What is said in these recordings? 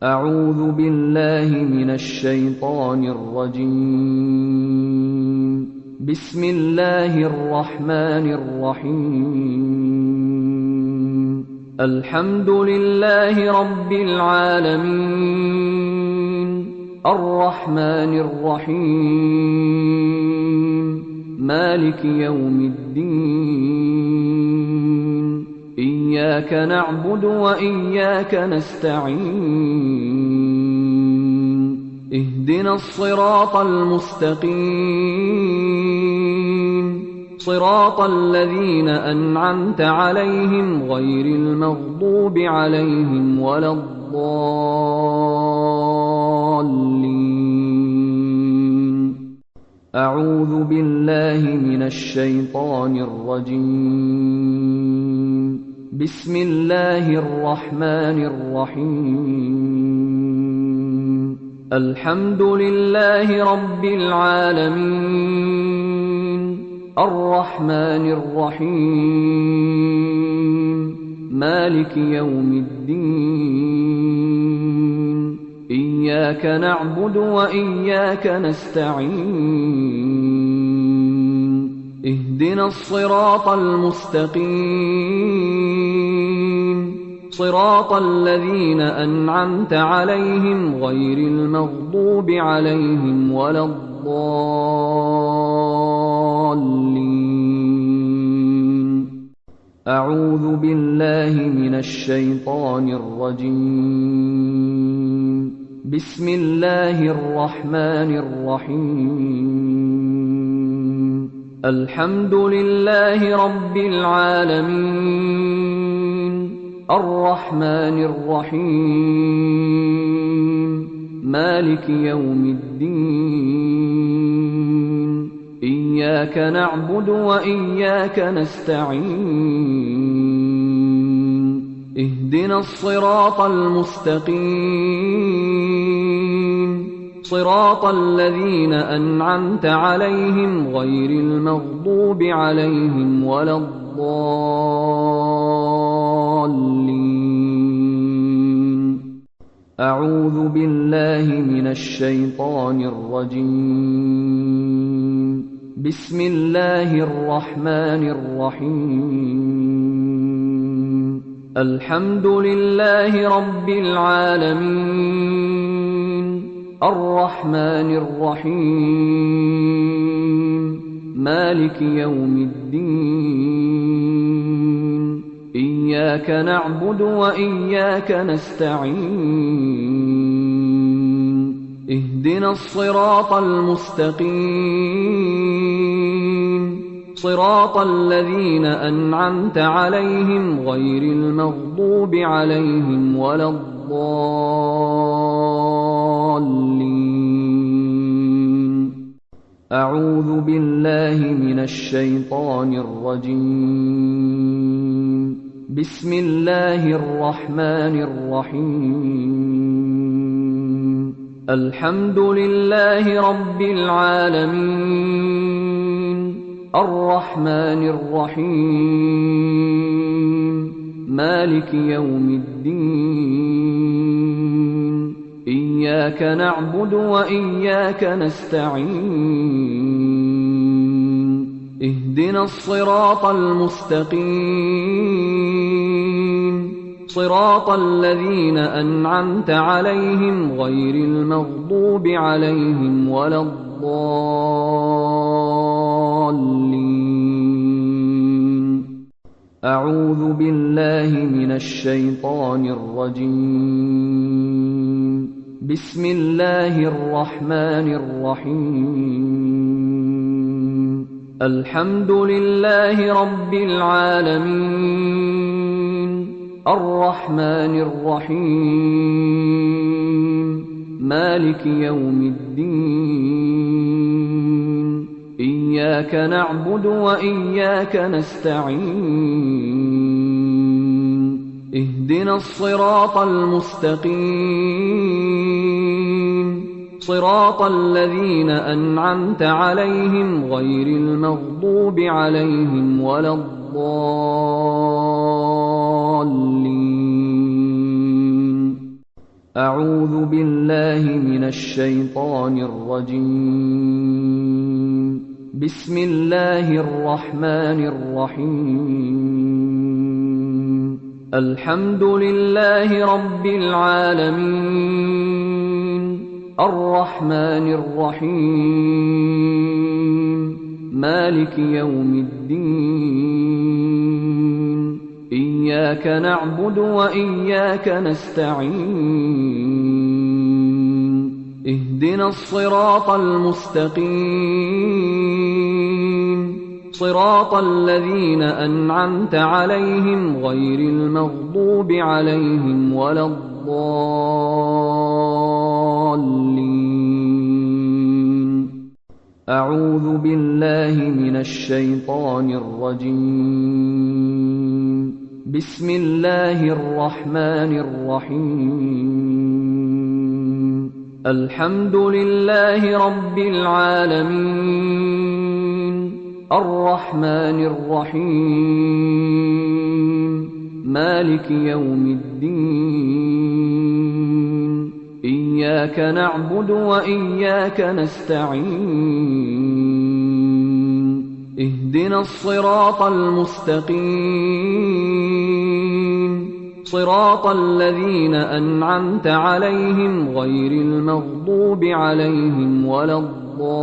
أعوذ بالله من الشيطان الرجيم. بسم الله الرحمن الرحيم. الحمد لله رب العالمين، الرحمن الرحيم، مالك يوم الدين. إياك نعبد وإياك نستعين. اهدنا الصراط المستقيم، صراط الذين أنعمت عليهم غير المغضوب عليهم ولا الضالين. أعوذ بالله من الشيطان الرجيم. بسم الله الرحمن الرحيم. الحمد لله رب العالمين، الرحمن الرحيم، مالك يوم الدين. إياك نعبد وإياك نستعين. اهدنا الصراط المستقيم، صراط الذين أنعمت عليهم غير المغضوب عليهم ولا الضالين. أعوذ بالله من الشيطان الرجيم. بسم الله الرحمن الرحيم. الحمد لله رب العالمين، الرحمن الرحيم، مالك يوم الدين. إياك نعبد وإياك نستعين. اهدنا الصراط المستقيم، صراط الذين أنعمت عليهم غير المغضوب عليهم ولا الضالين. أعوذ بالله من الشيطان الرجيم. بسم الله الرحمن الرحيم. الحمد لله رب العالمين، الرحمن الرحيم، مالك يوم الدين. إياك نعبد وإياك نستعين. اهدنا الصراط المستقيم، صراط الذين أنعمت عليهم غير المغضوب عليهم ولا الضالين. أعوذ بالله من الشيطان الرجيم. بسم الله الرحمن الرحيم. الحمد لله رب العالمين، الرحمن الرحيم، مالك يوم الدين. إياك نعبد وإياك نستعين. اهدنا الصراط المستقيم، صراط الذين أنعمت عليهم غير المغضوب عليهم ولا الضالين. أعوذ بالله من الشيطان الرجيم. بسم الله الرحمن الرحيم. الحمد لله رب العالمين، الرحمن الرحيم، مالك يوم الدين. إياك نعبد وإياك نستعين. اهدنا الصراط المستقيم، صراط الذين أنعمت عليهم غير المغضوب عليهم ولا الضالين. أعوذ بالله من الشيطان الرجيم. بسم الله الرحمن الرحيم. الحمد لله رب العالمين، الرحمن الرحيم، مالك يوم الدين. إياك نعبد وإياك نستعين. اهدنا الصراط المستقيم، صراط الذين أنعمت عليهم غير المغضوب عليهم ولا الضالين. أعوذ بالله من الشيطان الرجيم. بسم الله الرحمن الرحيم. الحمد لله رب العالمين، الرحمن الرحيم، مالك يوم الدين. إياك نعبد وإياك نستعين. اهدنا الصراط المستقيم، صراط الذين أنعمت عليهم غير المغضوب عليهم ولا الضالين.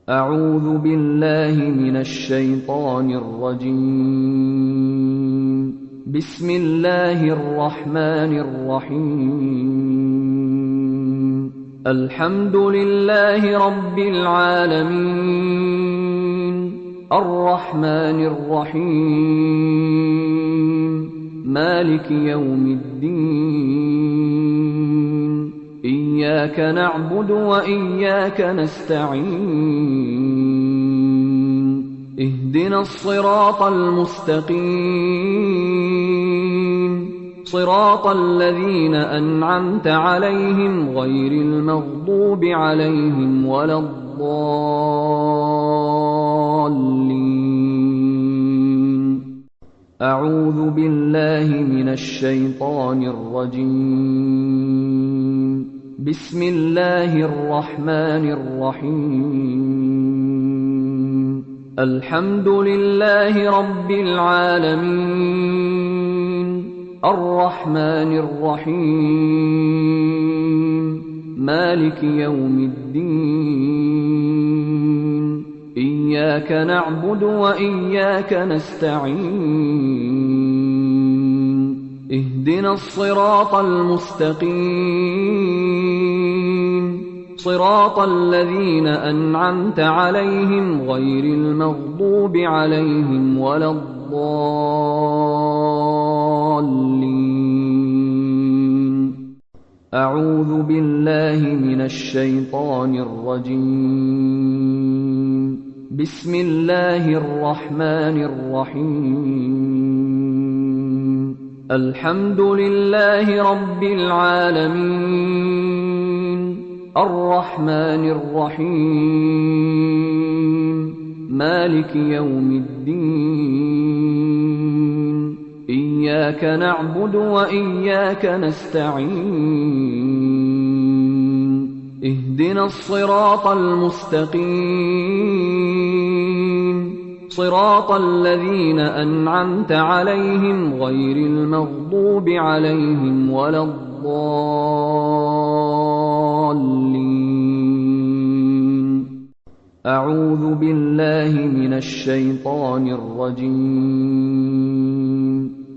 أعوذ بالله من الشيطان الرجيم. بسم الله الرحمن الرحيم. الحمد لله رب العالمين، الرحمن الرحيم، مالك يوم الدين. إياك نعبد وإياك نستعين. اهدنا الصراط المستقيم، صراط الذين أنعمت عليهم غير المغضوب عليهم ولا الضالين. أعوذ بالله من الشيطان الرجيم. بسم الله الرحمن الرحيم. الحمد لله رب العالمين، الرحمن الرحيم، مالك يوم الدين. إياك نعبد وإياك نستعين. اهدنا الصراط المستقيم، صراط الذين أنعمت عليهم غير المغضوب عليهم ولا الضالين. أعوذ بالله من الشيطان الرجيم. بسم الله الرحمن الرحيم. الحمد لله رب العالمين، الرحمن الرحيم، مالك يوم الدين. إياك نعبد وإياك نستعين. اهدنا الصراط المستقيم، صراط الذين أنعمت عليهم غير المغضوب عليهم ولا الضالين. أعوذ بالله من الشيطان الرجيم.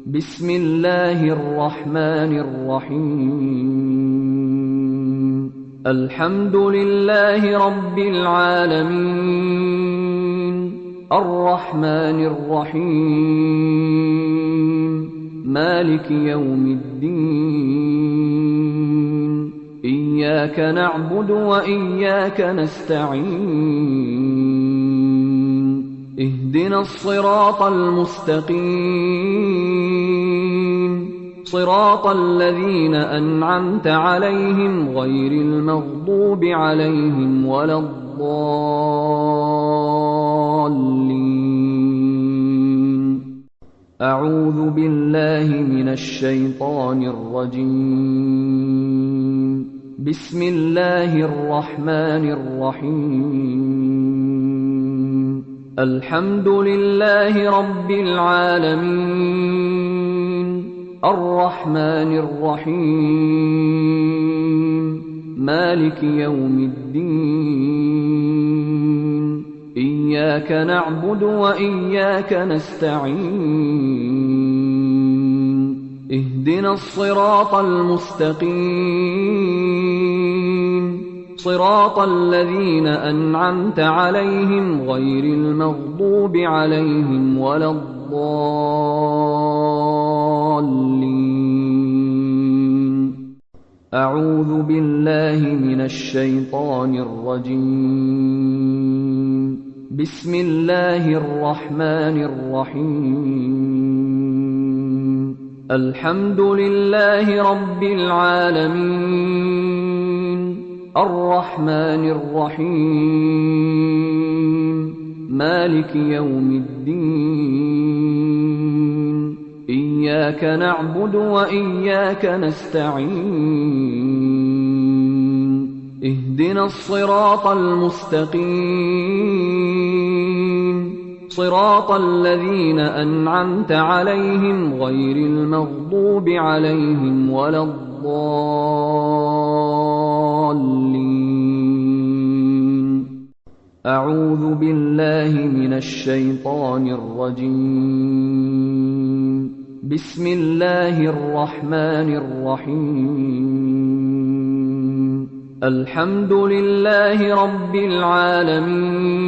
بسم الله الرحمن الرحيم. الحمد لله رب العالمين، الرحمن الرحيم، مالك يوم الدين. إياك نعبد وإياك نستعين. اهدنا الصراط المستقيم، صراط الذين أنعمت عليهم غير المغضوب عليهم ولا الضالين. أعوذ بالله من الشيطان الرجيم. بسم الله الرحمن الرحيم. الحمد لله رب العالمين، الرحمن الرحيم، مالك يوم الدين. إياك نعبد وإياك نستعين. اهدنا الصراط المستقيم، صراط الذين أنعمت عليهم غير المغضوب عليهم ولا الضالين. أعوذ بالله من الشيطان الرجيم. بسم الله الرحمن الرحيم. الحمد لله رب العالمين، الرحمن الرحيم، مالك يوم الدين. إياك نعبد وإياك نستعين. اهدنا الصراط المستقيم، صراط الذين أنعمت عليهم غير المغضوب عليهم ولا الضالين. أعوذ بالله من الشيطان الرجيم. بسم الله الرحمن الرحيم. الحمد لله رب العالمين،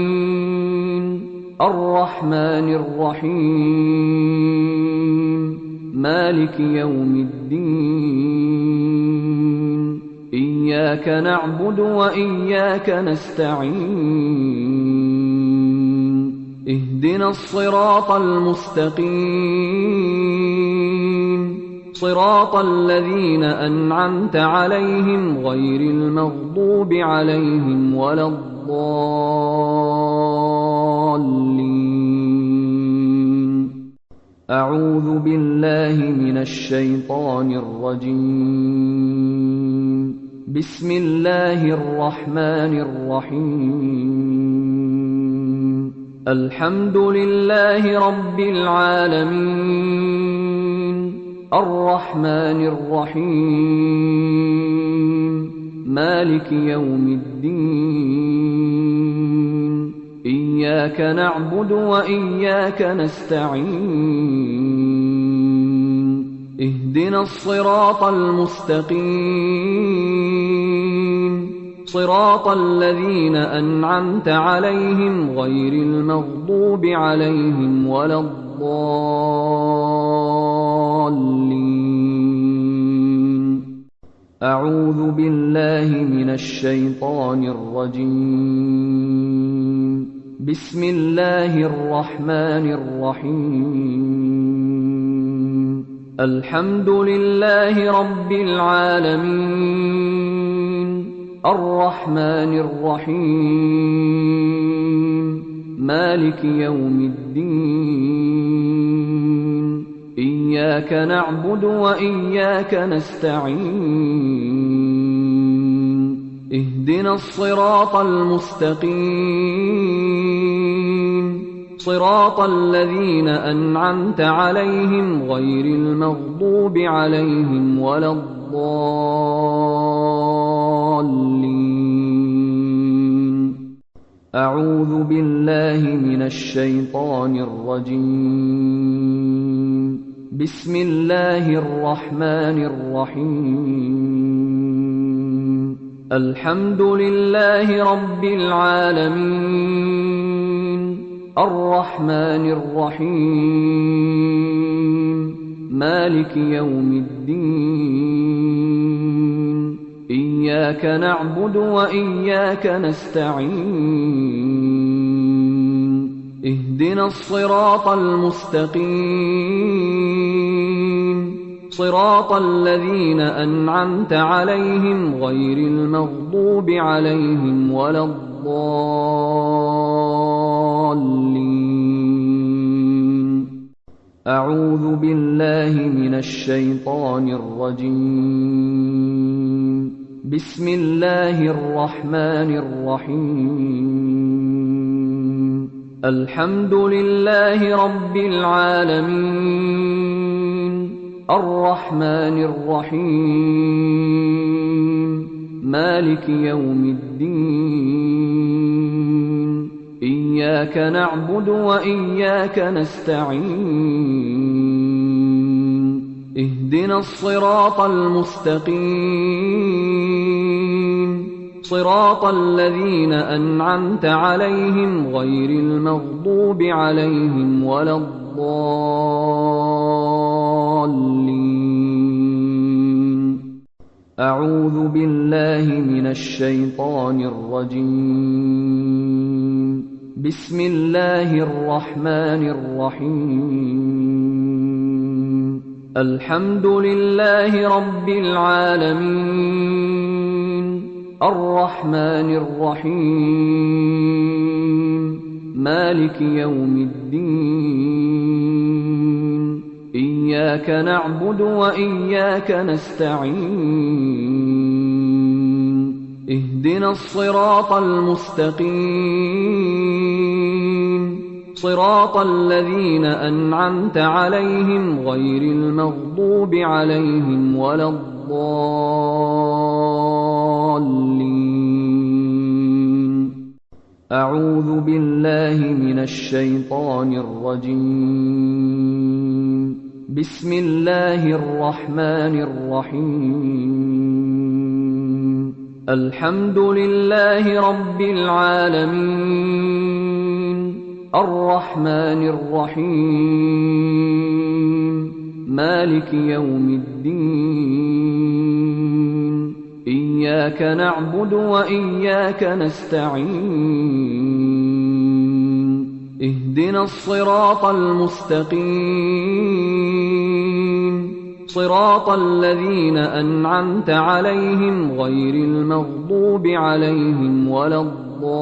الرحمن الرحيم، مالك يوم الدين. إياك نعبد وإياك نستعين. اهدنا الصراط المستقيم، صراط الذين أنعمت عليهم غير المغضوب عليهم ولا الضالين. أعوذ بالله من الشيطان الرجيم. بسم الله الرحمن الرحيم. الحمد لله رب العالمين، الرحمن الرحيم، مالك يوم الدين. إياك نعبد وإياك نستعين. اهدنا الصراط المستقيم، صراط الذين أنعمت عليهم غير المغضوب عليهم ولا الضالين. أعوذ بالله من الشيطان الرجيم. بسم الله الرحمن الرحيم. الحمد لله رب العالمين، الرحمن الرحيم، مالك يوم الدين. إياك نعبد وإياك نستعين. اهدنا الصراط المستقيم، صراط الذين أنعمت عليهم غير المغضوب عليهم ولا الضالين. أعوذ بالله من الشيطان الرجيم. بسم الله الرحمن الرحيم. الحمد لله رب العالمين، الرحمن الرحيم، مالك يوم الدين. إياك نعبد وإياك نستعين. اهدنا الصراط المستقيم، صراط الذين أنعمت عليهم غير المغضوب عليهم ولا الضالين. أعوذ بالله من الشيطان الرجيم. بسم الله الرحمن الرحيم. الحمد لله رب العالمين، الرحمن الرحيم، مالك يوم الدين. إياك نعبد وإياك نستعين. اهدنا الصراط المستقيم، صراط الذين أنعمت عليهم غير المغضوب عليهم ولا الضالين. أعوذ بالله من الشيطان الرجيم. بسم الله الرحمن الرحيم. الحمد لله رب العالمين، الرحمن الرحيم، مالك يوم الدين. إياك نعبد وإياك نستعين. اهدنا الصراط المستقيم، صراط الذين أنعمت عليهم غير المغضوب عليهم ولا الضالين. أعوذ بالله من الشيطان الرجيم. بسم الله الرحمن الرحيم. الحمد لله رب العالمين، الرحمن الرحيم، مالك يوم الدين. إياك نعبد وإياك نستعين. اهدنا الصراط المستقيم، صراط الذين أنعمت عليهم غير المغضوب عليهم ولا الضالين.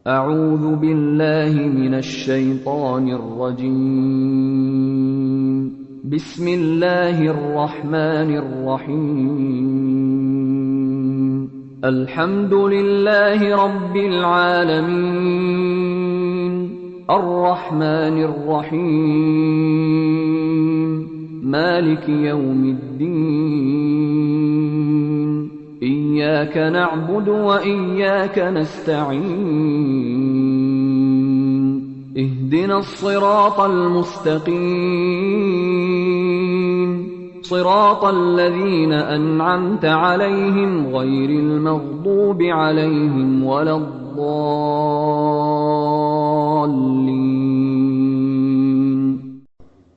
أعوذ بالله من الشيطان الرجيم. بسم الله الرحمن الرحيم. الحمد لله رب العالمين، الرحمن الرحيم، مالك يوم الدين. إياك نعبد وإياك نستعين. اهدنا الصراط المستقيم، صراط الذين أنعمت عليهم غير المغضوب عليهم ولا الضالين.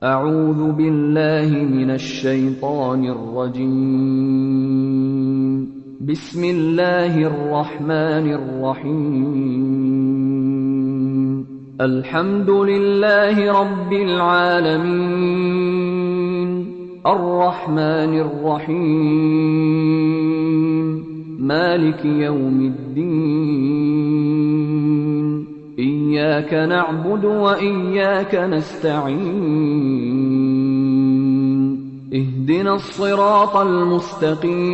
أعوذ بالله من الشيطان الرجيم. بسم الله الرحمن الرحيم. الحمد لله رب العالمين، الرحمن الرحيم، مالك يوم الدين. إياك نعبد وإياك نستعين. اهدنا الصراط المستقيم،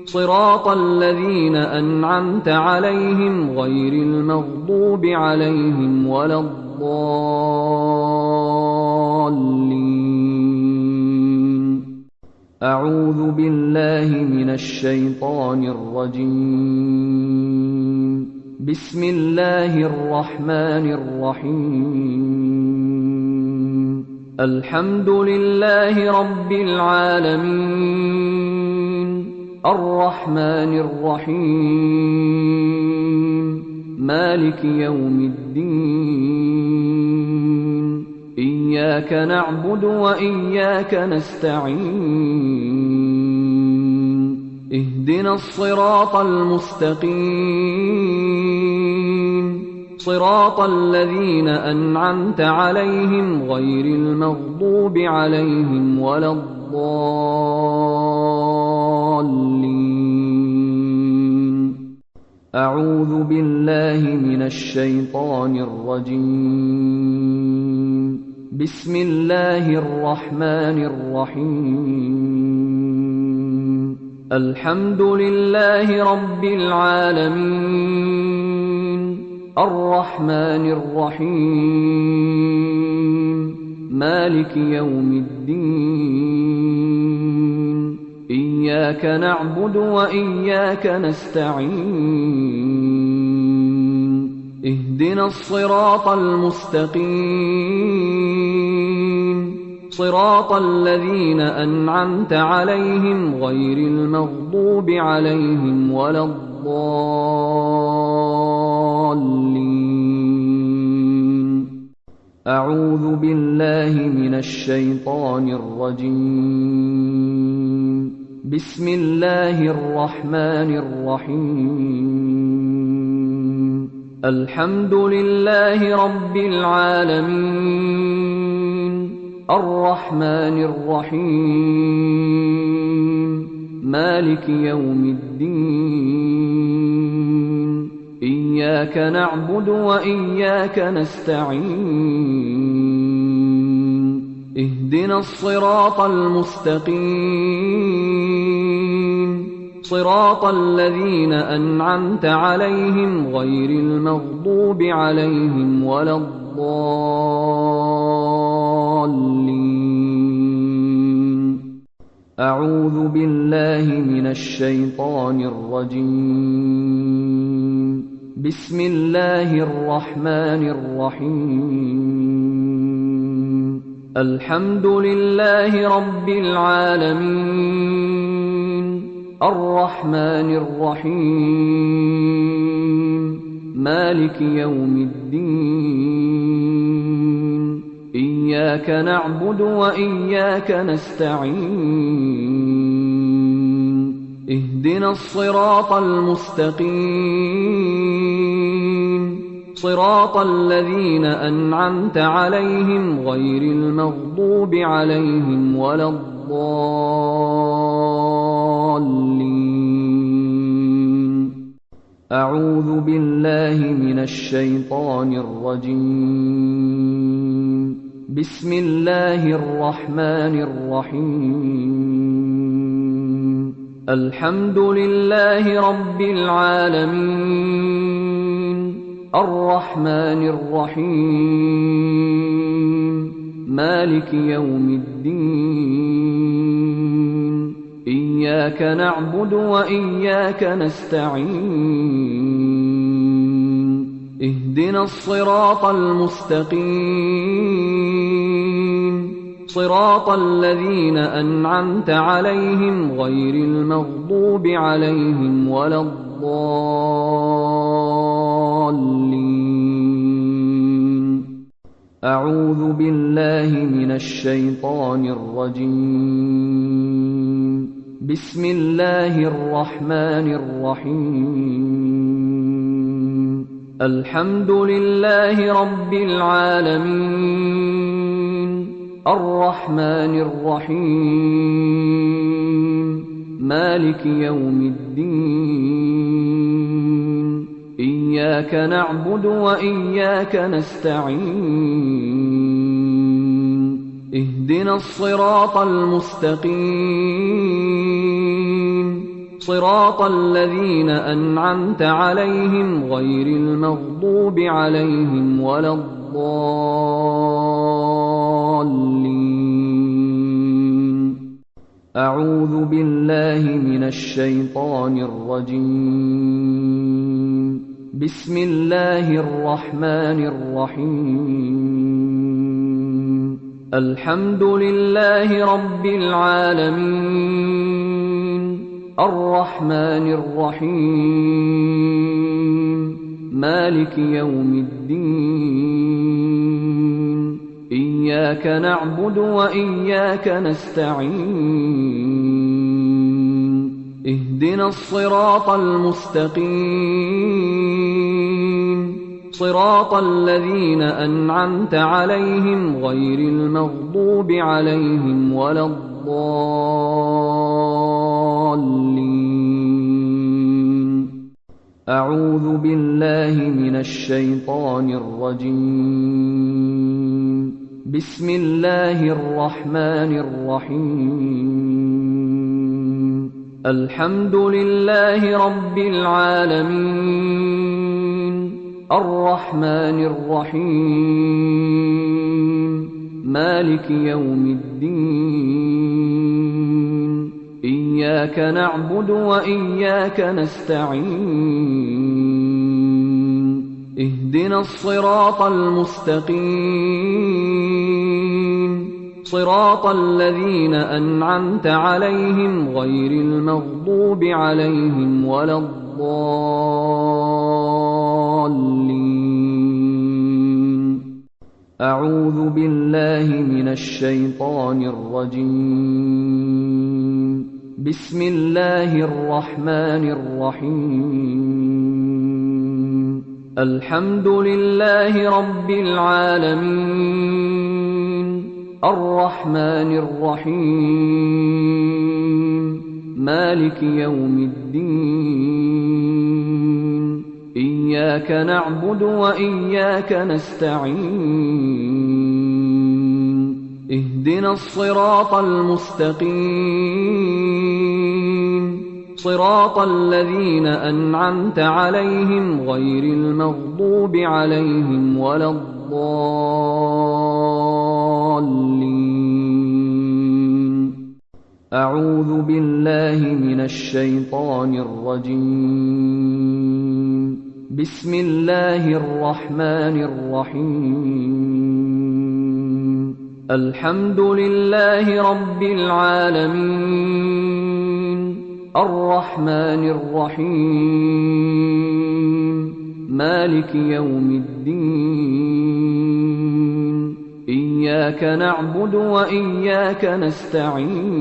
صراط الذين أنعمت عليهم غير المغضوب عليهم ولا الضالين. أعوذ بالله من الشيطان الرجيم. بسم الله الرحمن الرحيم. الحمد لله رب العالمين، الرحمن الرحيم، مالك يوم الدين. إياك نعبد وإياك نستعين. اهدنا الصراط المستقيم، صراط الذين أنعمت عليهم غير المغضوب عليهم ولا الضالين. أعوذ بالله من الشيطان الرجيم. بسم الله الرحمن الرحيم. الحمد لله رب العالمين، الرحمن الرحيم، مالك يوم الدين. إياك نعبد وإياك نستعين. اهدنا الصراط المستقيم، صراط الذين أنعمت عليهم غير المغضوب عليهم ولا الضالين. أعوذ بالله من الشيطان الرجيم. بسم الله الرحمن الرحيم. الحمد لله رب العالمين، الرحمن الرحيم، مالك يوم الدين. إياك نعبد وإياك نستعين. اهدنا الصراط المستقيم، صراط الذين أنعمت عليهم غير المغضوب عليهم ولا الضالين. أعوذ بالله من الشيطان الرجيم. بسم الله الرحمن الرحيم. الحمد لله رب العالمين، الرحمن الرحيم، مالك يوم الدين. إياك نعبد وإياك نستعين. اهدنا الصراط المستقيم، صراط الذين أنعمت عليهم غير المغضوب عليهم ولا الضالين. أعوذ بالله من الشيطان الرجيم. بسم الله الرحمن الرحيم. الحمد لله رب العالمين، الرحمن الرحيم، مالك يوم الدين. إياك نعبد وإياك نستعين. اهدنا الصراط المستقيم، صراط الذين أنعمت عليهم غير المغضوب عليهم ولا الضالين. أعوذ بالله من الشيطان الرجيم. بسم الله الرحمن الرحيم. الحمد لله رب العالمين، الرحمن الرحيم، مالك يوم الدين. إياك نعبد وإياك نستعين. اهدنا الصراط المستقيم، صراط الذين أنعمت عليهم غير المغضوب عليهم ولا الضالين. أعوذ بالله من الشيطان الرجيم. بسم الله الرحمن الرحيم. الحمد لله رب العالمين، الرحمن الرحيم، مالك يوم الدين. إياك نعبد وإياك نستعين. اهدنا الصراط المستقيم، صراط الذين أنعمت عليهم غير المغضوب عليهم ولا الضالين. أعوذ بالله من الشيطان الرجيم. بسم الله الرحمن الرحيم. الحمد لله رب العالمين، الرحمن الرحيم، مالك يوم الدين. إياك نعبد وإياك نستعين. اهدنا الصراط المستقيم، صراط الذين أنعمت عليهم غير المغضوب عليهم ولا الضالين. أعوذ بالله من الشيطان الرجيم. بسم الله الرحمن الرحيم. الحمد لله رب العالمين، الرحمن الرحيم، مالك يوم الدين. إياك نعبد وإياك نستعين. اهدنا الصراط المستقيم، صراط الذين أنعمت عليهم غير المغضوب عليهم ولا الضالين. أعوذ بالله من الشيطان الرجيم. بسم الله الرحمن الرحيم. الحمد لله رب العالمين، الرحمن الرحيم، مالك يوم الدين. إياك نعبد وإياك نستعين.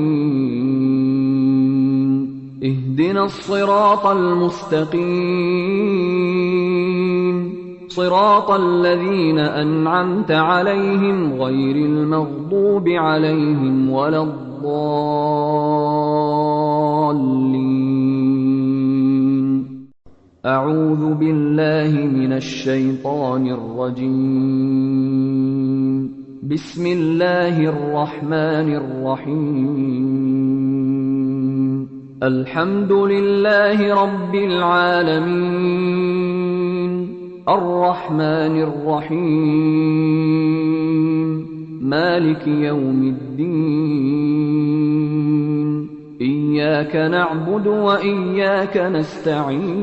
اهدنا الصراط المستقيم، صراط الذين أنعمت عليهم غير المغضوب عليهم ولا الضالين. أعوذ بالله من الشيطان الرجيم. بسم الله الرحمن الرحيم. الحمد لله رب العالمين، الرحمن الرحيم، مالك يوم الدين. إياك نعبد وإياك نستعين.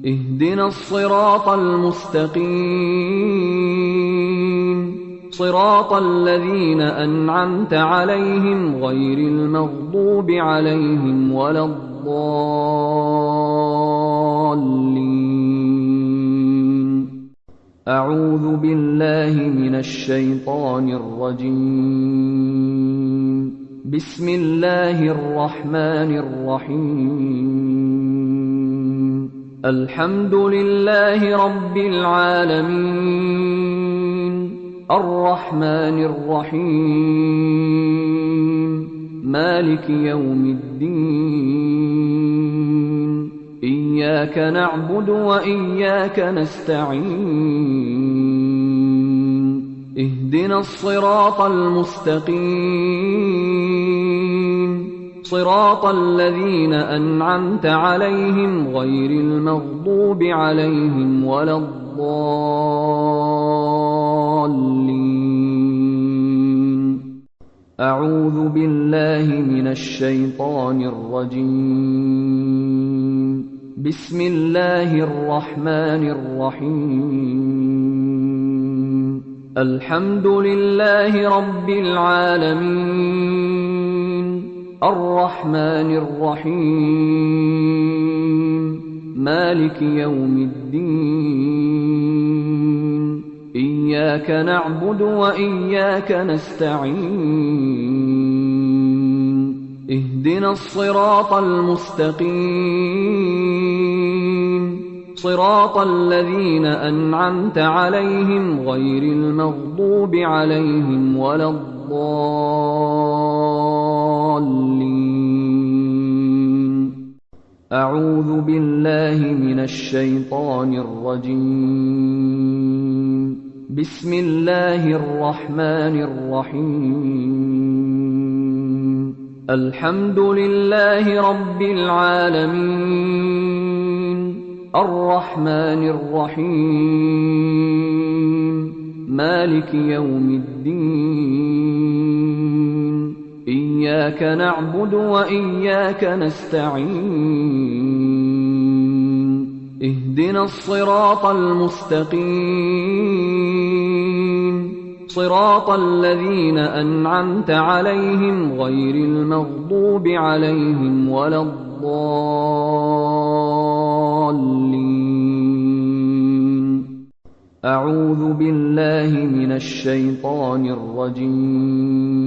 اهدنا الصراط المستقيم، صراط الذين أنعمت عليهم غير المغضوب عليهم ولا الضالين. أعوذ بالله من الشيطان الرجيم. بسم الله الرحمن الرحيم. الحمد لله رب العالمين، الرحمن الرحيم، مالك يوم الدين. إياك نعبد وإياك نستعين. اهدنا الصراط المستقيم، صراط الذين أنعمت عليهم غير المغضوب عليهم ولا الضالين. أعوذ بالله من الشيطان الرجيم. بسم الله الرحمن الرحيم. الحمد لله رب العالمين، الرحمن الرحيم، مالك يوم الدين. إياك نعبد وإياك نستعين. اهدنا الصراط المستقيم، صراط الذين أنعمت عليهم غير المغضوب عليهم ولا الضالين. أعوذ بالله من الشيطان الرجيم. بسم الله الرحمن الرحيم. الحمد لله رب العالمين، الرحمن الرحيم، مالك يوم الدين. إياك نعبد وإياك نستعين. اهدنا الصراط المستقيم، صراط الذين أنعمت عليهم غير المغضوب عليهم ولا الضالين. أعوذ بالله من الشيطان الرجيم.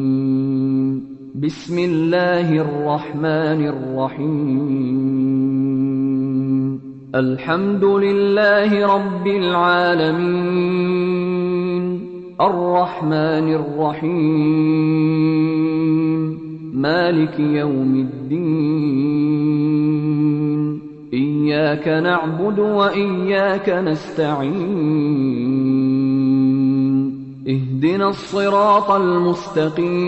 بسم الله الرحمن الرحيم. الحمد لله رب العالمين، الرحمن الرحيم، مالك يوم الدين. إياك نعبد وإياك نستعين. اهدنا الصراط المستقيم،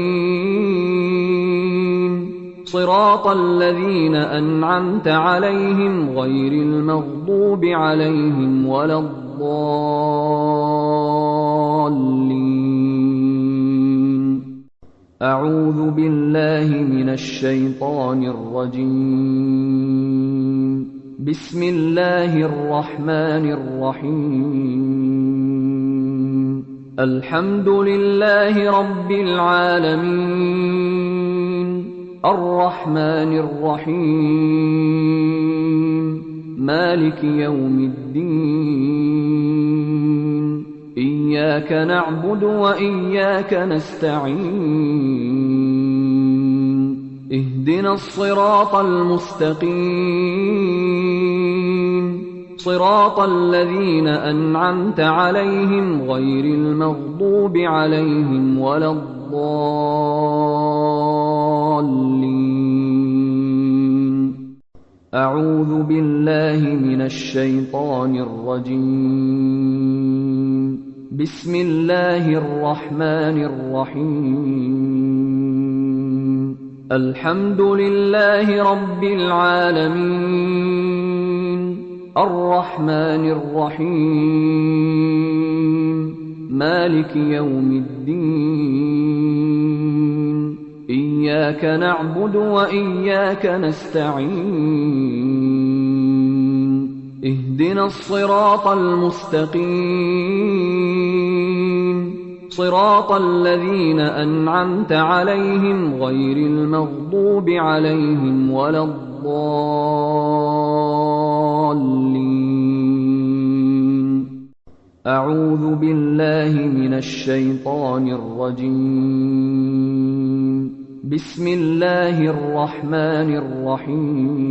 صراط الذين أنعمت عليهم غير المغضوب عليهم ولا الضالين. أعوذ بالله من الشيطان الرجيم. بسم الله الرحمن الرحيم. الحمد لله رب العالمين، الرحمن الرحيم، مالك يوم الدين. إياك نعبد وإياك نستعين. اهدنا الصراط المستقيم، صراط الذين أنعمت عليهم غير المغضوب عليهم ولا الضالين. أعوذ بالله من الشيطان الرجيم. بسم الله الرحمن الرحيم. الحمد لله رب العالمين، الرحمن الرحيم، مالك يوم الدين. إياك نعبد وإياك نستعين. اهدنا الصراط المستقيم، صراط الذين أنعمت عليهم غير المغضوب عليهم ولا الضالين. أعوذ بالله من الشيطان الرجيم. بسم الله الرحمن الرحيم.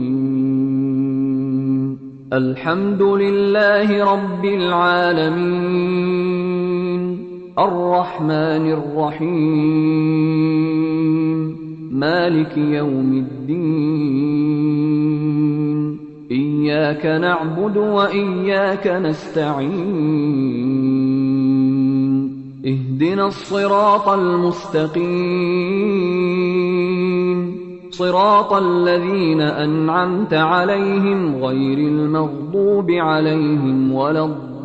الحمد لله رب العالمين، الرحمن الرحيم، مالك يوم الدين. إياك نعبد وإياك نستعين. اهدنا الصراط المستقيم، صراط الذين أنعمت عليهم غير المغضوب عليهم ولا الضالين.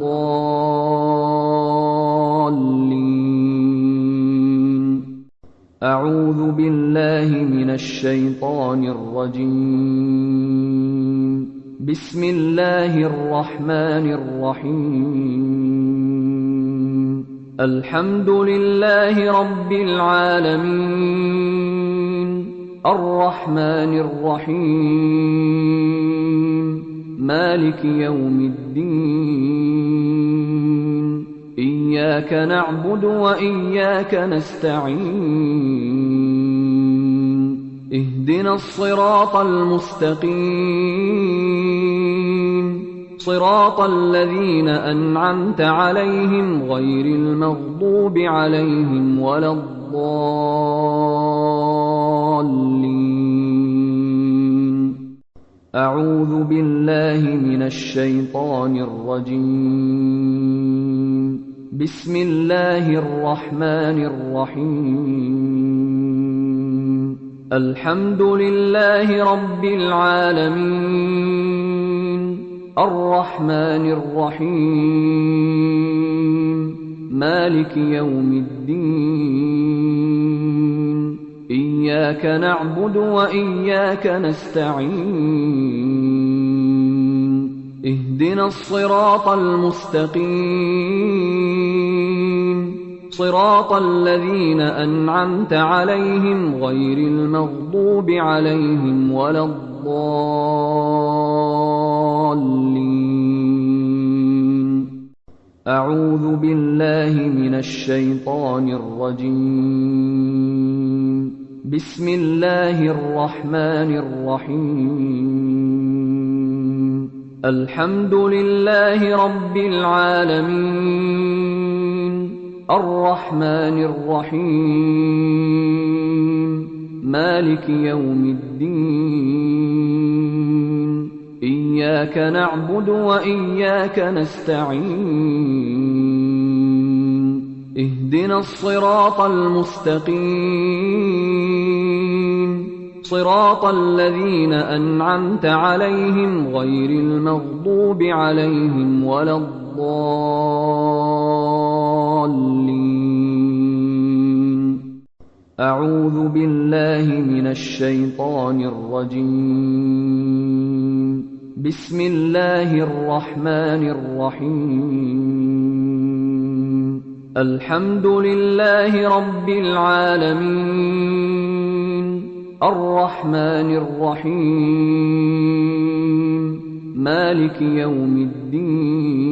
أعوذ بالله من الشيطان الرجيم. بسم الله الرحمن الرحيم. الحمد لله رب العالمين، الرحمن الرحيم، مالك يوم الدين. إياك نعبد وإياك نستعين. اهدنا الصراط المستقيم، صراط الذين أنعمت عليهم غير المغضوب عليهم ولا الضالين. أعوذ بالله من الشيطان الرجيم. بسم الله الرحمن الرحيم. الحمد لله رب العالمين، الرحمن الرحيم، مالك يوم الدين. إياك نعبد وإياك نستعين. اهدنا الصراط المستقيم، صراط الذين أنعمت عليهم غير المغضوب عليهم ولا الضالين. أعوذ بالله من الشيطان الرجيم. بسم الله الرحمن الرحيم. الحمد لله رب العالمين، الرحمن الرحيم، مالك يوم الدين. إياك نعبد وإياك نستعين. اهدنا الصراط المستقيم، صراط الذين أنعمت عليهم غير المغضوب عليهم ولا الضالين. أعوذ بالله من الشيطان الرجيم. بسم الله الرحمن الرحيم. الحمد لله رب العالمين، الرحمن الرحيم، مالك يوم الدين.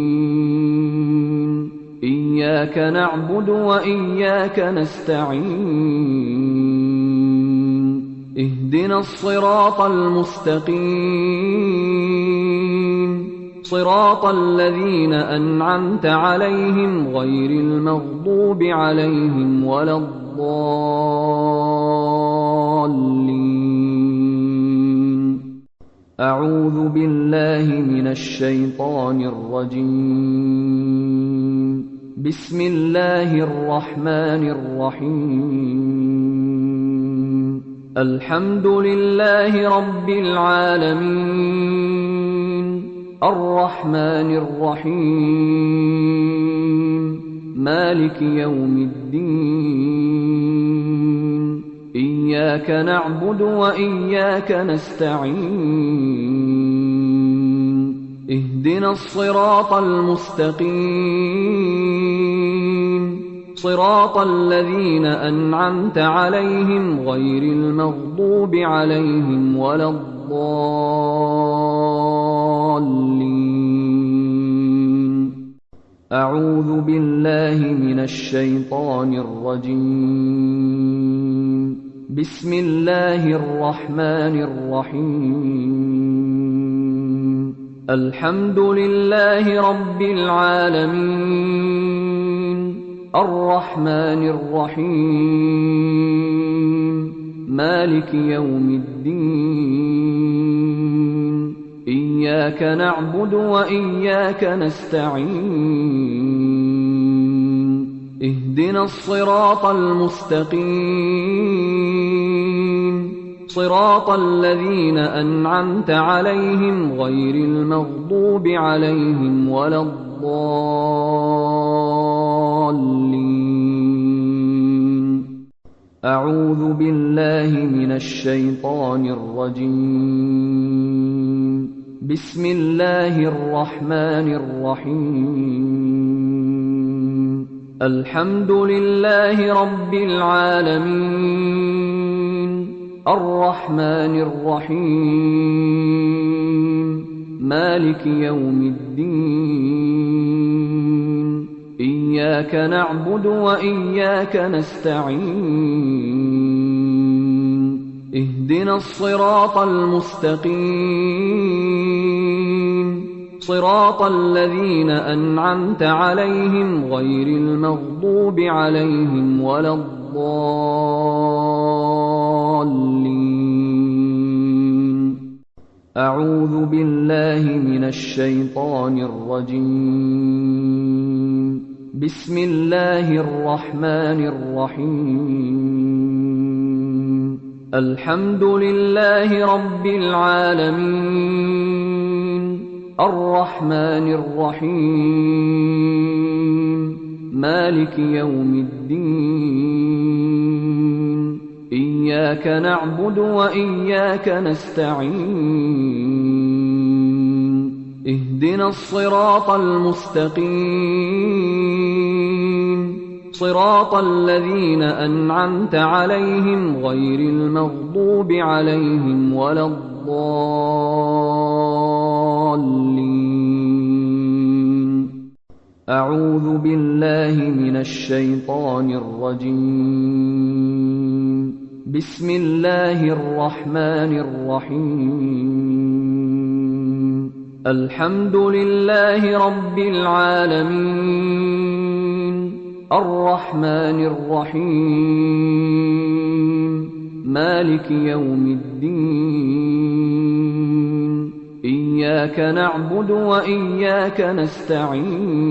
إياك نعبد وإياك نستعين. اهدنا الصراط المستقيم، صراط الذين أنعمت عليهم غير المغضوب عليهم ولا الضالين. أعوذ بالله من الشيطان الرجيم. بسم الله الرحمن الرحيم. الحمد لله رب العالمين، الرحمن الرحيم، مالك يوم الدين. إياك نعبد وإياك نستعين. اهدنا الصراط المستقيم، صراط الذين أنعمت عليهم غير المغضوب عليهم ولا الضالين. أعوذ بالله من الشيطان الرجيم. بسم الله الرحمن الرحيم. الحمد لله رب العالمين، الرحمن الرحيم، مالك يوم الدين. إياك نعبد وإياك نستعين. اهدنا الصراط المستقيم، صراط الذين أنعمت عليهم غير المغضوب عليهم ولا الضالين. أعوذ بالله من الشيطان الرجيم. بسم الله الرحمن الرحيم. الحمد لله رب العالمين، الرحمن الرحيم، مالك يوم الدين. إياك نعبد وإياك نستعين. اهدنا الصراط المستقيم، صراط الذين أنعمت عليهم غير المغضوب عليهم ولا الضالين. أعوذ بالله من الشيطان الرجيم. بسم الله الرحمن الرحيم. الحمد لله رب العالمين، الرحمن الرحيم، مالك يوم الدين. إياك نعبد وإياك نستعين. اهدنا الصراط المستقيم، صراط الذين أنعمت عليهم غير المغضوب عليهم ولا الضالين. أعوذ بالله من الشيطان الرجيم. بسم الله الرحمن الرحيم. الحمد لله رب العالمين، الرحمن الرحيم، مالك يوم الدين. إياك نعبد وإياك نستعين.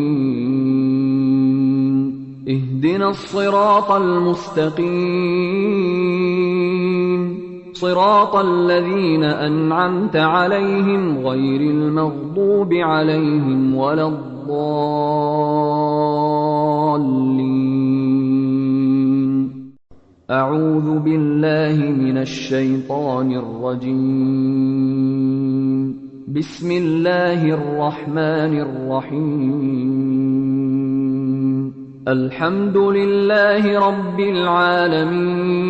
اهدنا الصراط المستقيم، صراط الذين أنعمت عليهم غير المغضوب عليهم ولا الضالين. أعوذ بالله من الشيطان الرجيم. بسم الله الرحمن الرحيم. الحمد لله رب العالمين،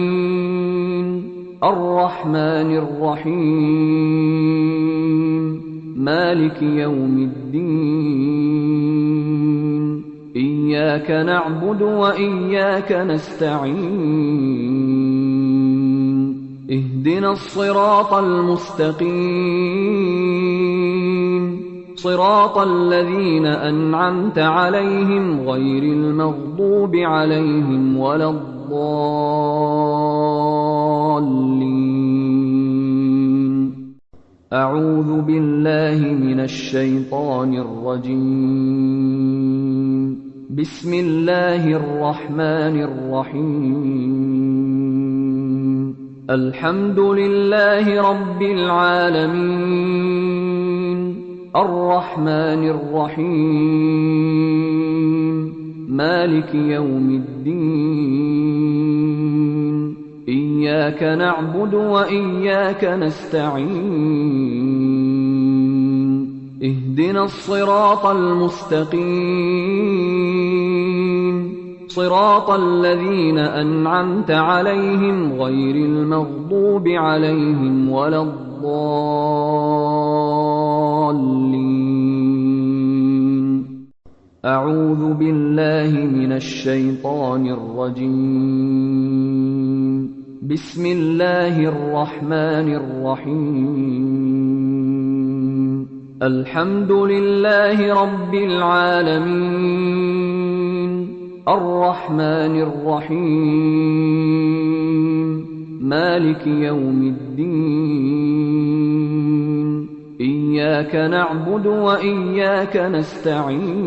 الرحمن الرحيم، مالك يوم الدين. إياك نعبد وإياك نستعين. اهدنا الصراط المستقيم، صراط الذين أنعمت عليهم غير المغضوب عليهم ولا الضالين. أعوذ بالله من الشيطان الرجيم. بسم الله الرحمن الرحيم. الحمد لله رب العالمين، الرحمن الرحيم، مالك يوم الدين. إياك نعبد وإياك نستعين. اهدنا الصراط المستقيم، صراط الذين أنعمت عليهم غير المغضوب عليهم ولا الضالين. أعوذ بالله من الشيطان الرجيم. بسم الله الرحمن الرحيم. الحمد لله رب العالمين، الرحمن الرحيم، مالك يوم الدين. إياك نعبد وإياك نستعين.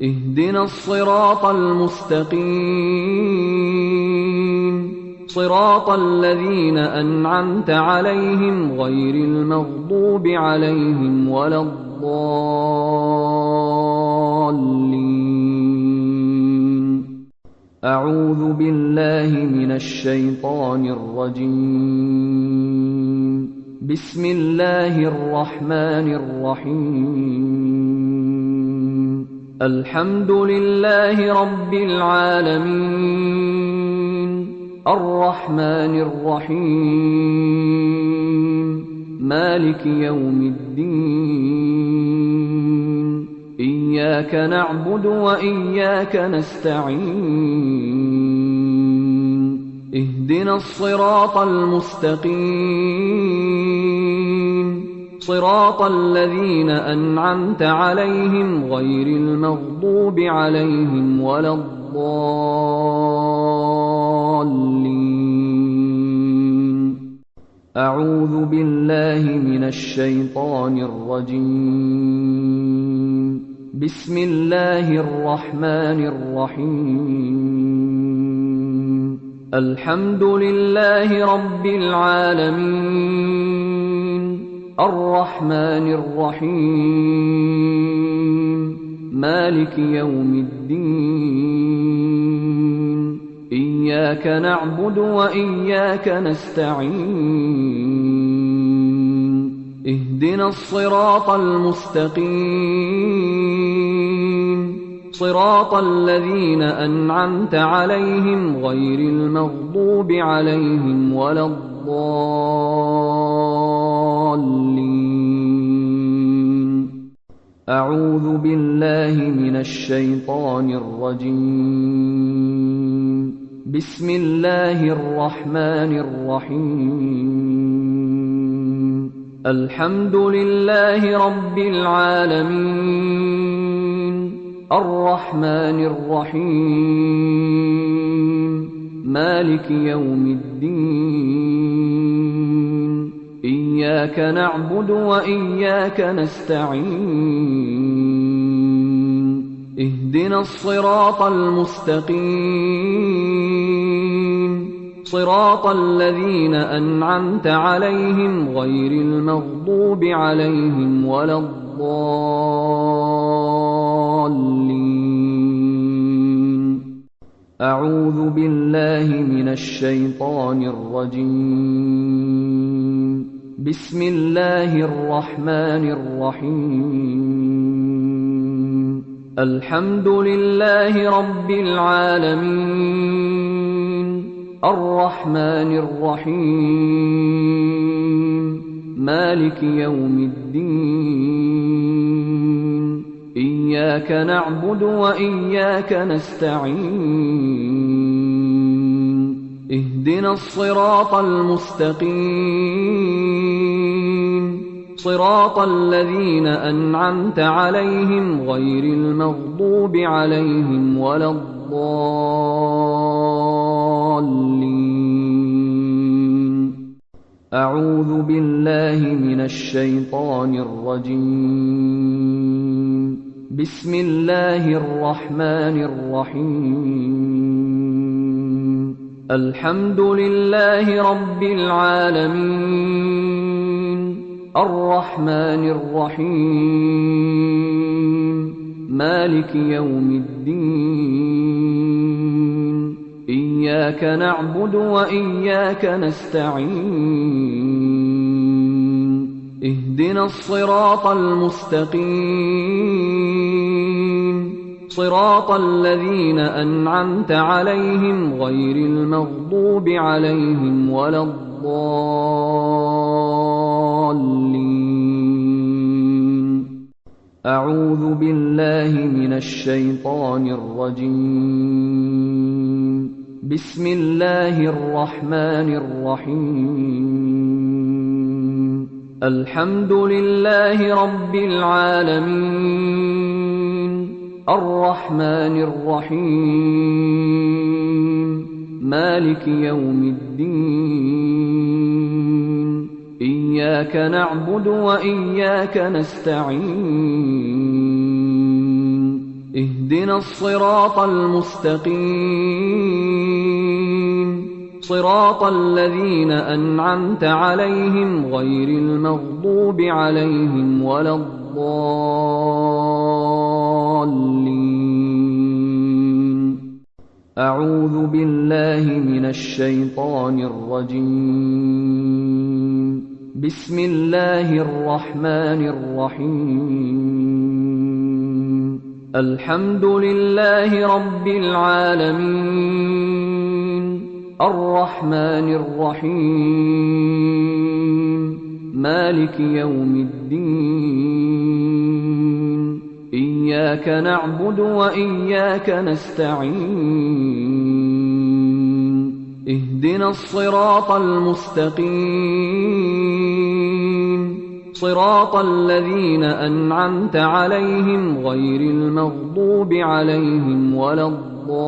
اهدنا الصراط المستقيم، صراط الذين أنعمت عليهم غير المغضوب عليهم ولا الضالين. أعوذ بالله من الشيطان الرجيم. بسم الله الرحمن الرحيم. الحمد لله رب العالمين، الرحمن الرحيم، مالك يوم الدين. إياك نعبد وإياك نستعين. اهدنا الصراط المستقيم، صراط الذين أنعمت عليهم غير المغضوب عليهم ولا الضالين. أعوذ بالله من الشيطان الرجيم. بسم الله الرحمن الرحيم. الحمد لله رب العالمين، الرحمن الرحيم، مالك يوم الدين. إياك نعبد وإياك نستعين. اهدنا الصراط المستقيم، صراط الذين أنعمت عليهم غير المغضوب عليهم ولا الضالين. أعوذ بالله من الشيطان الرجيم. بسم الله الرحمن الرحيم. الحمد لله رب العالمين، الرحمن الرحيم، مالك يوم الدين. إياك نعبد وإياك نستعين. اهدنا الصراط المستقيم، صراط الذين أنعمت عليهم غير المغضوب عليهم ولا الضالين. أعوذ بالله من الشيطان الرجيم. بسم الله الرحمن الرحيم. الحمد لله رب العالمين، الرحمن الرحيم، مالك يوم الدين. إياك نعبد وإياك نستعين. اهدنا الصراط المستقيم، صراط الذين أنعمت عليهم غير المغضوب عليهم ولا الضالين. أعوذ بالله من الشيطان الرجيم. بسم الله الرحمن الرحيم. الحمد لله رب العالمين، الرحمن الرحيم، مالك يوم الدين. إياك نعبد وإياك نستعين. اهدنا الصراط المستقيم، صراط الذين أنعمت عليهم غير المغضوب عليهم ولا الضالين. أعوذ بالله من الشيطان الرجيم. بسم الله الرحمن الرحيم. الحمد لله رب العالمين، الرحمن الرحيم، مالك يوم الدين. إياك نعبد وإياك نستعين. اهدنا الصراط المستقيم، صراط الذين أنعمت عليهم غير المغضوب عليهم ولا الضالين. أعوذ بالله من الشيطان الرجيم. بسم الله الرحمن الرحيم. الحمد لله رب العالمين، الرحمن الرحيم، مالك يوم الدين. إياك نعبد وإياك نستعين. اهدنا الصراط المستقيم، صراط الذين أنعمت عليهم غير المغضوب عليهم ولا الضالين.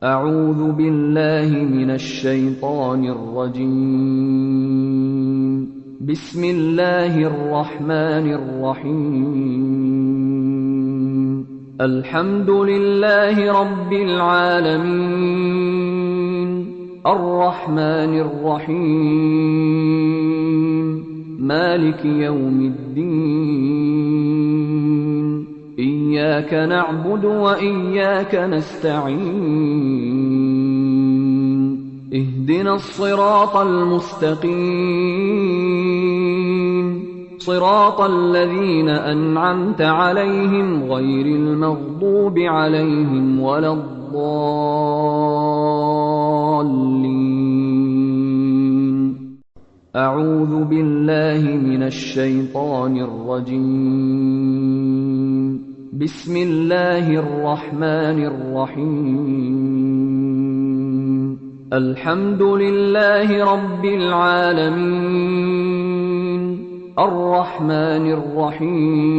أعوذ بالله من الشيطان الرجيم. بسم الله الرحمن الرحيم. الحمد لله رب العالمين، الرحمن الرحيم، مالك يوم الدين. إياك نعبد وإياك نستعين. اهدنا الصراط المستقيم، صراط الذين أنعمت عليهم غير المغضوب عليهم ولا الضالين. أعوذ بالله من الشيطان الرجيم. بسم الله الرحمن الرحيم. الحمد لله رب العالمين، الرحمن الرحيم،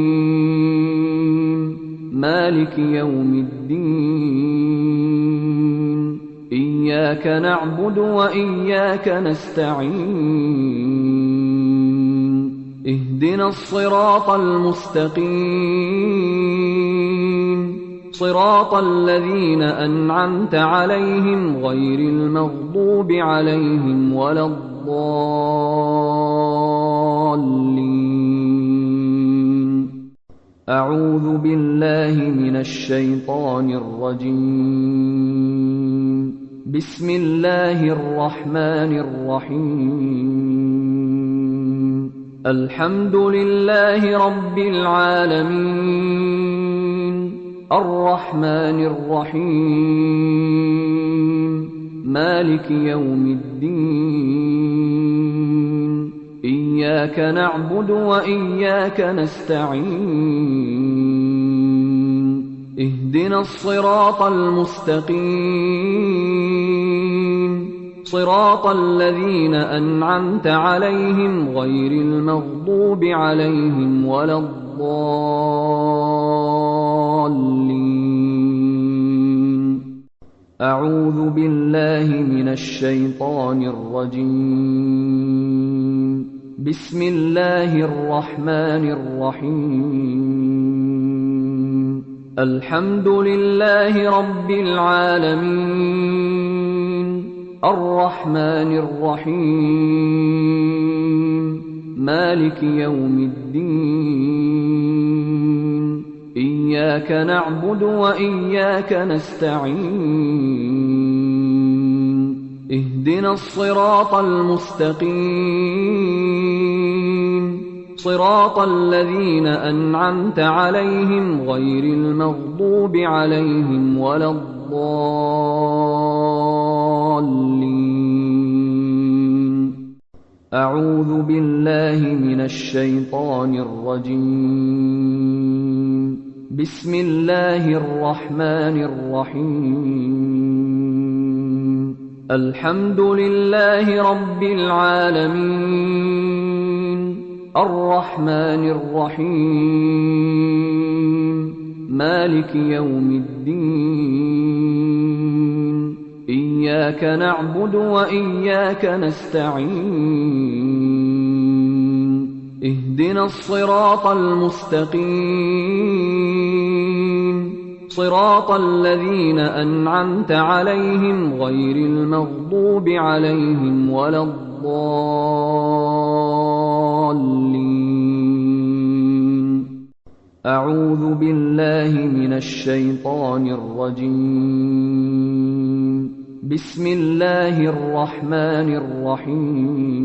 مالك يوم الدين. إياك نعبد وإياك نستعين. اهدنا الصراط المستقيم، صراط الذين أنعمت عليهم غير المغضوب عليهم ولا الضالين. أعوذ بالله من الشيطان الرجيم. بسم الله الرحمن الرحيم. الحمد لله رب العالمين، الرحمن الرحيم، مالك يوم الدين. إياك نعبد وإياك نستعين. اهدنا الصراط المستقيم، صراط الذين أنعمت عليهم غير المغضوب عليهم ولا الضالين. أعوذ بالله من الشيطان الرجيم. بسم الله الرحمن الرحيم. الحمد لله رب العالمين، الرحمن الرحيم، مالك يوم الدين. إياك نعبد وإياك نستعين. اهدنا الصراط المستقيم، صراط الذين أنعمت عليهم غير المغضوب عليهم ولا الضالين. أعوذ بالله من الشيطان الرجيم. بسم الله الرحمن الرحيم. الحمد لله رب العالمين، الرحمن الرحيم، مالك يوم الدين. إياك نعبد وإياك نستعين. اهدنا الصراط المستقيم، صراط الذين أنعمت عليهم غير المغضوب عليهم ولا الضالين. أعوذ بالله من الشيطان الرجيم. بسم الله الرحمن الرحيم.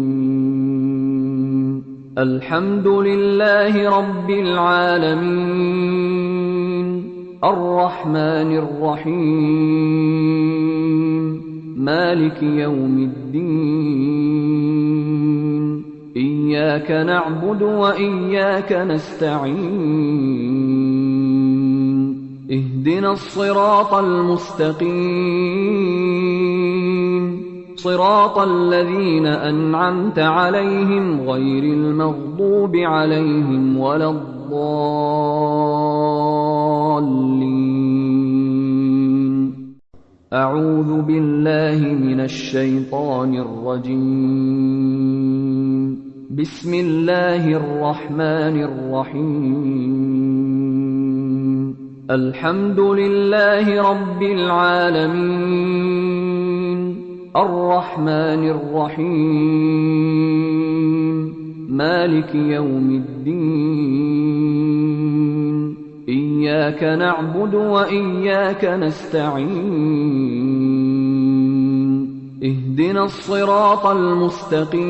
الحمد لله رب العالمين، الرحمن الرحيم، مالك يوم الدين. إياك نعبد وإياك نستعين. اهدنا الصراط المستقيم، صراط الذين أنعمت عليهم غير المغضوب عليهم ولا الضالين. أعوذ بالله من الشيطان الرجيم. بسم الله الرحمن الرحيم. الحمد لله رب العالمين، الرحمن الرحيم، مالك يوم الدين. إياك نعبد وإياك نستعين. اهدنا الصراط المستقيم،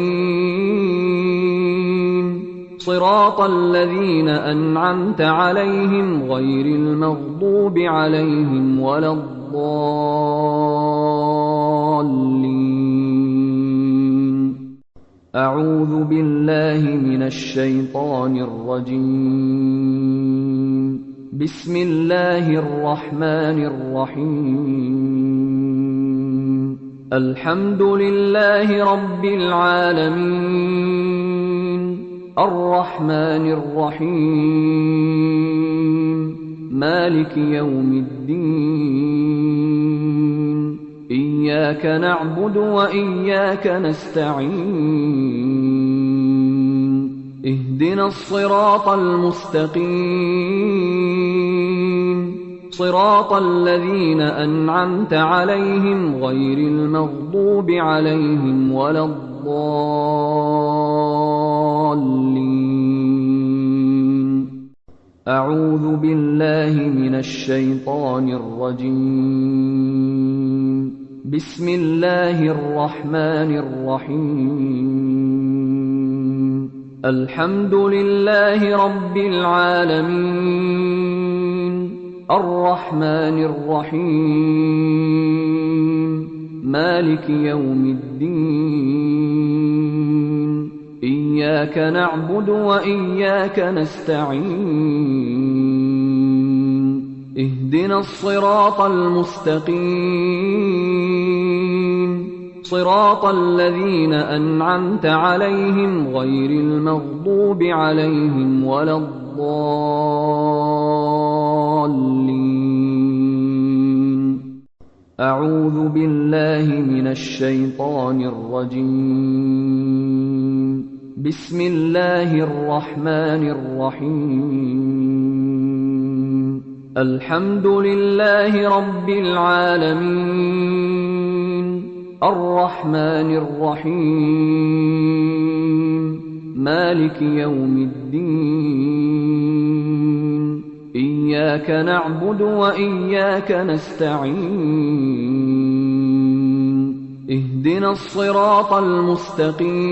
صراط الذين أنعمت عليهم غير المغضوب عليهم ولا الضالين. أعوذ بالله من الشيطان الرجيم. بسم الله الرحمن الرحيم. الحمد لله رب العالمين، الرحمن الرحيم، مالك يوم الدين. إياك نعبد وإياك نستعين. اهدنا الصراط المستقيم، صراط الذين أنعمت عليهم غير المغضوب عليهم ولا الضالين. أعوذ بالله من الشيطان الرجيم. بسم الله الرحمن الرحيم. الحمد لله رب العالمين، الرحمن الرحيم، مالك يوم الدين. إياك نعبد وإياك نستعين. اهدنا الصراط المستقيم، صراط الذين أنعمت عليهم غير المغضوب عليهم ولا الضالين. أعوذ بالله من الشيطان الرجيم. بسم الله الرحمن الرحيم. الحمد لله رب العالمين، الرحمن الرحيم، مالك يوم الدين. إياك نعبد وإياك نستعين. اهدنا الصراط المستقيم،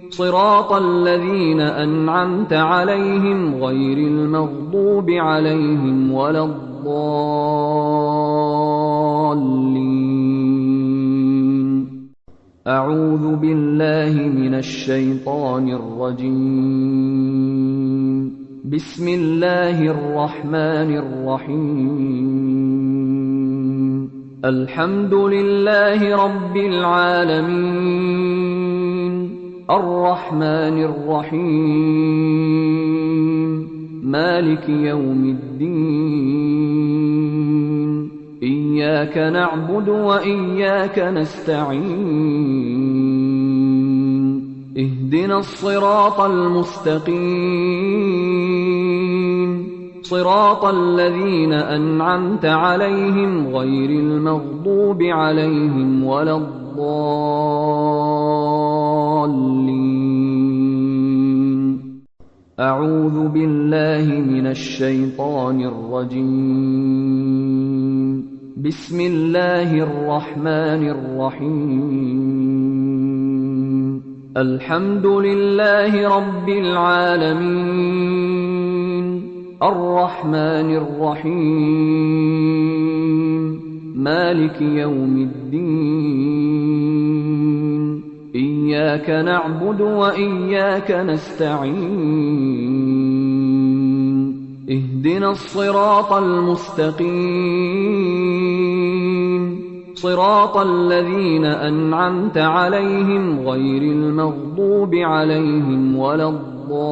صراط الذين أنعمت عليهم غير المغضوب عليهم ولا الضالين. أعوذ بالله من الشيطان الرجيم. بسم الله الرحمن الرحيم. الحمد لله رب العالمين، الرحمن الرحيم، مالك يوم الدين. إياك نعبد وإياك نستعين. اهدنا الصراط المستقيم، صراط الذين أنعمت عليهم غير المغضوب عليهم ولا الضالين. أعوذ بالله من الشيطان الرجيم. بسم الله الرحمن الرحيم. الحمد لله رب العالمين، الرحمن الرحيم، مالك يوم الدين. إياك نعبد وإياك نستعين. اهدنا الصراط المستقيم، صراط الذين أنعمت عليهم غير المغضوب عليهم ولا الضالين.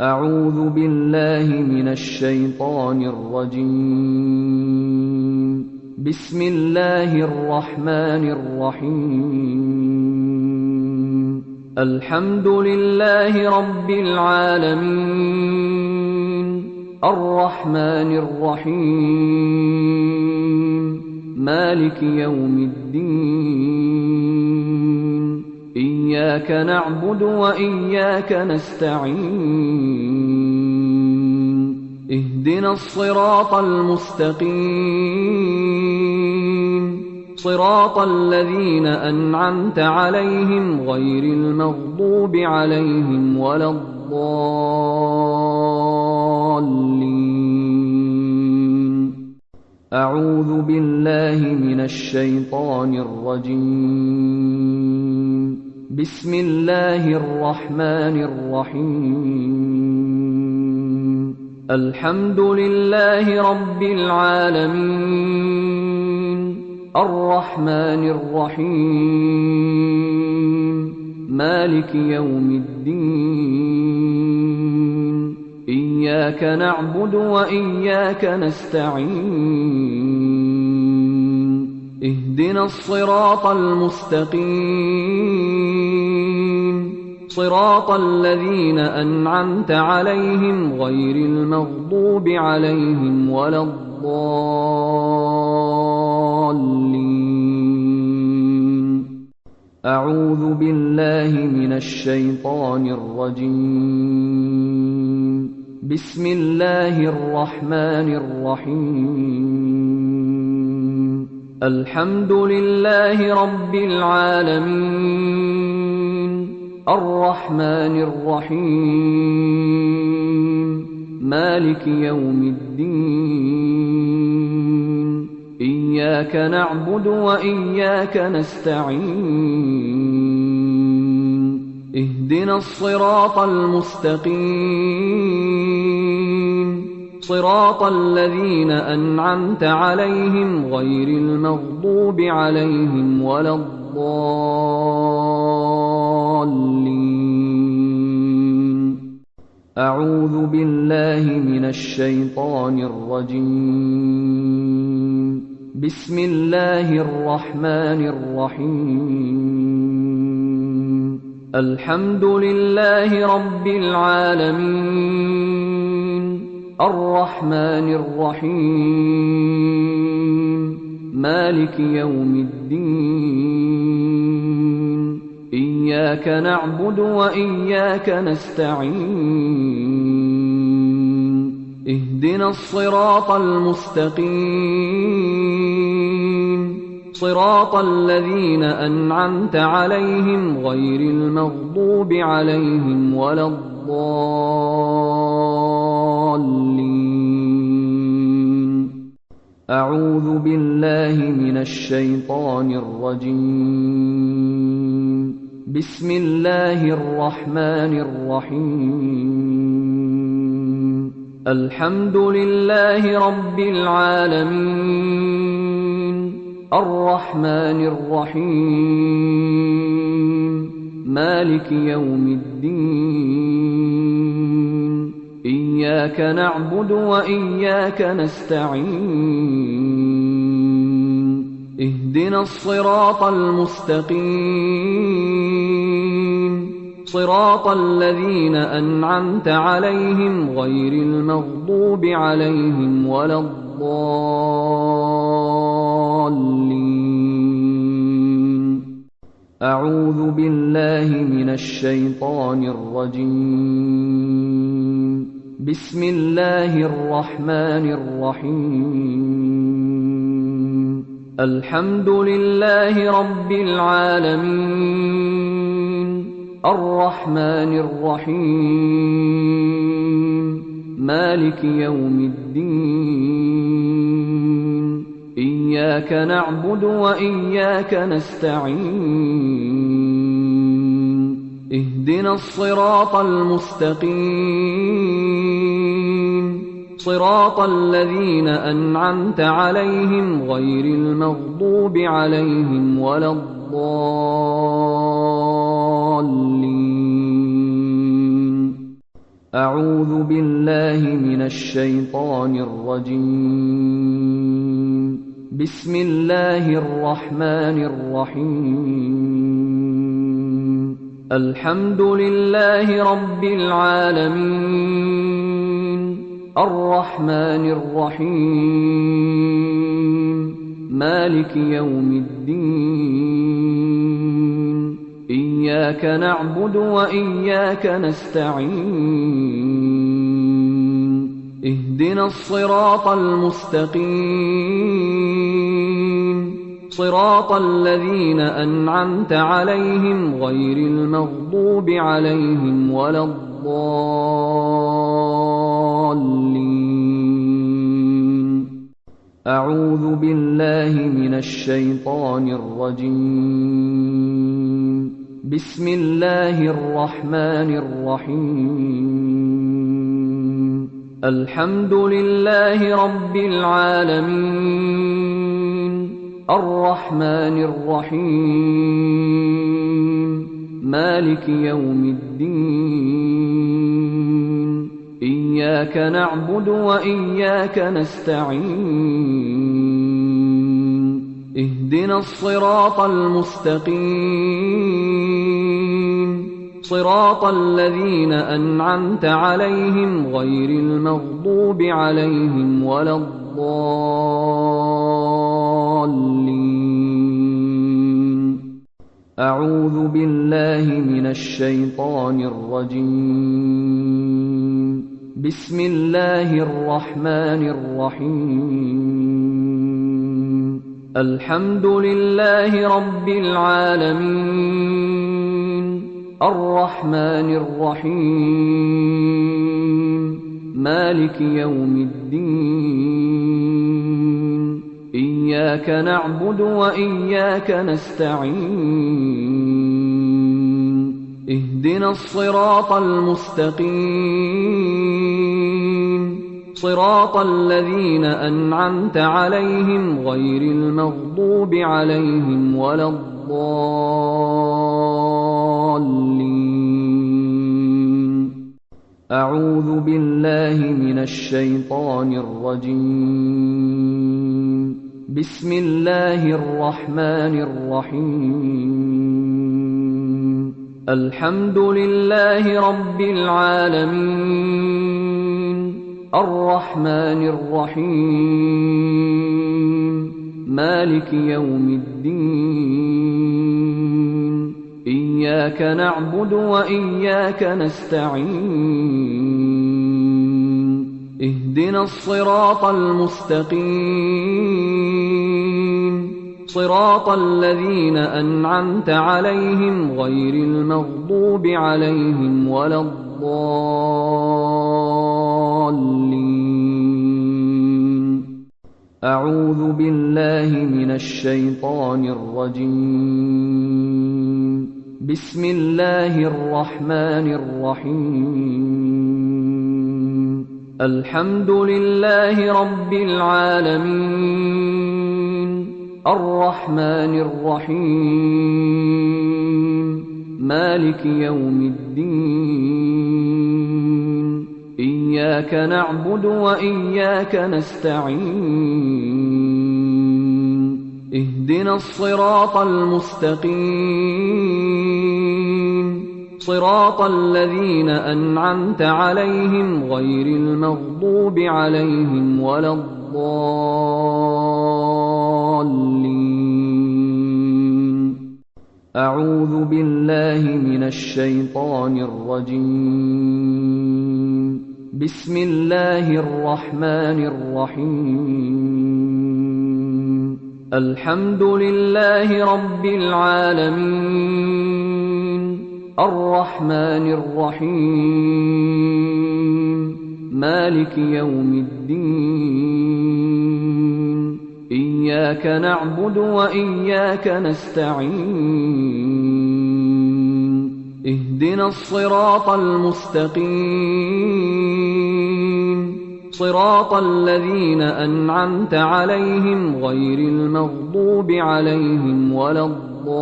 أعوذ بالله من الشيطان الرجيم. بسم الله الرحمن الرحيم. الحمد لله رب العالمين، الرحمن الرحيم، مالك يوم الدين. إياك نعبد وإياك نستعين. اهدنا الصراط المستقيم، صراط الذين أنعمت عليهم غير المغضوب عليهم ولا الضالين. أعوذ بالله من الشيطان الرجيم. بسم الله الرحمن الرحيم. الحمد لله رب العالمين، الرحمن الرحيم، مالك يوم الدين. إياك نعبد وإياك نستعين. اهدنا الصراط المستقيم، صراط الذين أنعمت عليهم غير المغضوب عليهم ولا الضالين. أعوذ بالله من الشيطان الرجيم. بسم الله الرحمن الرحيم. الحمد لله رب العالمين، الرحمن الرحيم، مالك يوم الدين. إياك نعبد وإياك نستعين. اهدنا الصراط المستقيم، صراط الذين أنعمت عليهم غير المغضوب عليهم ولا الضالين. أعوذ بالله من الشيطان الرجيم. بسم الله الرحمن الرحيم. الحمد لله رب العالمين، الرحمن الرحيم، مالك يوم الدين. إياك نعبد وإياك نستعين. اهدنا الصراط المستقيم، صراط الذين أنعمت عليهم غير المغضوب عليهم ولا الضالين. أعوذ بالله من الشيطان الرجيم. بسم الله الرحمن الرحيم. الحمد لله رب العالمين، الرحمن الرحيم، مالك يوم الدين. إياك نعبد وإياك نستعين. اهدنا الصراط المستقيم، صراط الذين أنعمت عليهم غير المغضوب عليهم ولا الضالين. أعوذ بالله من الشيطان الرجيم. بسم الله الرحمن الرحيم. الحمد لله رب العالمين، الرحمن الرحيم، مالك يوم الدين. إياك نعبد وإياك نستعين. اهدنا الصراط المستقيم، صراط الذين أنعمت عليهم غير المغضوب عليهم ولا الضالين. أعوذ بالله من الشيطان الرجيم. بسم الله الرحمن الرحيم. الحمد لله رب العالمين، الرحمن الرحيم، مالك يوم الدين. إياك نعبد وإياك نستعين. اهدنا الصراط المستقيم، صراط الذين أنعمت عليهم غير المغضوب عليهم ولا الضالين. أعوذ بالله من الشيطان الرجيم. بسم الله الرحمن الرحيم. الحمد لله رب العالمين، الرحمن الرحيم، مالك يوم الدين. إياك نعبد وإياك نستعين. اهدنا الصراط المستقيم، صراط الذين أنعمت عليهم غير المغضوب عليهم ولا الضالين. أعوذ بالله من الشيطان الرجيم. بسم الله الرحمن الرحيم. الحمد لله رب العالمين، الرحمن الرحيم، مالك يوم الدين. إياك نعبد وإياك نستعين. اهدنا الصراط المستقيم، صراط الذين أنعمت عليهم غير المغضوب عليهم ولا الضالين. أعوذ بالله من الشيطان الرجيم. بسم الله الرحمن الرحيم. الحمد لله رب العالمين، الرحمن الرحيم، مالك يوم الدين. إياك نعبد وإياك نستعين. اهدنا الصراط المستقيم، صراط الذين أنعمت عليهم غير المغضوب عليهم ولا الضالين. أعوذ بالله من الشيطان الرجيم. بسم الله الرحمن الرحيم. الحمد لله رب العالمين، الرحمن الرحيم، مالك يوم الدين. إياك نعبد وإياك نستعين. اهدنا الصراط المستقيم، صراط الذين أنعمت عليهم غير المغضوب عليهم ولا الضالين. أعوذ بالله من الشيطان الرجيم. بسم الله الرحمن الرحيم. الحمد لله رب العالمين، الرحمن الرحيم، مالك يوم الدين. إياك نعبد وإياك نستعين. اهدنا الصراط المستقيم، صراط الذين أنعمت عليهم غير المغضوب عليهم ولا الضالين.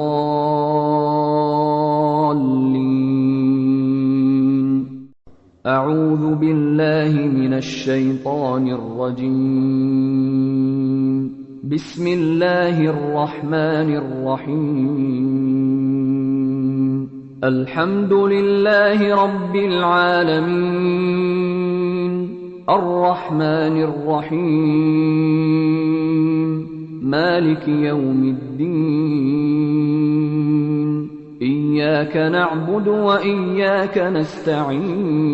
أعوذ بالله من الشيطان الرجيم. بسم الله الرحمن الرحيم. الحمد لله رب العالمين، الرحمن الرحيم، مالك يوم الدين. إياك نعبد وإياك نستعين.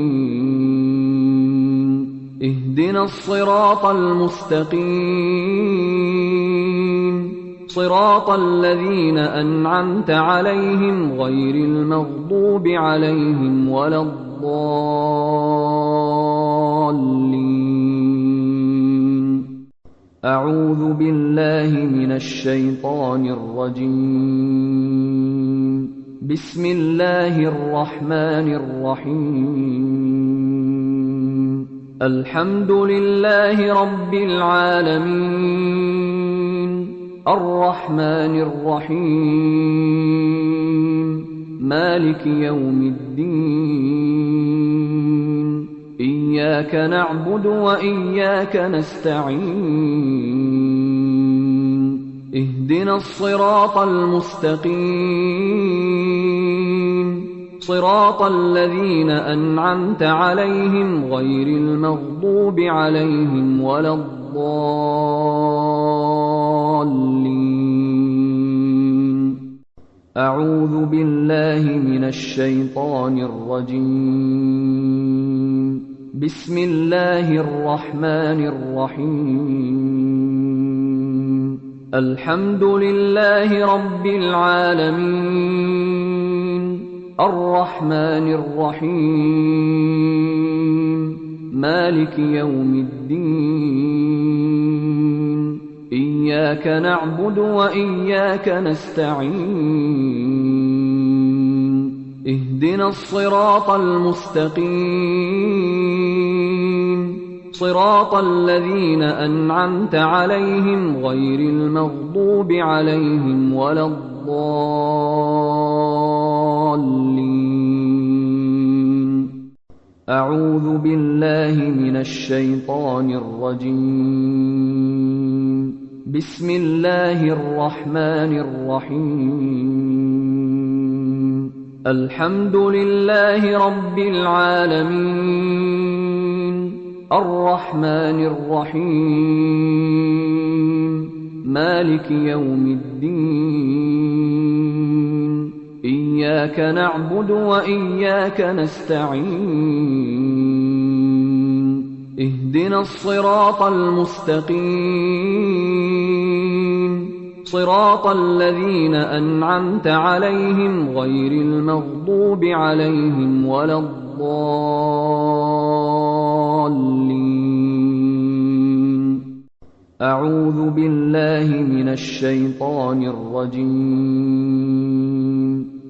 اهدنا الصراط المستقيم، صراط الذين أنعمت عليهم غير المغضوب عليهم ولا الضالين. أعوذ بالله من الشيطان الرجيم. بسم الله الرحمن الرحيم. الحمد لله رب العالمين، الرحمن الرحيم، مالك يوم الدين. إياك نعبد وإياك نستعين. اهدنا الصراط المستقيم، صراط الذين أنعمت عليهم غير المغضوب عليهم ولا الضالين. أعوذ بالله من الشيطان الرجيم. بسم الله الرحمن الرحيم. الحمد لله رب العالمين، الرحمن الرحيم، مالك يوم الدين. إياك نعبد وإياك نستعين. اهدنا الصراط المستقيم، صراط الذين أنعمت عليهم غير المغضوب عليهم ولا الضالين. أعوذ بالله من الشيطان الرجيم. بسم الله الرحمن الرحيم. الحمد لله رب العالمين، الرحمن الرحيم، مالك يوم الدين. إياك نعبد وإياك نستعين. اهدنا الصراط المستقيم، صراط الذين أنعمت عليهم غير المغضوب عليهم ولا الضالين. أعوذ بالله من الشيطان الرجيم.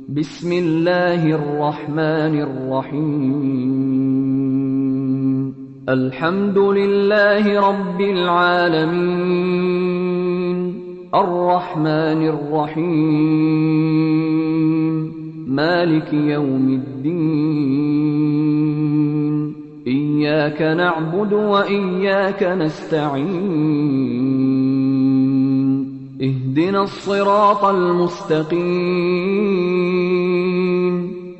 بسم الله الرحمن الرحيم. الحمد لله رب العالمين، الرحمن الرحيم، مالك يوم الدين. إياك نعبد وإياك نستعين. اهدنا الصراط المستقيم،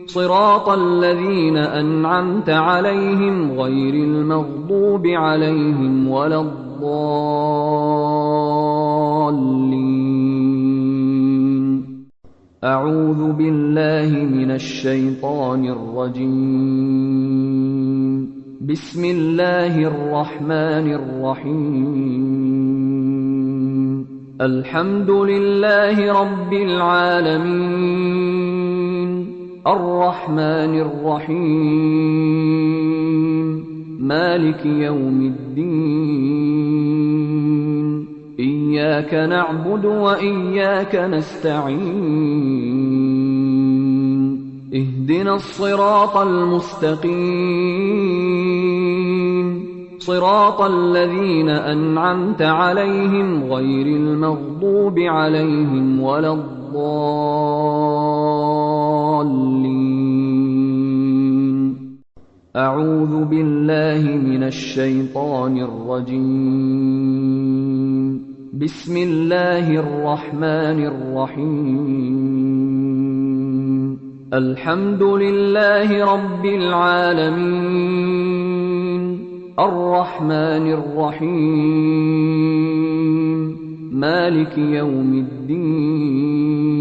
صراط الذين أنعمت عليهم غير المغضوب عليهم ولا الضالين. أعوذ بالله من الشيطان الرجيم. بسم الله الرحمن الرحيم. الحمد لله رب العالمين، الرحمن الرحيم، مالك يوم الدين. إياك نعبد وإياك نستعين. اهدنا الصراط المستقيم، صراط الذين أنعمت عليهم غير المغضوب عليهم ولا الضالين. أعوذ بالله من الشيطان الرجيم. بسم الله الرحمن الرحيم. الحمد لله رب العالمين، الرحمن الرحيم، مالك يوم الدين.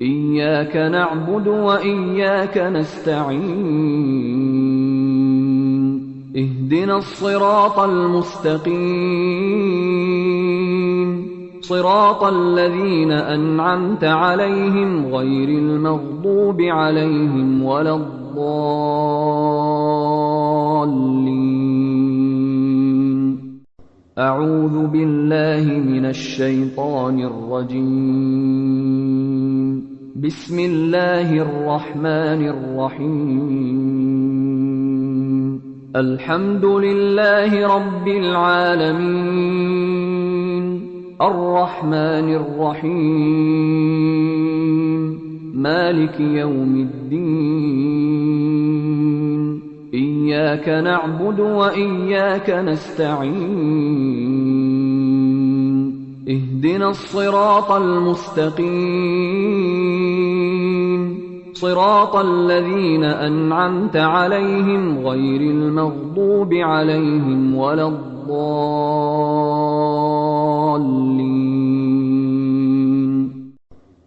إياك نعبد وإياك نستعين. اهدنا الصراط المستقيم، صراط الذين أنعمت عليهم غير المغضوب عليهم ولا الضالين. أعوذ بالله من الشيطان الرجيم. بسم الله الرحمن الرحيم. الحمد لله رب العالمين، الرحمن الرحيم، مالك يوم الدين. إياك نعبد وإياك نستعين. اهدنا الصراط المستقيم، صراط الذين أنعمت عليهم غير المغضوب عليهم ولا الضالين.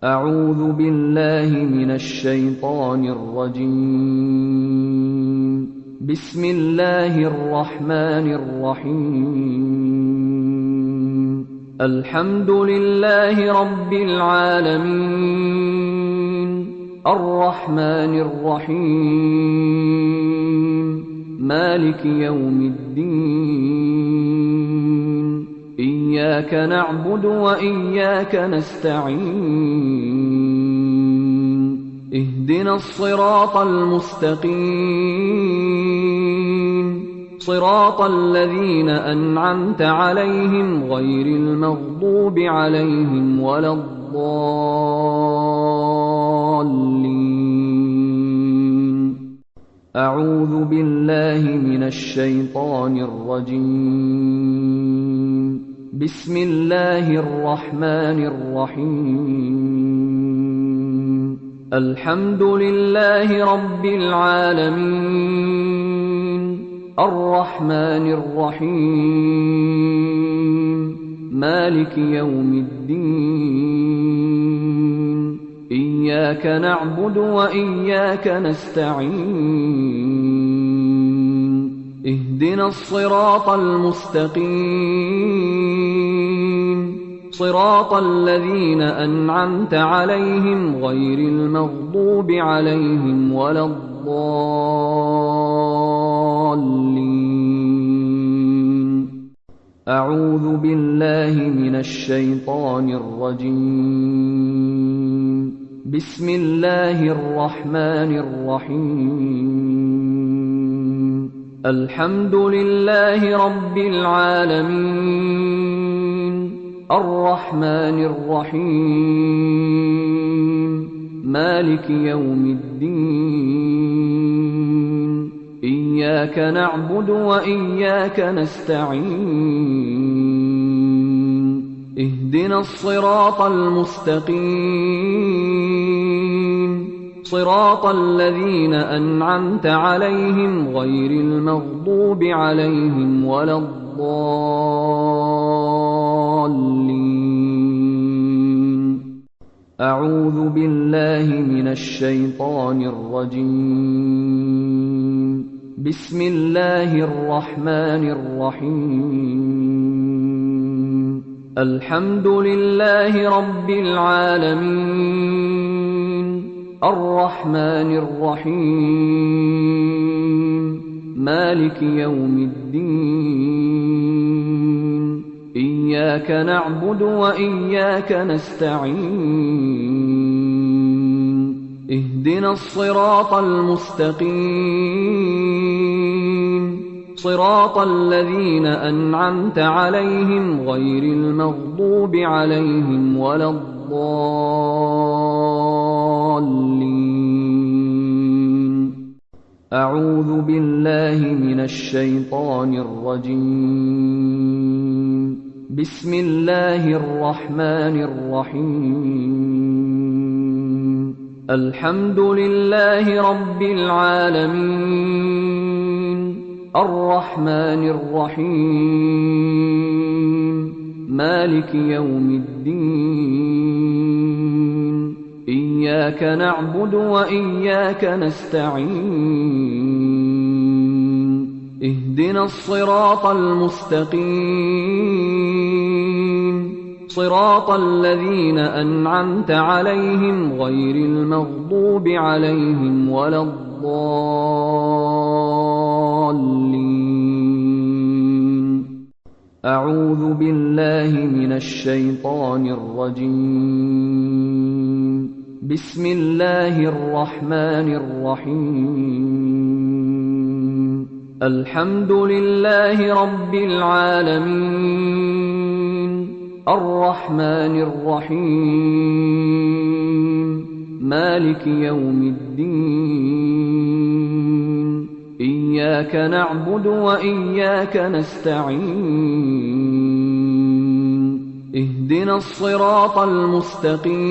أعوذ بالله من الشيطان الرجيم. بسم الله الرحمن الرحيم. الحمد لله رب العالمين، الرحمن الرحيم، مالك يوم الدين. إياك نعبد وإياك نستعين. اهدنا الصراط المستقيم، صراط الذين أنعمت عليهم غير المغضوب عليهم ولا الضالين. أعوذ بالله من الشيطان الرجيم. بسم الله الرحمن الرحيم. الحمد لله رب العالمين، الرحمن الرحيم، مالك يوم الدين. إياك نعبد وإياك نستعين. اهدنا الصراط المستقيم، صراط الذين أنعمت عليهم غير المغضوب عليهم ولا الضالين. أعوذ بالله من الشيطان الرجيم. بسم الله الرحمن الرحيم. الحمد لله رب العالمين، الرحمن الرحيم، مالك يوم الدين. إياك نعبد وإياك نستعين. اهدنا الصراط المستقيم، صراط الذين أنعمت عليهم غير المغضوب عليهم ولا الضالين. أعوذ بالله من الشيطان الرجيم. بسم الله الرحمن الرحيم. الحمد لله رب العالمين، الرحمن الرحيم، مالك يوم الدين. إياك نعبد وإياك نستعين. اهدنا الصراط المستقيم، صراط الذين أنعمت عليهم غير المغضوب عليهم ولا الضالين. أعوذ بالله من الشيطان الرجيم. بسم الله الرحمن الرحيم. الحمد لله رب العالمين، الرحمن الرحيم، مالك يوم الدين. إياك نعبد وإياك نستعين. اهدنا الصراط المستقيم، صراط الذين أنعمت عليهم غير المغضوب عليهم ولا الضالين. أعوذ بالله من الشيطان الرجيم. بسم الله الرحمن الرحيم. الحمد لله رب العالمين، الرحمن الرحيم، مالك يوم الدين. إياك نعبد وإياك نستعين. اهدنا الصراط المستقيم،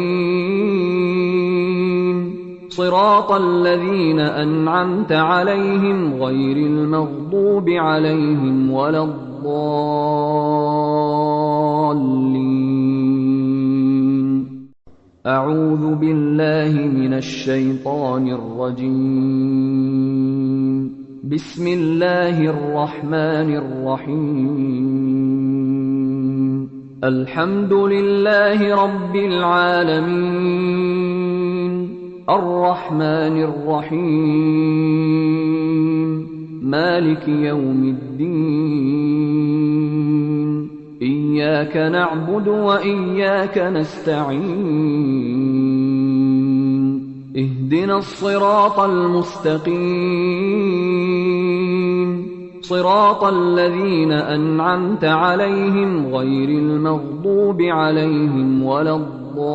صراط الذين أنعمت عليهم غير المغضوب عليهم ولا الضالين. أعوذ بالله من الشيطان الرجيم. بسم الله الرحمن الرحيم. الحمد لله رب العالمين، الرحمن الرحيم، مالك يوم الدين. إياك نعبد وإياك نستعين. اهدنا الصراط المستقيم، صراط الذين أنعمت عليهم غير المغضوب عليهم ولا الضالين.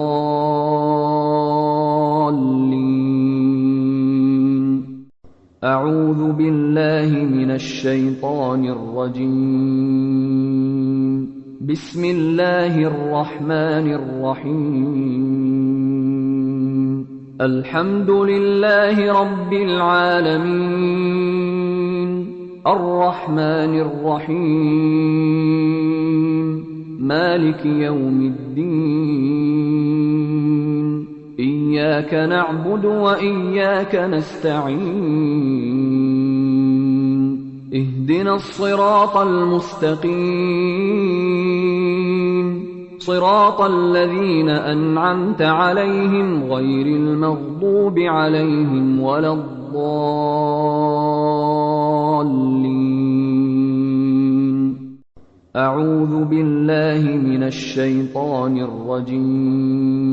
أعوذ بالله من الشيطان الرجيم. بسم الله الرحمن الرحيم. الحمد لله رب العالمين، الرحمن الرحيم، مالك يوم الدين. إياك نعبد وإياك نستعين. اهدنا الصراط المستقيم، صراط الذين أنعمت عليهم غير المغضوب عليهم ولا الضالين. أعوذ بالله من الشيطان الرجيم.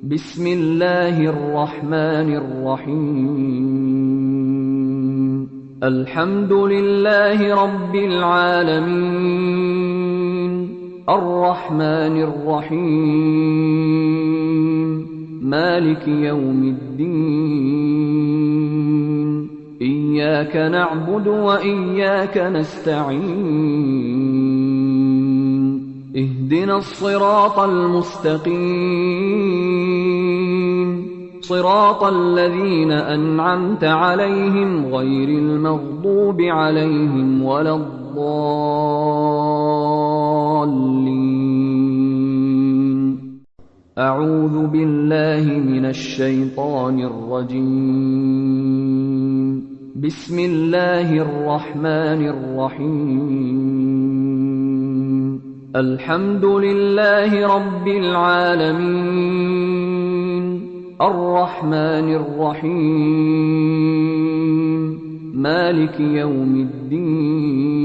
بسم الله الرحمن الرحيم. الحمد لله رب العالمين، الرحمن الرحيم، مالك يوم الدين. إياك نعبد وإياك نستعين. اهدنا الصراط المستقيم، صراط الذين أنعمت عليهم غير المغضوب عليهم ولا الضالين. أعوذ بالله من الشيطان الرجيم. بسم الله الرحمن الرحيم. الحمد لله رب العالمين، الرحمن الرحيم، مالك يوم الدين.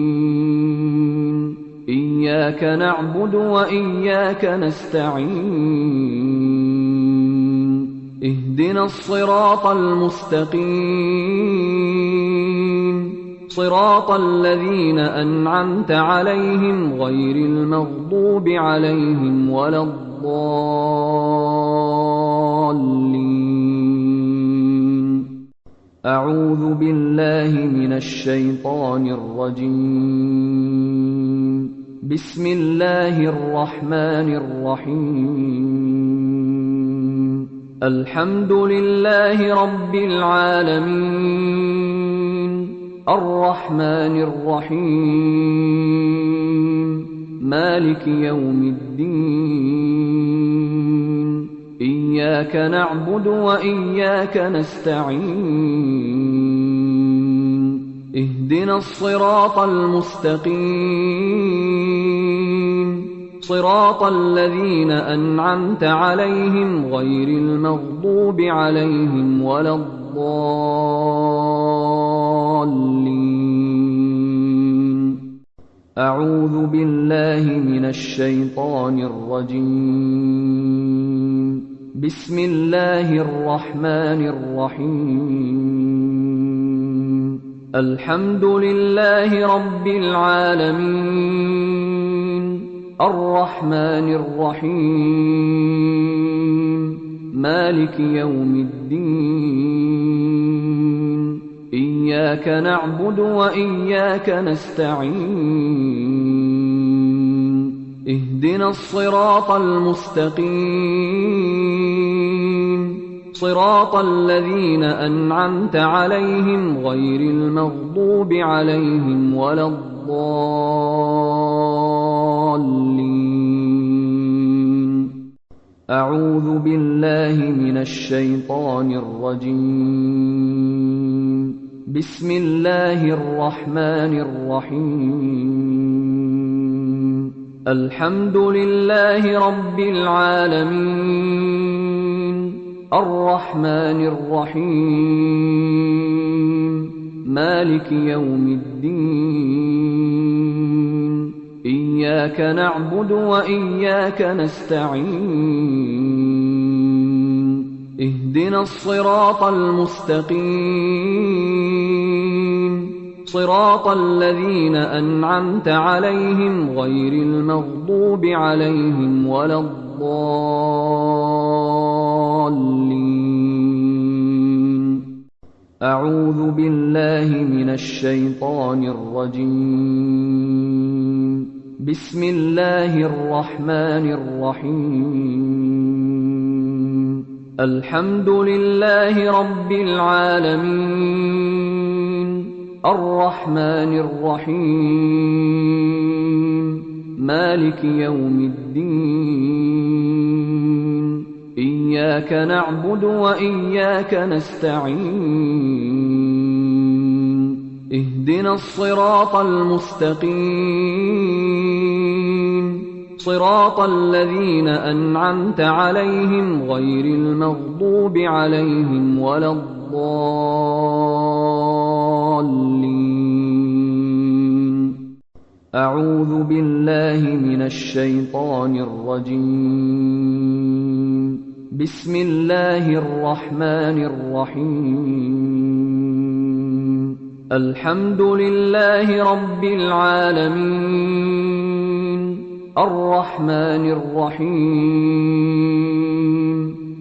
إياك نعبد وإياك نستعين. اهدنا الصراط المستقيم، صراط الذين أنعمت عليهم غير المغضوب عليهم ولا الضالين. أعوذ بالله من الشيطان الرجيم. بسم الله الرحمن الرحيم. الحمد لله رب العالمين، الرحمن الرحيم، مالك يوم الدين. إياك نعبد وإياك نستعين. اهدنا الصراط المستقيم، صراط الذين أنعمت عليهم غير المغضوب عليهم ولا الضالين. أعوذ بالله من الشيطان الرجيم. بسم الله الرحمن الرحيم. الحمد لله رب العالمين، الرحمن الرحيم، مالك يوم الدين. إياك نعبد وإياك نستعين. اهدنا الصراط المستقيم، صراط الذين أنعمت عليهم غير المغضوب عليهم ولا الضالين. أعوذ بالله من الشيطان الرجيم. بسم الله الرحمن الرحيم. الحمد لله رب العالمين، الرحمن الرحيم، مالك يوم الدين. إياك نعبد وإياك نستعين. اهدنا الصراط المستقيم، صراط الذين أنعمت عليهم غير المغضوب عليهم ولا الضالين. أعوذ بالله من الشيطان الرجيم. بسم الله الرحمن الرحيم. الحمد لله رب العالمين، الرحمن الرحيم، مالك يوم الدين. إياك نعبد وإياك نستعين. اهدنا الصراط المستقيم، صراط الذين أنعمت عليهم غير المغضوب عليهم ولا الضالين. أعوذ بالله من الشيطان الرجيم. بسم الله الرحمن الرحيم. الحمد لله رب العالمين، الرحمن الرحيم،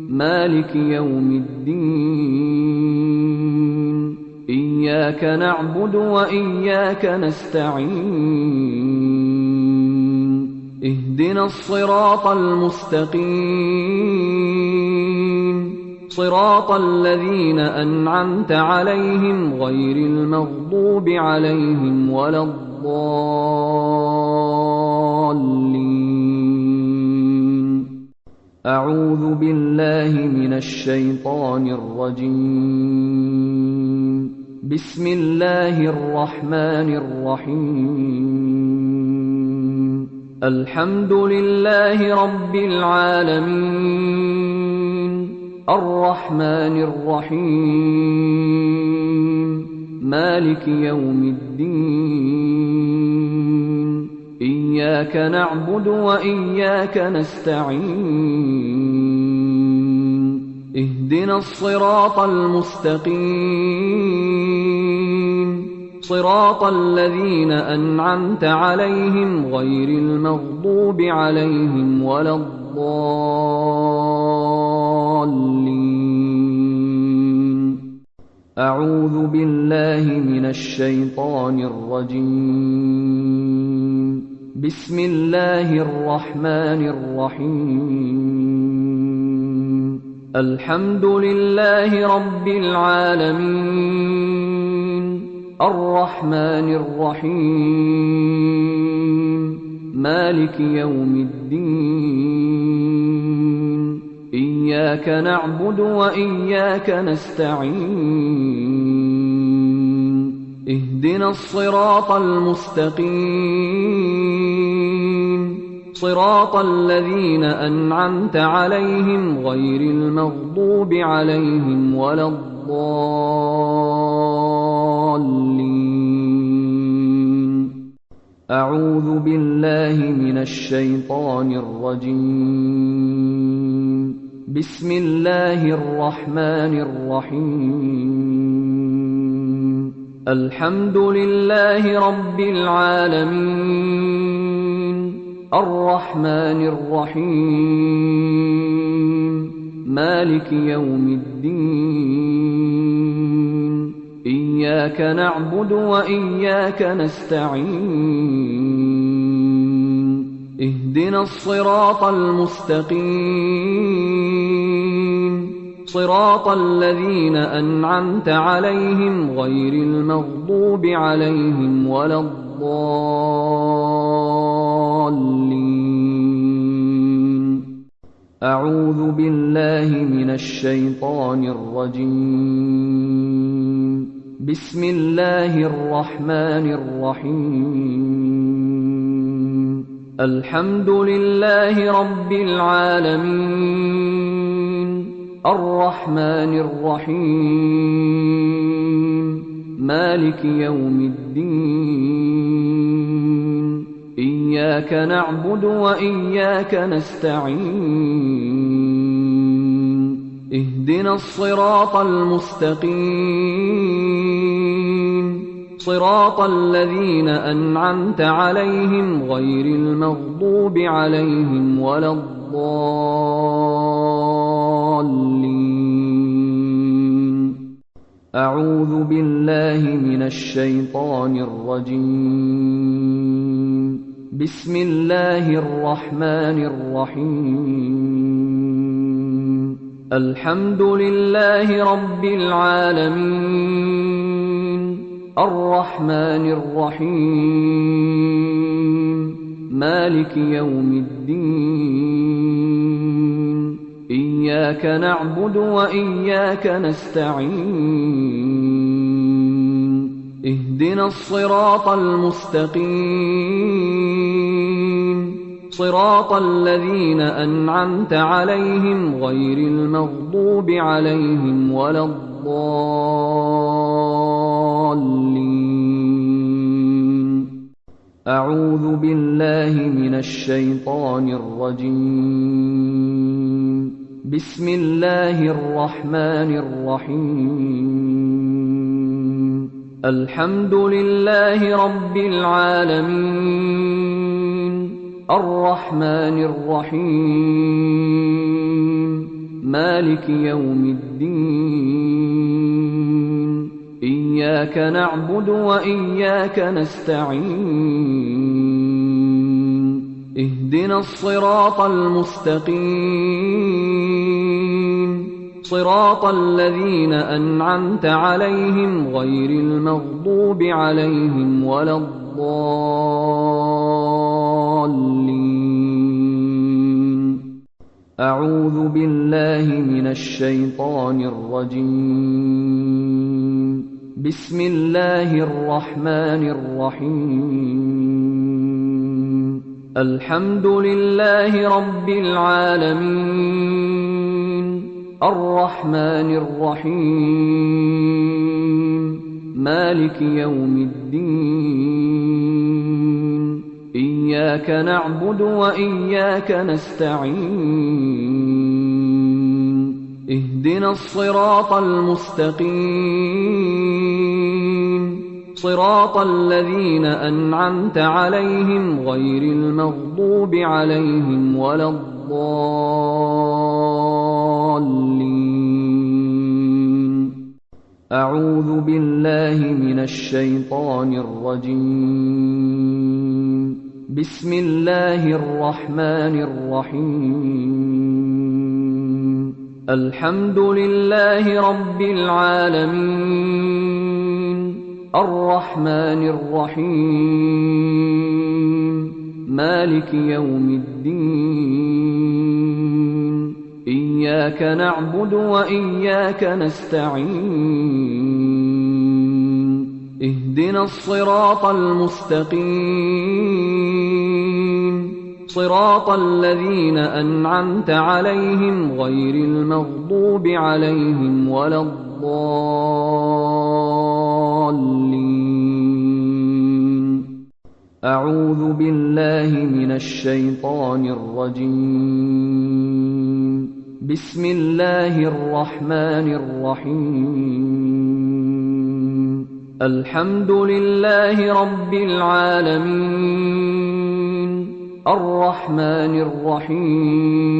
مالك يوم الدين. إياك نعبد وإياك نستعين. اهدنا الصراط المستقيم، صراط الذين أنعمت عليهم غير المغضوب عليهم ولا الضالين. أعوذ بالله من الشيطان الرجيم. بسم الله الرحمن الرحيم. الحمد لله رب العالمين، الرحمن الرحيم، مالك يوم الدين. إياك نعبد وإياك نستعين. اهدنا الصراط المستقيم، صراط الذين أنعمت عليهم غير المغضوب عليهم ولا الضالين. أعوذ بالله من الشيطان الرجيم. بسم الله الرحمن الرحيم. الحمد لله رب العالمين، الرحمن الرحيم، مالك يوم الدين. إياك نعبد وإياك نستعين. اهدنا الصراط المستقيم، صراط الذين أنعمت عليهم غير المغضوب عليهم ولا الضالين. أعوذ بالله من الشيطان الرجيم. بسم الله الرحمن الرحيم. الحمد لله رب العالمين، الرحمن الرحيم، مالك يوم الدين. إياك نعبد وإياك نستعين. اهدنا الصراط المستقيم، صراط الذين أنعمت عليهم غير المغضوب عليهم ولا الضالين. أعوذ بالله من الشيطان الرجيم. بسم الله الرحمن الرحيم. الحمد لله رب العالمين، الرحمن الرحيم، مالك يوم الدين. إياك نعبد وإياك نستعين. اهدنا الصراط المستقيم، صراط الذين أنعمت عليهم غير المغضوب عليهم ولا الضالين. أعوذ بالله من الشيطان الرجيم. بسم الله الرحمن الرحيم. الحمد لله رب العالمين، الرحمن الرحيم، مالك يوم الدين. إياك نعبد وإياك نستعين. اهدنا الصراط المستقيم، صراط الذين أنعمت عليهم غير المغضوب عليهم ولا الضالين. أعوذ بالله من الشيطان الرجيم. بسم الله الرحمن الرحيم. الحمد لله رب العالمين، الرحمن الرحيم، مالك يوم الدين. إياك نعبد وإياك نستعين. اهدنا الصراط المستقيم، صراط الذين أنعمت عليهم غير المغضوب عليهم ولا الضالين. أعوذ بالله من الشيطان الرجيم. بسم الله الرحمن الرحيم. الحمد لله رب العالمين، الرحمن الرحيم، مالك يوم الدين. إياك نعبد وإياك نستعين. اهدنا الصراط المستقيم، صراط الذين أنعمت عليهم غير المغضوب عليهم ولا الضالين. أعوذ بالله من الشيطان الرجيم. بسم الله الرحمن الرحيم. الحمد لله رب العالمين، الرحمن الرحيم، مالك يوم الدين. إياك نعبد وإياك نستعين. اهدنا الصراط المستقيم، صراط الذين أنعمت عليهم غير المغضوب عليهم ولا الضالين. أعوذ بالله من الشيطان الرجيم. بسم الله الرحمن الرحيم. الحمد لله رب العالمين، الرحمن الرحيم،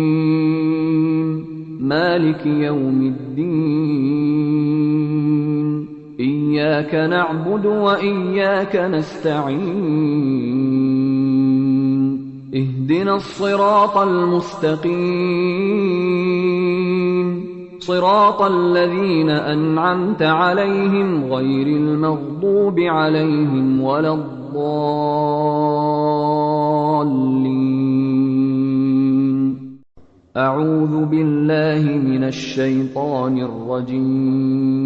مالك يوم الدين. إياك نعبد وإياك نستعين. اهدنا الصراط المستقيم، صراط الذين أنعمت عليهم غير المغضوب عليهم ولا الضالين. أعوذ بالله من الشيطان الرجيم.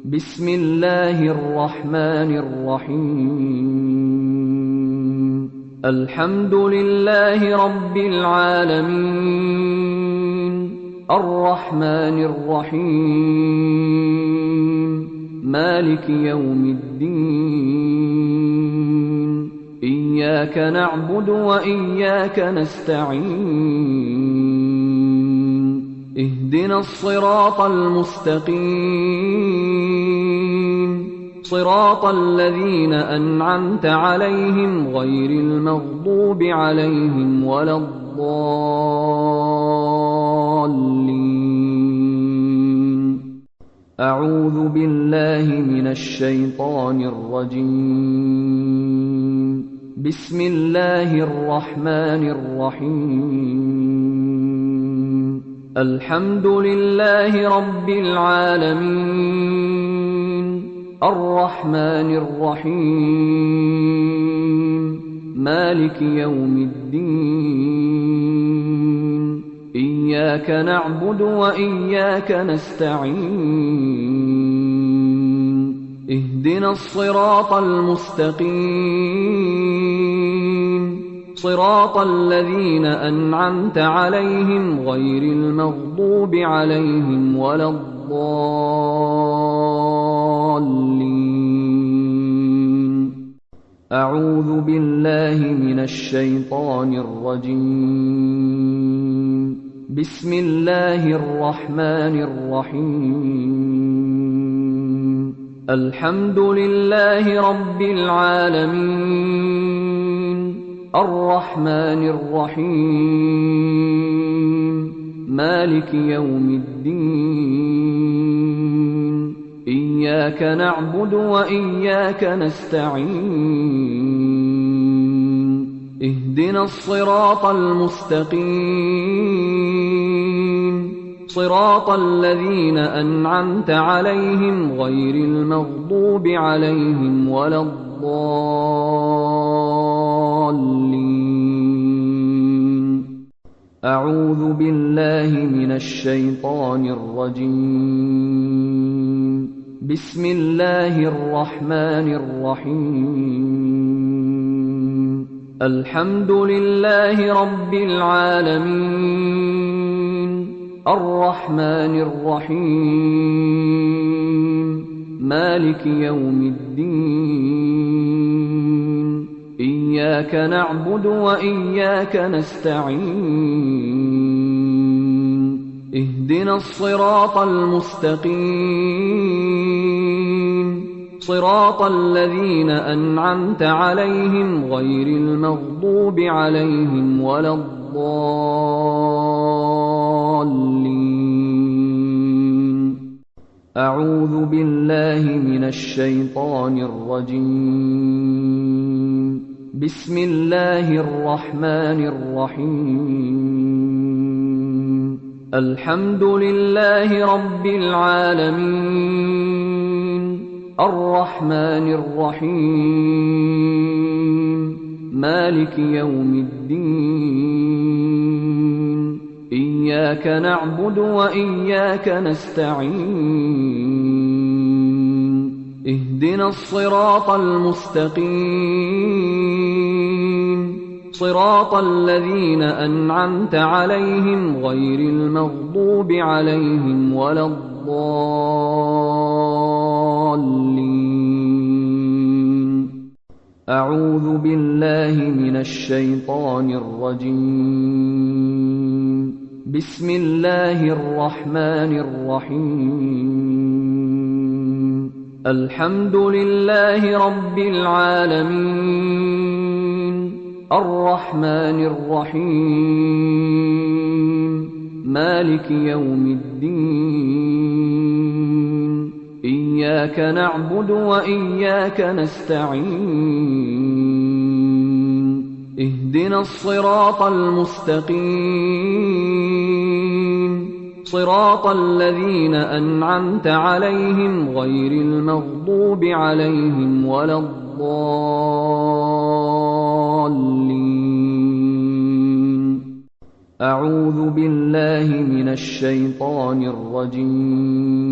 بسم الله الرحمن الرحيم. الحمد لله رب العالمين، الرحمن الرحيم، مالك يوم الدين. إياك نعبد وإياك نستعين. اهدنا الصراط المستقيم، صراط الذين أنعمت عليهم غير المغضوب عليهم ولا الضالين. أعوذ بالله من الشيطان الرجيم. بسم الله الرحمن الرحيم. الحمد لله رب العالمين، الرحمن الرحيم، مالك يوم الدين. إياك نعبد وإياك نستعين. اهدنا الصراط المستقيم، صراط الذين أنعمت عليهم غير المغضوب عليهم ولا الضالين. أعوذ بالله من الشيطان الرجيم. بسم الله الرحمن الرحيم. الحمد لله رب العالمين، الرحمن الرحيم، مالك يوم الدين. إياك نعبد وإياك نستعين. اهدنا الصراط المستقيم، صراط الذين أنعمت عليهم غير المغضوب عليهم ولا الضالين. أعوذ بالله من الشيطان الرجيم. بسم الله الرحمن الرحيم. الحمد لله رب العالمين، الرحمن الرحيم، مالك يوم الدين. إياك نعبد وإياك نستعين. اهدنا الصراط المستقيم، صراط الذين أنعمت عليهم غير المغضوب عليهم ولا الضالين. أعوذ بالله من الشيطان الرجيم. بسم الله الرحمن الرحيم. الحمد لله رب العالمين، الرحمن الرحيم، مالك يوم الدين. إياك نعبد وإياك نستعين. اهدنا الصراط المستقيم، صراط الذين أنعمت عليهم غير المغضوب عليهم ولا الضالين. أعوذ بالله من الشيطان الرجيم. بسم الله الرحمن الرحيم. الحمد لله رب العالمين، الرحمن الرحيم، مالك يوم الدين. إياك نعبد وإياك نستعين. اهدنا الصراط المستقيم، صراط الذين أنعمت عليهم غير المغضوب عليهم ولا الضالين. أعوذ بالله من الشيطان الرجيم.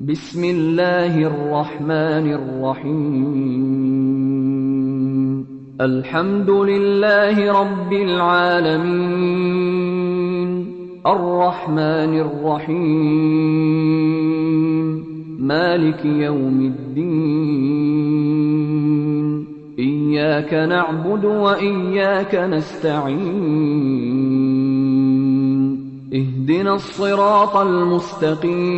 بسم الله الرحمن الرحيم. الحمد لله رب العالمين، الرحمن الرحيم، مالك يوم الدين. إياك نعبد وإياك نستعين. اهدنا الصراط المستقيم،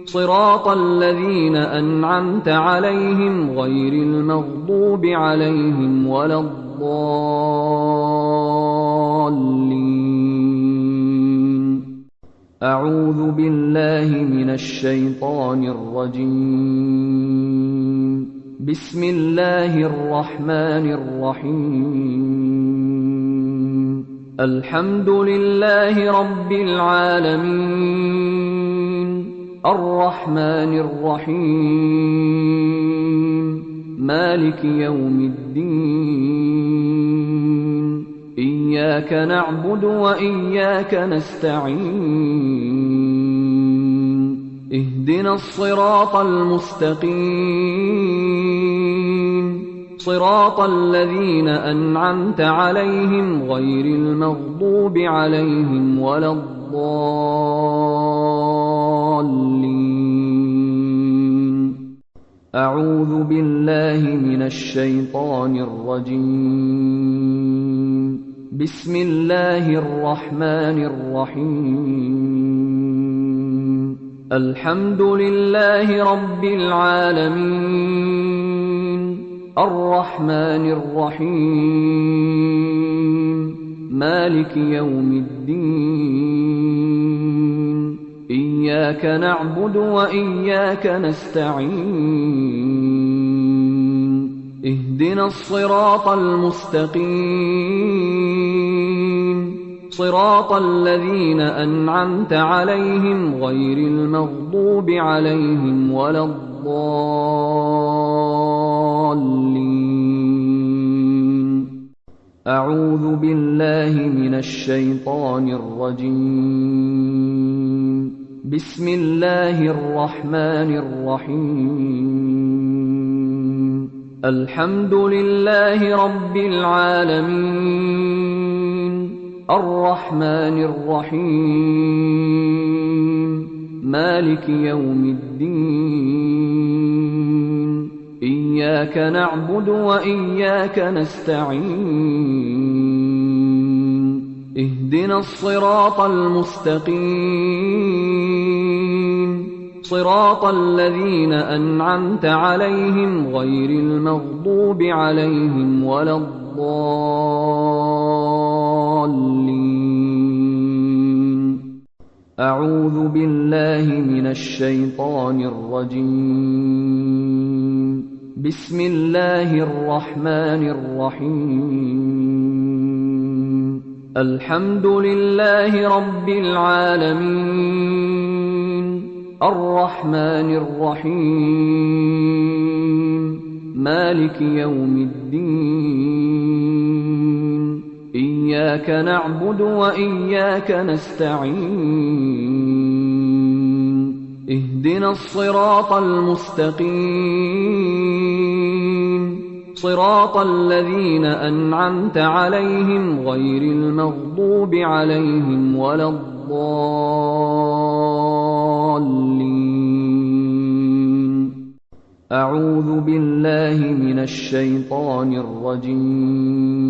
صراط الذين أنعمت عليهم غير المغضوب عليهم ولا الضالين. أعوذ بالله من الشيطان الرجيم. بسم الله الرحمن الرحيم. الحمد لله رب العالمين، الرحمن الرحيم، مالك يوم الدين. إياك نعبد وإياك نستعين. اهدنا الصراط المستقيم، صراط الذين أنعمت عليهم غير المغضوب عليهم ولا الضالين. أعوذ بالله من الشيطان الرجيم. بسم الله الرحمن الرحيم. الحمد لله رب العالمين، الرحمن الرحيم، مالك يوم الدين. إياك نعبد وإياك نستعين. اهدنا الصراط المستقيم، صراط الذين أنعمت عليهم غير المغضوب عليهم ولا الضالين. أعوذ بالله من الشيطان الرجيم. بسم الله الرحمن الرحيم. الحمد لله رب العالمين، الرحمن الرحيم، مالك يوم الدين. إياك نعبد وإياك نستعين. اهدنا الصراط المستقيم، صراط الذين أنعمت عليهم غير المغضوب عليهم ولا الضالين. أعوذ بالله من الشيطان الرجيم. بسم الله الرحمن الرحيم. الحمد لله رب العالمين، الرحمن الرحيم، مالك يوم الدين. إياك نعبد وإياك نستعين. اهدنا الصراط المستقيم، صراط الذين أنعمت عليهم غير المغضوب عليهم ولا الضالين. أعوذ بالله من الشيطان الرجيم.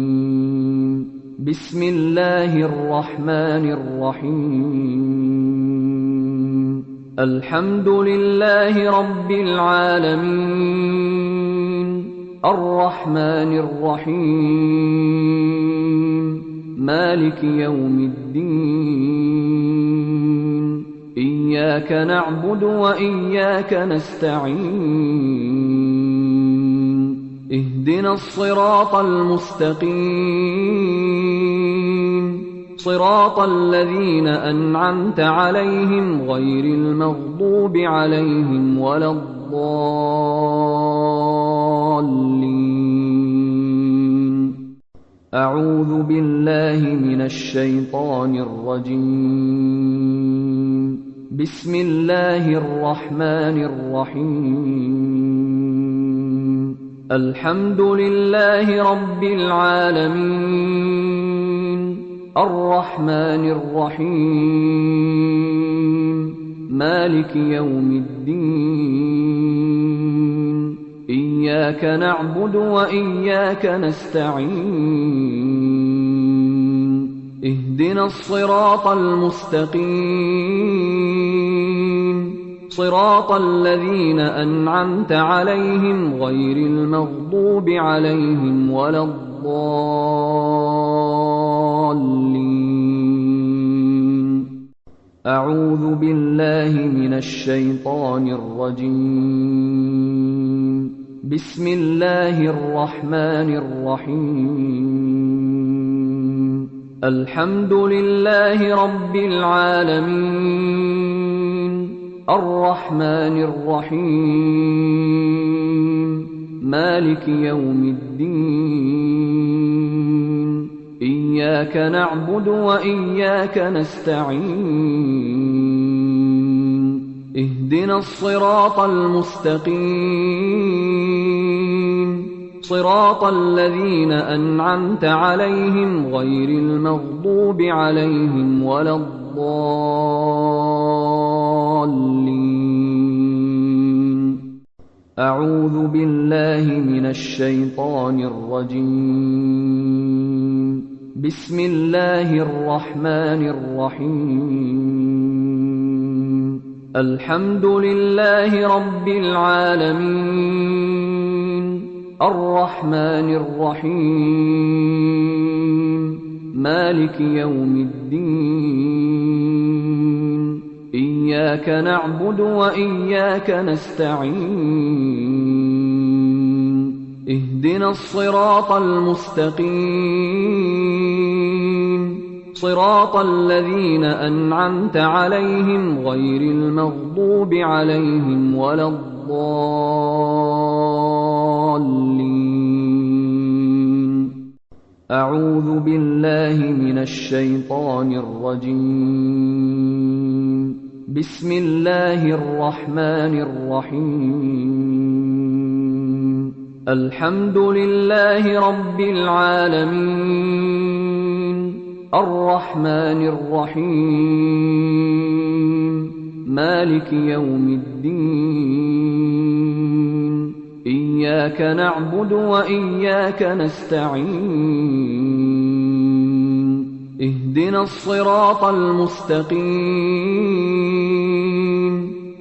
بسم الله الرحمن الرحيم. الحمد لله رب العالمين، الرحمن الرحيم، مالك يوم الدين. إياك نعبد وإياك نستعين. اهدنا الصراط المستقيم، صراط الذين أنعمت عليهم غير المغضوب عليهم ولا الضالين. أعوذ بالله من الشيطان الرجيم. بسم الله الرحمن الرحيم. الحمد لله رب العالمين، الرحمن الرحيم، مالك يوم الدين. إياك نعبد وإياك نستعين. اهدنا الصراط المستقيم، صراط الذين أنعمت عليهم غير المغضوب عليهم ولا الضالين. أعوذ بالله من الشيطان الرجيم. بسم الله الرحمن الرحيم. الحمد لله رب العالمين، الرحمن الرحيم، مالك يوم الدين. إياك نعبد وإياك نستعين. اهدنا الصراط المستقيم، صراط الذين أنعمت عليهم غير المغضوب عليهم ولا الضالين. أعوذ بالله من الشيطان الرجيم. بسم الله الرحمن الرحيم. الحمد لله رب العالمين، الرحمن الرحيم، مالك يوم الدين. إياك نعبد وإياك نستعين. اهدنا الصراط المستقيم، صراط الذين أنعمت عليهم غير المغضوب عليهم ولا الضالين. أعوذ بالله من الشيطان الرجيم. بسم الله الرحمن الرحيم. الحمد لله رب العالمين، الرحمن الرحيم، مالك يوم الدين. إياك نعبد وإياك نستعين. اهدنا الصراط المستقيم،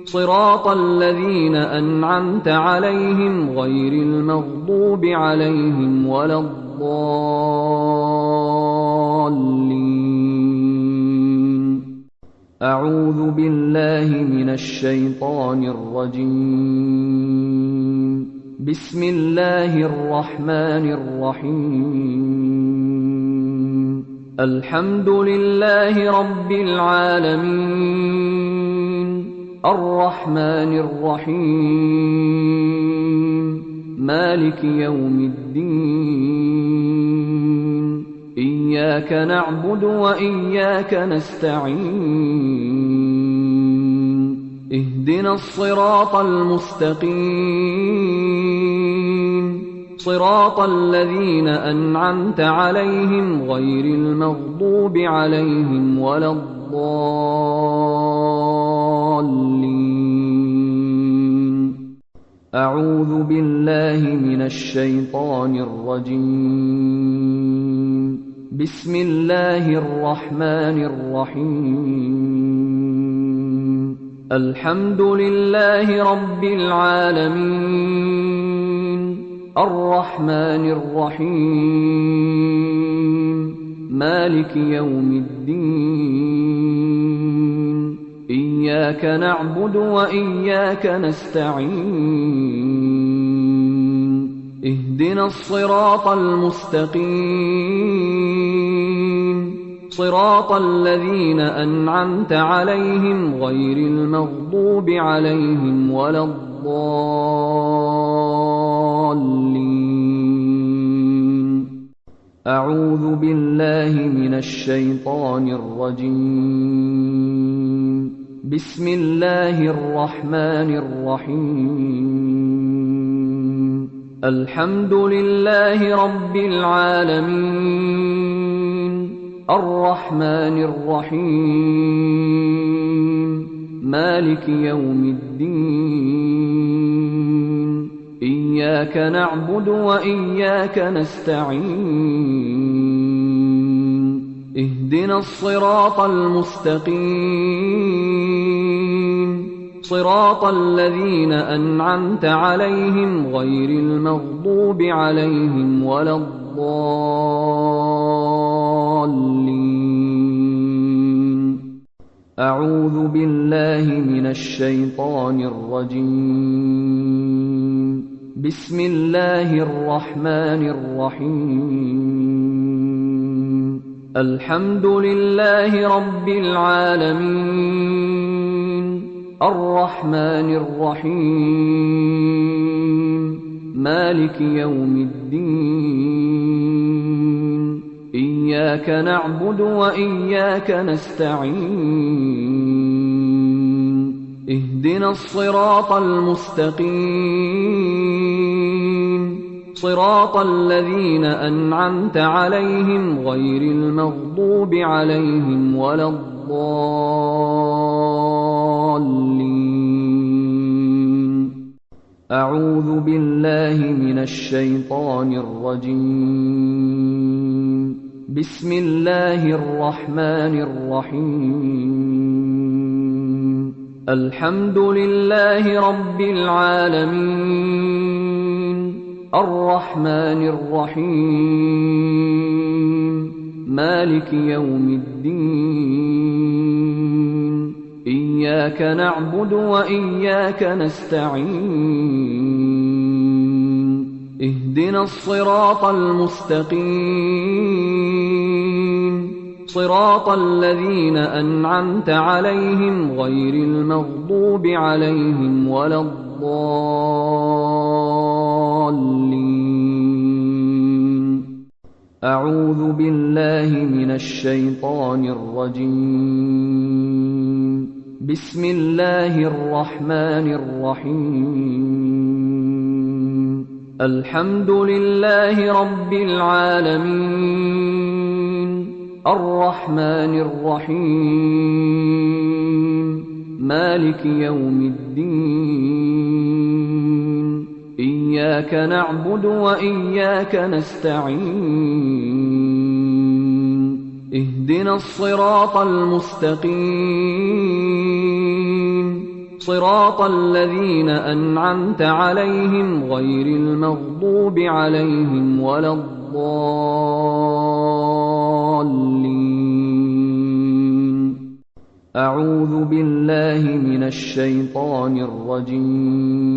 صراط الذين أنعمت عليهم غير المغضوب عليهم ولا الضالين. أعوذ بالله من الشيطان الرجيم. بسم الله الرحمن الرحيم. الحمد لله رب العالمين، الرحمن الرحيم، مالك يوم الدين. إياك نعبد وإياك نستعين. اهدنا الصراط المستقيم، صراط الذين أنعمت عليهم غير المغضوب عليهم ولا الضالين. أعوذ بالله من الشيطان الرجيم. بسم الله الرحمن الرحيم. الحمد لله رب العالمين، الرحمن الرحيم، مالك يوم الدين. إياك نعبد وإياك نستعين. اهدنا الصراط المستقيم، صراط الذين أنعمت عليهم غير المغضوب عليهم ولا الضالين. أعوذ بالله من الشيطان الرجيم. بسم الله الرحمن الرحيم. الحمد لله رب العالمين، الرحمن الرحيم، مالك يوم الدين. إياك نعبد وإياك نستعين. اهدنا الصراط المستقيم، صراط الذين أنعمت عليهم غير المغضوب عليهم ولا الضالين. أعوذ بالله من الشيطان الرجيم. بسم الله الرحمن الرحيم. الحمد لله رب العالمين، الرحمن الرحيم، مالك يوم الدين. إياك نعبد وإياك نستعين. اهدنا الصراط المستقيم، صراط الذين أنعمت عليهم غير المغضوب عليهم ولا الضالين. أعوذ بالله من الشيطان الرجيم. بسم الله الرحمن الرحيم. الحمد لله رب العالمين، الرحمن الرحيم، مالك يوم الدين. إياك نعبد وإياك نستعين. اهدنا الصراط المستقيم، صراط الذين أنعمت عليهم غير المغضوب عليهم ولا الضالين. أعوذ بالله من الشيطان الرجيم. بسم الله الرحمن الرحيم. الحمد لله رب العالمين، الرحمن الرحيم، مالك يوم الدين. إياك نعبد وإياك نستعين. اهدنا الصراط المستقيم، صراط الذين أنعمت عليهم غير المغضوب عليهم ولا الضالين. أعوذ بالله من الشيطان الرجيم.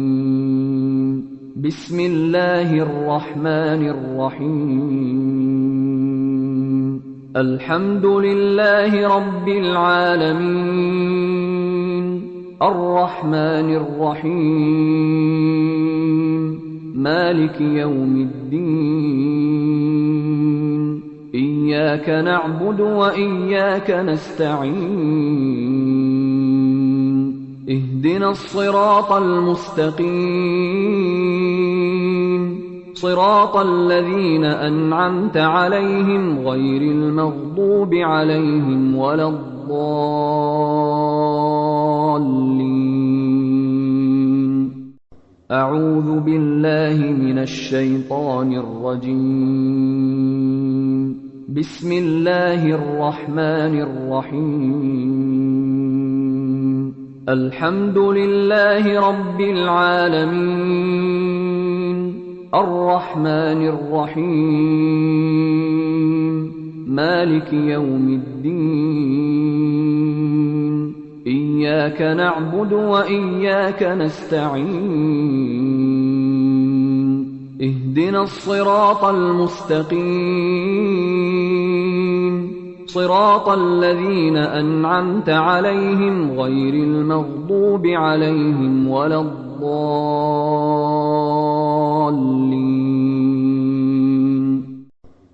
بسم الله الرحمن الرحيم. الحمد لله رب العالمين، الرحمن الرحيم، مالك يوم الدين. إياك نعبد وإياك نستعين. اهدنا الصراط المستقيم، صراط الذين أنعمت عليهم غير المغضوب عليهم ولا الضالين. أعوذ بالله من الشيطان الرجيم. بسم الله الرحمن الرحيم. الحمد لله رب العالمين، الرحمن الرحيم، مالك يوم الدين. إياك نعبد وإياك نستعين. اهدنا الصراط المستقيم، صراط الذين أنعمت عليهم غير المغضوب عليهم ولا الضالين.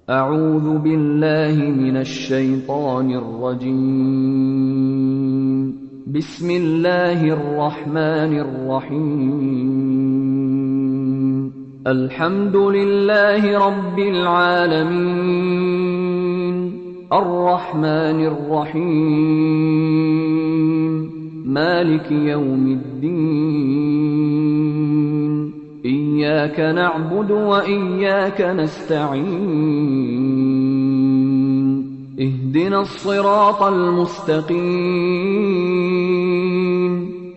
أعوذ بالله من الشيطان الرجيم. بسم الله الرحمن الرحيم. الحمد لله رب العالمين، الرحمن الرحيم، مالك يوم الدين. إياك نعبد وإياك نستعين. اهدنا الصراط المستقيم،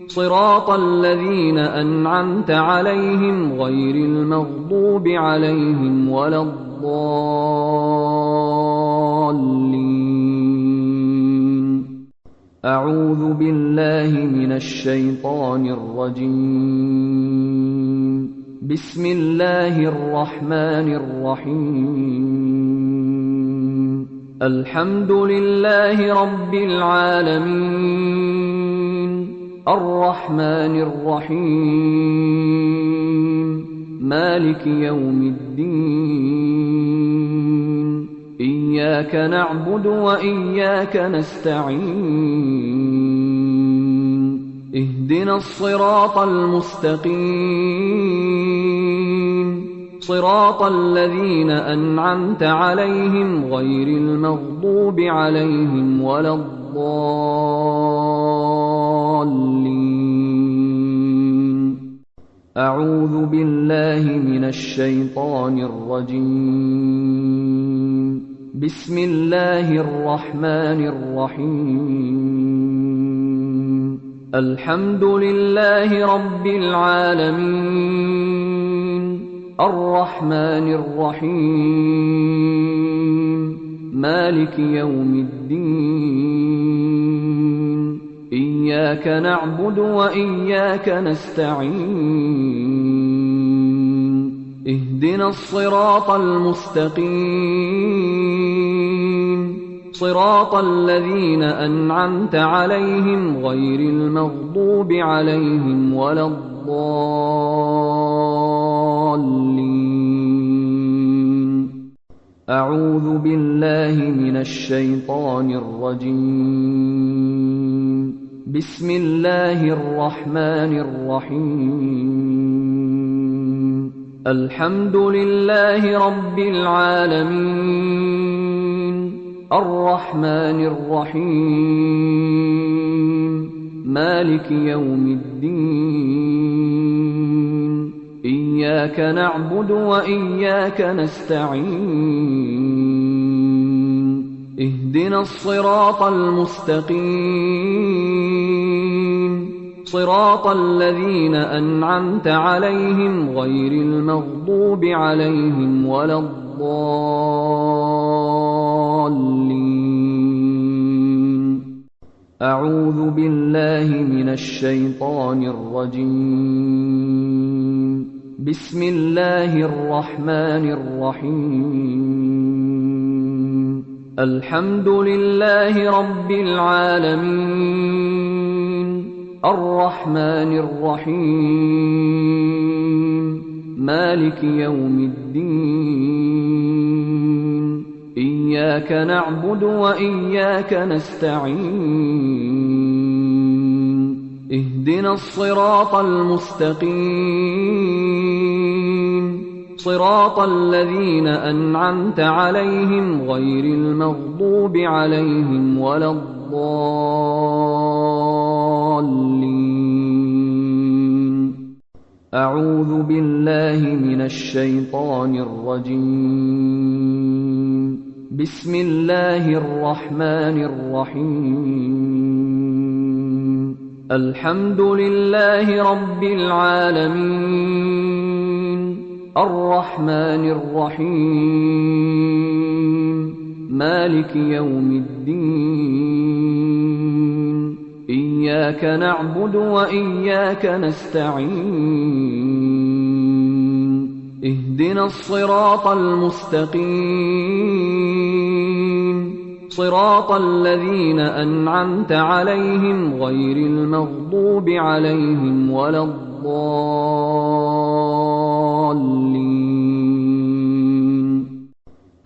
صراط الذين أنعمت عليهم غير المغضوب عليهم ولا الضالين. أعوذ بالله من الشيطان الرجيم. بسم الله الرحمن الرحيم. الحمد لله رب العالمين، الرحمن الرحيم، مالك يوم الدين. إياك نعبد وإياك نستعين. اهدنا الصراط المستقيم، صراط الذين أنعمت عليهم غير المغضوب عليهم ولا الضالين. أعوذ بالله من الشيطان الرجيم. بسم الله الرحمن الرحيم. الحمد لله رب العالمين، الرحمن الرحيم، مالك يوم الدين. إياك نعبد وإياك نستعين. اهدنا الصراط المستقيم، صراط الذين أنعمت عليهم غير المغضوب عليهم ولا الضالين. أعوذ بالله من الشيطان الرجيم. بسم الله الرحمن الرحيم. الحمد لله رب العالمين، الرحمن الرحيم، مالك يوم الدين. إياك نعبد وإياك نستعين. اهدنا الصراط المستقيم، صراط الذين أنعمت عليهم غير المغضوب عليهم ولا الضالين. أعوذ بالله من الشيطان الرجيم. بسم الله الرحمن الرحيم. الحمد لله رب العالمين، الرحمن الرحيم، مالك يوم الدين. إياك نعبد وإياك نستعين. اهدنا الصراط المستقيم، صراط الذين أنعمت عليهم غير المغضوب عليهم ولا الضالين. أعوذ بالله من الشيطان الرجيم. بسم الله الرحمن الرحيم. الحمد لله رب العالمين، الرحمن الرحيم، مالك يوم الدين. إياك نعبد وإياك نستعين. اهدنا الصراط المستقيم، صراط الذين أنعمت عليهم غير المغضوب عليهم ولا الضالين.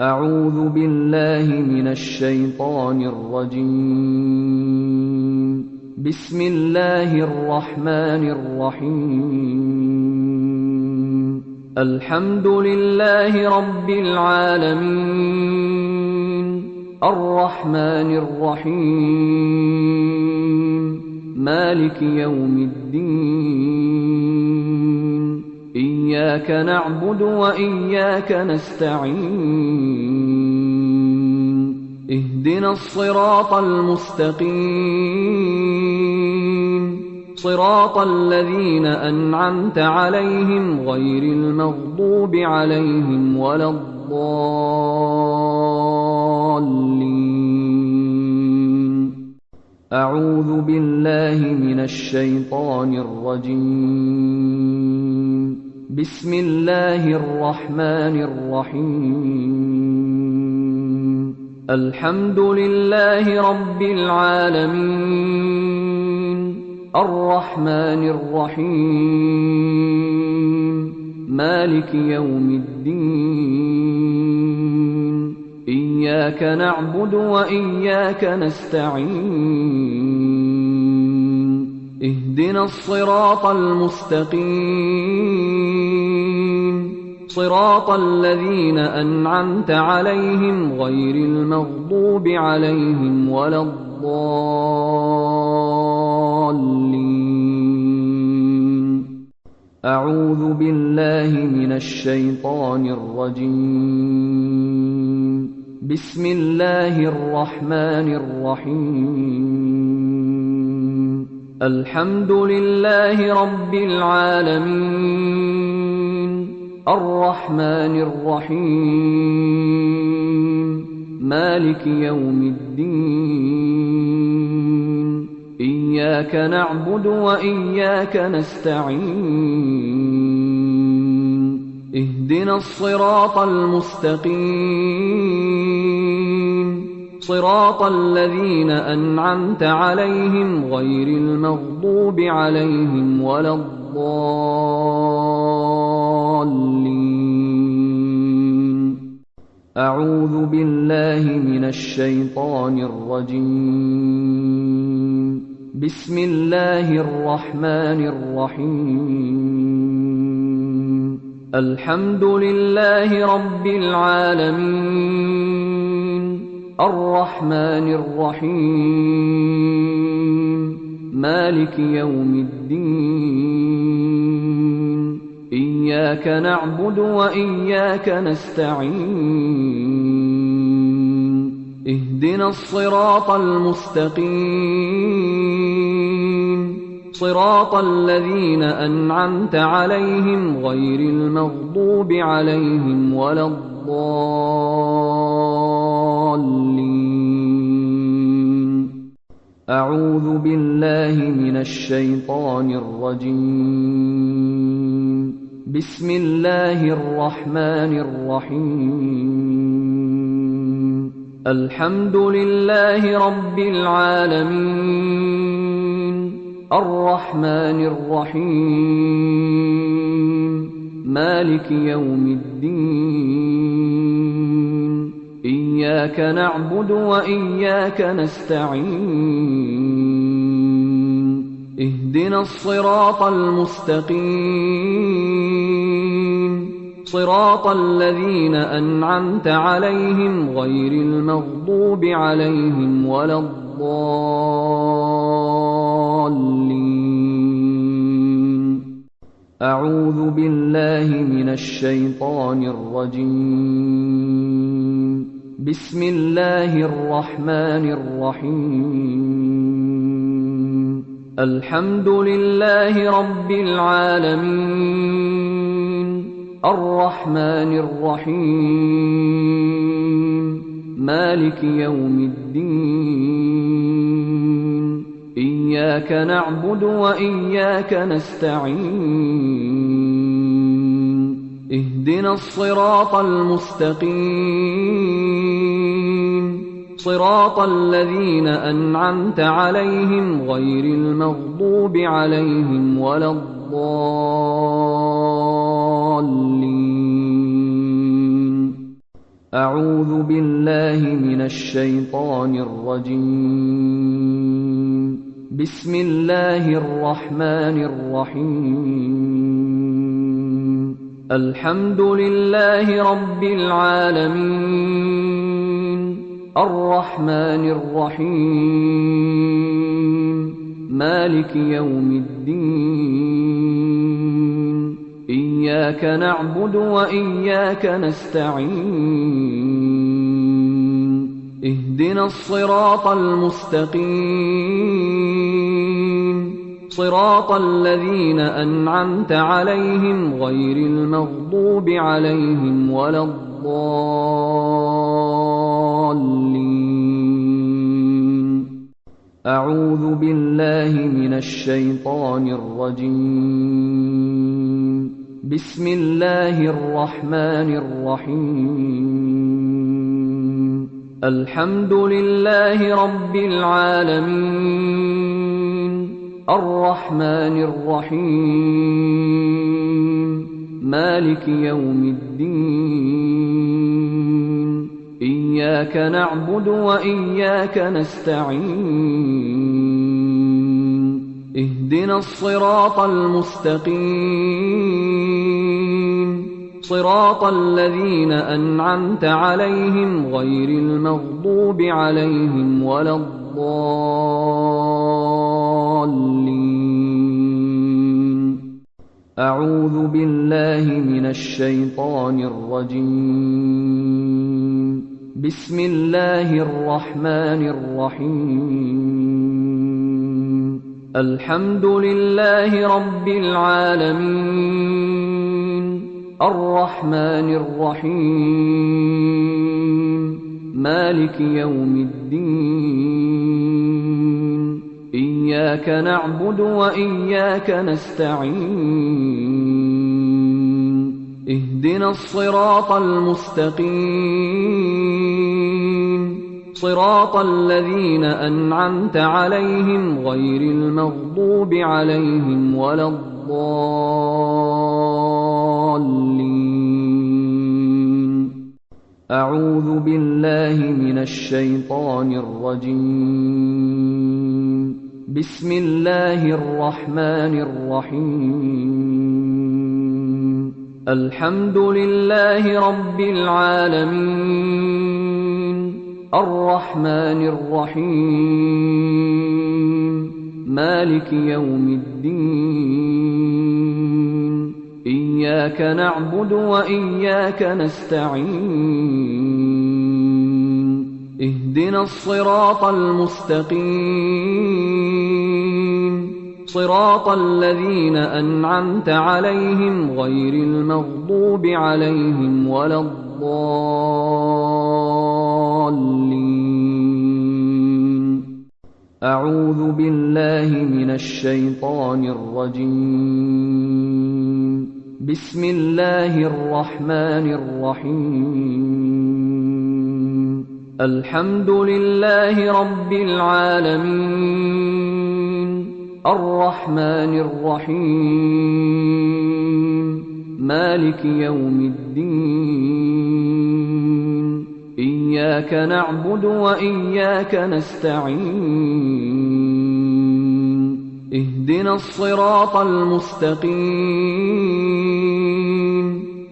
أعوذ بالله من الشيطان الرجيم. بسم الله الرحمن الرحيم. الحمد لله رب العالمين، الرحمن الرحيم، مالك يوم الدين. إياك نعبد وإياك نستعين. اهدنا الصراط المستقيم، صراط الذين أنعمت عليهم غير المغضوب عليهم ولا الضالين. أعوذ بالله من الشيطان الرجيم. بسم الله الرحمن الرحيم. الحمد لله رب العالمين، الرحمن الرحيم، مالك يوم الدين. إياك نعبد وإياك نستعين. اهدنا الصراط المستقيم، صراط الذين أنعمت عليهم غير المغضوب عليهم ولا الضالين. أعوذ بالله من الشيطان الرجيم. بسم الله الرحمن الرحيم. الحمد لله رب العالمين، الرحمن الرحيم، مالك يوم الدين. إياك نعبد وإياك نستعين. اهدنا الصراط المستقيم، صراط الذين أنعمت عليهم غير المغضوب عليهم ولا الضالين. أعوذ بالله من الشيطان الرجيم. بسم الله الرحمن الرحيم. الحمد لله رب العالمين، الرحمن الرحيم، مالك يوم الدين. إياك نعبد وإياك نستعين. اهدنا الصراط المستقيم، صراط الذين أنعمت عليهم غير المغضوب عليهم ولا الضالين. أعوذ بالله من الشيطان الرجيم. بسم الله الرحمن الرحيم. الحمد لله رب العالمين، الرحمن الرحيم، مالك يوم الدين. إياك نعبد وإياك نستعين. اهدنا الصراط المستقيم، صراط الذين أنعمت عليهم غير المغضوب عليهم ولا الضالين. أعوذ بالله من الشيطان الرجيم. بسم الله الرحمن الرحيم. الحمد لله رب العالمين، الرحمن الرحيم، مالك يوم الدين. إياك نعبد وإياك نستعين. اهدنا الصراط المستقيم، صراط الذين أنعمت عليهم غير المغضوب عليهم ولا الضالين. أعوذ بالله من الشيطان الرجيم. بسم الله الرحمن الرحيم. الحمد لله رب العالمين، الرحمن الرحيم، مالك يوم الدين. إياك نعبد وإياك نستعين. اهدنا الصراط المستقيم، صراط الذين أنعمت عليهم غير المغضوب عليهم ولا الضالين. أعوذ بالله من الشيطان الرجيم. بسم الله الرحمن الرحيم. الحمد لله رب العالمين، الرحمن الرحيم، مالك يوم الدين. إياك نعبد وإياك نستعين. اهدنا الصراط المستقيم، صراط الذين أنعمت عليهم غير المغضوب عليهم ولا الضالين. أعوذ بالله من الشيطان الرجيم. بسم الله الرحمن الرحيم. الحمد لله رب العالمين، الرحمن الرحيم، مالك يوم الدين. إياك نعبد وإياك نستعين. اهدنا الصراط المستقيم، صراط الذين أنعمت عليهم غير المغضوب عليهم ولا الضالين. أعوذ بالله من الشيطان الرجيم. بسم الله الرحمن الرحيم. الحمد لله رب العالمين، الرحمن الرحيم، مالك يوم الدين. إياك نعبد وإياك نستعين. اهدنا الصراط المستقيم، صراط الذين أنعمت عليهم غير المغضوب عليهم ولا الضالين. أعوذ بالله من الشيطان الرجيم. بسم الله الرحمن الرحيم. الحمد لله رب العالمين، الرحمن الرحيم، مالك يوم الدين. إياك نعبد وإياك نستعين. اهدنا الصراط المستقيم،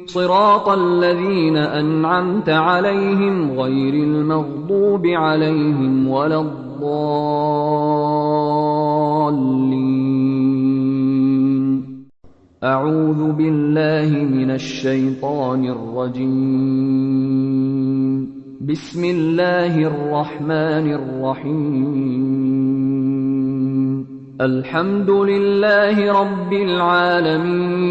صراط الذين أنعمت عليهم غير المغضوب عليهم ولا الضالين. أعوذ بالله من الشيطان الرجيم. بسم الله الرحمن الرحيم. الحمد لله رب العالمين،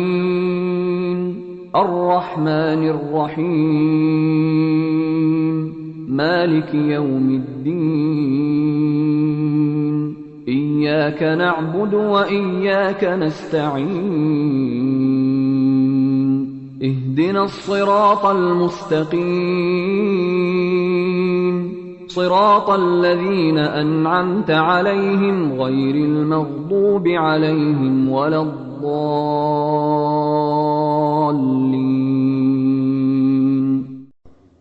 الرحمن الرحيم، مالك يوم الدين. إياك نعبد وإياك نستعين. اهدنا الصراط المستقيم، صراط الذين أنعمت عليهم غير المغضوب عليهم ولا الضالين.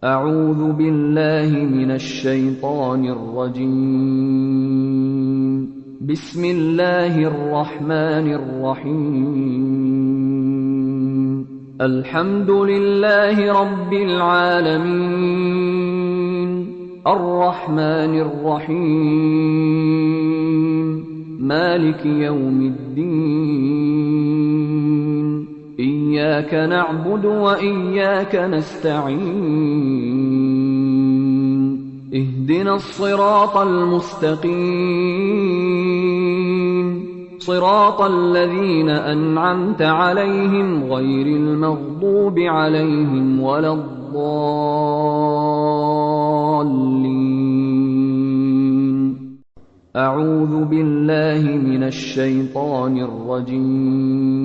أعوذ بالله من الشيطان الرجيم. بسم الله الرحمن الرحيم. الحمد لله رب العالمين، الرحمن الرحيم، مالك يوم الدين. إياك نعبد وإياك نستعين. اهدنا الصراط المستقيم، صراط الذين أنعمت عليهم غير المغضوب عليهم ولا الضالين. أعوذ بالله من الشيطان الرجيم.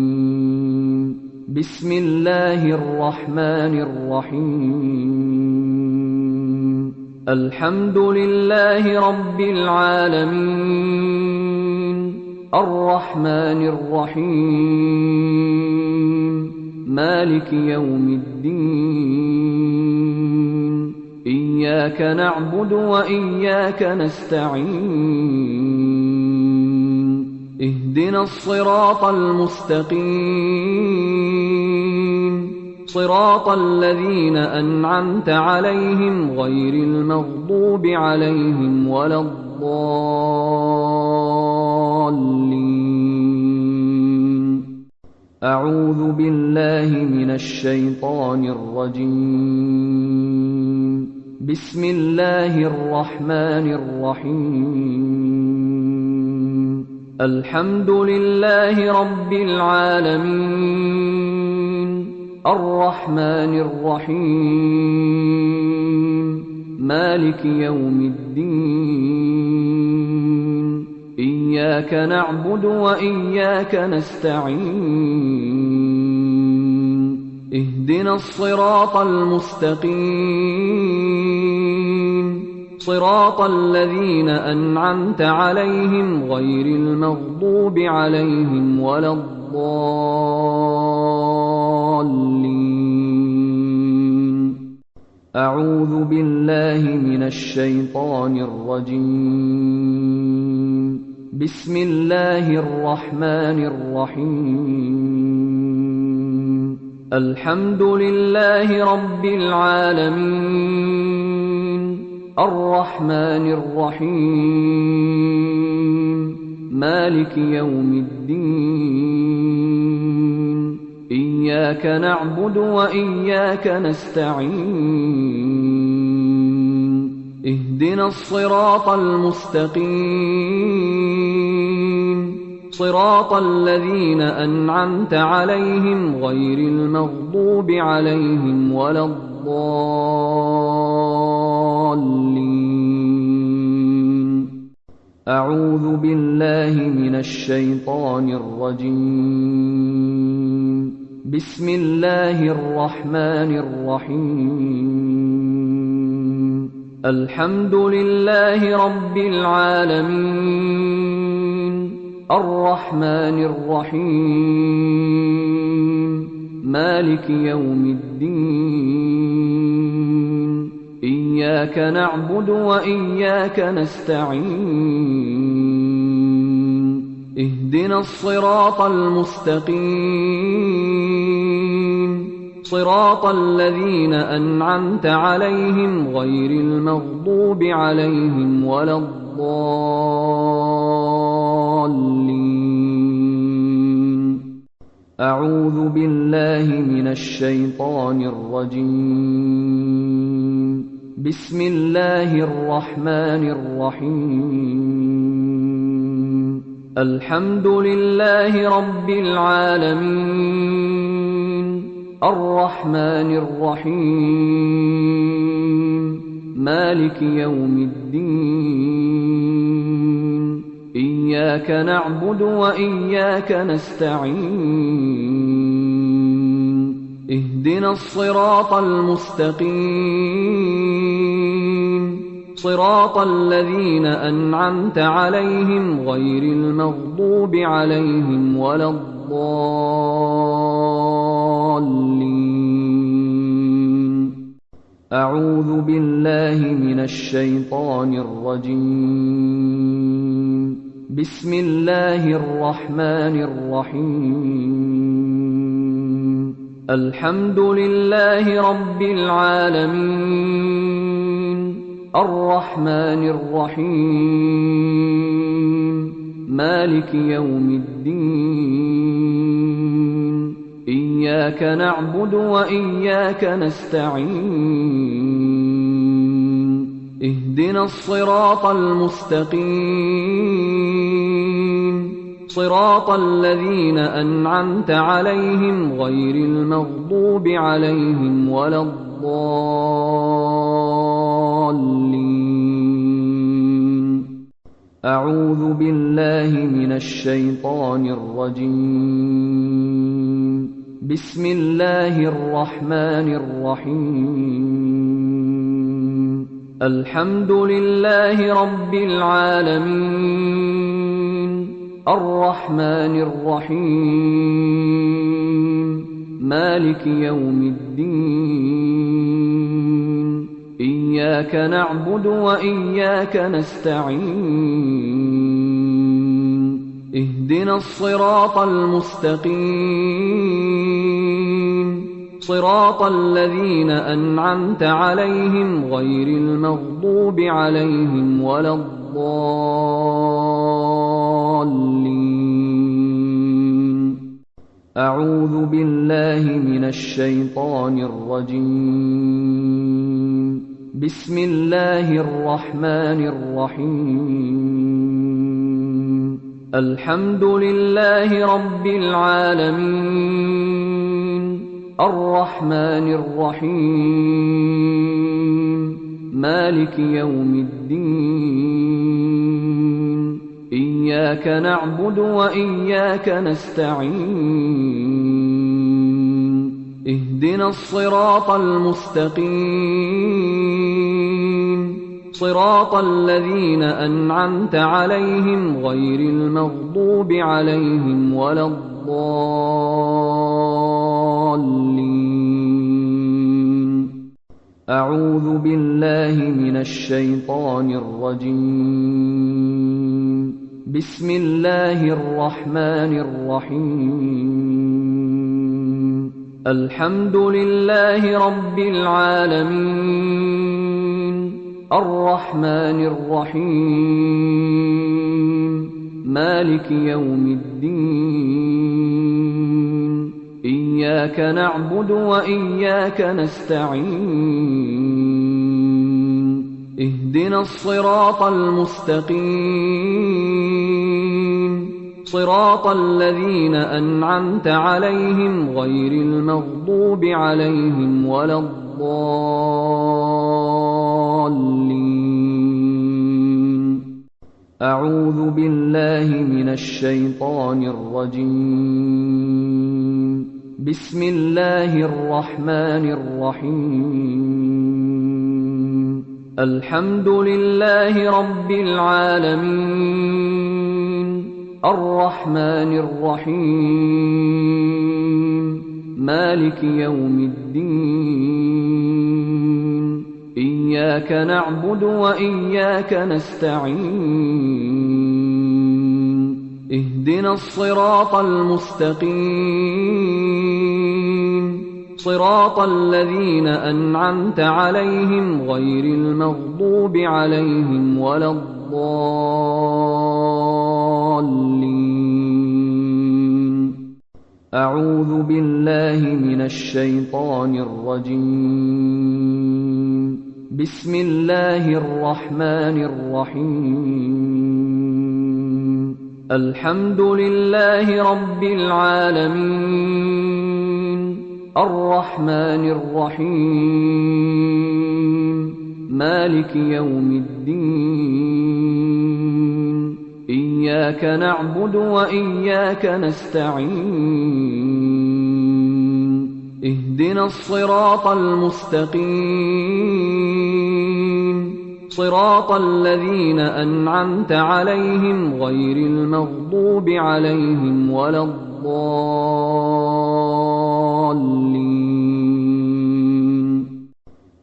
بسم الله الرحمن الرحيم. الحمد لله رب العالمين، الرحمن الرحيم، مالك يوم الدين. إياك نعبد وإياك نستعين. اهدنا الصراط المستقيم، صراط الذين أنعمت عليهم غير المغضوب عليهم ولا الضالين. أعوذ بالله من الشيطان الرجيم. بسم الله الرحمن الرحيم. الحمد لله رب العالمين، الرحمن الرحيم، مالك يوم الدين. إياك نعبد وإياك نستعين. اهدنا الصراط المستقيم، صراط الذين أنعمت عليهم غير المغضوب عليهم ولا الضالين. أعوذ بالله من الشيطان الرجيم. بسم الله الرحمن الرحيم. الحمد لله رب العالمين، الرحمن الرحيم، مالك يوم الدين. إياك نعبد وإياك نستعين. اهدنا الصراط المستقيم، صراط الذين أنعمت عليهم غير المغضوب عليهم ولا الضالين. أعوذ بالله من الشيطان الرجيم. بسم الله الرحمن الرحيم. الحمد لله رب العالمين، الرحمن الرحيم، مالك يوم الدين. إياك نعبد وإياك نستعين. اهدنا الصراط المستقيم، صراط الذين أنعمت عليهم غير المغضوب عليهم ولا الضالين. أعوذ بالله من الشيطان الرجيم. بسم الله الرحمن الرحيم. الحمد لله رب العالمين، الرحمن الرحيم، مالك يوم الدين. إياك نعبد وإياك نستعين. اهدنا الصراط المستقيم، صراط الذين أنعمت عليهم غير المغضوب عليهم ولا الضالين. أعوذ بالله من الشيطان الرجيم. بسم الله الرحمن الرحيم. الحمد لله رب العالمين، الرحمن الرحيم، مالك يوم الدين. إياك نعبد وإياك نستعين. اهدنا الصراط المستقيم، صراط الذين أنعمت عليهم غير المغضوب عليهم ولا الضالين. أعوذ بالله من الشيطان الرجيم. بسم الله الرحمن الرحيم. الحمد لله رب العالمين، الرحمن الرحيم، مالك يوم الدين. إياك نعبد وإياك نستعين. اهدنا الصراط المستقيم، صراط الذين أنعمت عليهم غير المغضوب عليهم ولا الضالين. أعوذ بالله من الشيطان الرجيم. بسم الله الرحمن الرحيم. الحمد لله رب العالمين، الرحمن الرحيم، مالك يوم الدين. إياك نعبد وإياك نستعين. اهدنا الصراط المستقيم، صراط الذين أنعمت عليهم غير المغضوب عليهم ولا الضالين. أعوذ بالله من الشيطان الرجيم. بسم الله الرحمن الرحيم. الحمد لله رب العالمين، الرحمن الرحيم، مالك يوم الدين. إياك نعبد وإياك نستعين. اهدنا الصراط المستقيم، صراط الذين أنعمت عليهم غير المغضوب عليهم ولا الضالين. أعوذ بالله من الشيطان الرجيم. بسم الله الرحمن الرحيم. الحمد لله رب العالمين، الرحمن الرحيم، مالك يوم الدين. إياك نعبد وإياك نستعين. اهدنا الصراط المستقيم، صراط الذين أنعمت عليهم غير المغضوب عليهم ولا الضالين. أعوذ بالله من الشيطان الرجيم. بسم الله الرحمن الرحيم. الحمد لله رب العالمين، الرحمن الرحيم، مالك يوم الدين. إياك نعبد وإياك نستعين. اهدنا الصراط المستقيم، صراط الذين أنعمت عليهم غير المغضوب عليهم ولا الضالين.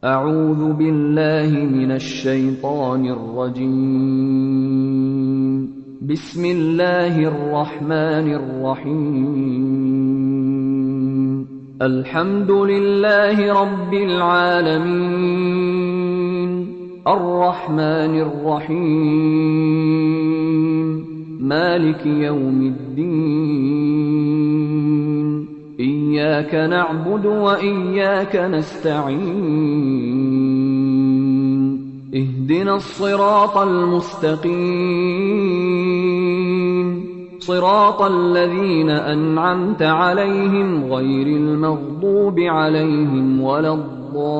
أعوذ بالله من الشيطان الرجيم. بسم الله الرحمن الرحيم. الحمد لله رب العالمين، الرحمن الرحيم، مالك يوم الدين. إياك نعبد وإياك نستعين. اهدنا الصراط المستقيم، صراط الذين أنعمت عليهم غير المغضوب عليهم ولا الضالين.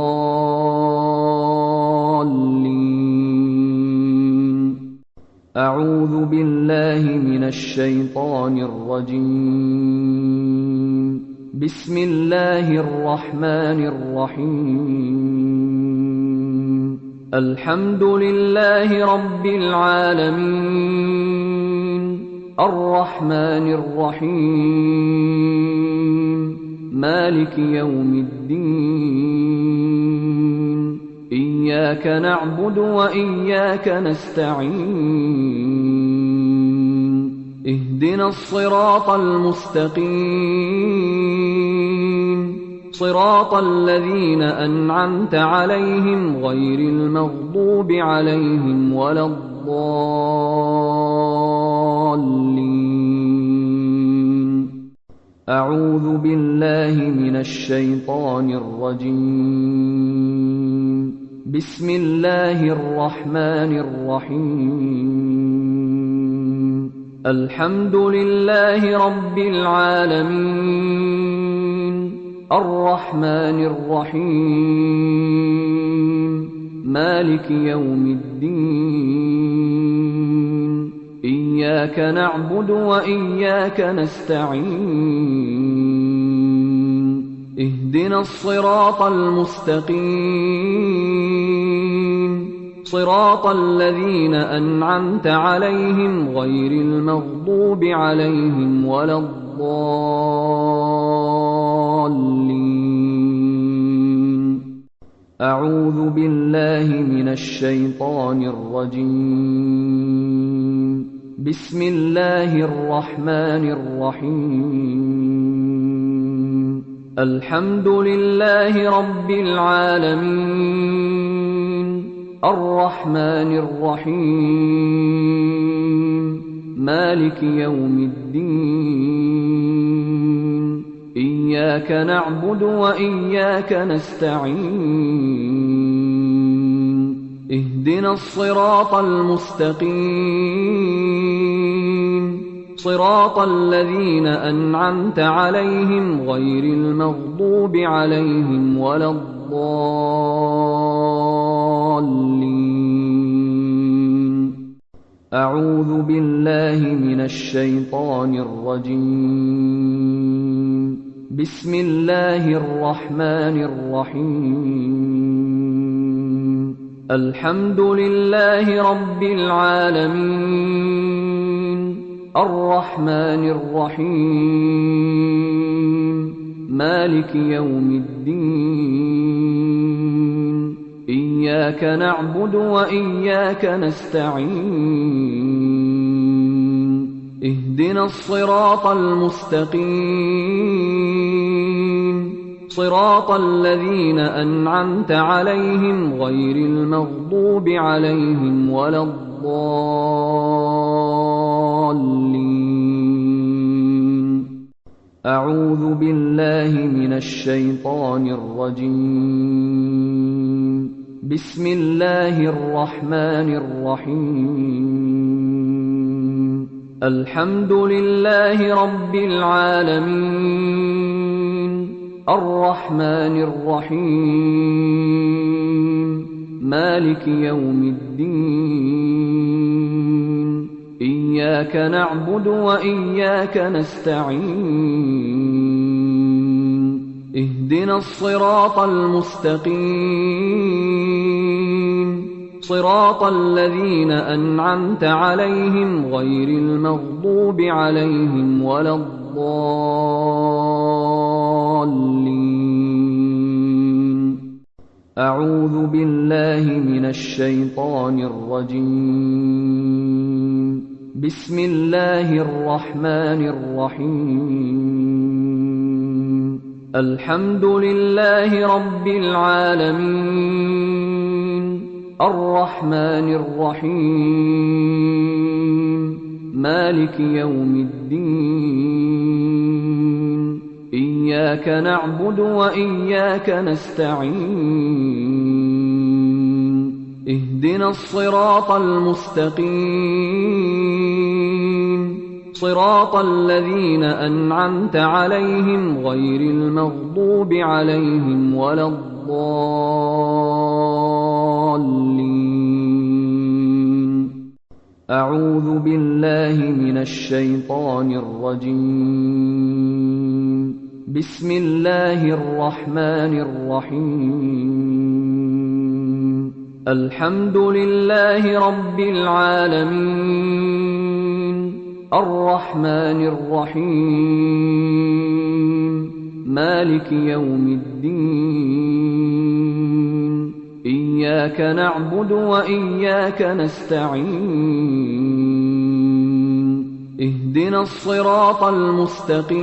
أعوذ بالله من الشيطان الرجيم. بسم الله الرحمن الرحيم. الحمد لله رب العالمين، الرحمن الرحيم، مالك يوم الدين. إياك نعبد وإياك نستعين. اهدنا الصراط المستقيم، صراط الذين أنعمت عليهم غير المغضوب عليهم ولا الضالين. أعوذ بالله من الشيطان الرجيم. بسم الله الرحمن الرحيم. الحمد لله رب العالمين، الرحمن الرحيم، مالك يوم الدين. إياك نعبد وإياك نستعين. اهدنا الصراط المستقيم، صراط الذين أنعمت عليهم غير المغضوب عليهم ولا الضالين. أعوذ بالله من الشيطان الرجيم. بسم الله الرحمن الرحيم. الحمد لله رب العالمين، الرحمن الرحيم، مالك يوم الدين. إياك نعبد وإياك نستعين. اهدنا الصراط المستقيم، صراط الذين أنعمت عليهم غير المغضوب عليهم ولا الضالين. أعوذ بالله من الشيطان الرجيم. بسم الله الرحمن الرحيم. الحمد لله رب العالمين، الرحمن الرحيم، مالك يوم الدين. إياك نعبد وإياك نستعين. اهدنا الصراط المستقيم، صراط الذين أنعمت عليهم غير المغضوب عليهم ولا الضالين. أعوذ بالله من الشيطان الرجيم. بسم الله الرحمن الرحيم. الحمد لله رب العالمين، الرحمن الرحيم، مالك يوم الدين. إياك نعبد وإياك نستعين. اهدنا الصراط المستقيم، صراط الذين أنعمت عليهم غير المغضوب عليهم ولا الضالين. أعوذ بالله من الشيطان الرجيم. بسم الله الرحمن الرحيم. الحمد لله رب العالمين، الرحمن الرحيم، مالك يوم الدين. إياك نعبد وإياك نستعين. اهدنا الصراط المستقيم، صراط الذين أنعمت عليهم غير المغضوب عليهم ولا الضالين. أعوذ بالله من الشيطان الرجيم. بسم الله الرحمن الرحيم. الحمد لله رب العالمين، الرحمن الرحيم، مالك يوم الدين. إياك نعبد وإياك نستعين. اهدنا الصراط المستقيم،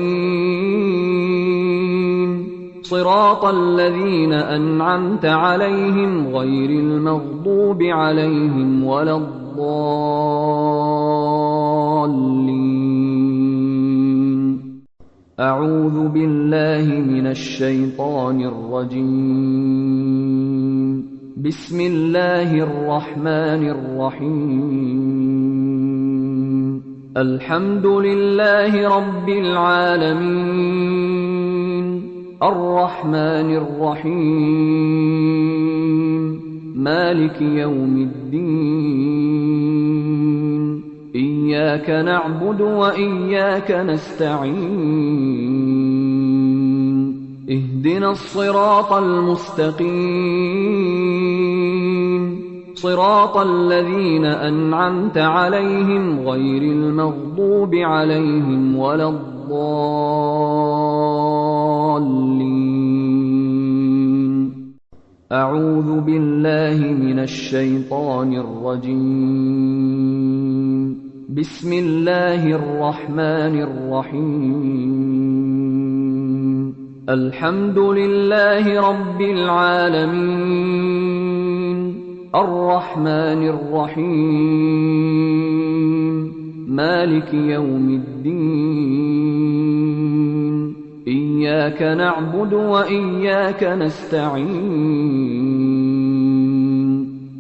صراط الذين أنعمت عليهم غير المغضوب عليهم ولا الضالين. أعوذ بالله من الشيطان الرجيم. بسم الله الرحمن الرحيم. الحمد لله رب العالمين، الرحمن الرحيم، مالك يوم الدين. إياك نعبد وإياك نستعين. اهدنا الصراط المستقيم، صراط الذين أنعمت عليهم غير المغضوب عليهم ولا الضالين. أعوذ بالله من الشيطان الرجيم. بسم الله الرحمن الرحيم. الحمد لله رب العالمين، الرحمن الرحيم، مالك يوم الدين. إياك نعبد وإياك نستعين.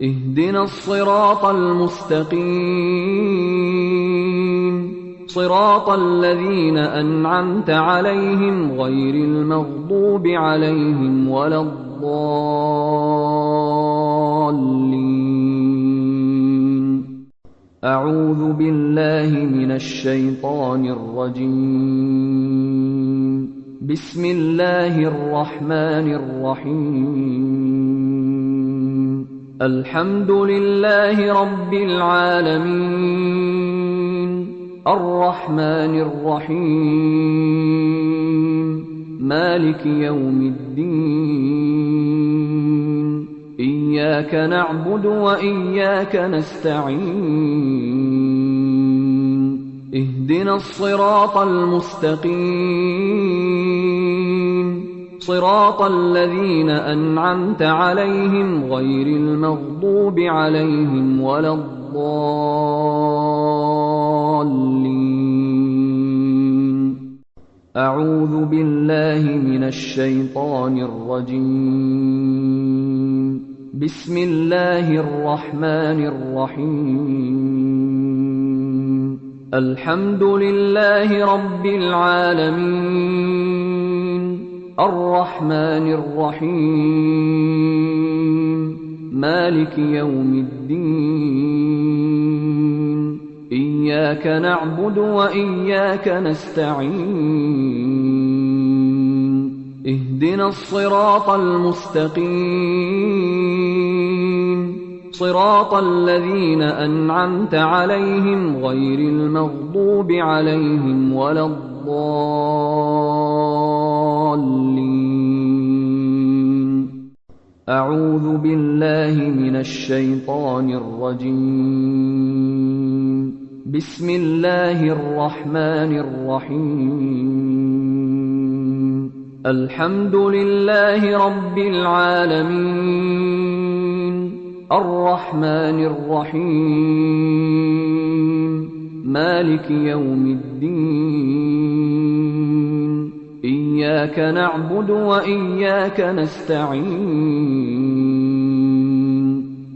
اهدنا الصراط المستقيم، صراط الذين أنعمت عليهم غير المغضوب عليهم ولا الضالين. أعوذ بالله من الشيطان الرجيم. بسم الله الرحمن الرحيم. الحمد لله رب العالمين، الرحمن الرحيم، مالك يوم الدين. إياك نعبد وإياك نستعين. اهدنا الصراط المستقيم، صراط الذين أنعمت عليهم غير المغضوب عليهم ولا الضالين. أعوذ بالله من الشيطان الرجيم. بسم الله الرحمن الرحيم. الحمد لله رب العالمين، الرحمن الرحيم، مالك يوم الدين. إياك نعبد وإياك نستعين. اهدنا الصراط المستقيم، صراط الذين أنعمت عليهم غير المغضوب عليهم ولا الضالين. أعوذ بالله من الشيطان الرجيم. بسم الله الرحمن الرحيم. الحمد لله رب العالمين، الرحمن الرحيم، مالك يوم الدين. إياك نعبد وإياك نستعين.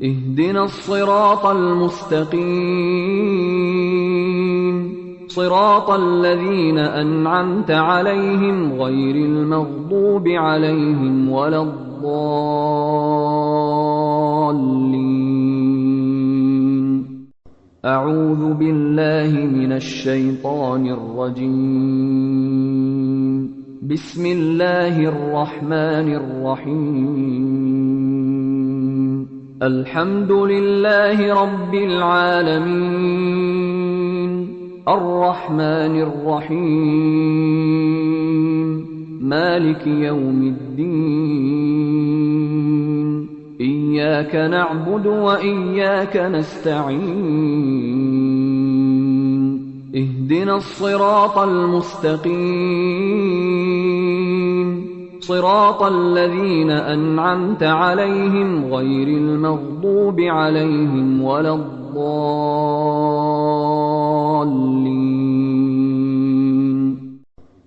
اهدنا الصراط المستقيم، صراط الذين أنعمت عليهم غير المغضوب عليهم ولا الضالين. أعوذ بالله من الشيطان الرجيم. بسم الله الرحمن الرحيم. الحمد لله رب العالمين، الرحمن الرحيم، مالك يوم الدين. إياك نعبد وإياك نستعين. اهدنا الصراط المستقيم، صراط الذين أنعمت عليهم غير المغضوب عليهم ولا الضالين.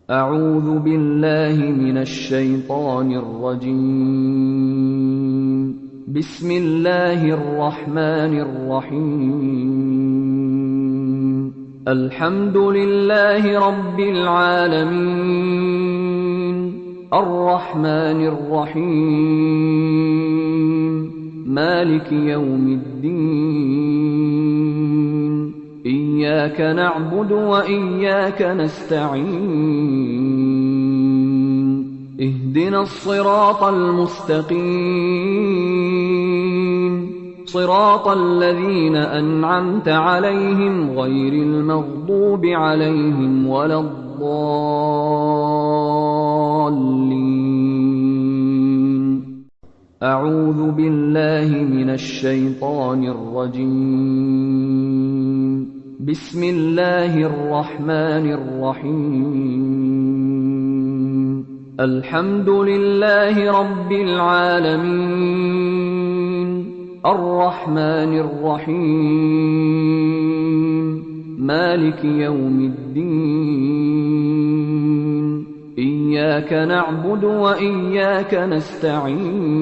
أعوذ بالله من الشيطان الرجيم. بسم الله الرحمن الرحيم. الحمد لله رب العالمين، الرحمن الرحيم، مالك يوم الدين. إياك نعبد وإياك نستعين. اهدنا الصراط المستقيم، صراط الذين أنعمت عليهم غير المغضوب عليهم ولا الضالين. أعوذ بالله من الشيطان الرجيم. بسم الله الرحمن الرحيم. الحمد لله رب العالمين، الرحمن الرحيم، مالك يوم الدين. إياك نعبد وإياك نستعين.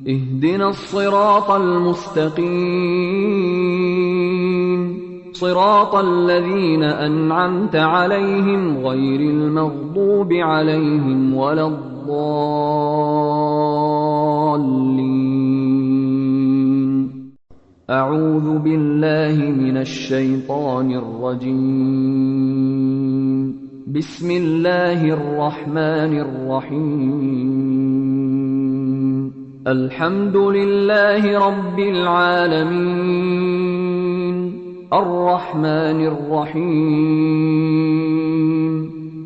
اهدنا الصراط المستقيم، صراط الذين أنعمت عليهم غير المغضوب عليهم ولا الضالين. أعوذ بالله من الشيطان الرجيم. بسم الله الرحمن الرحيم. الحمد لله رب العالمين، الرحمن الرحيم،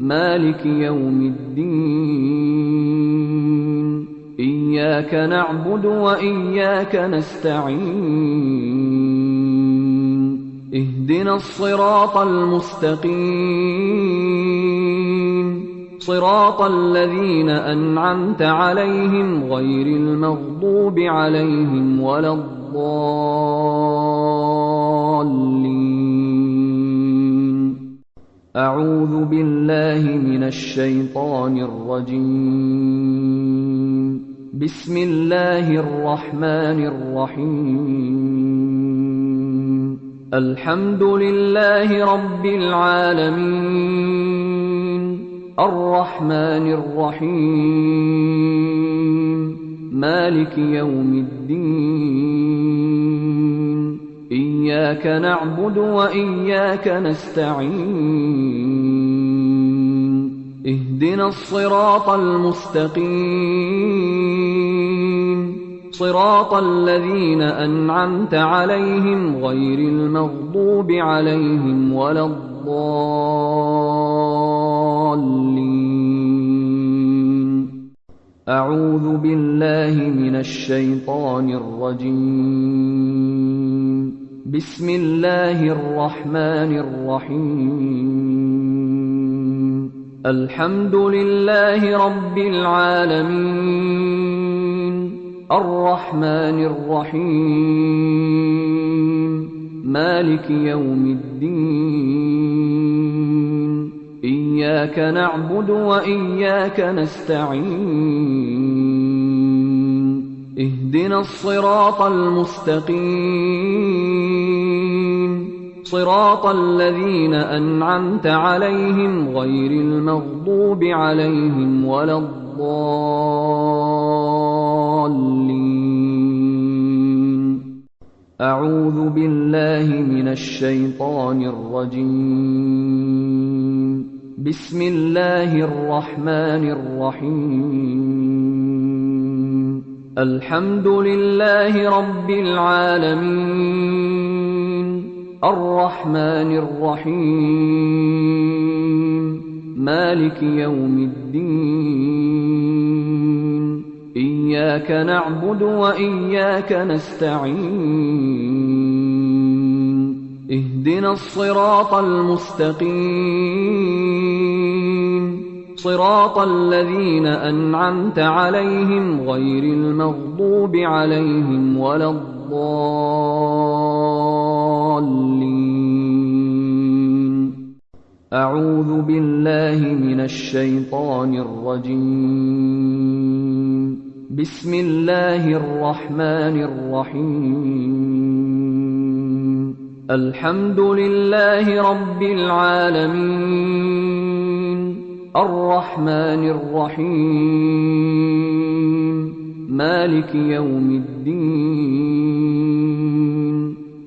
مالك يوم الدين. إياك نعبد وإياك نستعين. اهدنا الصراط المستقيم، صراط الذين أنعمت عليهم غير المغضوب عليهم ولا الضالين. أعوذ بالله من الشيطان الرجيم. بسم الله الرحمن الرحيم. الحمد لله رب العالمين، الرحمن الرحيم، مالك يوم الدين. إياك نعبد وإياك نستعين. اهدنا الصراط المستقيم، صراط الذين أنعمت عليهم غير المغضوب عليهم ولا الضالين. أعوذ بالله من الشيطان الرجيم. بسم الله الرحمن الرحيم. الحمد لله رب العالمين، الرحمن الرحيم، مالك يوم الدين. إياك نعبد وإياك نستعين. اهدنا الصراط المستقيم، صراط الذين أنعمت عليهم غير المغضوب عليهم ولا الضالين. أعوذ بالله من الشيطان الرجيم. بسم الله الرحمن الرحيم. الحمد لله رب العالمين، الرحمن الرحيم، مالك يوم الدين. إياك نعبد وإياك نستعين. اهدنا الصراط المستقيم، صراط الذين أنعمت عليهم غير المغضوب عليهم ولا الضالين. أعوذ بالله من الشيطان الرجيم. بسم الله الرحمن الرحيم. الحمد لله رب العالمين، الرحمن الرحيم، مالك يوم الدين.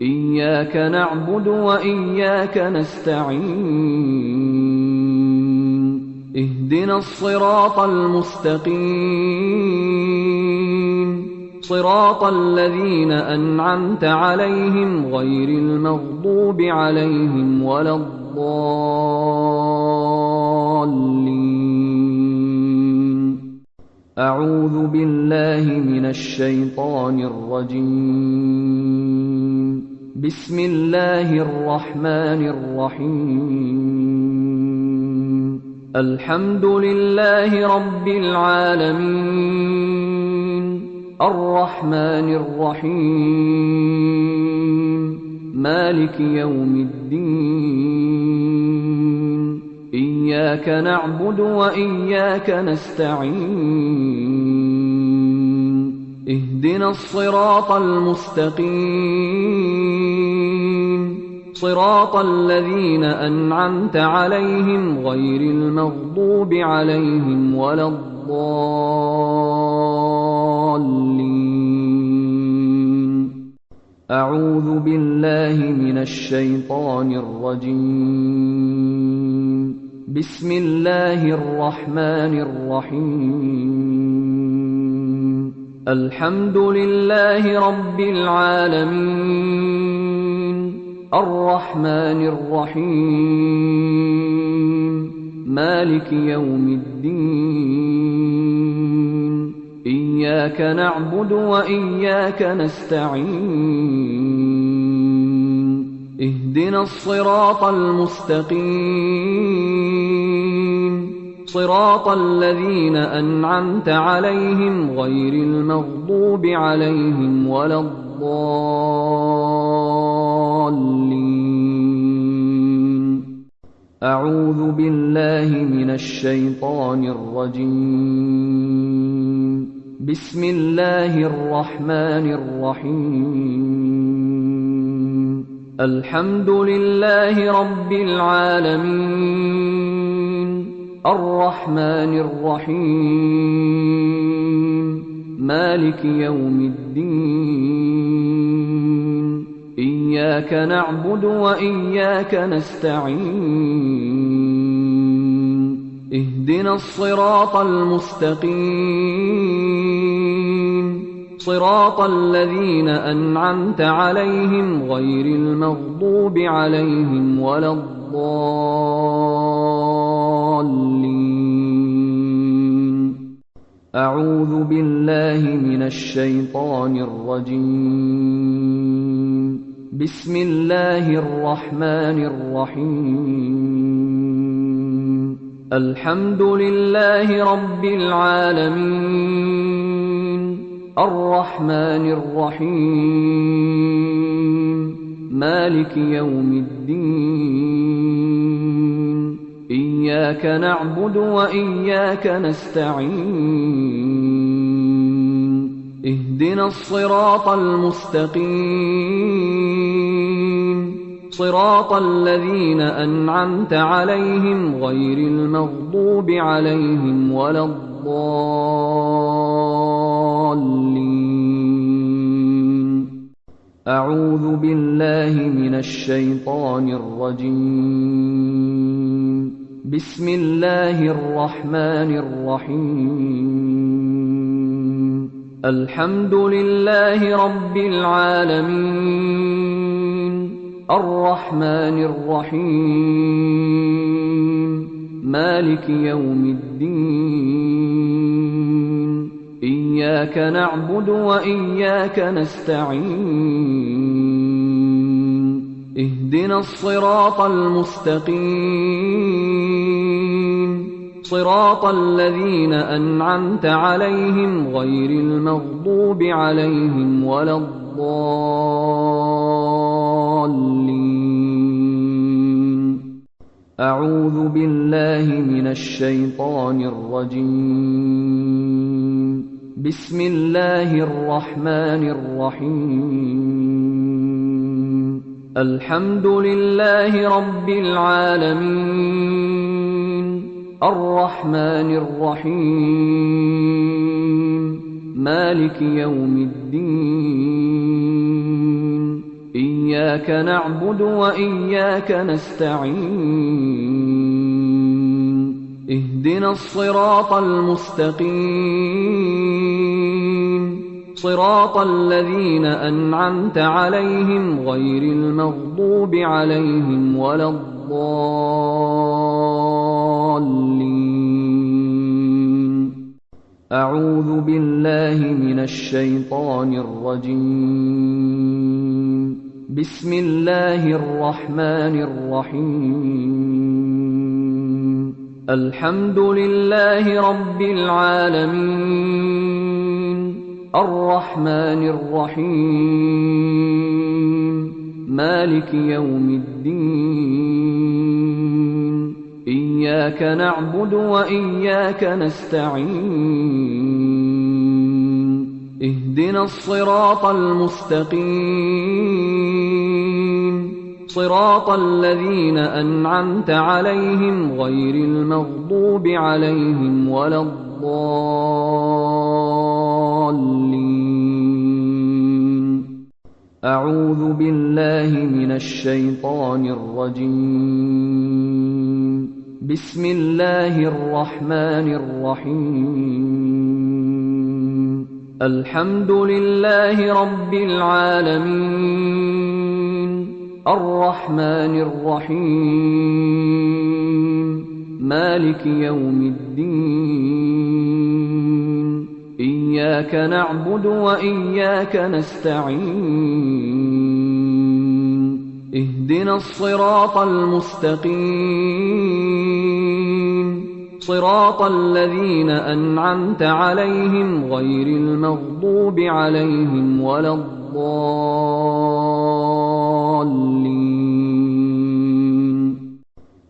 إياك نعبد وإياك نستعين. اهدنا الصراط المستقيم، صراط الذين أنعمت عليهم غير المغضوب عليهم ولا الضالين. أعوذ بالله من الشيطان الرجيم. بسم الله الرحمن الرحيم. الحمد لله رب العالمين، الرحمن الرحيم، مالك يوم الدين. إياك نعبد وإياك نستعين. اهدنا الصراط المستقيم، صراط الذين أنعمت عليهم غير المغضوب عليهم ولا الضالين. أعوذ بالله من الشيطان الرجيم. بسم الله الرحمن الرحيم. الحمد لله رب العالمين، الرحمن الرحيم، مالك يوم الدين. إياك نعبد وإياك نستعين. اهدنا الصراط المستقيم، صراط الذين أنعمت عليهم غير المغضوب عليهم ولا الضالين. أعوذ بالله من الشيطان الرجيم. بسم الله الرحمن الرحيم. الحمد لله رب العالمين، الرحمن الرحيم، مالك يوم الدين. إياك نعبد وإياك نستعين. اهدنا الصراط المستقيم، صراط الذين أنعمت عليهم غير المغضوب عليهم ولا الضالين. أعوذ بالله من الشيطان الرجيم. بسم الله الرحمن الرحيم. الحمد لله رب العالمين، الرحمن الرحيم، مالك يوم الدين. إياك نعبد وإياك نستعين. اهدنا الصراط المستقيم، صراط الذين أنعمت عليهم غير المغضوب عليهم ولا الضالين. أعوذ بالله من الشيطان الرجيم. بسم الله الرحمن الرحيم. الحمد لله رب العالمين، الرحمن الرحيم، مالك يوم الدين. إياك نعبد وإياك نستعين. اهدنا الصراط المستقيم، صراط الذين أنعمت عليهم غير المغضوب عليهم ولا الضالين. أعوذ بالله من الشيطان الرجيم. بسم الله الرحمن الرحيم. الحمد لله رب العالمين، الرحمن الرحيم، مالك يوم الدين. إياك نعبد وإياك نستعين. اهدنا الصراط المستقيم، صراط الذين أنعمت عليهم غير المغضوب عليهم ولا الضالين. أعوذ بالله من الشيطان الرجيم. بسم الله الرحمن الرحيم. الحمد لله رب العالمين، الرحمن الرحيم، مالك يوم الدين. إياك نعبد وإياك نستعين. اهدنا الصراط المستقيم، صراط الذين أنعمت عليهم غير المغضوب عليهم ولا الضالين. أعوذ بالله من الشيطان الرجيم. بسم الله الرحمن الرحيم. الحمد لله رب العالمين، الرحمن الرحيم، مالك يوم الدين. إياك نعبد وإياك نستعين. اهدنا الصراط المستقيم، صراط الذين أنعمت عليهم غير المغضوب عليهم ولا الضالين.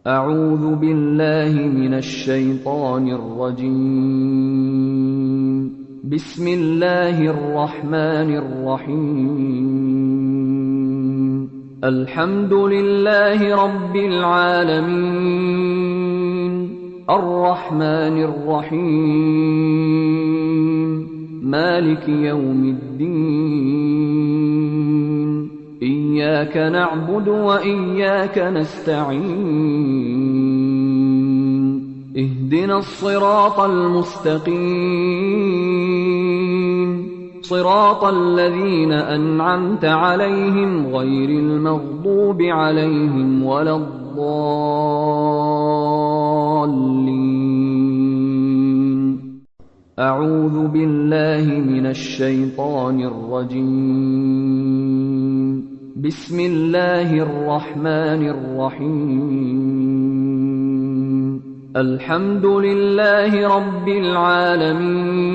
أعوذ بالله من الشيطان الرجيم. بسم الله الرحمن الرحيم. الحمد لله رب العالمين، الرحمن الرحيم، مالك يوم الدين. إياك نعبد وإياك نستعين. اهدنا الصراط المستقيم، صراط الذين أنعمت عليهم غير المغضوب عليهم ولا الضالين. أعوذ بالله من الشيطان الرجيم. بسم الله الرحمن الرحيم. الحمد لله رب العالمين،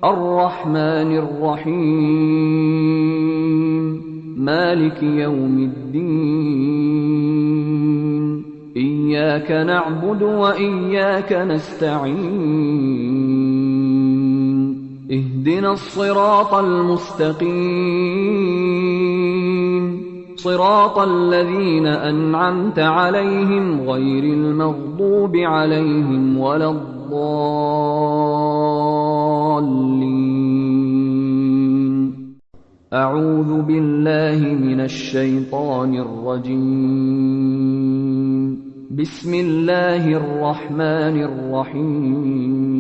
الرحمن الرحيم، مالك يوم الدين. إياك نعبد وإياك نستعين. اهدنا الصراط المستقيم، صراط الذين أنعمت عليهم غير المغضوب عليهم ولا الضالين. أعوذ بالله من الشيطان الرجيم. بسم الله الرحمن الرحيم.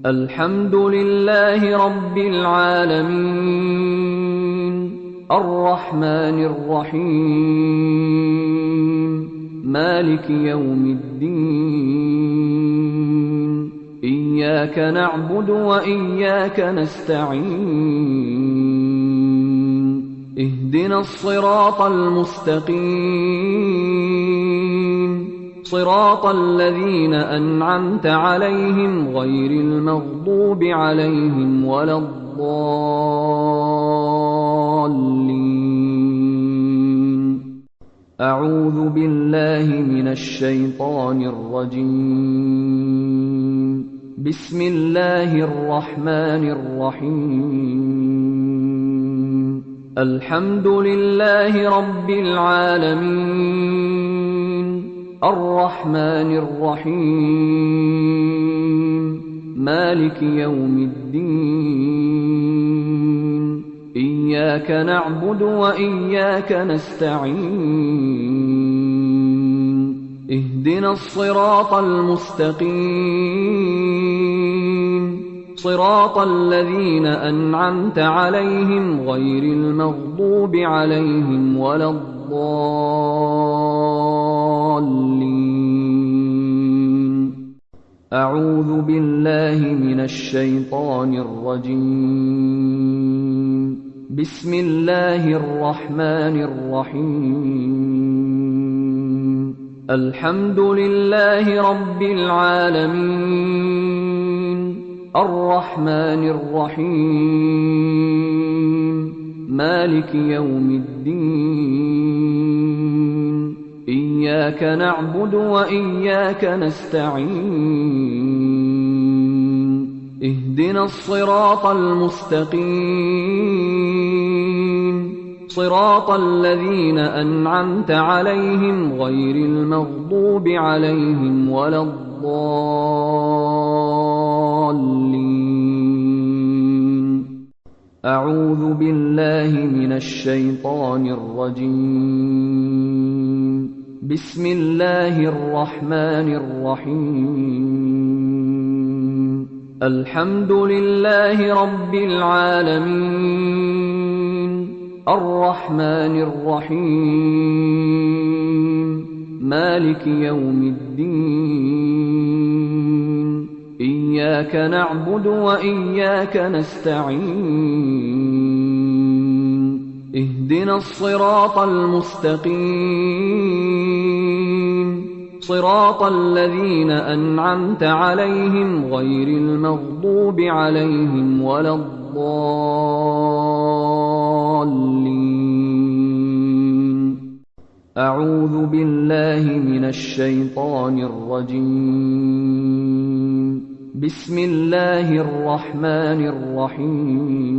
الحمد لله رب العالمين، الرحمن الرحيم، مالك يوم الدين. إياك نعبد وإياك نستعين. اهدنا الصراط المستقيم، صراط الذين أنعمت عليهم غير المغضوب عليهم ولا الضالين. أعوذ بالله من الشيطان الرجيم. بسم الله الرحمن الرحيم. الحمد لله رب العالمين، الرحمن الرحيم، مالك يوم الدين. إياك نعبد وإياك نستعين. اهدنا الصراط المستقيم، صراط الذين أنعمت عليهم غير المغضوب عليهم ولا الضالين. أعوذ بالله من الشيطان الرجيم. بسم الله الرحمن الرحيم. الحمد لله رب العالمين، الرحمن الرحيم، مالك يوم الدين. إياك نعبد وإياك نستعين. اهدنا الصراط المستقيم، صراط الذين أنعمت عليهم غير المغضوب عليهم ولا الضالين. أعوذ بالله من الشيطان الرجيم. بسم الله الرحمن الرحيم. الحمد لله رب العالمين، الرحمن الرحيم، مالك يوم الدين، إياك نعبد وإياك نستعين، اهدنا الصراط المستقيم، صراط الذين أنعمت عليهم غير المغضوب عليهم ولا الضالين. أعوذ بالله من الشيطان الرجيم. بسم الله الرحمن الرحيم.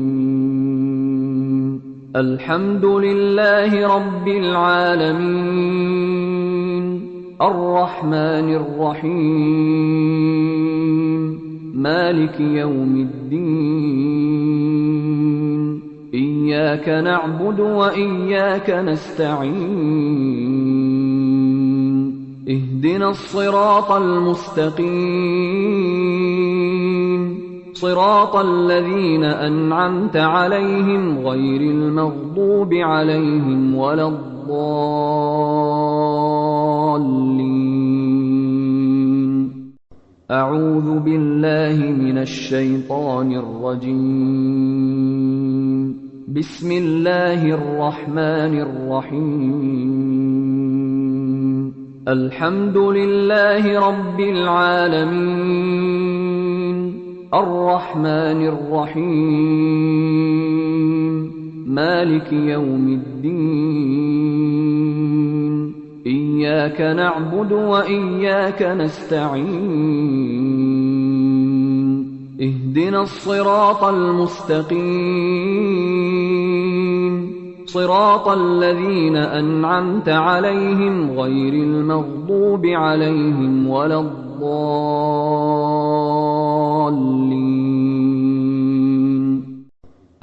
الحمد لله رب العالمين، الرحمن الرحيم، مالك يوم الدين، إياك نعبد وإياك نستعين، اهدنا الصراط المستقيم، صراط الذين أنعمت عليهم غير المغضوب عليهم ولا الضالين. أعوذ بالله من الشيطان الرجيم. بسم الله الرحمن الرحيم. الحمد لله رب العالمين، الرحمن الرحيم، مالك يوم الدين، إياك نعبد وإياك نستعين، اهدنا الصراط المستقيم، صراط الذين أنعمت عليهم غير المغضوب عليهم ولا الضالين.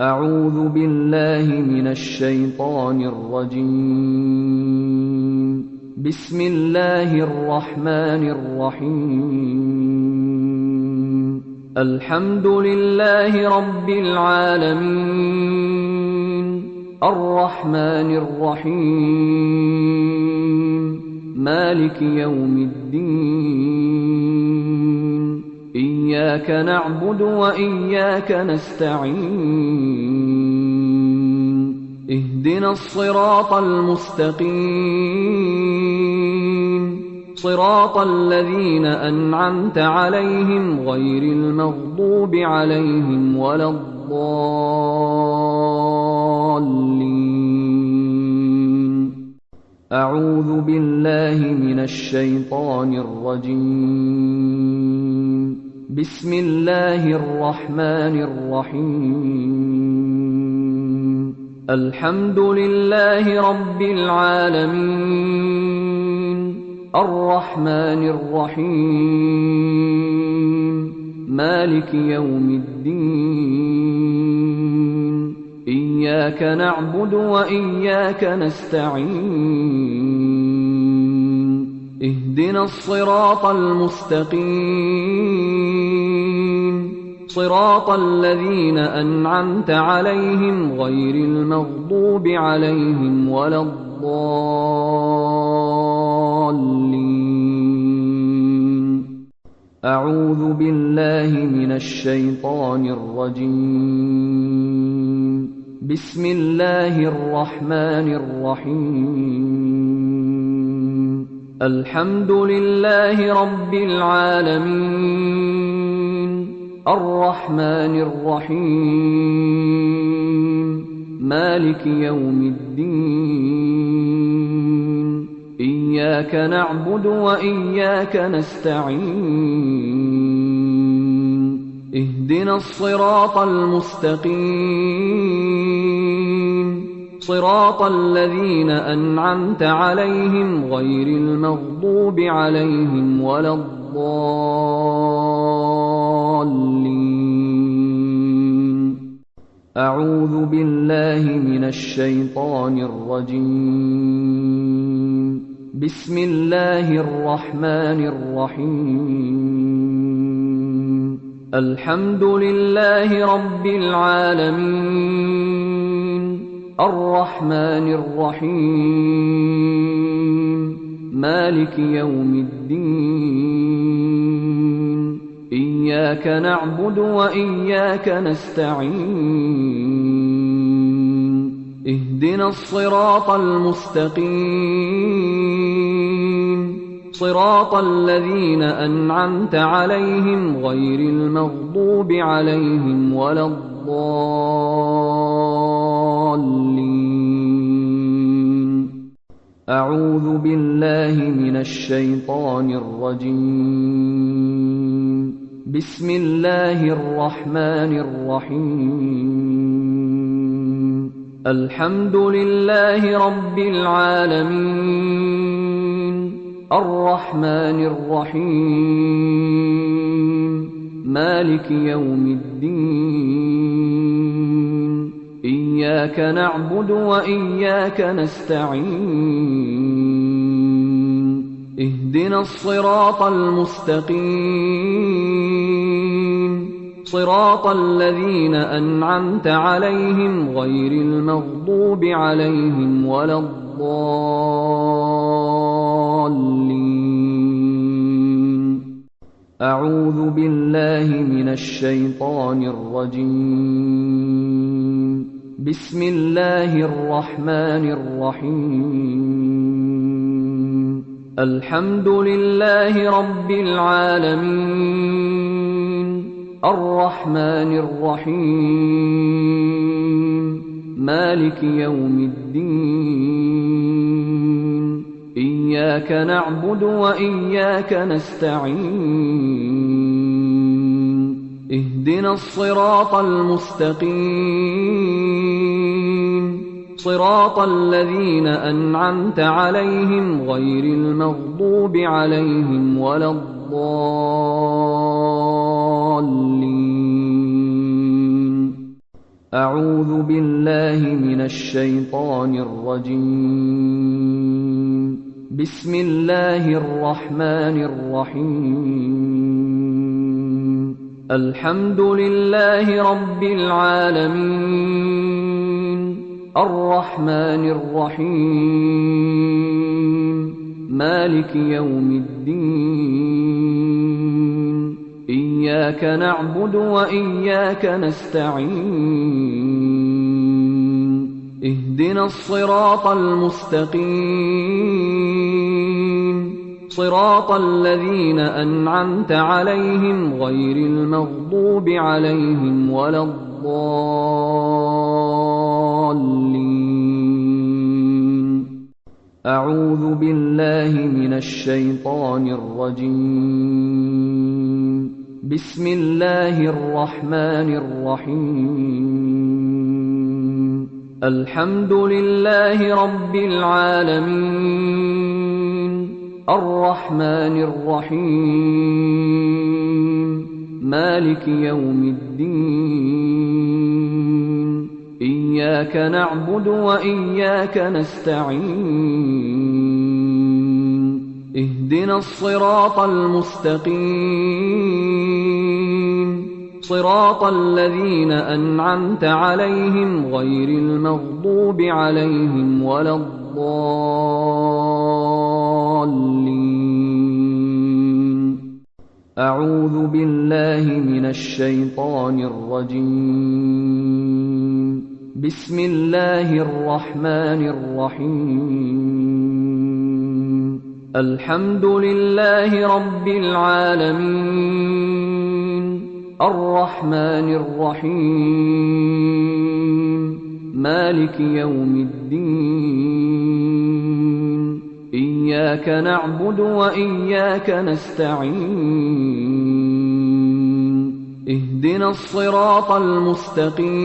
أعوذ بالله من الشيطان الرجيم. بسم الله الرحمن الرحيم. الحمد لله رب العالمين، الرحمن الرحيم، مالك يوم الدين، إياك نعبد وإياك نستعين، اهدنا الصراط المستقيم، صراط الذين أنعمت عليهم غير المغضوب عليهم ولا الضالين. أعوذ بالله من الشيطان الرجيم. بسم الله الرحمن الرحيم. الحمد لله رب العالمين، الرحمن الرحيم، مالك يوم الدين، إياك نعبد وإياك نستعين، اهدنا الصراط المستقيم، صراط الذين أنعمت عليهم غير المغضوب عليهم ولا الضالين. أعوذ بالله من الشيطان الرجيم. بسم الله الرحمن الرحيم. الحمد لله رب العالمين، الرحمن الرحيم، مالك يوم الدين، إياك نعبد وإياك نستعين، اهدنا الصراط المستقيم، صراط الذين أنعمت عليهم غير المغضوب عليهم ولا الضالين. أعوذ بالله من الشيطان الرجيم. بسم الله الرحمن الرحيم. الحمد لله رب العالمين، الرحمن الرحيم، مالك يوم الدين. إياك نعبد وإياك نستعين. اهدنا الصراط المستقيم، صراط الذين أنعمت عليهم غير المغضوب عليهم ولا الضالين. أعوذ بالله من الشيطان الرجيم. بسم الله الرحمن الرحيم. الحمد لله رب العالمين، الرحمن الرحيم، مالك يوم الدين. إياك نعبد وإياك نستعين. اهدنا الصراط المستقيم، صراط الذين أنعمت عليهم غير المغضوب عليهم ولا الضالين. أعوذ بالله من الشيطان الرجيم. بسم الله الرحمن الرحيم. الحمد لله رب العالمين، الرحمن الرحيم، مالك يوم الدين. إياك نعبد وإياك نستعين. اهدنا الصراط المستقيم، صراط الذين أنعمت عليهم غير المغضوب عليهم ولا الضالين. أعوذ بالله من الشيطان الرجيم. بسم الله الرحمن الرحيم. الحمد لله رب العالمين، الرحمن الرحيم، مالك يوم الدين. إياك نعبد وإياك نستعين. اهدنا الصراط المستقيم، صراط الذين أنعمت عليهم غير المغضوب عليهم ولا الضالين. أعوذ بالله من الشيطان الرجيم. بسم الله الرحمن الرحيم. الحمد لله رب العالمين، الرحمن الرحيم، مالك يوم الدين. إياك نعبد وإياك نستعين. اهدنا الصراط المستقيم، صراط الذين أنعمت عليهم غير المغضوب عليهم ولا الضالين. أعوذ بالله من الشيطان الرجيم. بسم الله الرحمن الرحيم. الحمد لله رب العالمين، الرحمن الرحيم، مالك يوم الدين. إياك نعبد وإياك نستعين. اهدنا الصراط المستقيم،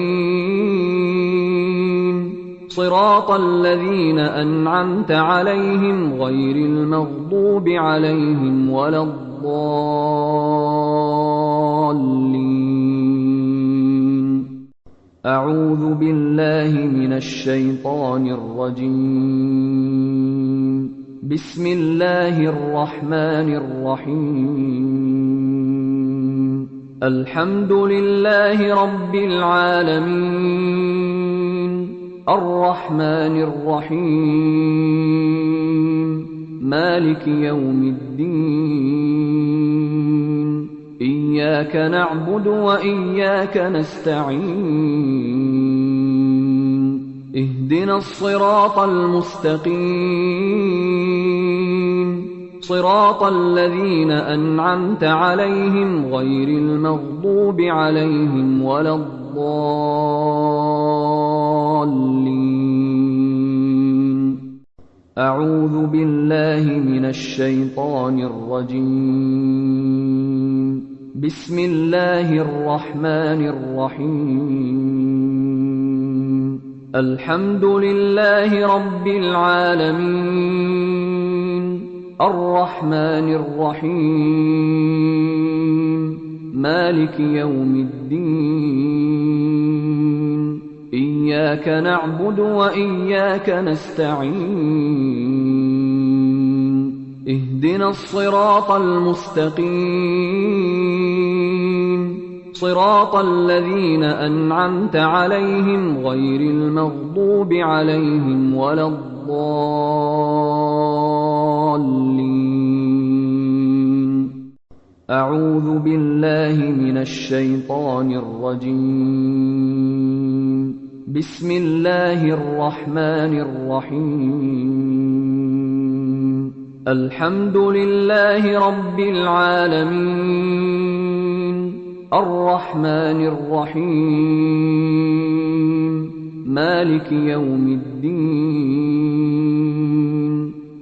صراط الذين أنعمت عليهم غير المغضوب عليهم ولا الضالين. أعوذ بالله من الشيطان الرجيم. بسم الله الرحمن الرحيم. الحمد لله رب العالمين، الرحمن الرحيم، مالك يوم الدين. إياك نعبد وإياك نستعين. اهدنا الصراط المستقيم، صراط الذين أنعمت عليهم غير المغضوب عليهم ولا الضالين. أعوذ بالله من الشيطان الرجيم. بسم الله الرحمن الرحيم. الحمد لله رب العالمين، الرحمن الرحيم، مالك يوم الدين. إياك نعبد وإياك نستعين. اهدنا الصراط المستقيم، صراط الذين أنعمت عليهم غير المغضوب عليهم ولا الضالين. أعوذ بالله من الشيطان الرجيم. بسم الله الرحمن الرحيم. الحمد لله رب العالمين، الرحمن الرحيم، مالك يوم الدين.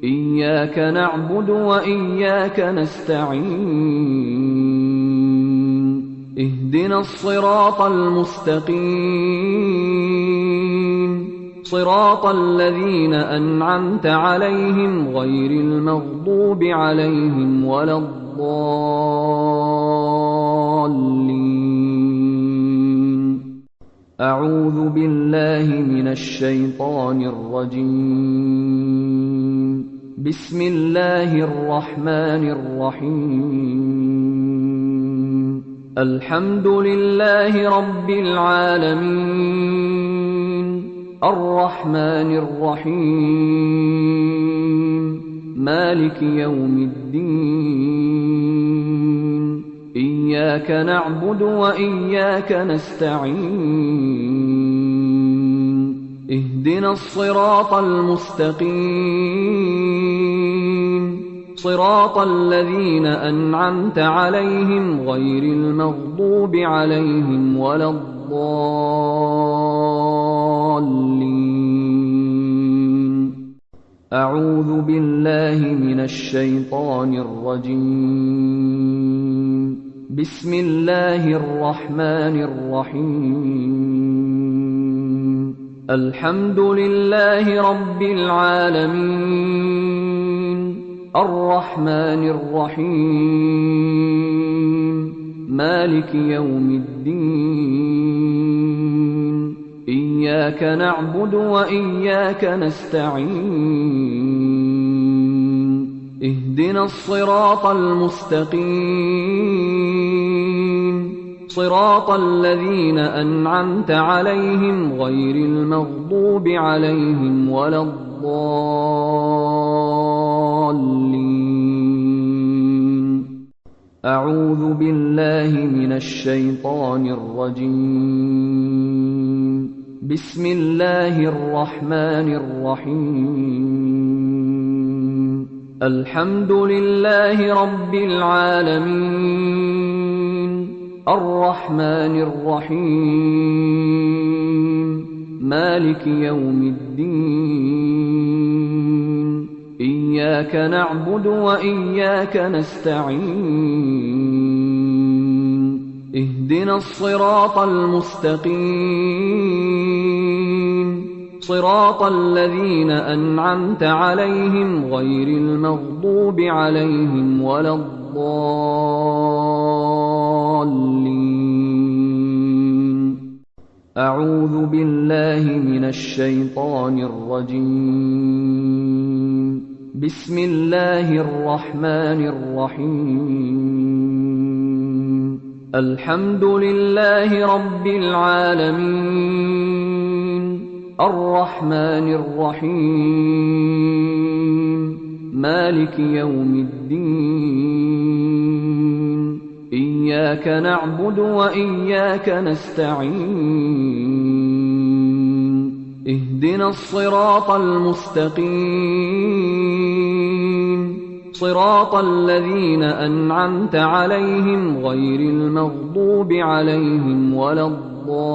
إياك نعبد وإياك نستعين. اهدنا الصراط المستقيم، صراط الذين أنعمت عليهم غير المغضوب عليهم ولا الضالين. أعوذ بالله من الشيطان الرجيم. بسم الله الرحمن الرحيم. الحمد لله رب العالمين، الرحمن الرحيم، مالك يوم الدين. إياك نعبد وإياك نستعين. اهدنا الصراط المستقيم، صراط الذين أنعمت عليهم غير المغضوب عليهم ولا الضالين. أعوذ بالله من الشيطان الرجيم. بسم الله الرحمن الرحيم. الحمد لله رب العالمين، الرحمن الرحيم، مالك يوم الدين. إياك نعبد وإياك نستعين. اهدنا الصراط المستقيم، صراط الذين أنعمت عليهم غير المغضوب عليهم ولا الضالين. أعوذ بالله من الشيطان الرجيم. بسم الله الرحمن الرحيم. الحمد لله رب العالمين، الرحمن الرحيم، مالك يوم الدين. إياك نعبد وإياك نستعين. اهدنا الصراط المستقيم، صراط الذين أنعمت عليهم غير المغضوب عليهم ولا الضالين. أعوذ بالله من الشيطان الرجيم. بسم الله الرحمن الرحيم. الحمد لله رب العالمين، الرحمن الرحيم، مالك يوم الدين. إياك نعبد وإياك نستعين. اهدنا الصراط المستقيم، صراط الذين أنعمت عليهم غير المغضوب عليهم ولا الضالين.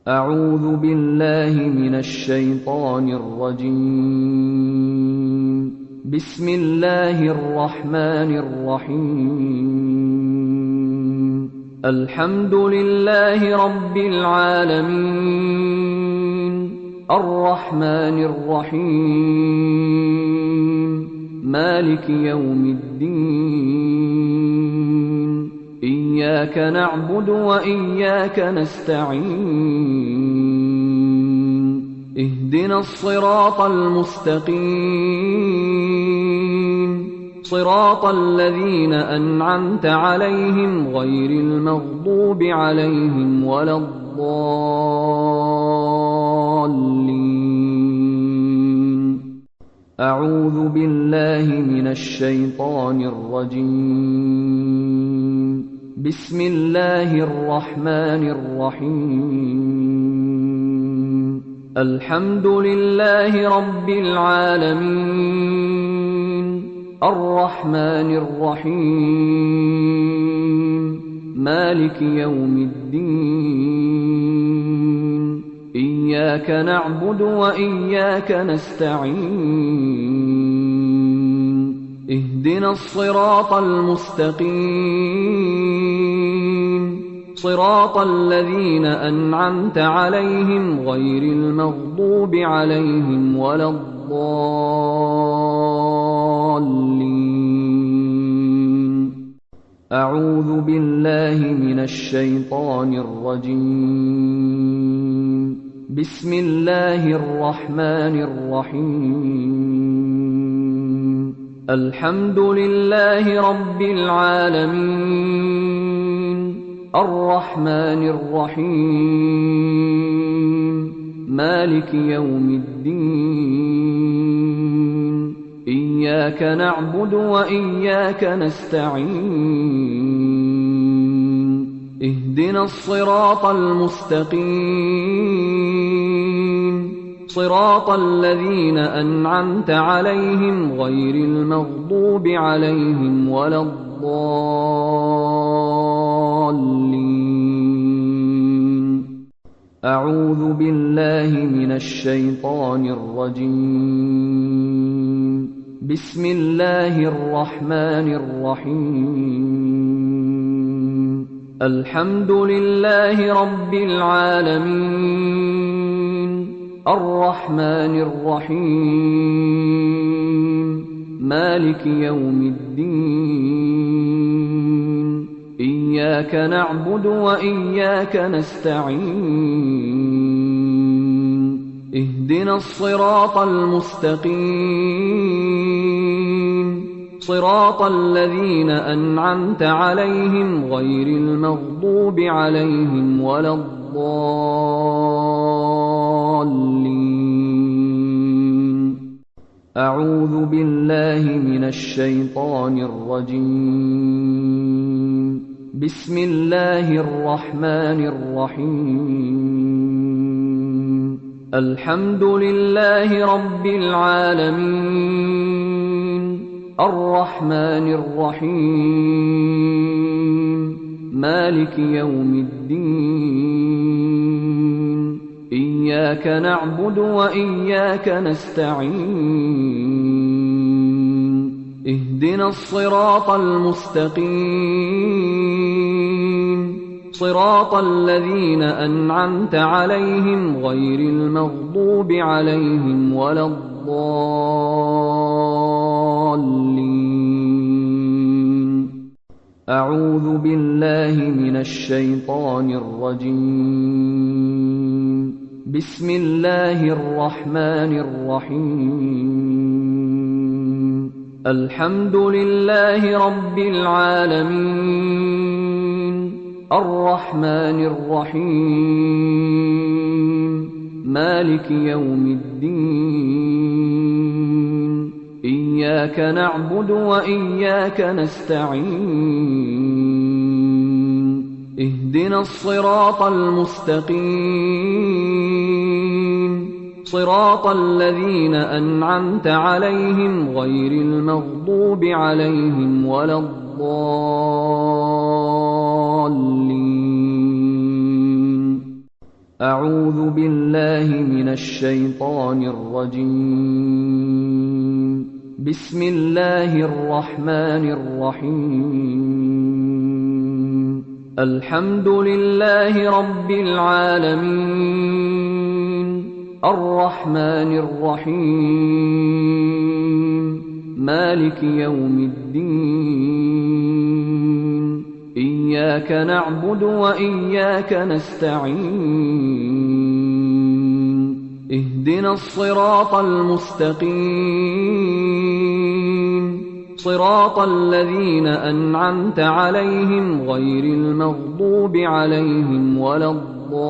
أعوذ بالله من الشيطان الرجيم. بسم الله الرحمن الرحيم. الحمد لله رب العالمين، الرحمن الرحيم، مالك يوم الدين. إياك نعبد وإياك نستعين. اهدنا الصراط المستقيم، صراط الذين أنعمت عليهم غير المغضوب عليهم ولا الضالين. أعوذ بالله من الشيطان الرجيم. بسم الله الرحمن الرحيم. الحمد لله رب العالمين، الرحمن الرحيم، مالك يوم الدين. إياك نعبد وإياك نستعين. اهدنا الصراط المستقيم، صراط الذين أنعمت عليهم غير المغضوب عليهم ولا الضالين. أعوذ بالله من الشيطان الرجيم. بسم الله الرحمن الرحيم. الحمد لله رب العالمين، الرحمن الرحيم، مالك يوم الدين. إياك نعبد وإياك نستعين. اهدنا الصراط المستقيم، صراط الذين أنعمت عليهم غير المغضوب عليهم ولا الضالين. أعوذ بالله من الشيطان الرجيم. بسم الله الرحمن الرحيم. الحمد لله رب العالمين، الرحمن الرحيم، مالك يوم الدين. إياك نعبد وإياك نستعين. اهدنا الصراط المستقيم، صراط الذين أنعمت عليهم غير المغضوب عليهم ولا الضالين. أعوذ بالله من الشيطان الرجيم. بسم الله الرحمن الرحيم. الحمد لله رب العالمين، الرحمن الرحيم، مالك يوم الدين. إياك نعبد وإياك نستعين. اهدنا الصراط المستقيم، صراط الذين أنعمت عليهم غير المغضوب عليهم ولا الضالين. أعوذ بالله من الشيطان الرجيم. بسم الله الرحمن الرحيم. الحمد لله رب العالمين، الرحمن الرحيم، مالك يوم الدين. إياك نعبد وإياك نستعين. اهدنا الصراط المستقيم، صراط الذين أنعمت عليهم غير المغضوب عليهم ولا الضالين. أعوذ بالله من الشيطان الرجيم. بسم الله الرحمن الرحيم. الحمد لله رب العالمين، الرحمن الرحيم، مالك يوم الدين. إياك نعبد وإياك نستعين. اهدنا الصراط المستقيم، صراط الذين أنعمت عليهم غير المغضوب عليهم ولا الضالين.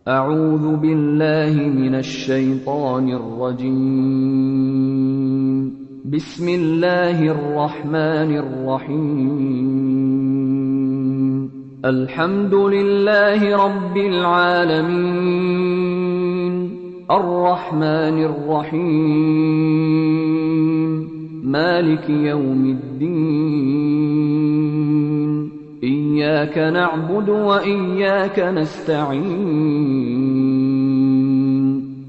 أعوذ بالله من الشيطان الرجيم. بسم الله الرحمن الرحيم. الحمد لله رب العالمين، الرحمن الرحيم، مالك يوم الدين. إياك نعبد وإياك نستعين.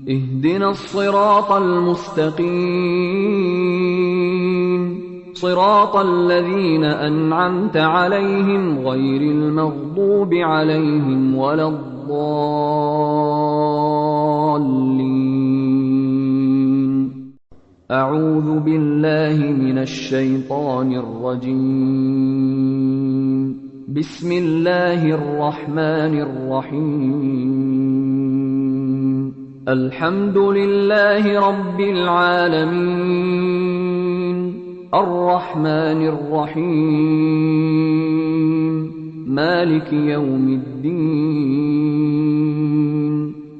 اهدنا الصراط المستقيم، صراط الذين أنعمت عليهم غير المغضوب عليهم ولا الضالين. أعوذ بالله من الشيطان الرجيم. بسم الله الرحمن الرحيم. الحمد لله رب العالمين، الرحمن الرحيم، مالك يوم الدين.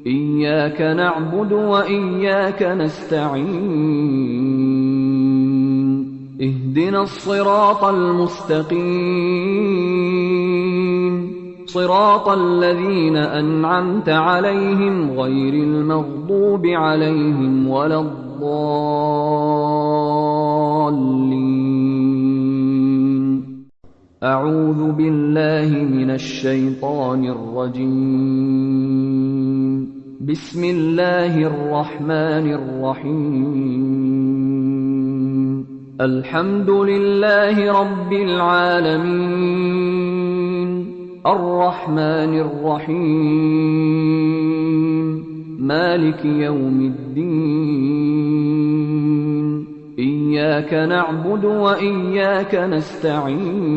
إياك نعبد وإياك نستعين. اهدنا الصراط المستقيم، صراط الذين أنعمت عليهم غير المغضوب عليهم ولا الضالين. أعوذ بالله من الشيطان الرجيم. بسم الله الرحمن الرحيم. الحمد لله رب العالمين، الرحمن الرحيم، مالك يوم الدين. إياك نعبد وإياك نستعين.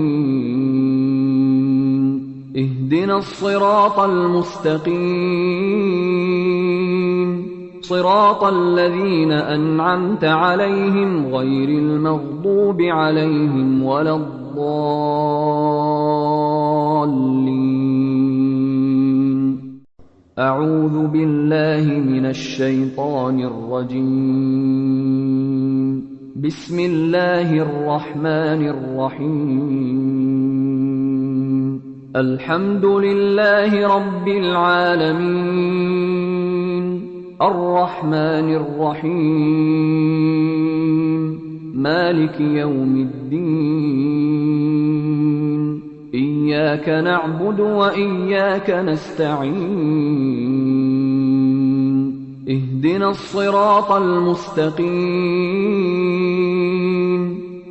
اهدنا الصراط المستقيم، صراط الذين أنعمت عليهم غير المغضوب عليهم ولا الضالين. أعوذ بالله من الشيطان الرجيم. بسم الله الرحمن الرحيم. الحمد لله رب العالمين، الرحمن الرحيم، مالك يوم الدين. إياك نعبد وإياك نستعين. اهدنا الصراط المستقيم،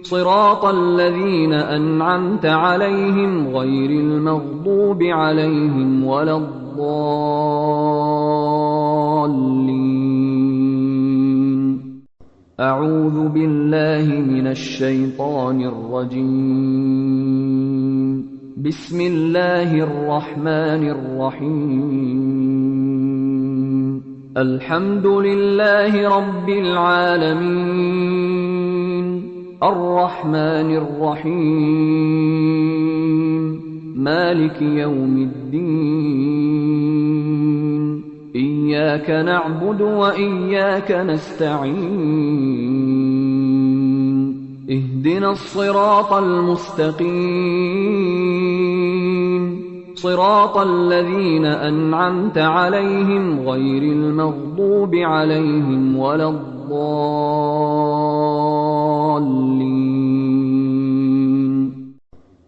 صراط الذين أنعمت عليهم غير المغضوب عليهم ولا الضالين. أعوذ بالله من الشيطان الرجيم. بسم الله الرحمن الرحيم. الحمد لله رب العالمين، الرحمن الرحيم، مالك يوم الدين. إياك نعبد وإياك نستعين. اهدنا الصراط المستقيم، صراط الذين أنعمت عليهم غير المغضوب عليهم ولا الضالين.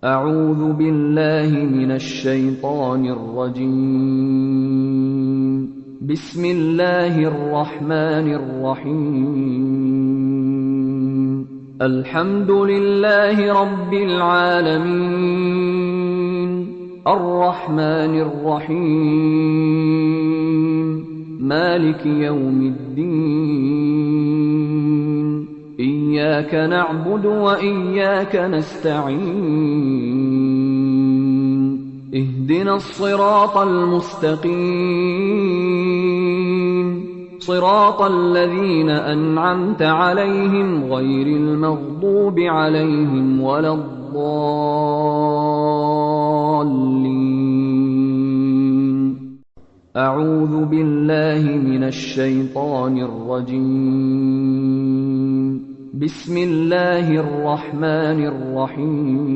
أعوذ بالله من الشيطان الرجيم. بسم الله الرحمن الرحيم. الحمد لله رب العالمين، الرحمن الرحيم، مالك يوم الدين. إياك نعبد وإياك نستعين. اهدنا الصراط المستقيم، صراط الذين أنعمت عليهم غير المغضوب عليهم ولا الضالين. أعوذ بالله من الشيطان الرجيم. بسم الله الرحمن الرحيم.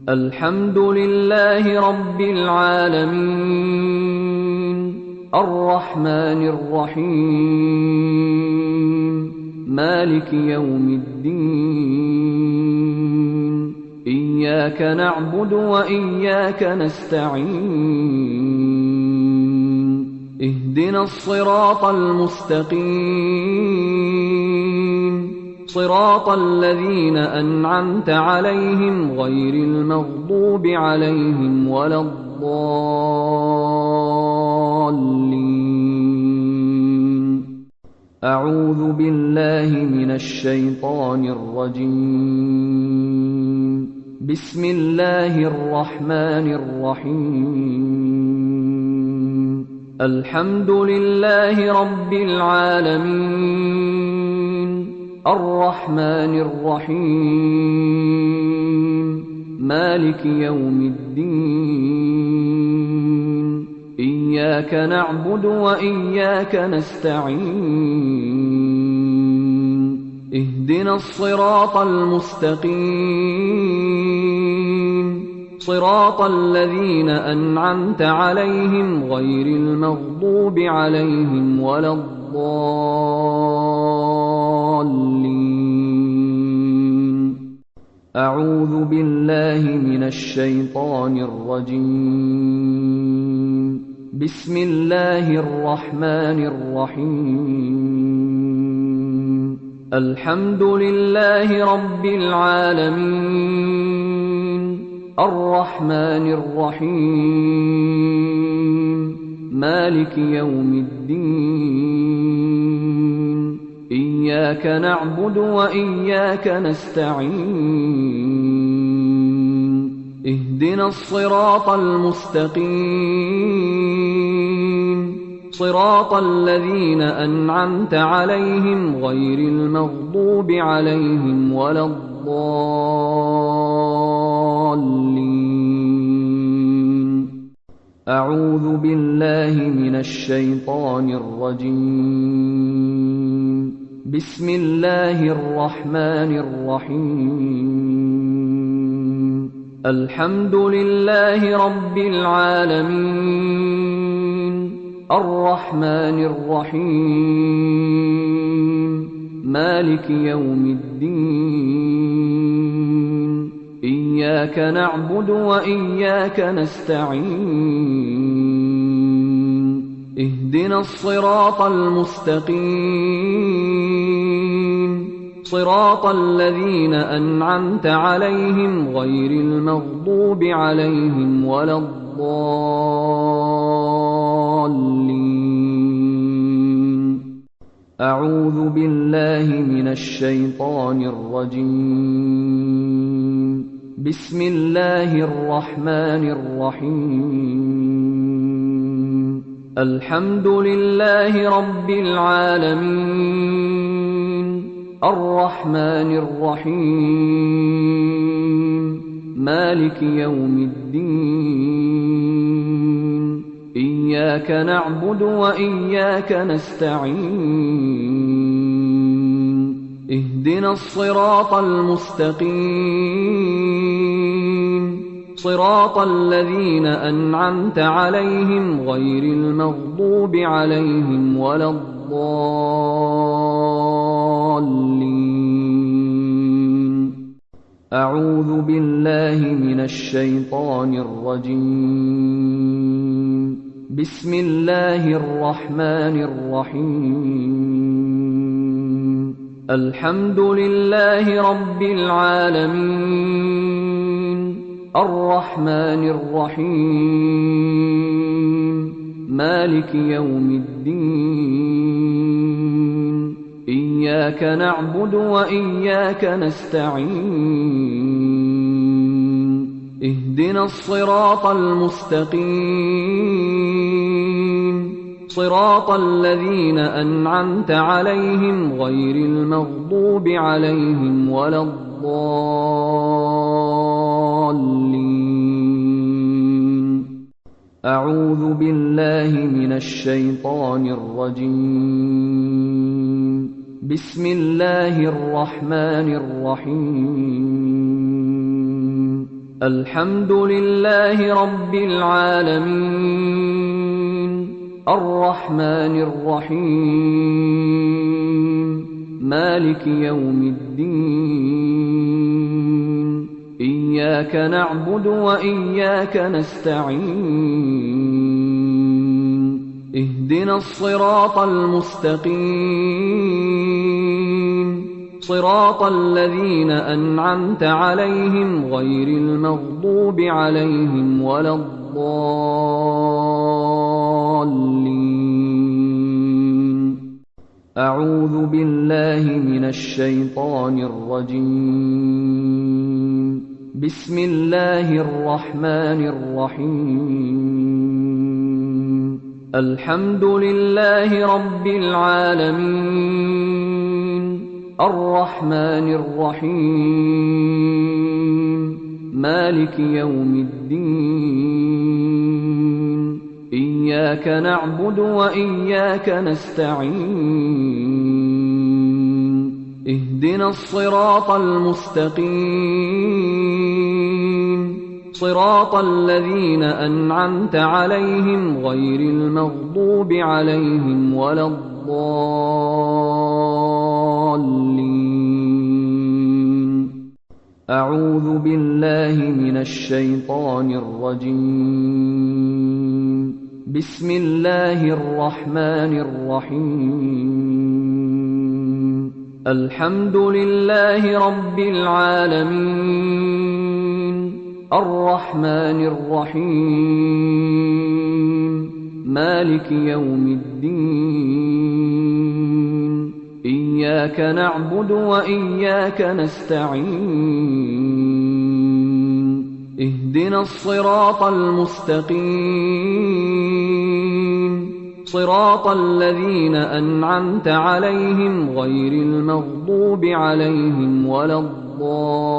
الحمد لله رب العالمين، الرحمن الرحيم، مالك يوم الدين. إياك نعبد وإياك نستعين. اهدنا الصراط المستقيم، صراط الذين أنعمت عليهم غير المغضوب عليهم ولا الضالين. أعوذ بالله من الشيطان الرجيم. بسم الله الرحمن الرحيم. الحمد لله رب العالمين، الرحمن الرحيم، مالك يوم الدين. إياك نعبد وإياك نستعين. اهدنا الصراط المستقيم، صراط الذين أنعمت عليهم غير المغضوب عليهم ولا الضالين. أعوذ بالله من الشيطان الرجيم. بسم الله الرحمن الرحيم. الحمد لله رب العالمين، الرحمن الرحيم، مالك يوم الدين. إياك نعبد وإياك نستعين. اهدنا الصراط المستقيم، صراط الذين أنعمت عليهم غير المغضوب عليهم ولا الضالين. أعوذ بالله من الشيطان الرجيم. بسم الله الرحمن الرحيم. الحمد لله رب العالمين، الرحمن الرحيم، مالك يوم الدين. إياك نعبد وإياك نستعين. اهدنا الصراط المستقيم، صراط الذين أنعمت عليهم غير المغضوب عليهم ولا الضالين. أعوذ بالله من الشيطان الرجيم. بسم الله الرحمن الرحيم. الحمد لله رب العالمين، الرحمن الرحيم، مالك يوم الدين، إياك نعبد وإياك نستعين، اهدنا الصراط المستقيم، صراط الذين أنعمت عليهم غير المغضوب عليهم ولا الضالين. أعوذ بالله من الشيطان الرجيم. بسم الله الرحمن الرحيم. الحمد لله رب العالمين، الرحمن الرحيم، مالك يوم الدين، إياك نعبد وإياك نستعين، اهدنا الصراط المستقيم، صراط الذين أنعمت عليهم غير المغضوب عليهم ولا الضالين. أعوذ بالله من الشيطان الرجيم. بسم الله الرحمن الرحيم. الحمد لله رب العالمين، الرحمن الرحيم، مالك يوم الدين، إياك نعبد وإياك نستعين، اهدنا الصراط المستقيم، صراط الذين أنعمت عليهم غير المغضوب عليهم ولا الضالين. أعوذ بالله من الشيطان الرجيم. بسم الله الرحمن الرحيم. الحمد لله رب العالمين، الرحمن الرحيم، مالك يوم الدين، إياك نعبد وإياك نستعين، اهدنا الصراط المستقيم، صراط الذين أنعمت عليهم غير المغضوب عليهم ولا الضالين. أعوذ بالله من الشيطان الرجيم. بسم الله الرحمن الرحيم. الحمد لله رب العالمين، الرحمن الرحيم، مالك يوم الدين، إياك نعبد وإياك نستعين، اهدنا الصراط المستقيم، صراط الذين أنعمت عليهم غير المغضوب عليهم ولا الضالين.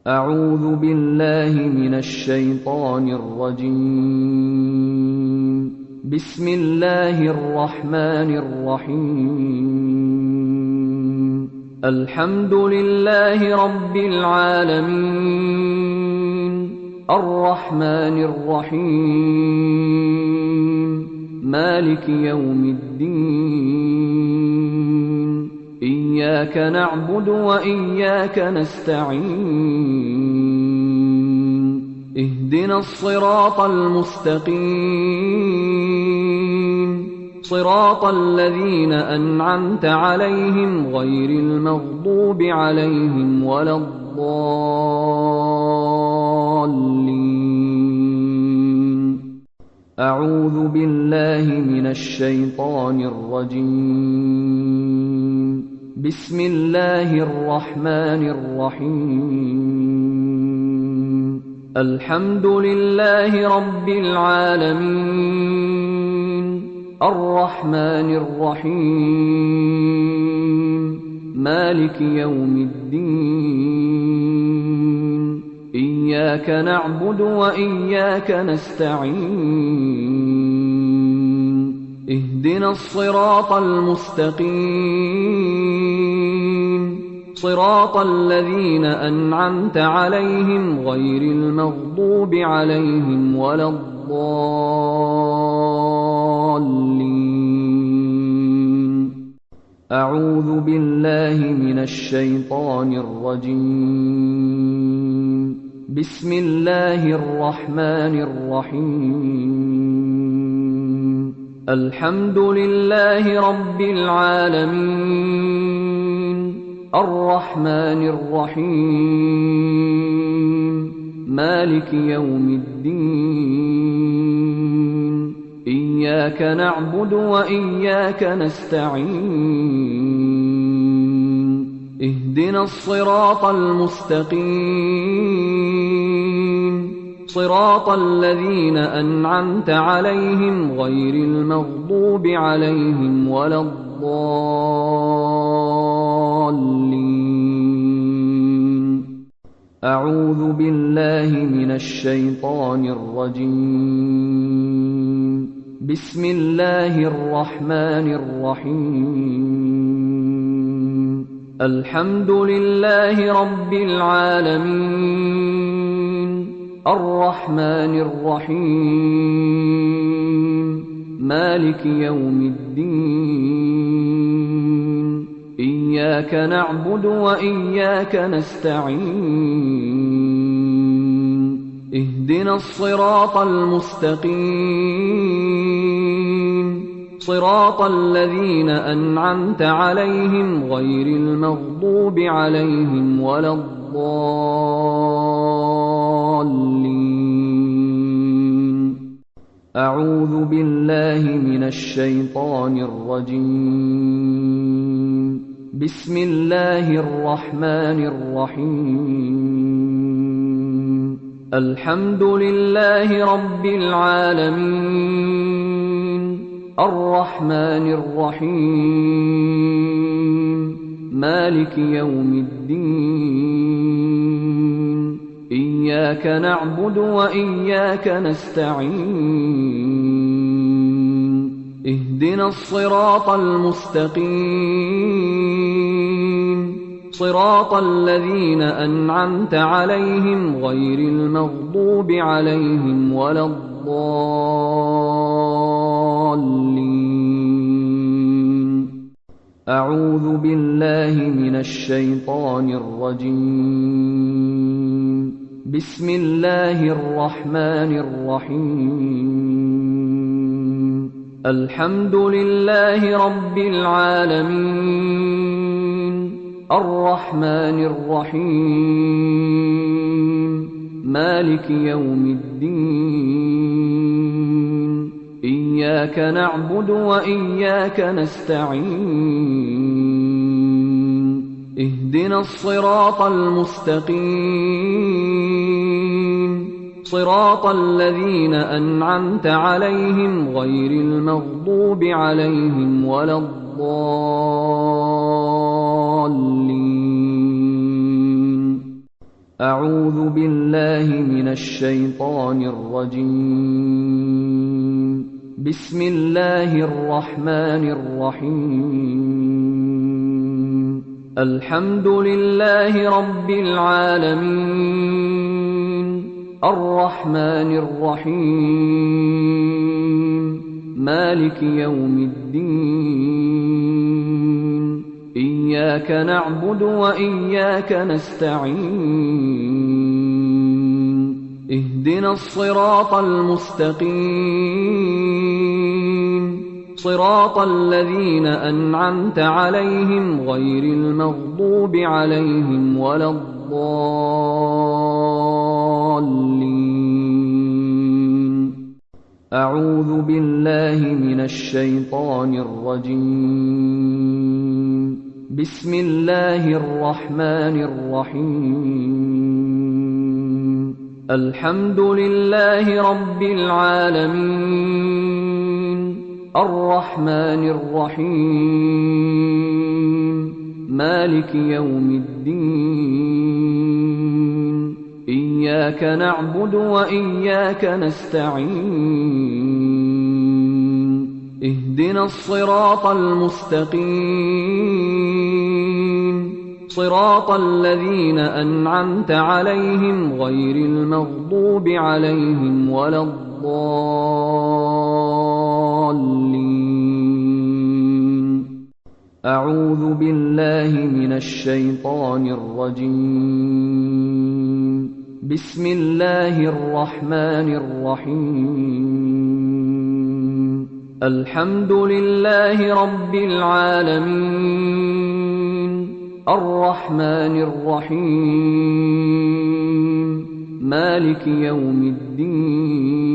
أعوذ بالله من الشيطان الرجيم. بسم الله الرحمن الرحيم. الحمد لله رب العالمين، الرحمن الرحيم، مالك يوم الدين، إياك نعبد وإياك نستعين، اهدنا الصراط المستقيم، صراط الذين أنعمت عليهم غير المغضوب عليهم ولا الضالين. أعوذ بالله من الشيطان الرجيم. بسم الله الرحمن الرحيم. الحمد لله رب العالمين، الرحمن الرحيم، مالك يوم الدين. إياك نعبد وإياك نستعين. اهدنا الصراط المستقيم، صراط الذين أنعمت عليهم غير المغضوب عليهم ولا الضالين. أعوذ بالله من الشيطان الرجيم. بسم الله الرحمن الرحيم. الحمد لله رب العالمين، الرحمن الرحيم، مالك يوم الدين. إياك نعبد وإياك نستعين. اهدنا الصراط المستقيم، صراط الذين أنعمت عليهم غير المغضوب عليهم ولا الضالين. أعوذ بالله من الشيطان الرجيم. بسم الله الرحمن الرحيم. الحمد لله رب العالمين، الرحمن الرحيم، مالك يوم الدين. إياك نعبد وإياك نستعين. اهدنا الصراط المستقيم، صراط الذين أنعمت عليهم غير المغضوب عليهم ولا الضالين. أعوذ بالله من الشيطان الرجيم. بسم الله الرحمن الرحيم. الحمد لله رب العالمين، الرحمن الرحيم، مالك يوم الدين. إياك نعبد وإياك نستعين. اهدنا الصراط المستقيم، صراط الذين أنعمت عليهم غير المغضوب عليهم ولا الضالين. أعوذ بالله من الشيطان الرجيم. بسم الله الرحمن الرحيم. الحمد لله رب العالمين، الرحمن الرحيم، مالك يوم الدين. إياك نعبد وإياك نستعين. اهدنا الصراط المستقيم، صراط الذين أنعمت عليهم غير المغضوب عليهم ولا الضالين. أعوذ بالله من الشيطان الرجيم. بسم الله الرحمن الرحيم. الحمد لله رب العالمين، الرحمن الرحيم، مالك يوم الدين. إياك نعبد وإياك نستعين. اهدنا الصراط المستقيم، صراط الذين أنعمت عليهم غير المغضوب عليهم ولا الضالين. أعوذ بالله من الشيطان الرجيم. بسم الله الرحمن الرحيم. الحمد لله رب العالمين، الرحمن الرحيم، مالك يوم الدين. إياك نعبد وإياك نستعين. اهدنا الصراط المستقيم، صراط الذين أنعمت عليهم غير المغضوب عليهم ولا الضالين. أعوذ بالله من الشيطان الرجيم. بسم الله الرحمن الرحيم. الحمد لله رب العالمين، الرحمن الرحيم، مالك يوم الدين.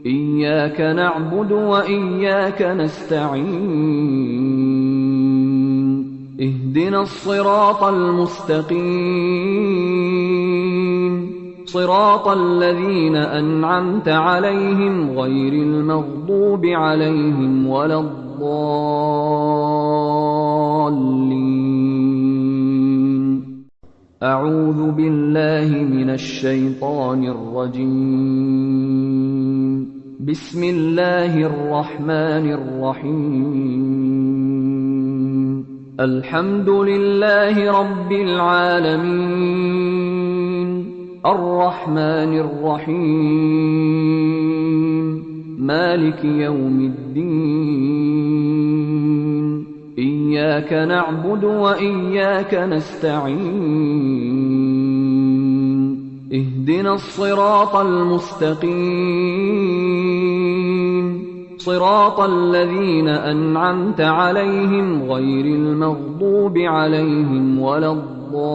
إياك نعبد وإياك نستعين. اهدنا الصراط المستقيم، صراط الذين أنعمت عليهم غير المغضوب عليهم ولا الضالين. أعوذ بالله من الشيطان الرجيم. بسم الله الرحمن الرحيم. الحمد لله رب العالمين، الرحمن الرحيم، مالك يوم الدين. إياك نعبد وإياك نستعين. اهدنا الصراط المستقيم، صراط الذين أنعمت عليهم غير المغضوب عليهم ولا الضالين.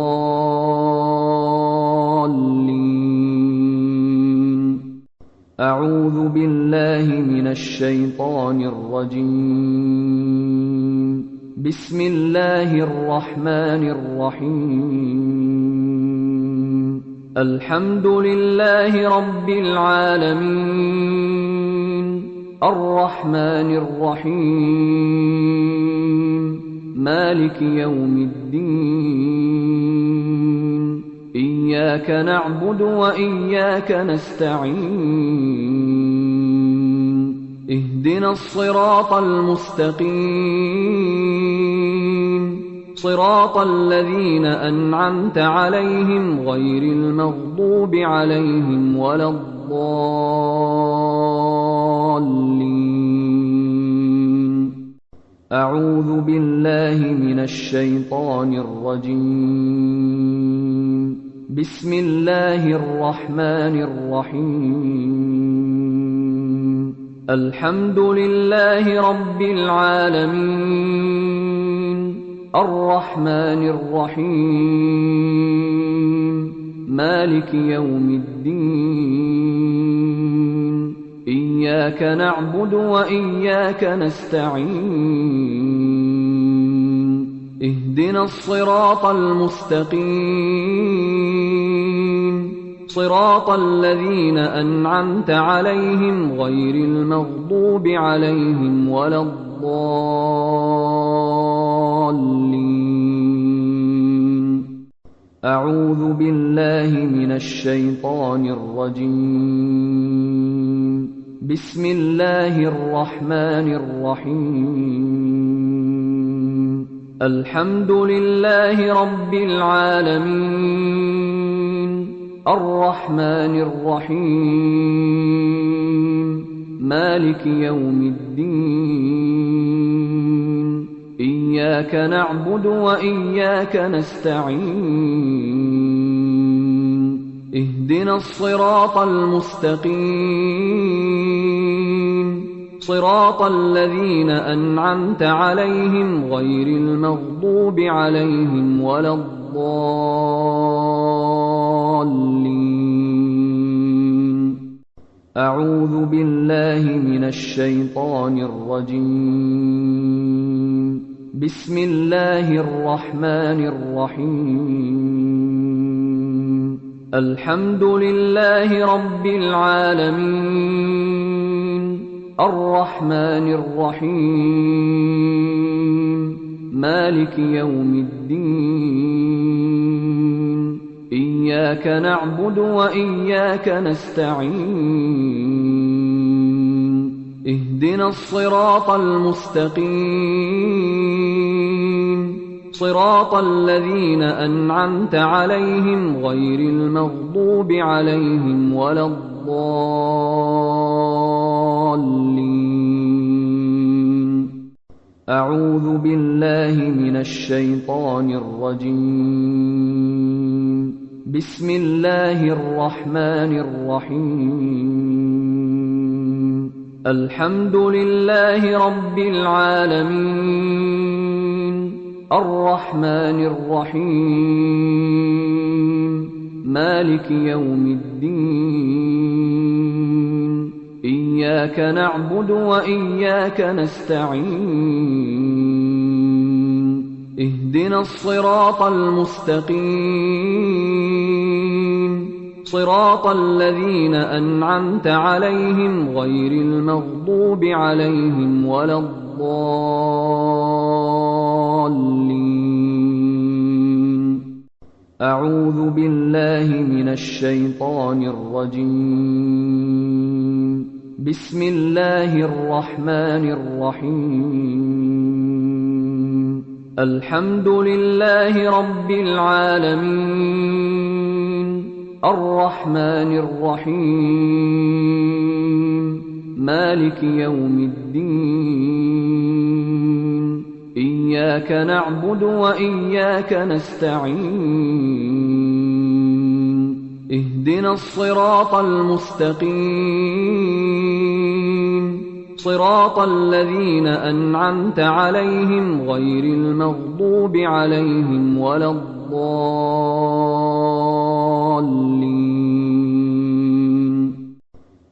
أعوذ بالله من الشيطان الرجيم. بسم الله الرحمن الرحيم. الحمد لله رب العالمين، الرحمن الرحيم، مالك يوم الدين. إياك نعبد وإياك نستعين. اهدنا الصراط المستقيم، صراط الذين أنعمت عليهم غير المغضوب عليهم ولا الضالين. أعوذ بالله من الشيطان الرجيم. بسم الله الرحمن الرحيم. الحمد لله رب العالمين، الرحمن الرحيم، مالك يوم الدين. إياك نعبد وإياك نستعين. اهدنا الصراط المستقيم، صراط الذين أنعمت عليهم غير المغضوب عليهم ولا الضالين. أعوذ بالله من الشيطان الرجيم. بسم الله الرحمن الرحيم. الحمد لله رب العالمين، الرحمن الرحيم، مالك يوم الدين. إياك نعبد وإياك نستعين. اهدنا الصراط المستقيم، صراط الذين أنعمت عليهم غير المغضوب عليهم ولا الضالين. أعوذ بالله من الشيطان الرجيم. بسم الله الرحمن الرحيم. الحمد لله رب العالمين، الرحمن الرحيم، مالك يوم الدين. إياك نعبد وإياك نستعين. اهدنا الصراط المستقيم، صراط الذين أنعمت عليهم غير المغضوب عليهم ولا الضالين. أعوذ بالله من الشيطان الرجيم. بسم الله الرحمن الرحيم. الحمد لله رب العالمين، الرحمن الرحيم، مالك يوم الدين. إياك نعبد وإياك نستعين. اهدنا الصراط المستقيم، صراط الذين أنعمت عليهم غير المغضوب عليهم ولا الضالين. أعوذ بالله من الشيطان الرجيم. بسم الله الرحمن الرحيم. الحمد لله رب العالمين، الرحمن الرحيم، مالك يوم الدين. إياك نعبد وإياك نستعين. اهدنا الصراط المستقيم، صراط الذين أنعمت عليهم غير المغضوب عليهم ولا الضالين.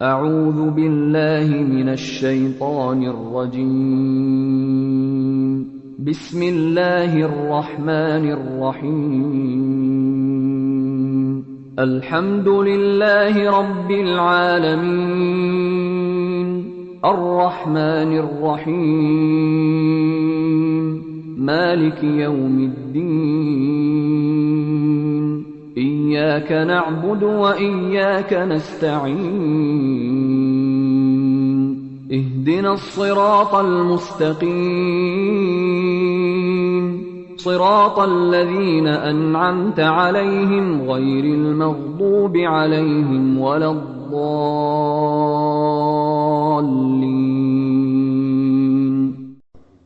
أعوذ بالله من الشيطان الرجيم. بسم الله الرحمن الرحيم. الحمد لله رب العالمين، الرحمن الرحيم، مالك يوم الدين. إياك نعبد وإياك نستعين. اهدنا الصراط المستقيم، صراط الذين أنعمت عليهم غير المغضوب عليهم ولا الضالين.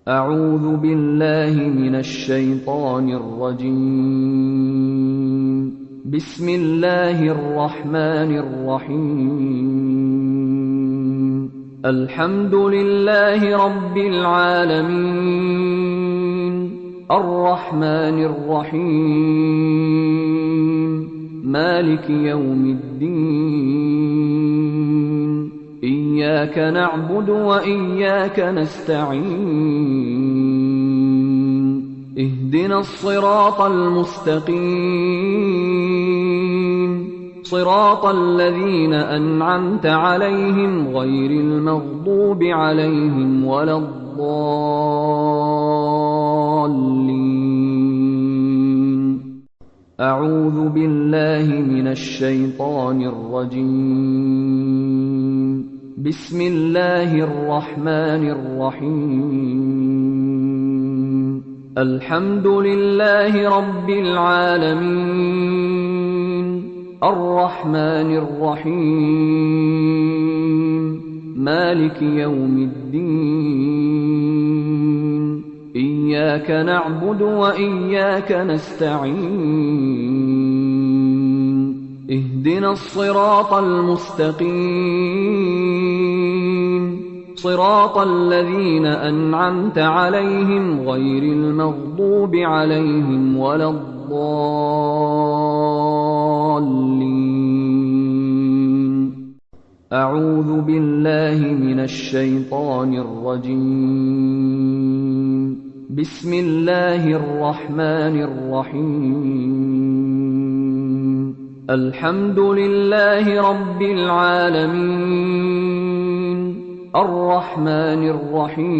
أعوذ بالله من الشيطان الرجيم. بسم الله الرحمن الرحيم. الحمد لله رب العالمين، الرحمن الرحيم، مالك يوم الدين. إياك نعبد وإياك نستعين. اهدنا الصراط المستقيم، صراط الذين أنعمت عليهم غير المغضوب عليهم ولا الضالين. أعوذ بالله من الشيطان الرجيم. بسم الله الرحمن الرحيم. الحمد لله رب العالمين، الرحمن الرحيم، مالك يوم الدين. إياك نعبد وإياك نستعين. اهدنا الصراط المستقيم، صراط الذين أنعمت عليهم غير المغضوب عليهم ولا الضالين. أعوذ بالله من الشيطان الرجيم. بسم الله الرحمن الرحيم. الحمد لله رب العالمين، الرحمن الرحيم،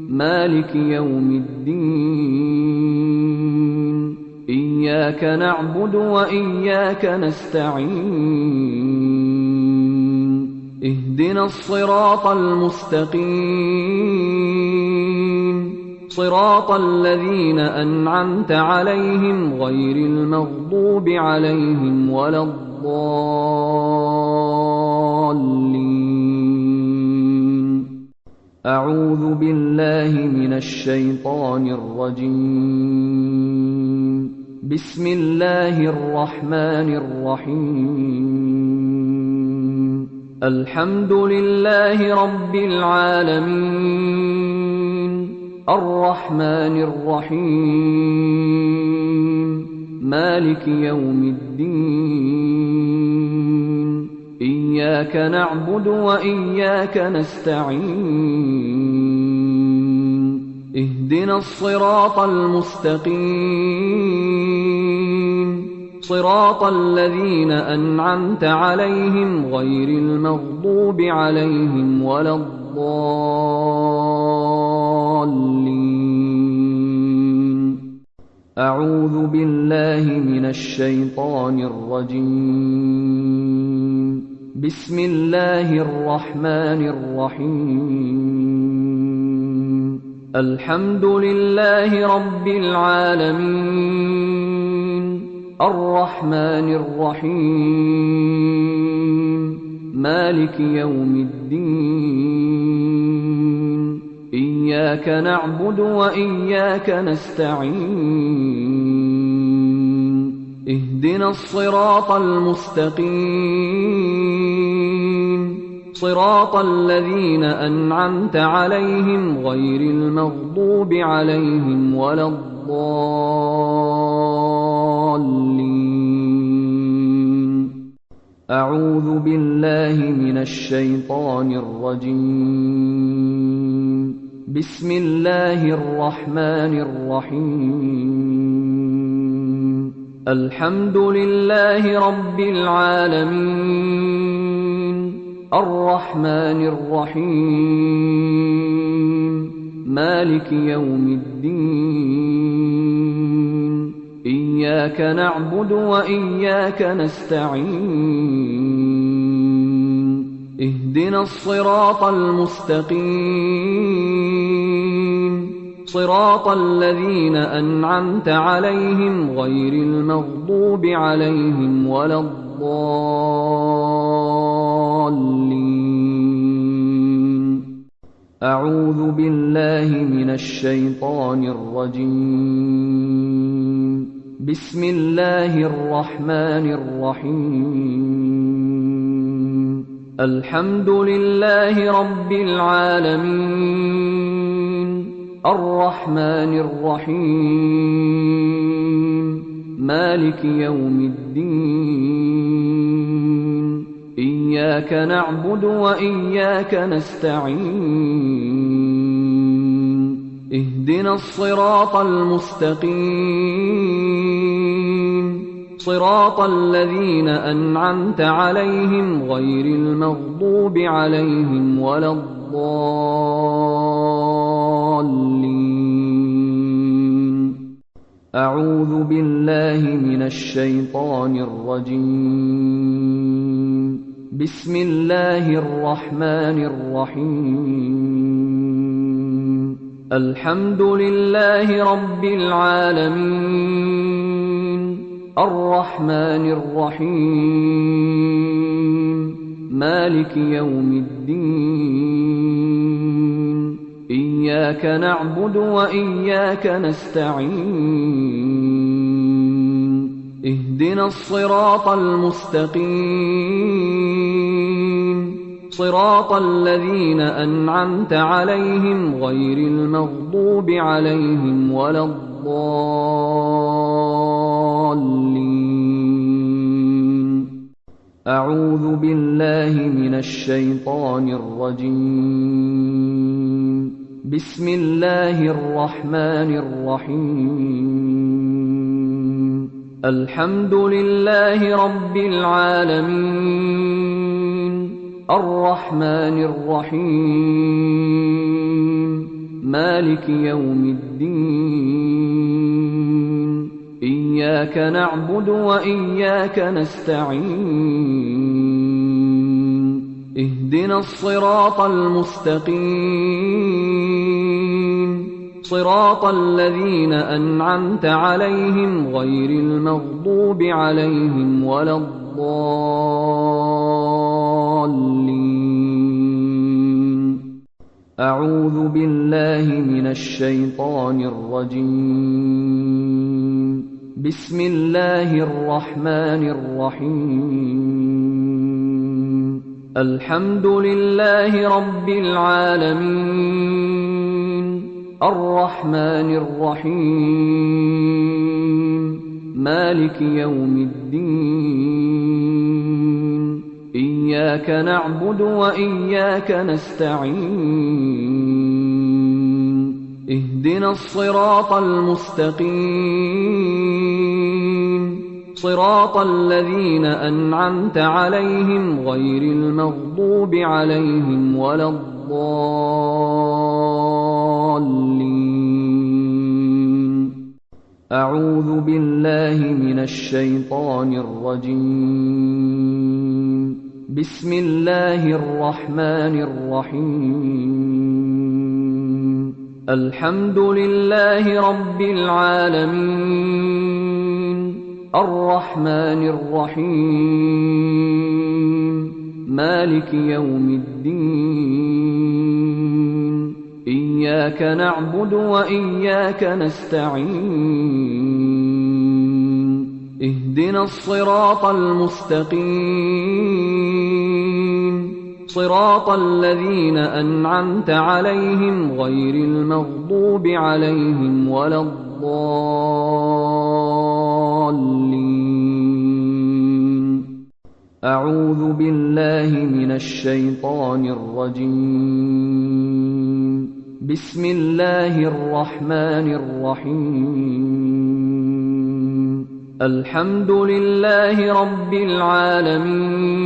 مالك يوم الدين. إياك نعبد وإياك نستعين. اهدنا الصراط المستقيم، صراط الذين أنعمت عليهم غير المغضوب عليهم ولا الضالين. أعوذ بالله من الشيطان الرجيم. بسم الله الرحمن الرحيم. الحمد لله رب العالمين، الرحمن الرحيم، مالك يوم الدين. إياك نعبد وإياك نستعين. اهدنا الصراط المستقيم، صراط الذين أنعمت عليهم غير المغضوب عليهم ولا الضالين. أعوذ بالله من الشيطان الرجيم. بسم الله الرحمن الرحيم. الحمد لله رب العالمين، الرحمن الرحيم، مالك يوم الدين. إياك نعبد وإياك نستعين. اهدنا الصراط المستقيم، صراط الذين أنعمت عليهم غير المغضوب عليهم ولا الضالين. أعوذ بالله من الشيطان الرجيم. بسم الله الرحمن الرحيم. الحمد لله رب العالمين، الرحمن الرحيم، مالك يوم الدين. إياك نعبد وإياك نستعين. اهدنا الصراط المستقيم، صراط الذين أنعمت عليهم غير المغضوب عليهم ولا الضالين. أعوذ بالله من الشيطان الرجيم. بسم الله الرحمن الرحيم. الحمد لله رب العالمين، الرحمن الرحيم، مالك يوم الدين. إياك نعبد وإياك نستعين. اهدنا الصراط المستقيم، صراط الذين أنعمت عليهم غير المغضوب عليهم ولا الضالين. أعوذ بالله من الشيطان الرجيم. بسم الله الرحمن الرحيم. الحمد لله رب العالمين، الرحمن الرحيم، مالك يوم الدين. إياك نعبد وإياك نستعين. اهدنا الصراط المستقيم، صراط الذين أنعمت عليهم غير المغضوب عليهم ولا الضالين. أعوذ بالله من الشيطان الرجيم. بسم الله الرحمن الرحيم. الحمد لله رب العالمين، الرحمن الرحيم، مالك يوم الدين. إياك نعبد وإياك نستعين. اهدنا الصراط المستقيم، صراط الذين أنعمت عليهم غير المغضوب عليهم ولا الضالين. أعوذ بالله من الشيطان الرجيم. بسم الله الرحمن الرحيم. الحمد لله رب العالمين، الرحمن الرحيم، مالك يوم الدين. إياك نعبد وإياك نستعين. اهدنا الصراط المستقيم، صراط الذين أنعمت عليهم غير المغضوب عليهم ولا الضالين. أعوذ بالله من الشيطان الرجيم. بسم الله الرحمن الرحيم. الحمد لله رب العالمين، الرحمن الرحيم، مالك يوم الدين. إياك نعبد وإياك نستعين. اهدنا الصراط المستقيم، صراط الذين أنعمت عليهم غير المغضوب عليهم ولا الضالين. أعوذ بالله من الشيطان الرجيم. بسم الله الرحمن الرحيم. الحمد لله رب العالمين،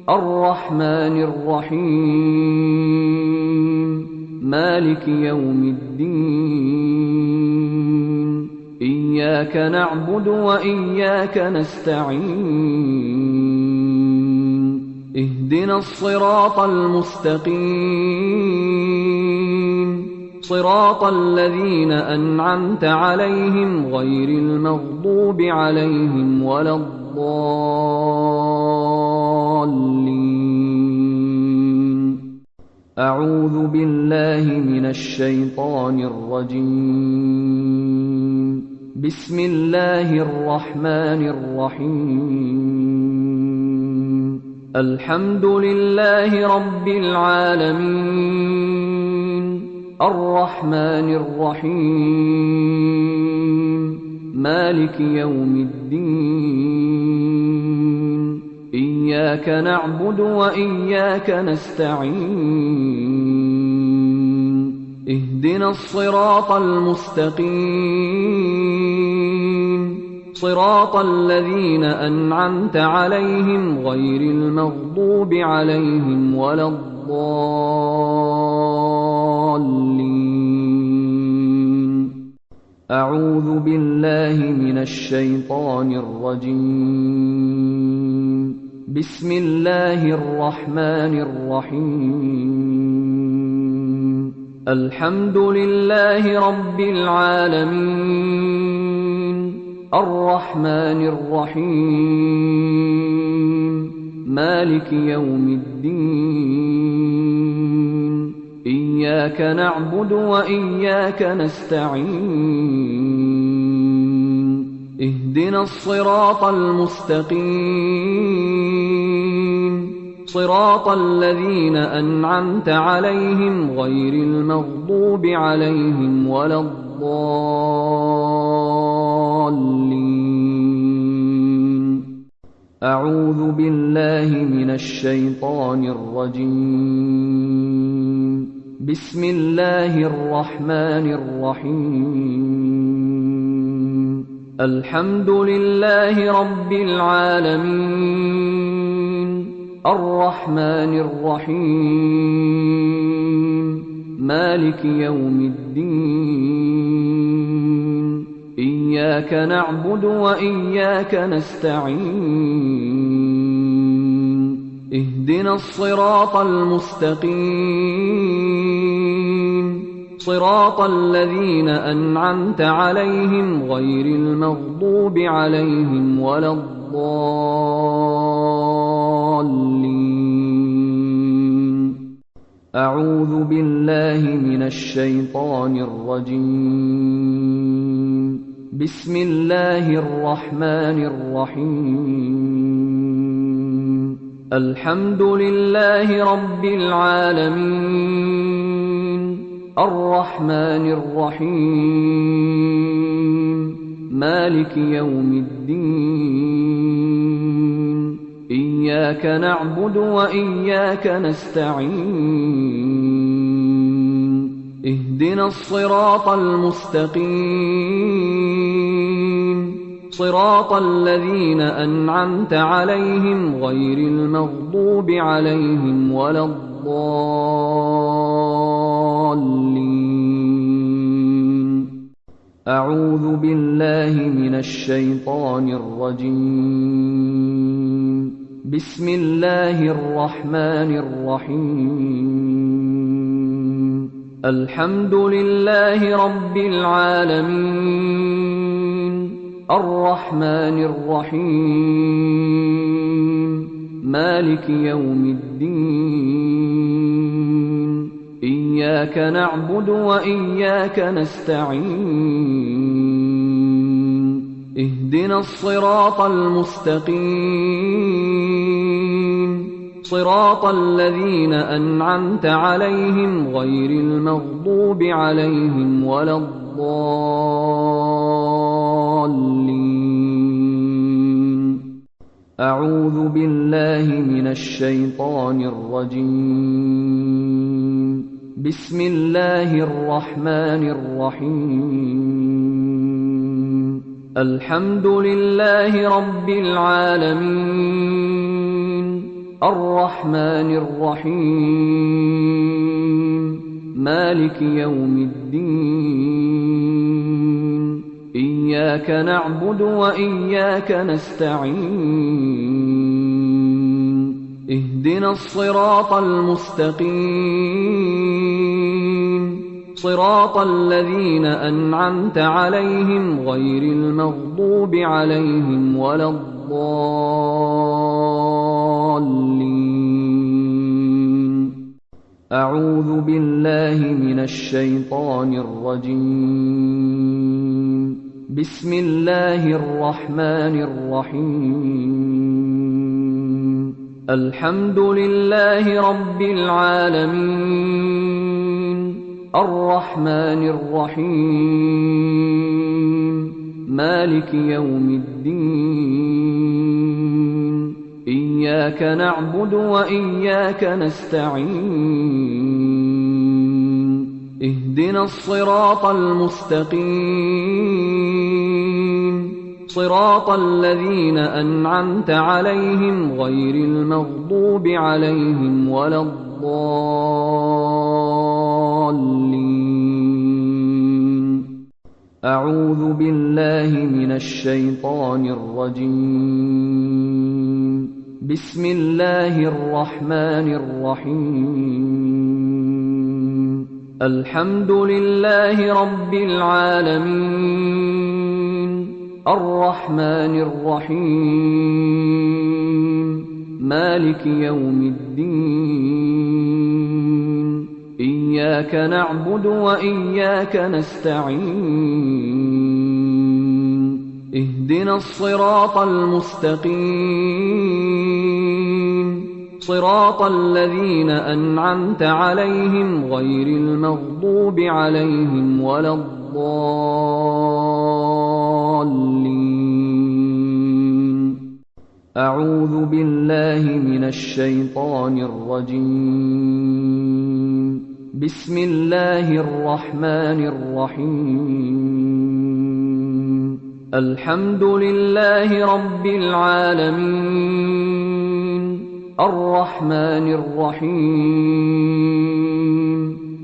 الرحمن الرحيم، مالك يوم الدين. إياك نعبد وإياك نستعين. اهدنا الصراط المستقيم، صراط الذين أنعمت عليهم غير المغضوب عليهم ولا الضالين. أعوذ بالله من الشيطان الرجيم. بسم الله الرحمن الرحيم. الحمد لله رب العالمين، الرحمن الرحيم، مالك يوم الدين. إياك نعبد وإياك نستعين. اهدنا الصراط المستقيم، صراط الذين أنعمت عليهم غير المغضوب عليهم ولا الضالين. أعوذ بالله من الشيطان الرجيم. بسم الله الرحمن الرحيم. الحمد لله رب العالمين، الرحمن الرحيم، مالك يوم الدين. إياك نعبد وإياك نستعين. اهدنا الصراط المستقيم، صراط الذين أنعمت عليهم غير المغضوب عليهم ولا الضالين. أعوذ بالله من الشيطان الرجيم. بسم الله الرحمن الرحيم. الحمد لله رب العالمين، الرحمن الرحيم، مالك يوم الدين. إياك نعبد وإياك نستعين. اهدنا الصراط المستقيم، صراط الذين أنعمت عليهم غير المغضوب عليهم ولا الضالين. أعوذ بالله من الشيطان الرجيم. بسم الله الرحمن الرحيم. الحمد لله رب العالمين، الرحمن الرحيم، مالك يوم الدين. إياك نعبد وإياك نستعين. اهدنا الصراط المستقيم، صراط الذين أنعمت عليهم غير المغضوب عليهم ولا الضالين. أعوذ بالله من الشيطان الرجيم. بسم الله الرحمن الرحيم. الحمد لله رب العالمين، الرحمن الرحيم، مالك يوم الدين. إياك نعبد وإياك نستعين. اهدنا الصراط المستقيم، صراط الذين أنعمت عليهم غير المغضوب عليهم ولا الضالين. أعوذ بالله من الشيطان الرجيم. بسم الله الرحمن الرحيم. الحمد لله رب العالمين، الرحمن الرحيم، مالك يوم الدين. إياك نعبد وإياك نستعين. اهدنا الصراط المستقيم، صراط الذين أنعمت عليهم غير المغضوب عليهم ولا الضالين. أعوذ بالله من الشيطان الرجيم. بسم الله الرحمن الرحيم. الحمد لله رب العالمين، الرحمن الرحيم، مالك يوم الدين. إياك نعبد وإياك نستعين. اهدنا الصراط المستقيم، صراط الذين أنعمت عليهم غير المغضوب عليهم ولا الضالين. أعوذ بالله من الشيطان الرجيم. بسم الله الرحمن الرحيم. الحمد لله رب العالمين، الرحمن الرحيم، مالك يوم الدين. إياك نعبد وإياك نستعين. اهدنا الصراط المستقيم، صراط الذين أنعمت عليهم غير المغضوب عليهم ولا الضالين. أعوذ بالله من الشيطان الرجيم. بسم الله الرحمن الرحيم. الحمد لله رب العالمين، الرحمن الرحيم،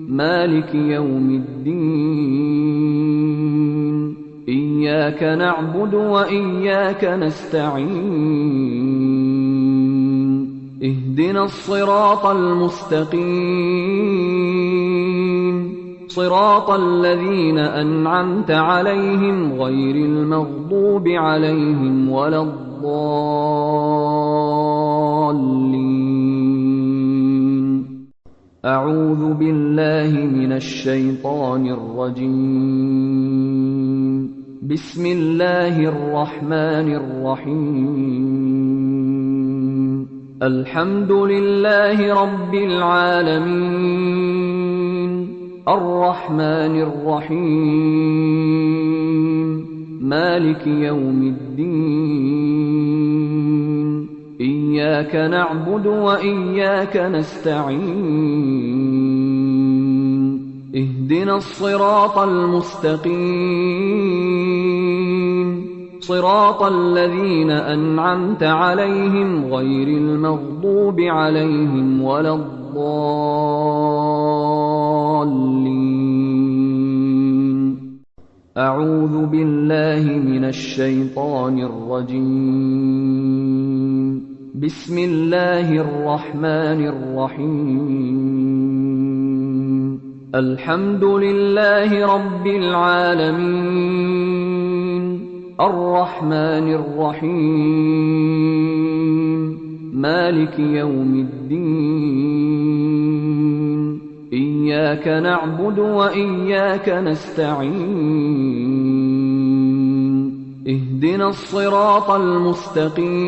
مالك يوم الدين. إياك نعبد وإياك نستعين. اهدنا الصراط المستقيم، صراط الذين أنعمت عليهم غير المغضوب عليهم ولا الضالين. أعوذ بالله من الشيطان الرجيم. بسم الله الرحمن الرحيم. الحمد لله رب العالمين، الرحمن الرحيم، مالك يوم الدين. إياك نعبد وإياك نستعين. اهدنا الصراط المستقيم، صراط الذين أنعمت عليهم غير المغضوب عليهم ولا الضالين. أعوذ بالله من الشيطان الرجيم. بسم الله الرحمن الرحيم. الحمد لله رب العالمين، الرحمن الرحيم، مالك يوم الدين. إياك نعبد وإياك نستعين. اهدنا الصراط المستقيم،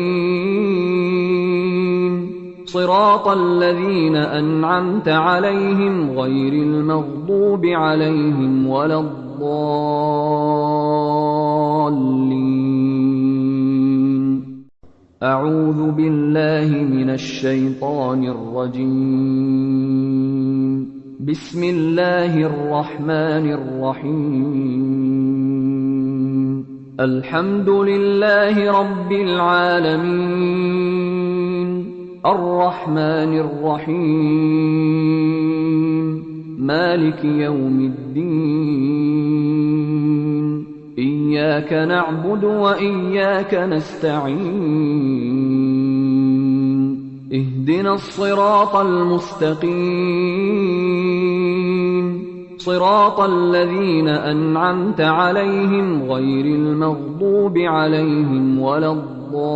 صراط الذين أنعمت عليهم غير المغضوب عليهم ولا الضالين. أعوذ بالله من الشيطان الرجيم. بسم الله الرحمن الرحيم. الحمد لله رب العالمين، الرحمن الرحيم، مالك يوم الدين. إياك نعبد وإياك نستعين. اهدنا الصراط المستقيم، صراط الذين أنعمت عليهم غير المغضوب عليهم ولا الضالين.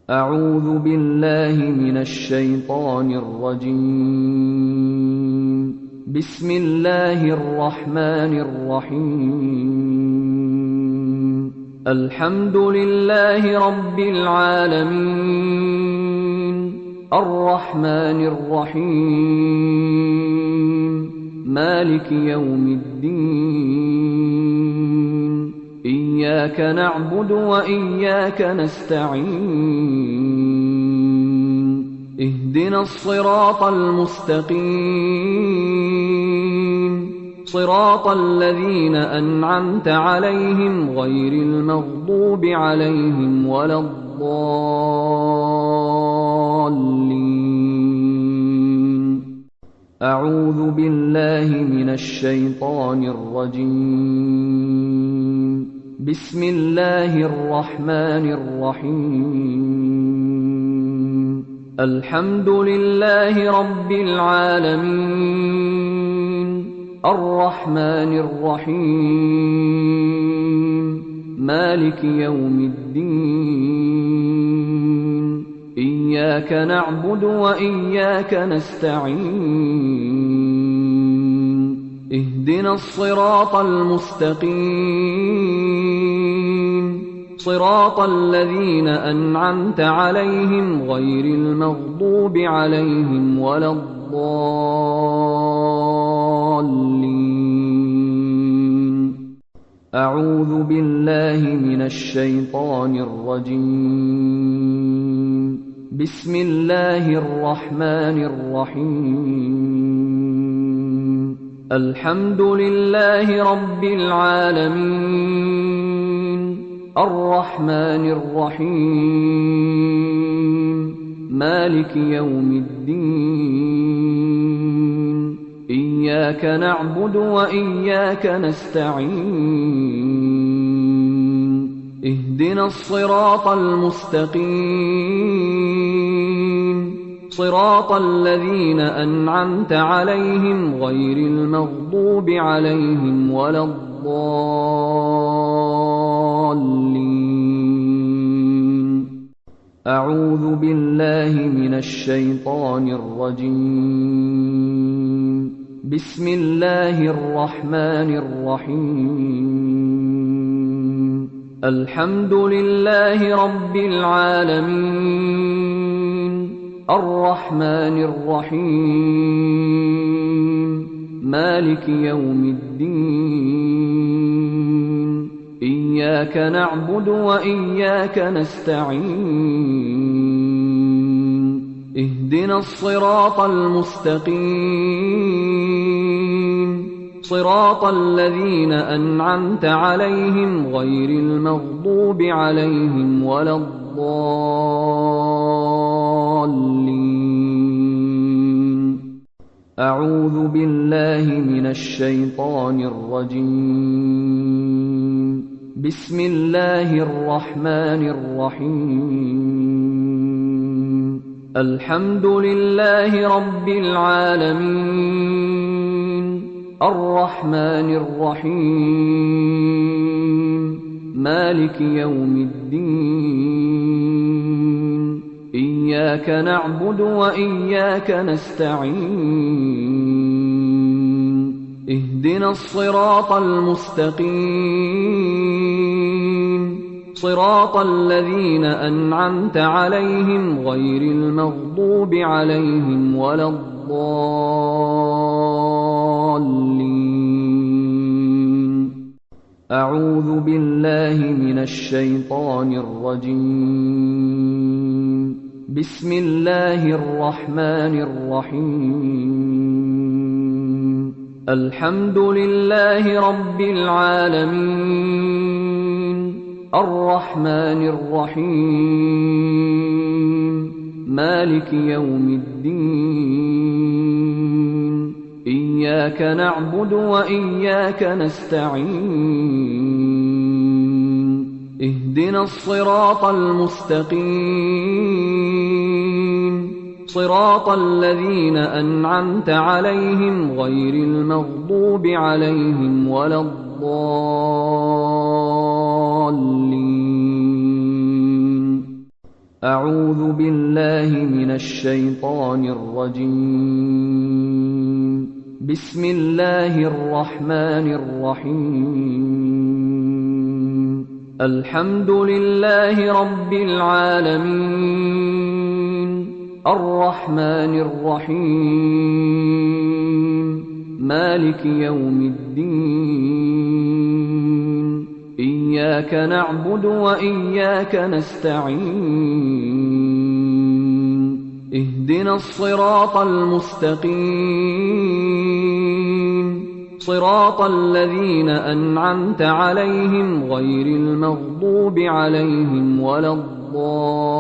أعوذ بالله من الشيطان الرجيم. بسم الله الرحمن الرحيم. الحمد لله رب العالمين، الرحمن الرحيم، مالك يوم الدين. إياك نعبد وإياك نستعين. اهدنا الصراط المستقيم، صراط الذين أنعمت عليهم غير المغضوب عليهم ولا الضالين. أعوذ بالله من الشيطان الرجيم. بسم الله الرحمن الرحيم. الحمد لله رب العالمين، الرحمن الرحيم، مالك يوم الدين. إياك نعبد وإياك نستعين. اهدنا الصراط المستقيم، صراط الذين أنعمت عليهم غير المغضوب عليهم ولا الضالين. أعوذ بالله من الشيطان الرجيم. بسم الله الرحمن الرحيم. الحمد لله رب العالمين، الرحمن الرحيم، مالك يوم الدين. إياك نعبد وإياك نستعين. اهدنا الصراط المستقيم، صراط الذين أنعمت عليهم غير المغضوب عليهم ولا الضالين. أعوذ بالله من الشيطان الرجيم. بسم الله الرحمن الرحيم. الحمد لله رب العالمين، الرحمن الرحيم، مالك يوم الدين. إياك نعبد وإياك نستعين. اهدنا الصراط المستقيم، صراط الذين أنعمت عليهم غير المغضوب عليهم ولا الضالين. أعوذ بالله من الشيطان الرجيم. بسم الله الرحمن الرحيم. الحمد لله رب العالمين، الرحمن الرحيم، مالك يوم الدين. إياك نعبد وإياك نستعين. اهدنا الصراط المستقيم، صراط الذين أنعمت عليهم غير المغضوب عليهم ولا الضالين. أعوذ بالله من الشيطان الرجيم. بسم الله الرحمن الرحيم. الحمد لله رب العالمين، الرحمن الرحيم، مالك يوم الدين. إياك نعبد وإياك نستعين. اهدنا الصراط المستقيم، صراط الذين أنعمت عليهم غير المغضوب عليهم ولا الضالين. أعوذ بالله من الشيطان الرجيم. بسم الله الرحمن الرحيم. الحمد لله رب العالمين، الرحمن الرحيم، مالك يوم الدين. إياك نعبد وإياك نستعين. اهدنا الصراط المستقيم، صراط الذين أنعمت عليهم غير المغضوب عليهم ولا الضالين.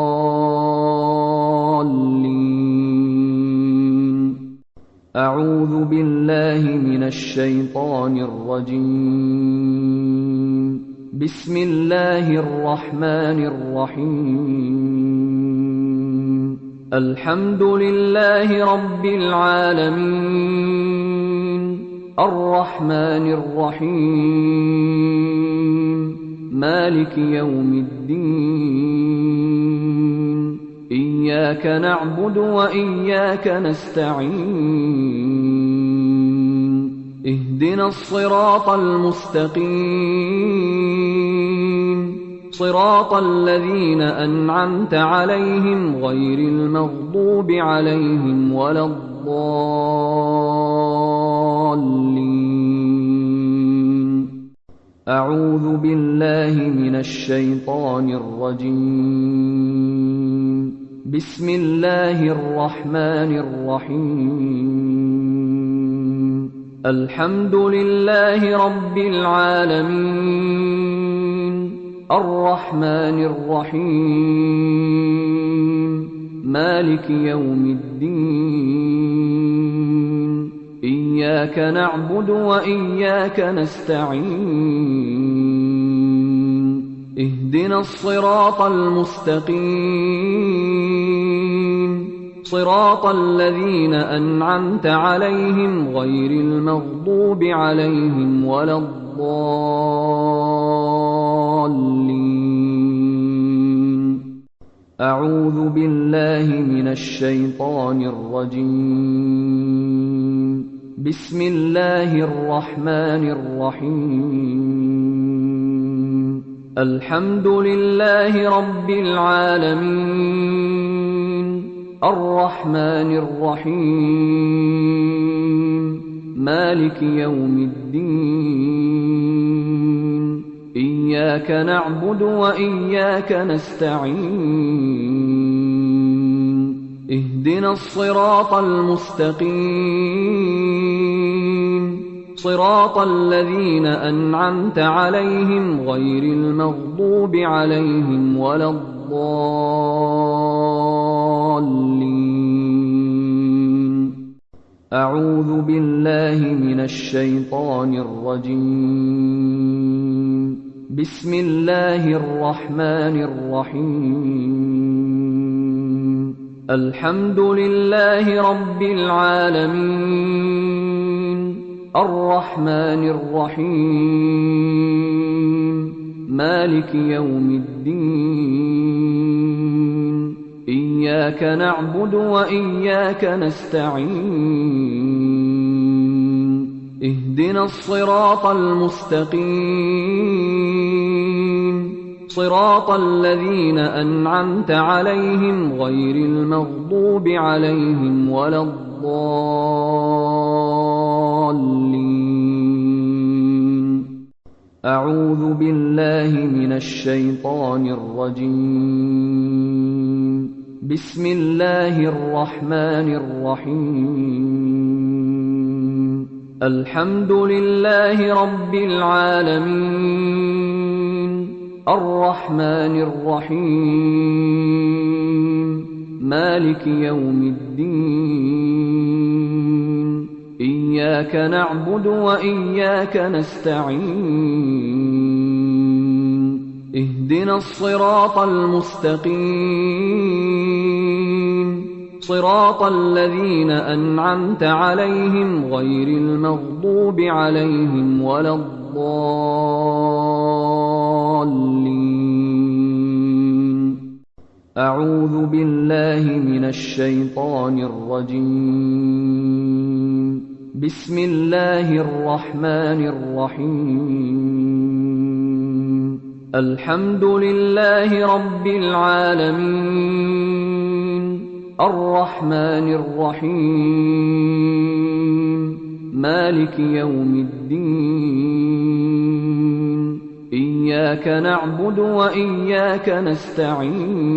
أعوذ بالله من الشيطان الرجيم. بسم الله الرحمن الرحيم. الحمد لله رب العالمين، الرحمن الرحيم، مالك يوم الدين. إياك نعبد وإياك نستعين. اهدنا الصراط المستقيم، صراط الذين أنعمت عليهم غير المغضوب عليهم ولا الضالين. أعوذ بالله من الشيطان الرجيم. بسم الله الرحمن الرحيم. الحمد لله رب العالمين، الرحمن الرحيم، مالك يوم الدين. إياك نعبد وإياك نستعين. اهدنا الصراط المستقيم، صراط الذين أنعمت عليهم غير المغضوب عليهم ولا الضالين. أعوذ بالله من الشيطان الرجيم. بسم الله الرحمن الرحيم. الحمد لله رب العالمين، الرحمن الرحيم، مالك يوم الدين. إياك نعبد وإياك نستعين. اهدنا الصراط المستقيم، صراط الذين أنعمت عليهم غير المغضوب عليهم ولا الضالين. أعوذ بالله من الشيطان الرجيم. بسم الله الرحمن الرحيم. الحمد لله رب العالمين، الرحمن الرحيم، مالك يوم الدين. إياك نعبد وإياك نستعين. اهدنا الصراط المستقيم، صراط الذين أنعمت عليهم غير المغضوب عليهم ولا الضالين. أعوذ بالله من الشيطان الرجيم. بسم الله الرحمن الرحيم. الحمد لله رب العالمين، الرحمن الرحيم، مالك يوم الدين. إياك نعبد وإياك نستعين. اهدنا الصراط المستقيم، صراط الذين أنعمت عليهم غير المغضوب عليهم ولا الضالين. أعوذ بالله من الشيطان الرجيم. بسم الله الرحمن الرحيم. الحمد لله رب العالمين، الرحمن الرحيم، مالك يوم الدين. إياك نعبد وإياك نستعين.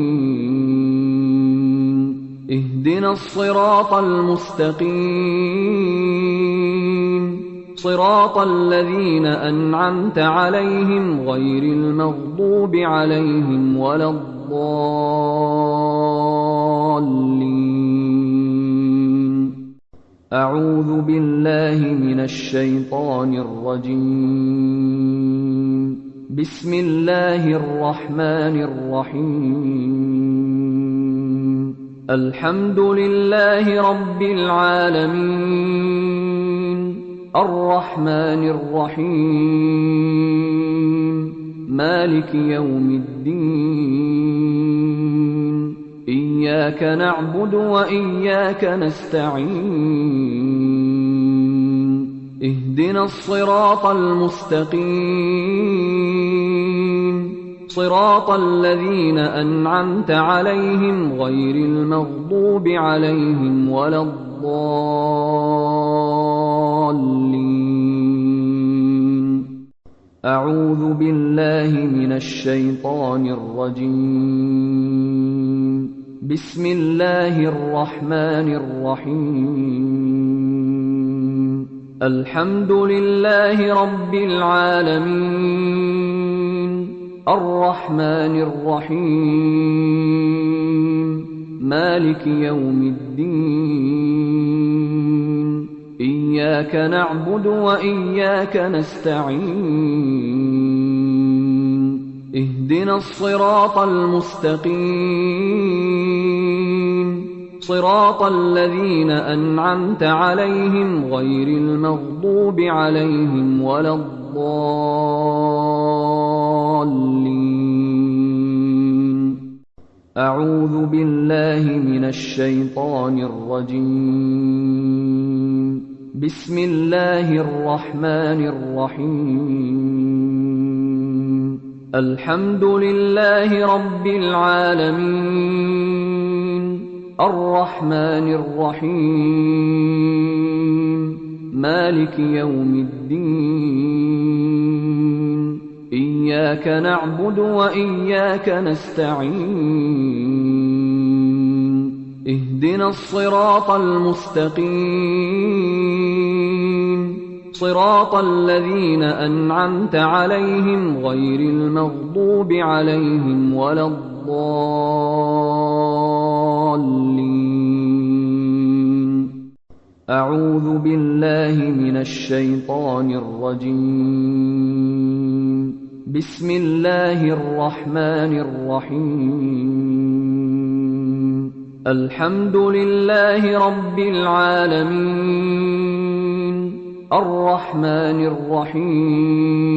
اهدنا الصراط المستقيم، صراط الذين أنعمت عليهم غير المغضوب عليهم ولا الضالين. أعوذ بالله من الشيطان الرجيم. بسم الله الرحمن الرحيم. الحمد لله رب العالمين، الرحمن الرحيم، مالك يوم الدين. إياك نعبد وإياك نستعين. اهدنا الصراط المستقيم، صراط الذين أنعمت عليهم غير المغضوب عليهم ولا الضالين. أعوذ بالله من الشيطان الرجيم. بسم الله الرحمن الرحيم. الحمد لله رب العالمين، الرحمن الرحيم، مالك يوم الدين. إياك نعبد وإياك نستعين. اهدنا الصراط المستقيم، صراط الذين أنعمت عليهم غير المغضوب عليهم ولا الضالين. أعوذ بالله من الشيطان الرجيم. بسم الله الرحمن الرحيم. الحمد لله رب العالمين، الرحمن الرحيم، مالك يوم الدين. إياك نعبد وإياك نستعين. اهدنا الصراط المستقيم، صراط الذين أنعمت عليهم غير المغضوب عليهم ولا الضالين. أعوذ بالله من الشيطان الرجيم. بسم الله الرحمن الرحيم. الحمد لله رب العالمين، الرحمن الرحيم،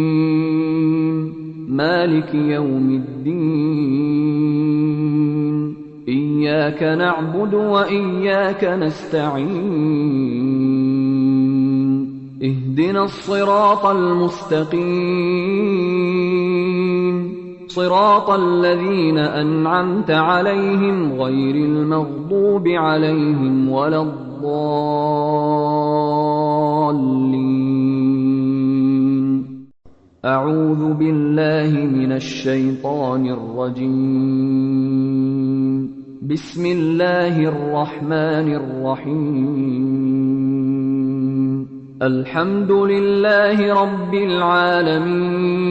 مالك يوم الدين. إياك نعبد وإياك نستعين. اهدنا الصراط المستقيم، صراط الذين أنعمت عليهم غير المغضوب عليهم ولا الضالين. أعوذ بالله من الشيطان الرجيم. بسم الله الرحمن الرحيم. الحمد لله رب العالمين،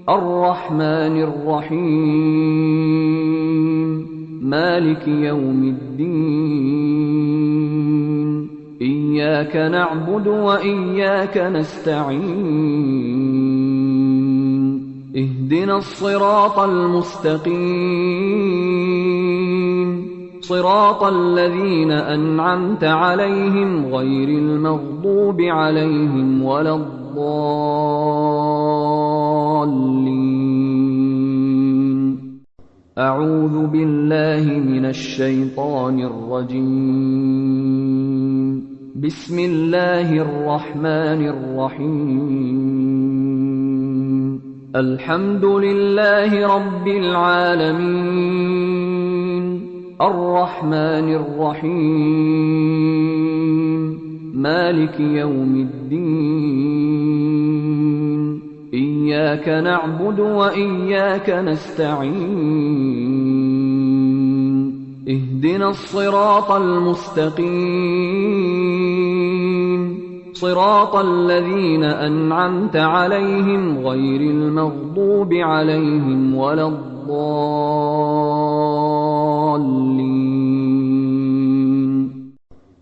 الرحمن الرحيم، مالك يوم الدين. إياك نعبد وإياك نستعين. اهدنا الصراط المستقيم، صراط الذين أنعمت عليهم غير المغضوب عليهم ولا الضالين. أعوذ بالله من الشيطان الرجيم. بسم الله الرحمن الرحيم. الحمد لله رب العالمين، الرحمن الرحيم، مالك يوم الدين. إياك نعبد وإياك نستعين. اهدنا الصراط المستقيم، صراط الذين أنعمت عليهم غير المغضوب عليهم ولا الضالين.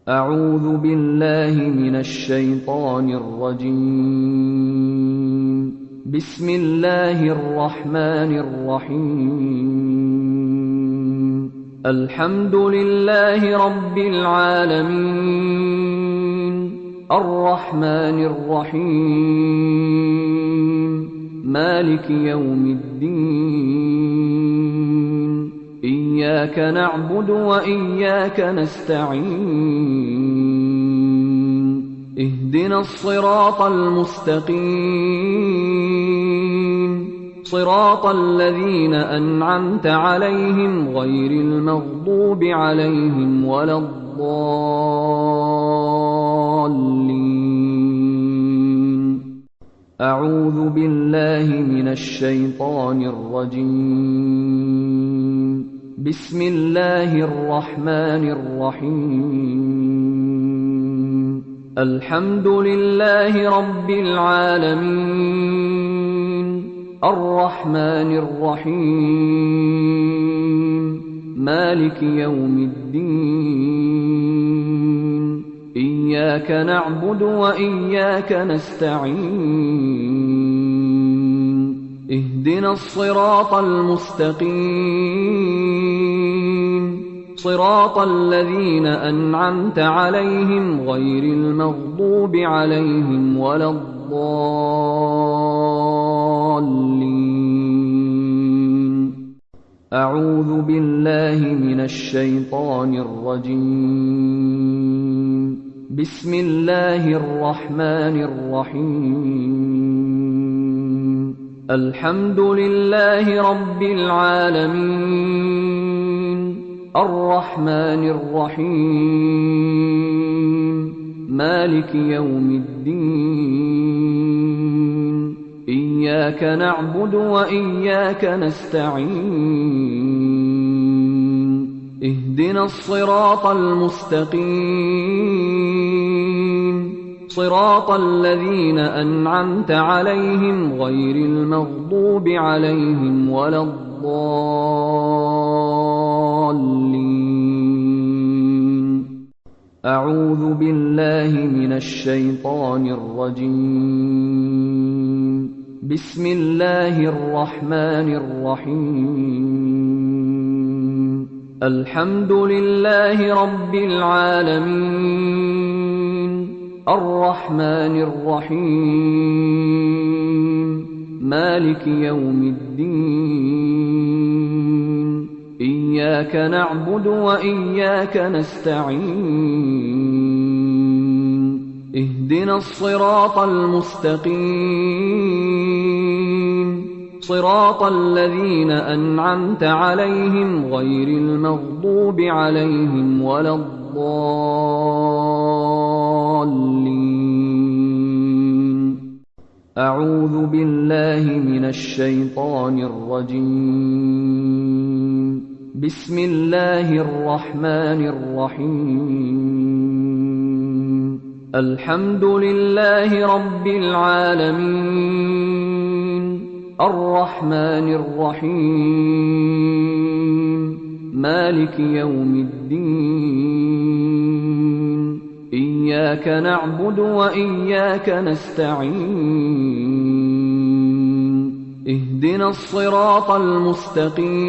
أعوذ بالله من الشيطان الرجيم. بسم الله الرحمن الرحيم. الحمد لله رب العالمين، الرحمن الرحيم، مالك يوم الدين. إياك نعبد وإياك نستعين. اهدنا الصراط المستقيم، صراط الذين أنعمت عليهم غير المغضوب عليهم ولا الضالين. أعوذ بالله من الشيطان الرجيم. بسم الله الرحمن الرحيم. الحمد لله رب العالمين، الرحمن الرحيم، مالك يوم الدين. إياك نعبد وإياك نستعين. اهدنا الصراط المستقيم، صراط الذين أنعمت عليهم غير المغضوب عليهم ولا الضالين. أعوذ بالله من الشيطان الرجيم. بسم الله الرحمن الرحيم. الحمد لله رب العالمين، الرحمن الرحيم، مالك يوم الدين. إياك نعبد وإياك نستعين. اهدنا الصراط المستقيم، صراط الذين أنعمت عليهم غير المغضوب عليهم ولا الضالين. أعوذ بالله من الشيطان الرجيم. بسم الله الرحمن الرحيم. الحمد لله رب العالمين، الرحمن الرحيم، مالك يوم الدين. إياك نعبد وإياك نستعين. اهدنا الصراط المستقيم، صراط الذين أنعمت عليهم غير المغضوب عليهم ولا الضالين. أعوذ بالله من الشيطان الرجيم. بسم الله الرحمن الرحيم. الحمد لله رب العالمين، الرحمن الرحيم، مالك يوم الدين. إياك نعبد وإياك نستعين. اهدنا الصراط المستقيم،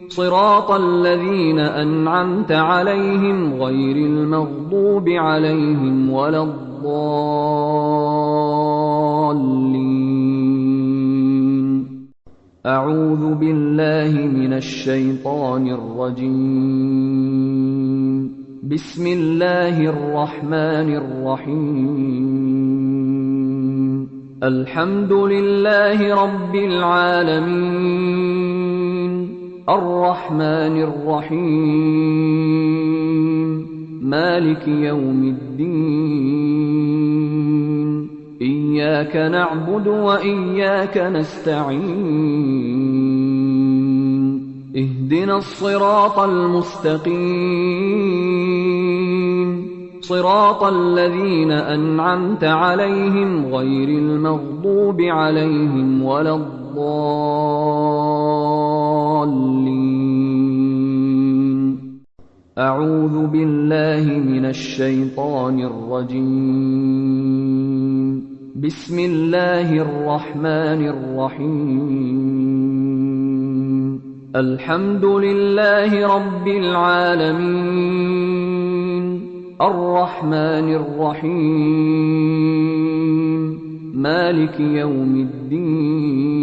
صراط الذين أنعمت عليهم غير المغضوب عليهم ولا الضالين. أعوذ بالله من الشيطان الرجيم. بسم الله الرحمن الرحيم. الحمد لله رب العالمين، الرحمن الرحيم، مالك يوم الدين. إياك نعبد وإياك نستعين. اهدنا الصراط المستقيم، صراط الذين أنعمت عليهم غير المغضوب عليهم ولا الضالين. أعوذ بالله من الشيطان الرجيم. بسم الله الرحمن الرحيم. الحمد لله رب العالمين، الرحمن الرحيم، مالك يوم الدين.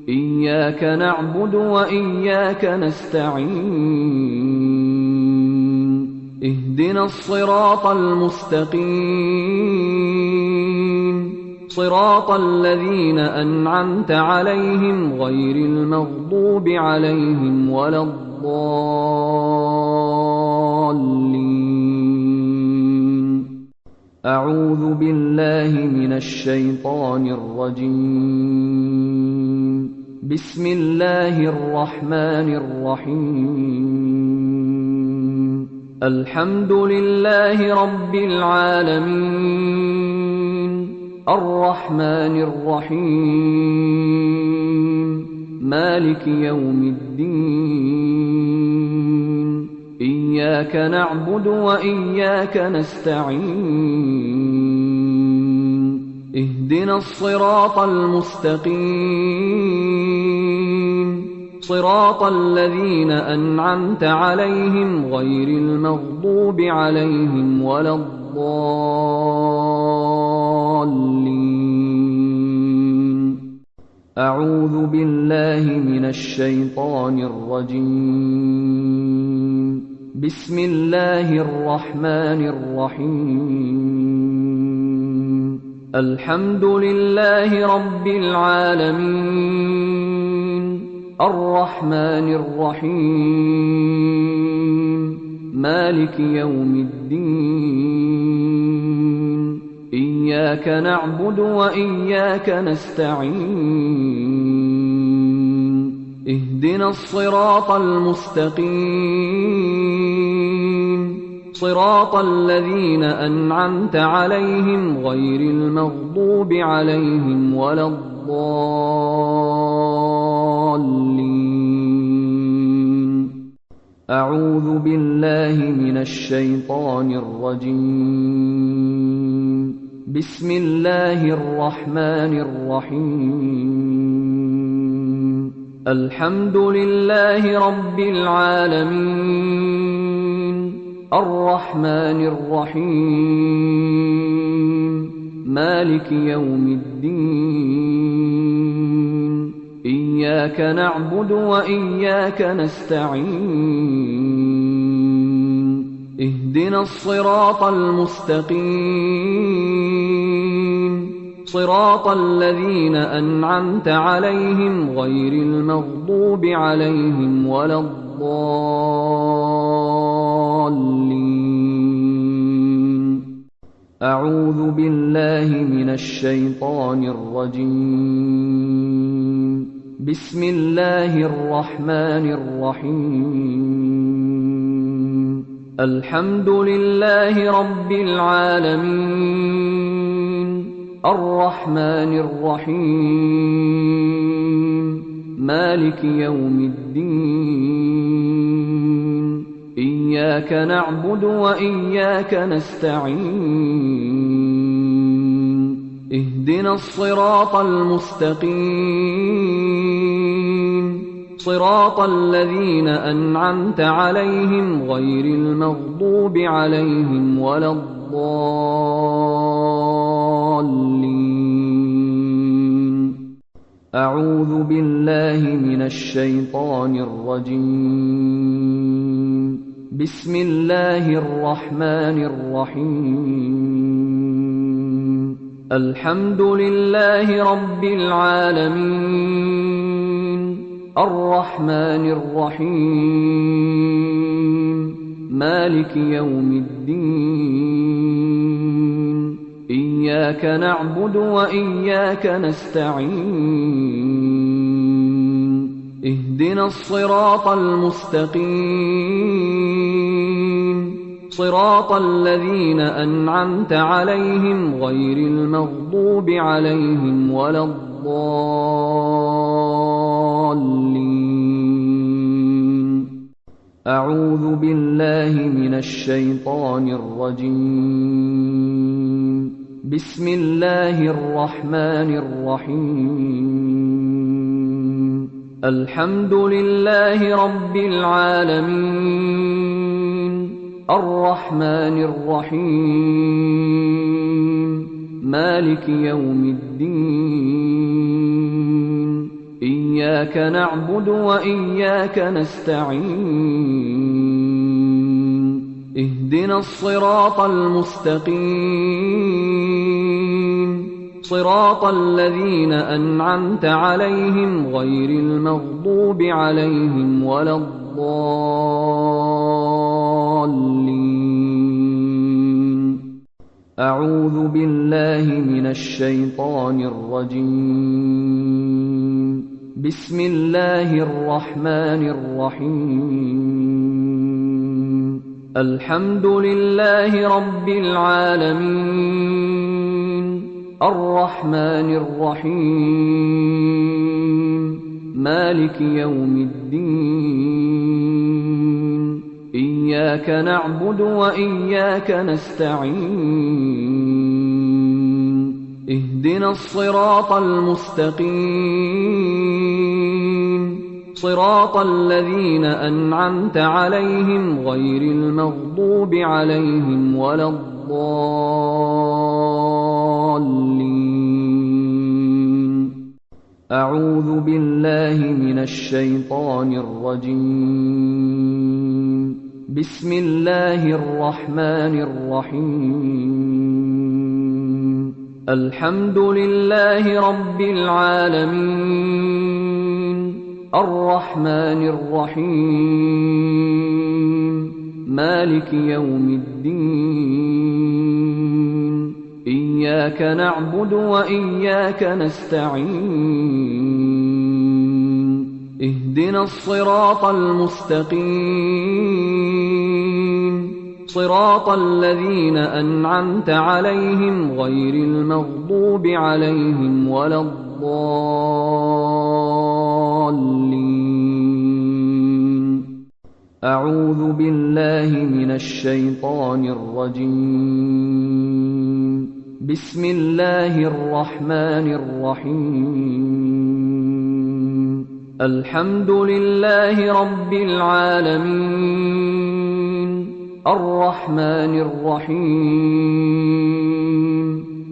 إياك نعبد وإياك نستعين. اهدنا الصراط المستقيم، صراط الذين أنعمت عليهم غير المغضوب عليهم ولا الضالين. أعوذ بالله من الشيطان الرجيم. بسم الله الرحمن الرحيم. الحمد لله رب العالمين، الرحمن الرحيم، مالك يوم الدين. إياك نعبد وإياك نستعين. اهدنا الصراط المستقيم، صراط الذين أنعمت عليهم غير المغضوب عليهم ولا الضالين. أعوذ بالله من الشيطان الرجيم. بسم الله الرحمن الرحيم. الحمد لله رب العالمين، الرحمن الرحيم، مالك يوم الدين. إياك نعبد وإياك نستعين. اهدنا الصراط المستقيم، صراط الذين أنعمت عليهم غير المغضوب عليهم ولا الضالين. أعوذ بالله من الشيطان الرجيم. بسم الله الرحمن الرحيم. الحمد لله رب العالمين، الرحمن الرحيم، مالك يوم الدين. إياك نعبد وإياك نستعين. اهدنا الصراط المستقيم، صراط الذين أنعمت عليهم غير المغضوب عليهم ولا الضالين. أعوذ بالله من الشيطان الرجيم. بسم الله الرحمن الرحيم. الحمد لله رب العالمين، الرحمن الرحيم، مالك يوم الدين. إياك نعبد وإياك نستعين. اهدنا الصراط المستقيم، صراط الذين أنعمت عليهم غير المغضوب عليهم ولا الضالين. أعوذ بالله من الشيطان الرجيم. بسم الله الرحمن الرحيم. الحمد لله رب العالمين، الرحمن الرحيم، مالك يوم الدين. إياك نعبد وإياك نستعين. اهدنا الصراط المستقيم، صراط الذين أنعمت عليهم غير المغضوب عليهم ولا الضالين. أعوذ بالله من الشيطان الرجيم. بسم الله الرحمن الرحيم. الحمد لله رب العالمين، الرحمن الرحيم، مالك يوم الدين. إياك نعبد وإياك نستعين. اهدنا الصراط المستقيم، صراط الذين أنعمت عليهم غير المغضوب عليهم ولا الضالين. أعوذ بالله من الشيطان الرجيم. بسم الله الرحمن الرحيم. الحمد لله رب العالمين، الرحمن الرحيم، مالك يوم الدين. إياك نعبد وإياك نستعين. اهدنا الصراط المستقيم، صراط الذين أنعمت عليهم غير المغضوب عليهم ولا الضالين. أعوذ بالله من الشيطان الرجيم. بسم الله الرحمن الرحيم. الحمد لله رب العالمين، الرحمن الرحيم، مالك يوم الدين. إياك نعبد وإياك نستعين. اهدنا الصراط المستقيم، صراط الذين أنعمت عليهم غير المغضوب عليهم ولا الضالين. أعوذ بالله من الشيطان الرجيم. بسم الله الرحمن الرحيم. الحمد لله رب العالمين، الرحمن الرحيم،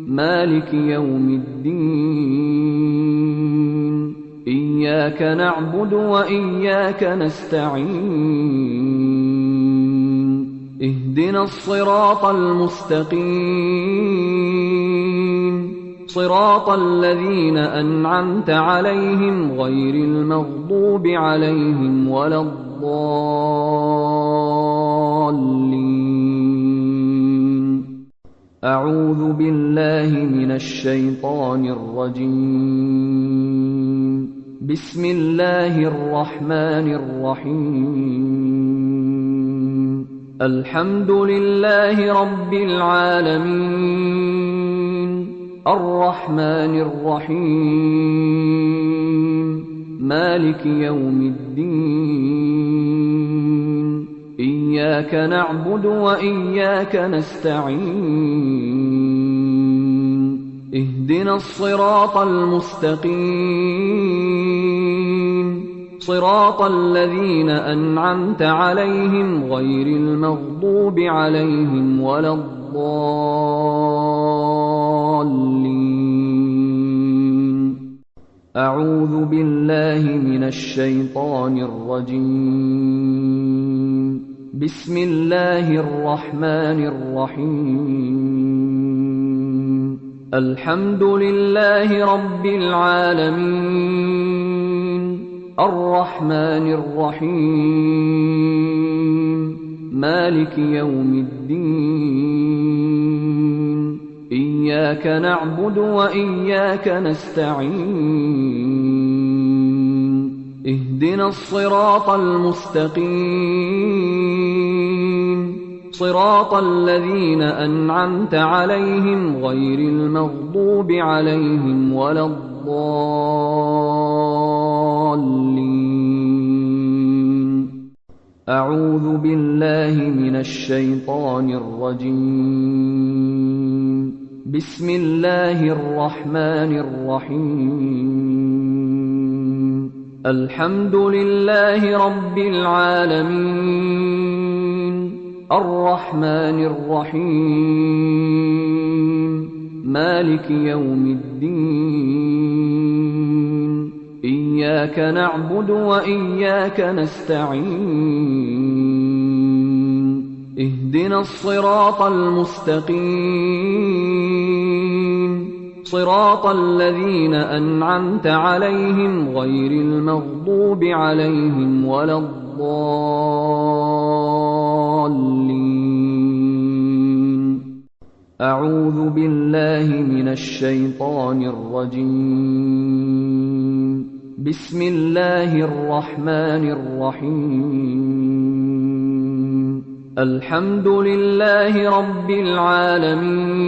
مالك يوم الدين. إياك نعبد وإياك نستعين. اهدنا الصراط المستقيم، صراط الذين أنعمت عليهم غير المغضوب عليهم ولا الضالين. أعوذ بالله من الشيطان الرجيم. بسم الله الرحمن الرحيم. الحمد لله رب العالمين، الرحمن الرحيم، مالك يوم الدين. إياك نعبد وإياك نستعين. اهدنا الصراط المستقيم، صراط الذين أنعمت عليهم غير المغضوب عليهم ولا الضالين. أعوذ بالله من الشيطان الرجيم. بسم الله الرحمن الرحيم. الحمد لله رب العالمين، الرحمن الرحيم، مالك يوم الدين. إياك نعبد وإياك نستعين. اهدنا الصراط المستقيم، صراط الذين أنعمت عليهم غير المغضوب عليهم ولا الضالين. أعوذ بالله من الشيطان الرجيم. بسم الله الرحمن الرحيم. الحمد لله رب العالمين، الرحمن الرحيم، مالك يوم الدين. إياك نعبد وإياك نستعين. اهدنا الصراط المستقيم، صراط الذين أنعمت عليهم غير المغضوب عليهم ولا الضالين. أعوذ بالله من الشيطان الرجيم. بسم الله الرحمن الرحيم. الحمد لله رب العالمين،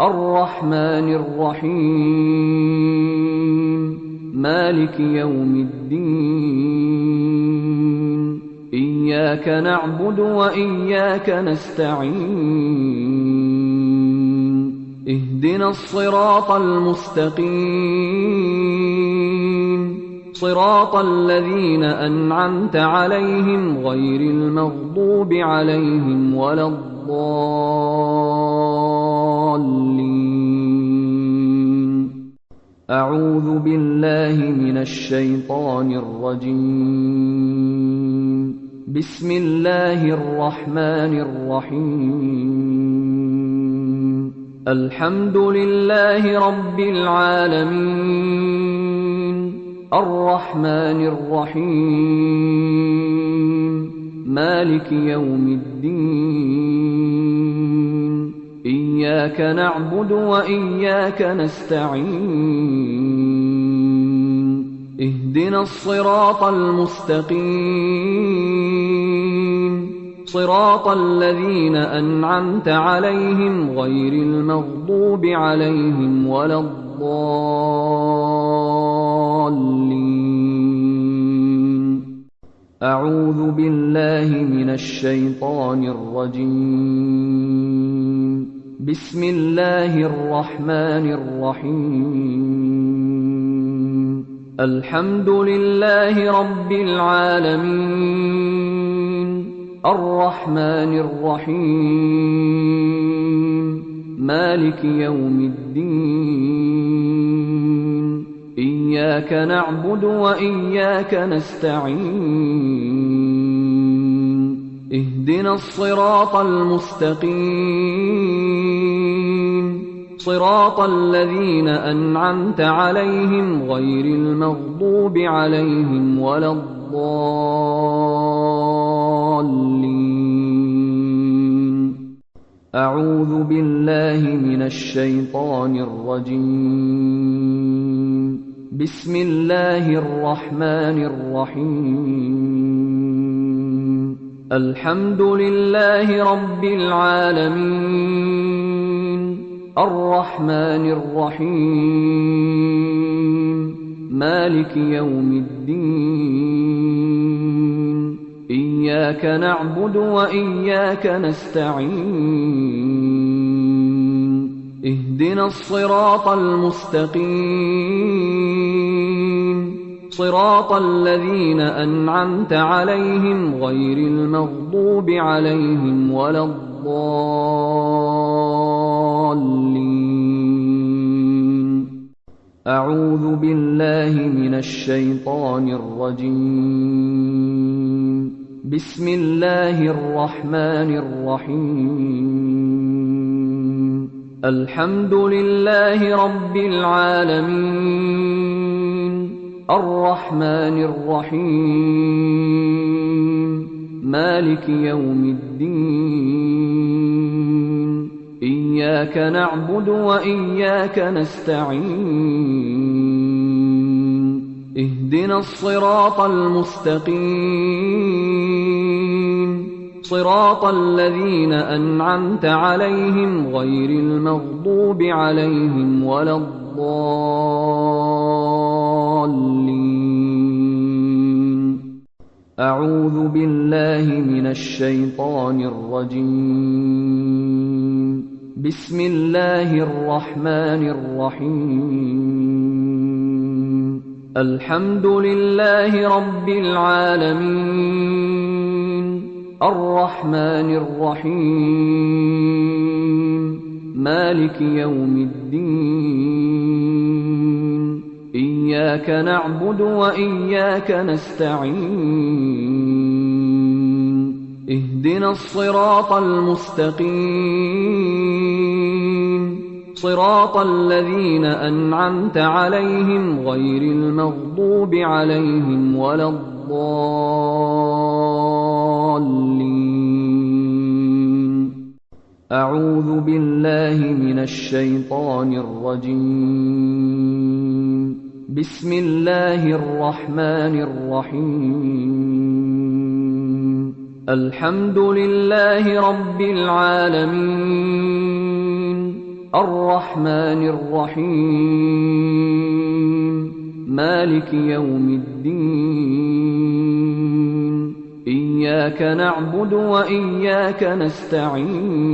الرحمن الرحيم، مالك يوم الدين. إياك نعبد وإياك نستعين. اهدنا الصراط المستقيم، صراط الذين أنعمت عليهم غير المغضوب عليهم ولا الضالين. أعوذ بالله من الشيطان الرجيم. بسم الله الرحمن الرحيم. الحمد لله رب العالمين، الرحمن الرحيم، مالك يوم الدين. إياك نعبد وإياك نستعين. اهدنا الصراط المستقيم، صراط الذين أنعمت عليهم غير المغضوب عليهم ولا الضالين. أعوذ بالله من الشيطان الرجيم. بسم الله الرحمن الرحيم. الحمد لله رب العالمين، الرحمن الرحيم، مالك يوم الدين. إياك نعبد وإياك نستعين. اهدنا الصراط المستقيم، صراط الذين أنعمت عليهم غير المغضوب عليهم ولا الضالين. أعوذ بالله من الشيطان الرجيم. بسم الله الرحمن الرحيم. الحمد لله رب العالمين، الرحمن الرحيم، مالك يوم الدين. إياك نعبد وإياك نستعين. اهدنا الصراط المستقيم، صراط الذين أنعمت عليهم غير المغضوب عليهم ولا الضالين. أعوذ بالله من الشيطان الرجيم. بسم الله الرحمن الرحيم. الحمد لله رب العالمين، الرحمن الرحيم، مالك يوم الدين. إياك نعبد وإياك نستعين. اهدنا الصراط المستقيم، صراط الذين أنعمت عليهم غير المغضوب عليهم ولا الضالين. أعوذ بالله من الشيطان الرجيم. بسم الله الرحمن الرحيم. الحمد لله رب العالمين، الرحمن الرحيم، مالك يوم الدين. إياك نعبد وإياك نستعين. اهدنا الصراط المستقيم، صراط الذين أنعمت عليهم غير المغضوب عليهم ولا الضالين. أعوذ بالله من الشيطان الرجيم. بسم الله الرحمن الرحيم. الحمد لله رب العالمين، الرحمن الرحيم، مالك يوم الدين. إياك نعبد وإياك نستعين.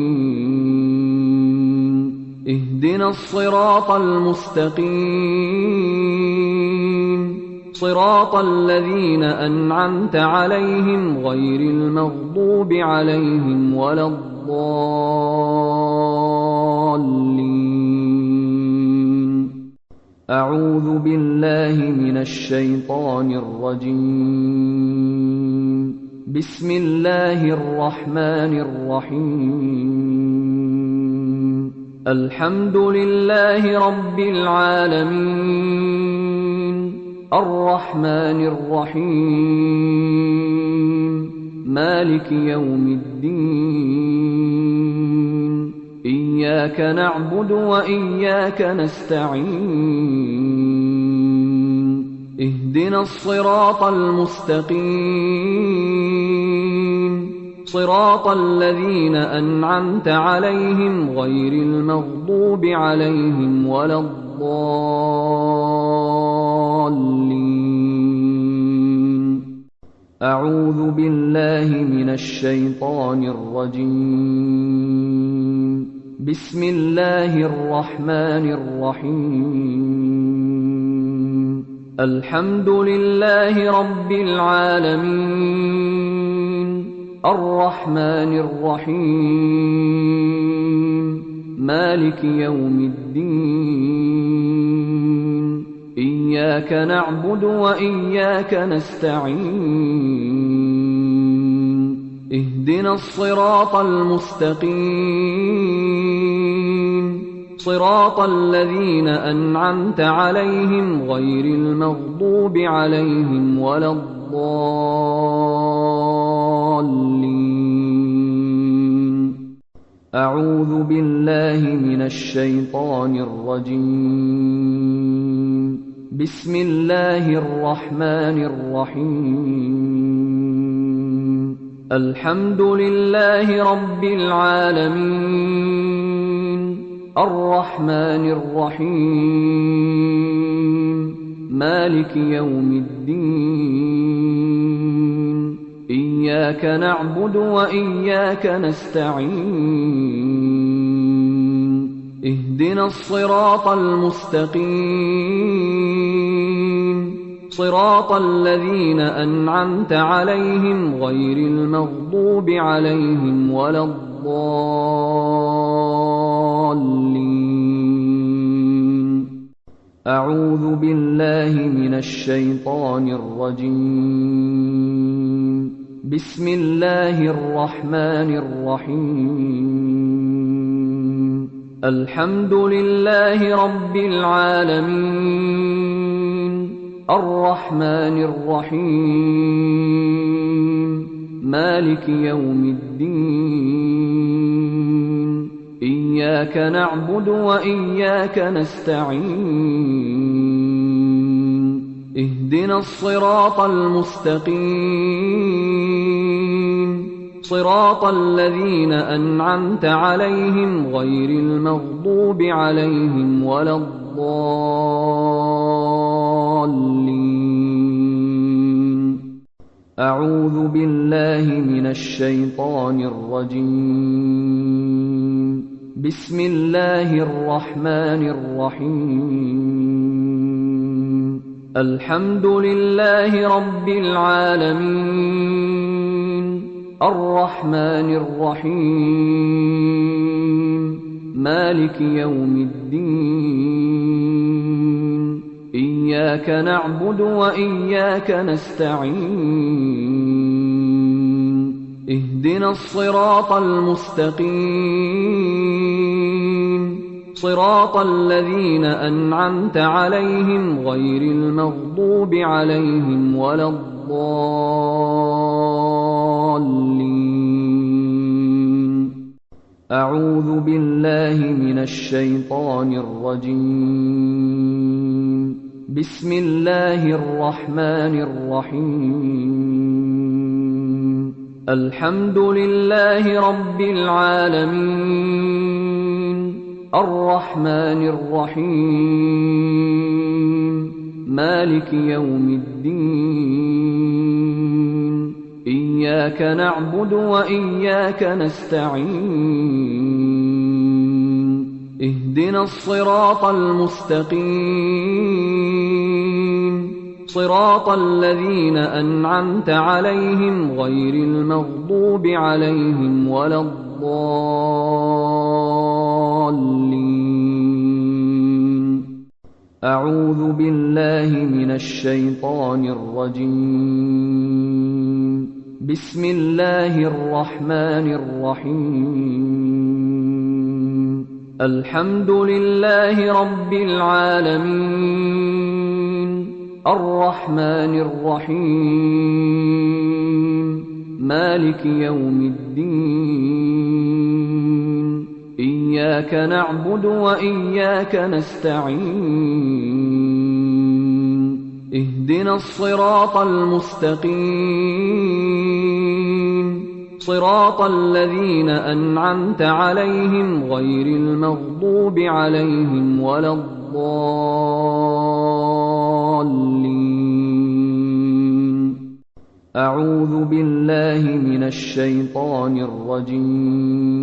اهدنا الصراط المستقيم، صراط الذين أنعمت عليهم غير المغضوب عليهم ولا الضالين. أعوذ بالله من الشيطان الرجيم. بسم الله الرحمن الرحيم. الحمد لله رب العالمين، الرحمن الرحيم، مالك يوم الدين. إياك نعبد وإياك نستعين. اهدنا الصراط المستقيم، صراط الذين أنعمت عليهم غير المغضوب عليهم ولا الضالين. أعوذ بالله من الشيطان الرجيم. بسم الله الرحمن الرحيم. الحمد لله رب العالمين، الرحمن الرحيم، مالك يوم الدين. إياك نعبد وإياك نستعين. اهدنا الصراط المستقيم، صراط الذين أنعمت عليهم غير المغضوب عليهم ولا الضالين. أعوذ بالله من الشيطان الرجيم. بسم الله الرحمن الرحيم. الحمد لله رب العالمين، الرحمن الرحيم، مالك يوم الدين. إياك نعبد وإياك نستعين. اهدنا الصراط المستقيم، صراط الذين أنعمت عليهم غير المغضوب عليهم ولا الضالين. أعوذ بالله من الشيطان الرجيم. بسم الله الرحمن الرحيم. الحمد لله رب العالمين، الرحمن الرحيم، مالك يوم الدين. إياك نعبد وإياك نستعين. اهدنا الصراط المستقيم، صراط الذين أنعمت عليهم غير المغضوب عليهم ولا الضالين. أعوذ بالله من الشيطان الرجيم. بسم الله الرحمن الرحيم. الحمد لله رب العالمين، الرحمن الرحيم، مالك يوم الدين. إياك نعبد وإياك نستعين. اهدنا الصراط المستقيم، صراط الذين أنعمت عليهم غير المغضوب عليهم ولا الضالين. أعوذ بالله من الشيطان الرجيم. بسم الله الرحمن الرحيم. الحمد لله رب العالمين، الرحمن الرحيم، مالك يوم الدين. إياك نعبد وإياك نستعين. اهدنا الصراط المستقيم، صراط الذين أنعمت عليهم غير المغضوب عليهم ولا الضالين. أعوذ بالله من الشيطان الرجيم. بسم الله الرحمن الرحيم. الحمد لله رب العالمين، الرحمن الرحيم، مالك يوم الدين. إياك نعبد وإياك نستعين. اهدنا الصراط المستقيم، صراط الذين أنعمت عليهم غير المغضوب عليهم ولا الضالين. أعوذ بالله من الشيطان الرجيم.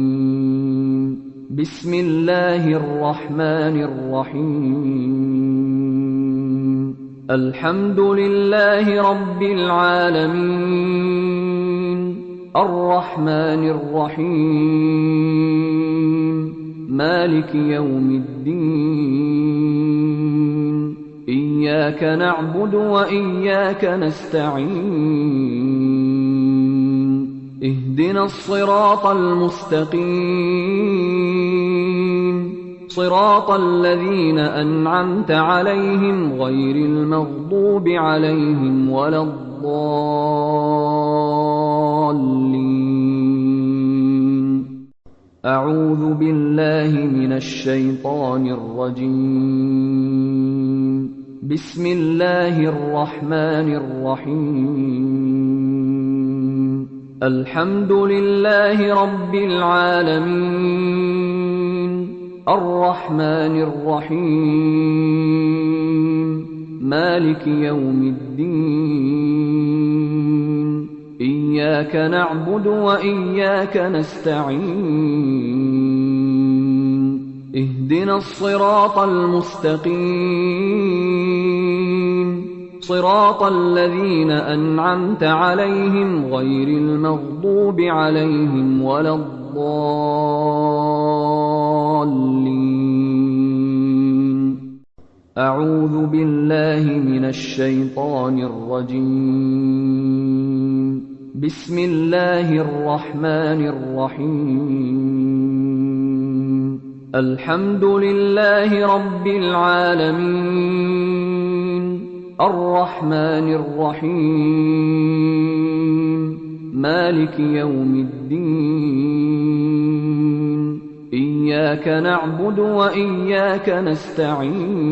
بسم الله الرحمن الرحيم. الحمد لله رب العالمين، الرحمن الرحيم، مالك يوم الدين. إياك نعبد وإياك نستعين. اهدنا الصراط المستقيم، صراط الذين أنعمت عليهم غير المغضوب عليهم ولا الضالين. أعوذ بالله من الشيطان الرجيم. بسم الله الرحمن الرحيم. الحمد لله رب العالمين، الرحمن الرحيم، مالك يوم الدين. إياك نعبد وإياك نستعين. اهدنا الصراط المستقيم، صراط الذين أنعمت عليهم غير المغضوب عليهم ولا الضالين. أعوذ بالله من الشيطان الرجيم. بسم الله الرحمن الرحيم. الحمد لله رب العالمين، الرحمن الرحيم، مالك يوم الدين. إياك نعبد وإياك نستعين.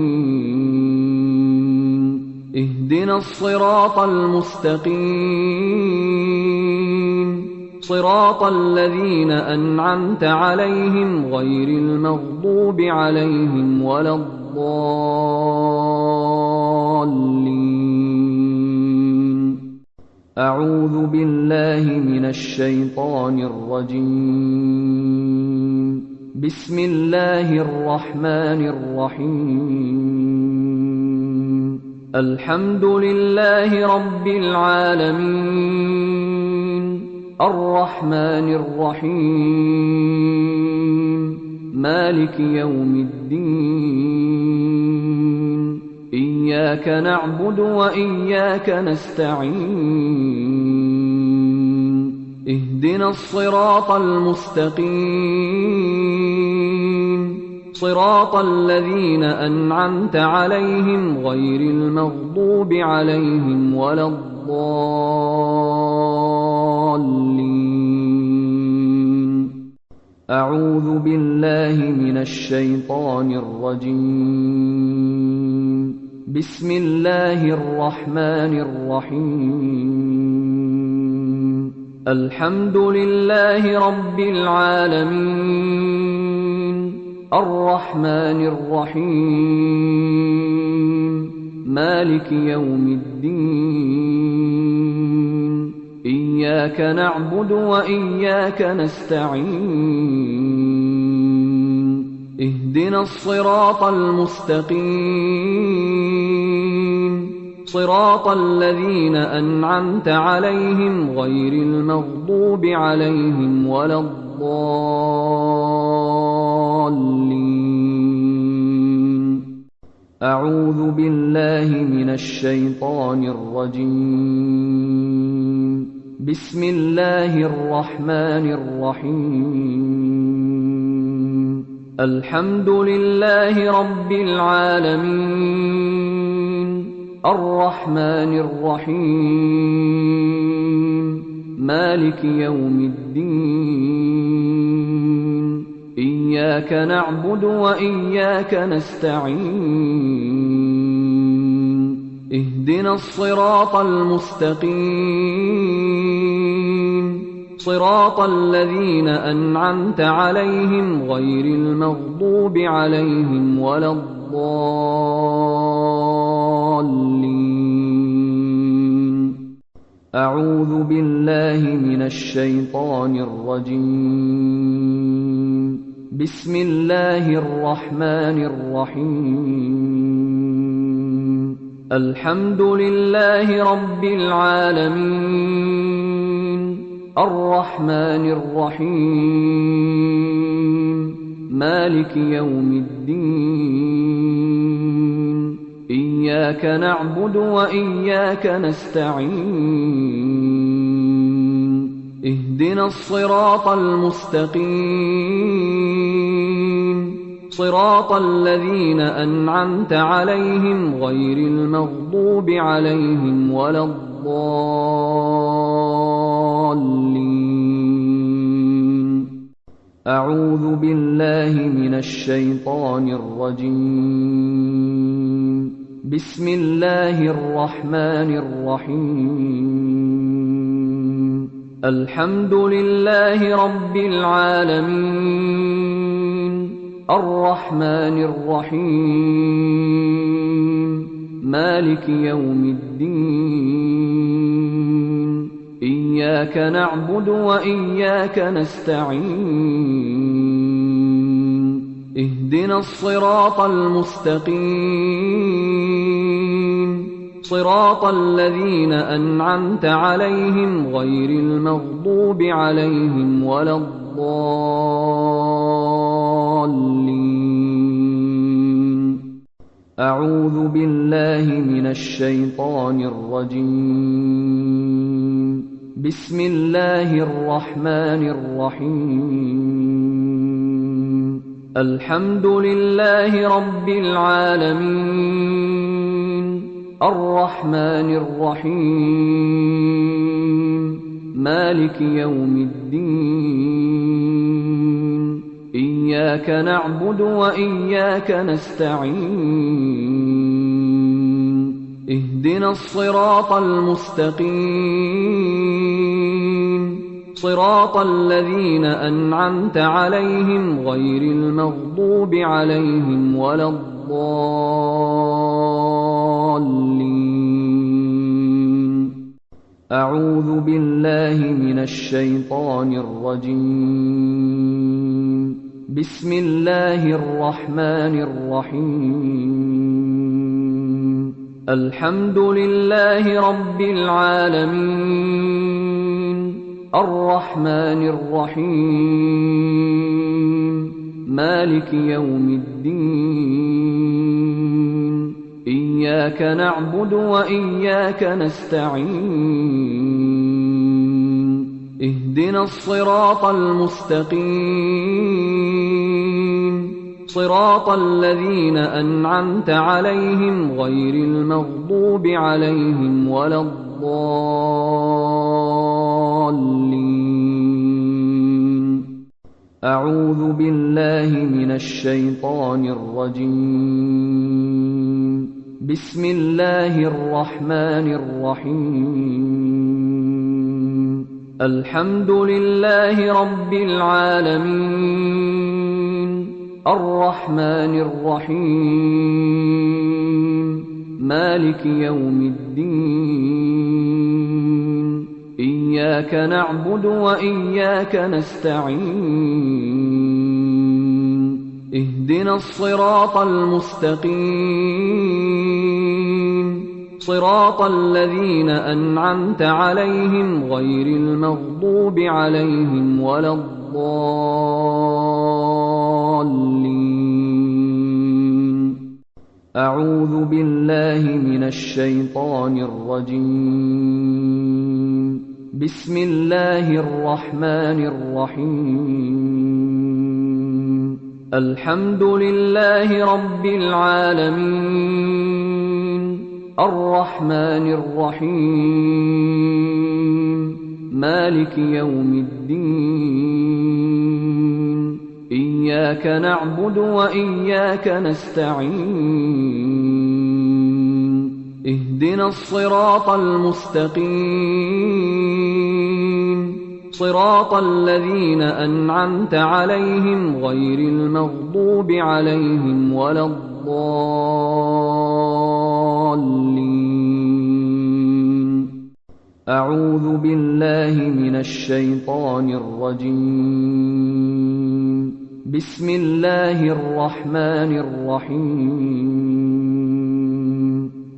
اهدنا الصراط المستقيم، صراط الذين أنعمت عليهم غير المغضوب عليهم ولا الضالين. أعوذ بالله من الشيطان الرجيم. بسم الله الرحمن الرحيم. الحمد لله رب العالمين، الرحمن الرحيم، مالك يوم الدين. إياك نعبد وإياك نستعين. اهدنا الصراط المستقيم، صراط الذين أنعمت عليهم غير المغضوب عليهم ولا الضالين. أعوذ أعوذ بالله من الشيطان الرجيم. بسم الله الرحمن الرحيم. الحمد لله رب العالمين، الرحمن الرحيم، مالك يوم الدين. إياك نعبد وإياك نستعين. اهدنا الصراط المستقيم، صراط الذين أنعمت عليهم غير المغضوب عليهم ولا الضالين. أعوذ بالله من الشيطان الرجيم. بسم الله الرحمن الرحيم. الحمد لله رب العالمين، الرحمن الرحيم، مالك يوم الدين. إياك نعبد وإياك نستعين. اهدنا الصراط المستقيم، صراط الذين أنعمت عليهم غير المغضوب عليهم ولا الضالين. أعوذ بالله من الشيطان الرجيم. بسم الله الرحمن الرحيم. الحمد لله رب العالمين، الرحمن الرحيم، مالك يوم الدين. إياك نعبد وإياك نستعين. اهدنا الصراط المستقيم، صراط الذين أنعمت عليهم غير المغضوب عليهم ولا الضالين. أعوذ بالله من الشيطان الرجيم. بسم الله الرحمن الرحيم. الحمد لله رب العالمين، الرحمن الرحيم، مالك يوم الدين. إياك نعبد وإياك نستعين. اهدنا الصراط المستقيم، صراط الذين أنعمت عليهم غير المغضوب عليهم ولا الضالين. أعوذ بالله من الشيطان الرجيم. بسم الله الرحمن الرحيم. الحمد لله رب العالمين، الرحمن الرحيم، مالك يوم الدين. إياك نعبد وإياك نستعين. اهدنا الصراط المستقيم، صراط الذين أنعمت عليهم غير المغضوب عليهم ولا الضالين. أعوذ بالله من الشيطان الرجيم. بسم الله الرحمن الرحيم. الحمد لله رب العالمين، الرحمن الرحيم، مالك يوم الدين. إياك نعبد وإياك نستعين. اهدنا الصراط المستقيم، صراط الذين أنعمت عليهم غير المغضوب عليهم ولا الضالين. أعوذ بالله من الشيطان الرجيم. بسم الله الرحمن الرحيم. الحمد لله رب العالمين، الرحمن الرحيم، مالك يوم الدين. إياك نعبد وإياك نستعين. اهدنا الصراط المستقيم، صراط الذين أنعمت عليهم غير المغضوب عليهم ولا الضالين. أعوذ بالله من الشيطان الرجيم. بسم الله الرحمن الرحيم. الحمد لله رب العالمين، الرحمن الرحيم، مالك يوم الدين. إياك نعبد وإياك نستعين. اهدنا الصراط المستقيم، صراط الذين أنعمت عليهم غير المغضوب عليهم ولا الضالين. أعوذ بالله من الشيطان الرجيم. بسم الله الرحمن الرحيم.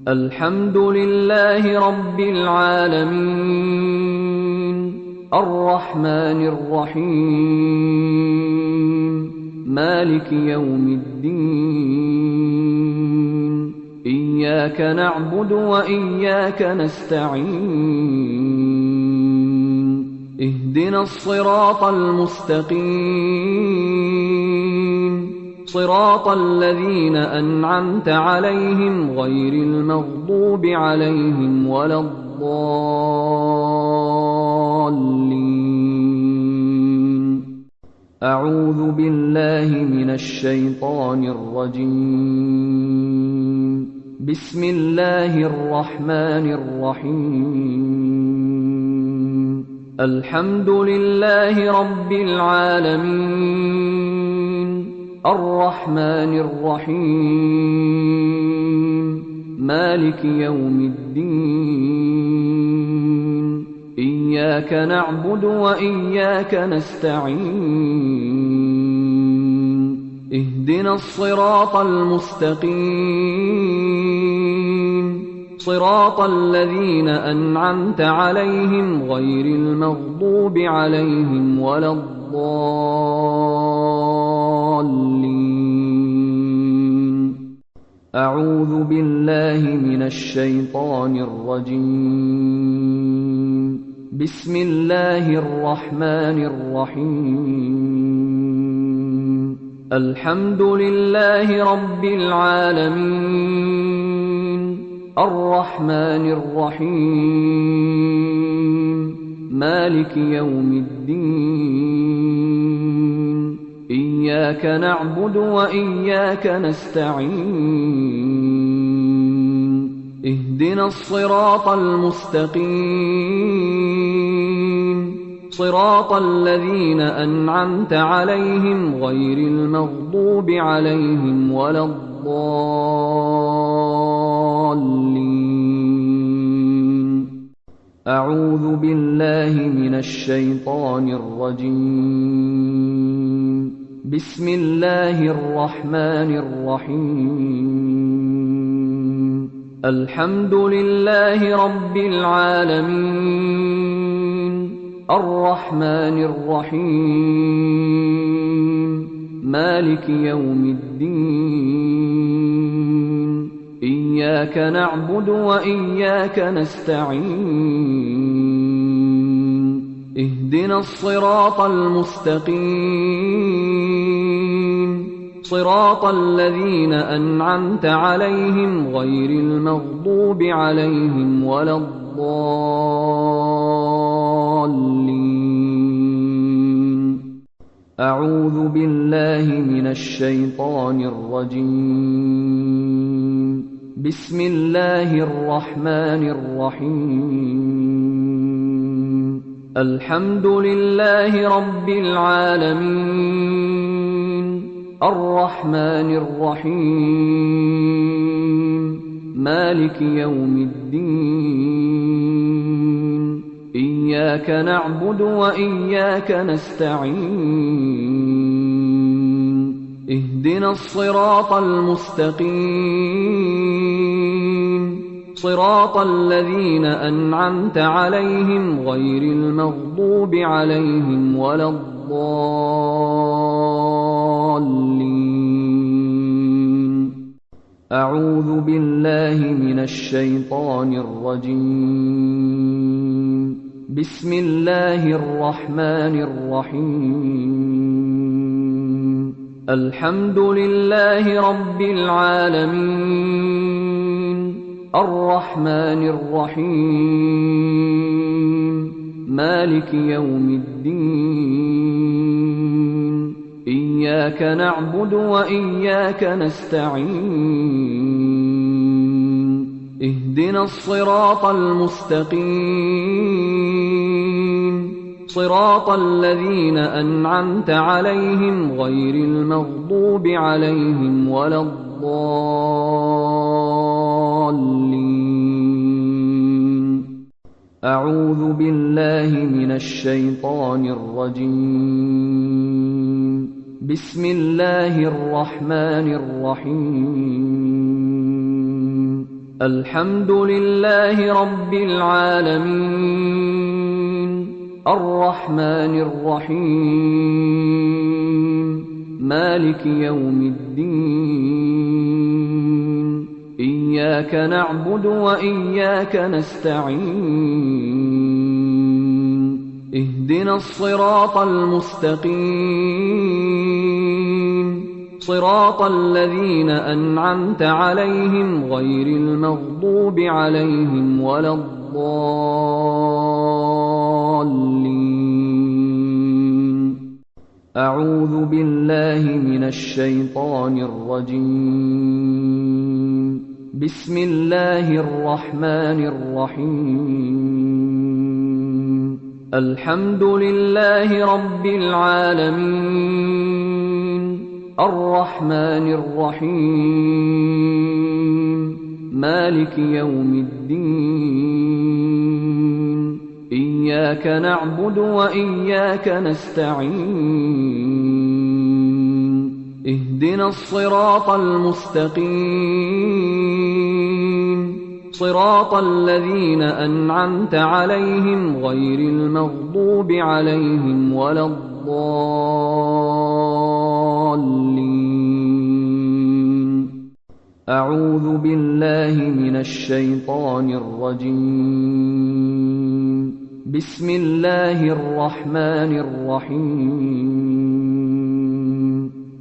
الحمد لله رب العالمين، الرحمن الرحيم، مالك يوم الدين. إياك نعبد وإياك نستعين. اهدنا الصراط المستقيم، صراط الذين أنعمت عليهم غير المغضوب عليهم ولا الضالين. أعوذ بالله من الشيطان الرجيم. بسم الله الرحمن الرحيم. الحمد لله رب العالمين، الرحمن الرحيم، مالك يوم الدين. إياك نعبد وإياك نستعين. اهدنا الصراط المستقيم، صراط الذين أنعمت عليهم غير المغضوب عليهم ولا الضالين. أعوذ بالله من الشيطان الرجيم. بسم الله الرحمن الرحيم. الحمد لله رب العالمين، الرحمن الرحيم، مالك يوم الدين. إياك نعبد وإياك نستعين. اهدنا الصراط المستقيم، صراط الذين أنعمت عليهم غير المغضوب عليهم ولا الضالين. أعوذ بالله من الشيطان الرجيم. بسم الله الرحمن الرحيم. الحمد لله رب العالمين، الرحمن الرحيم، مالك يوم الدين. إياك نعبد وإياك نستعين. اهدنا الصراط المستقيم، صراط الذين أنعمت عليهم غير المغضوب عليهم ولا الضالين. أعوذ بالله من الشيطان الرجيم. بسم الله الرحمن الرحيم. الحمد لله رب العالمين، الرحمن الرحيم، مالك يوم الدين. إياك نعبد وإياك نستعين. اهدنا الصراط المستقيم، صراط الذين أنعمت عليهم غير المغضوب عليهم ولا الضالين. أعوذ بالله من الشيطان الرجيم. بسم الله الرحمن الرحيم. الحمد لله رب العالمين، الرحمن الرحيم، مالك يوم الدين. إياك نعبد وإياك نستعين. اهدنا الصراط المستقيم، صراط الذين أنعمت عليهم غير المغضوب عليهم ولا الضالين. أعوذ بالله من الشيطان الرجيم. بسم الله الرحمن الرحيم. الحمد لله رب العالمين، الرحمن الرحيم، مالك يوم الدين. إياك نعبد وإياك نستعين. اهدنا الصراط المستقيم، صراط الذين أنعمت عليهم غير المغضوب عليهم ولا الضالين. أعوذ بالله من الشيطان الرجيم. بسم الله الرحمن الرحيم. الحمد لله رب العالمين، الرحمن الرحيم، مالك يوم الدين. إياك نعبد وإياك نستعين. اهدنا الصراط المستقيم، صراط الذين أنعمت عليهم غير المغضوب عليهم ولا الضالين. أعوذ بالله من الشيطان الرجيم. بسم الله الرحمن الرحيم.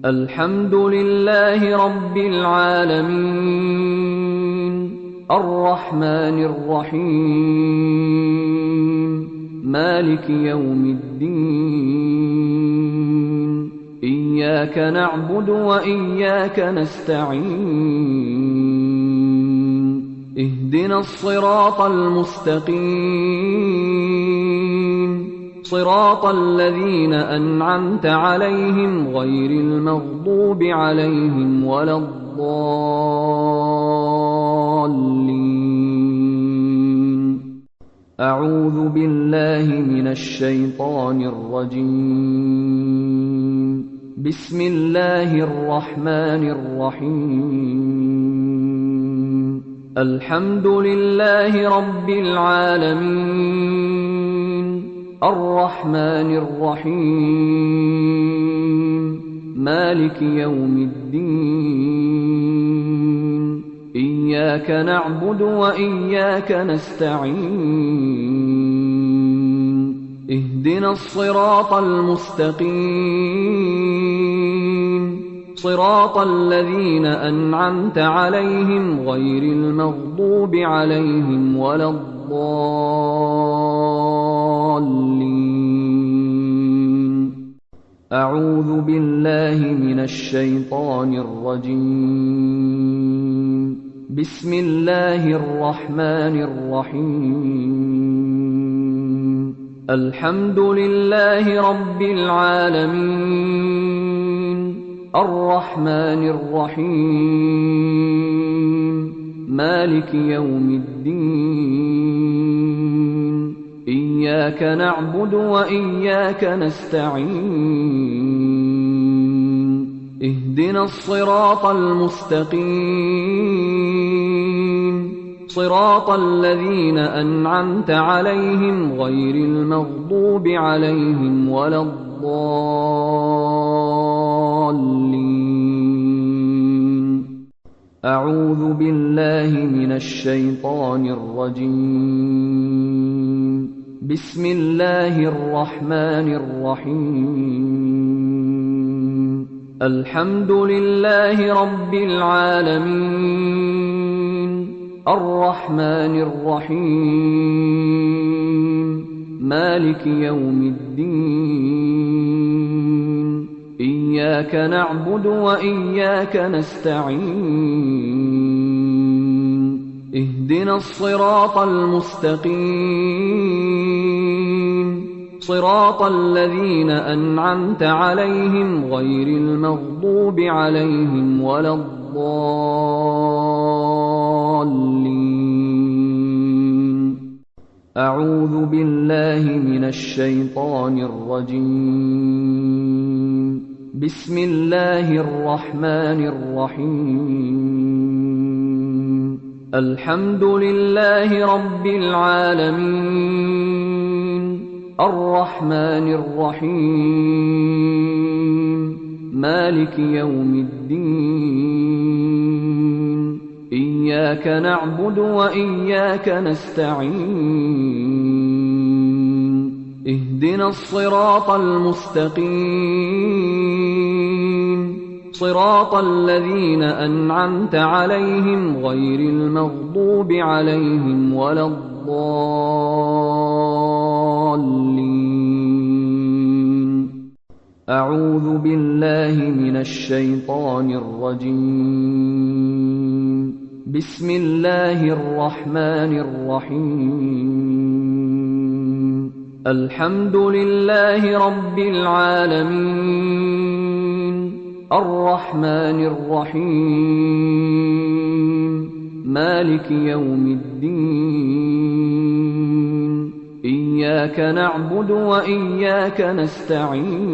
الحمد لله رب العالمين، الرحمن الرحيم، مالك يوم الدين. إياك نعبد وإياك نستعين. اهدنا الصراط المستقيم، صراط الذين أنعمت عليهم غير المغضوب عليهم ولا الضالين. أعوذ بالله من الشيطان الرجيم. بسم الله الرحمن الرحيم. الحمد لله رب العالمين، الرحمن الرحيم، مالك يوم الدين. إياك نعبد وإياك نستعين. اهدنا الصراط المستقيم، صراط الذين أنعمت عليهم غير المغضوب عليهم ولا الضالين. أعوذ بالله من الشيطان الرجيم. بسم الله الرحمن الرحيم. الحمد لله رب العالمين، الرحمن الرحيم، مالك يوم الدين. إياك نعبد وإياك نستعين. اهدنا الصراط المستقيم، صراط الذين أنعمت عليهم غير المغضوب عليهم ولا الضالين. أعوذ بالله من الشيطان الرجيم. بسم الله الرحمن الرحيم. الحمد لله رب العالمين، الرحمن الرحيم، مالك يوم الدين. إياك نعبد وإياك نستعين. اهدنا الصراط المستقيم، صراط الذين أنعمت عليهم غير المغضوب عليهم ولا الضالين. أعوذ بالله من الشيطان الرجيم. بسم الله الرحمن الرحيم. الحمد لله رب العالمين، الرحمن الرحيم، مالك يوم الدين. إياك نعبد وإياك نستعين. اهدنا الصراط المستقيم، صراط الذين أنعمت عليهم غير المغضوب عليهم ولا الضالين. أعوذ بالله من الشيطان الرجيم. بسم الله الرحمن الرحيم. الحمد لله رب العالمين، الرحمن الرحيم، مالك يوم الدين. إياك نعبد وإياك نستعين.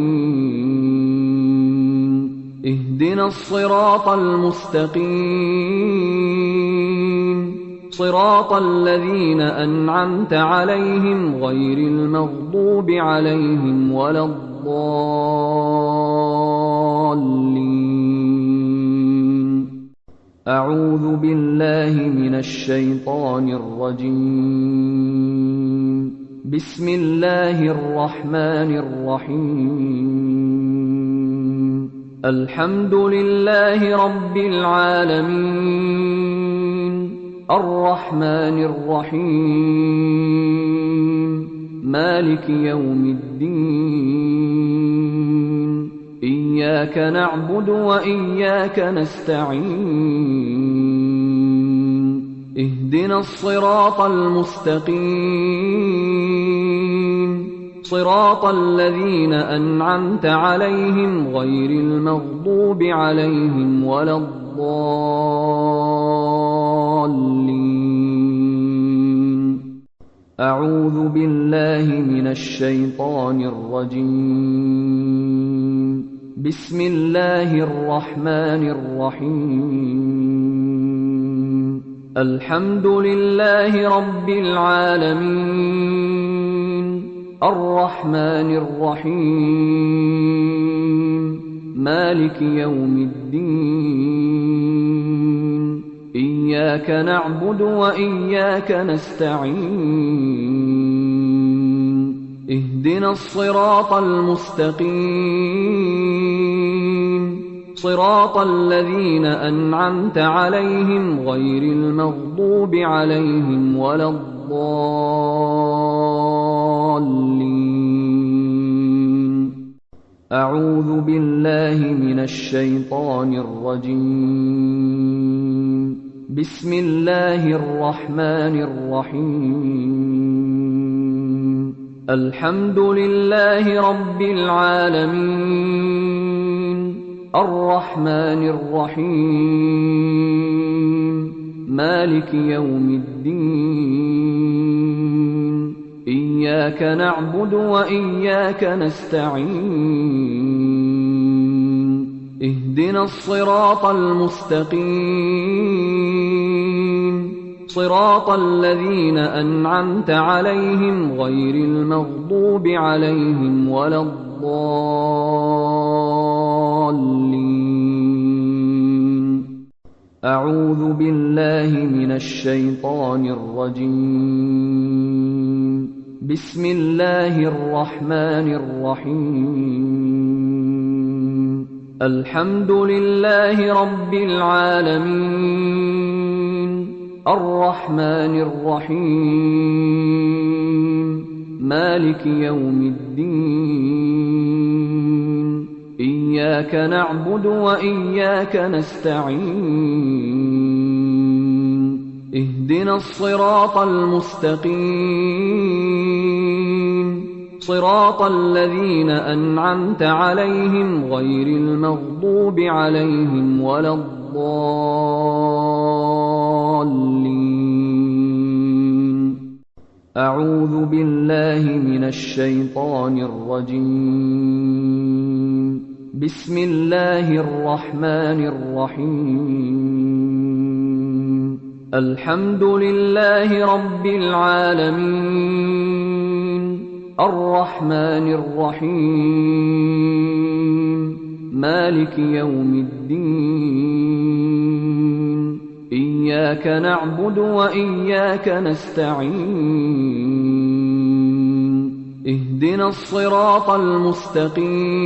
اهدنا الصراط المستقيم، صراط الذين أنعمت عليهم غير المغضوب عليهم ولا الضالين. أعوذ بالله من الشيطان الرجيم. بسم الله الرحمن الرحيم. الحمد لله رب العالمين، الرحمن الرحيم، مالك يوم الدين. إياك نعبد وإياك نستعين. اهدنا الصراط المستقيم، صراط الذين أنعمت عليهم غير المغضوب عليهم ولا الضالين. أعوذ بالله من الشيطان الرجيم. بسم الله الرحمن الرحيم. الحمد لله رب العالمين، الرحمن الرحيم، مالك يوم الدين. إياك نعبد وإياك نستعين. اهدنا الصراط المستقيم، صراط الذين أنعمت عليهم غير المغضوب عليهم ولا الضالين. أعوذ بالله من الشيطان الرجيم. بسم الله الرحمن الرحيم. الحمد لله رب العالمين، الرحمن الرحيم، مالك يوم الدين. إياك نعبد وإياك نستعين. اهدنا الصراط المستقيم، صراط الذين أنعمت عليهم غير المغضوب عليهم ولا الضالين. أعوذ بالله من الشيطان الرجيم. بسم الله الرحمن الرحيم. الحمد لله رب العالمين، الرحمن الرحيم، مالك يوم الدين. إياك نعبد وإياك نستعين. اهدنا الصراط المستقيم، صراط الذين أنعمت عليهم غير المغضوب عليهم ولا الضالين. أعوذ بالله من الشيطان الرجيم. بسم الله الرحمن الرحيم. الحمد لله رب العالمين، الرحمن الرحيم، مالك يوم الدين. إياك نعبد وإياك نستعين. اهدنا الصراط المستقيم،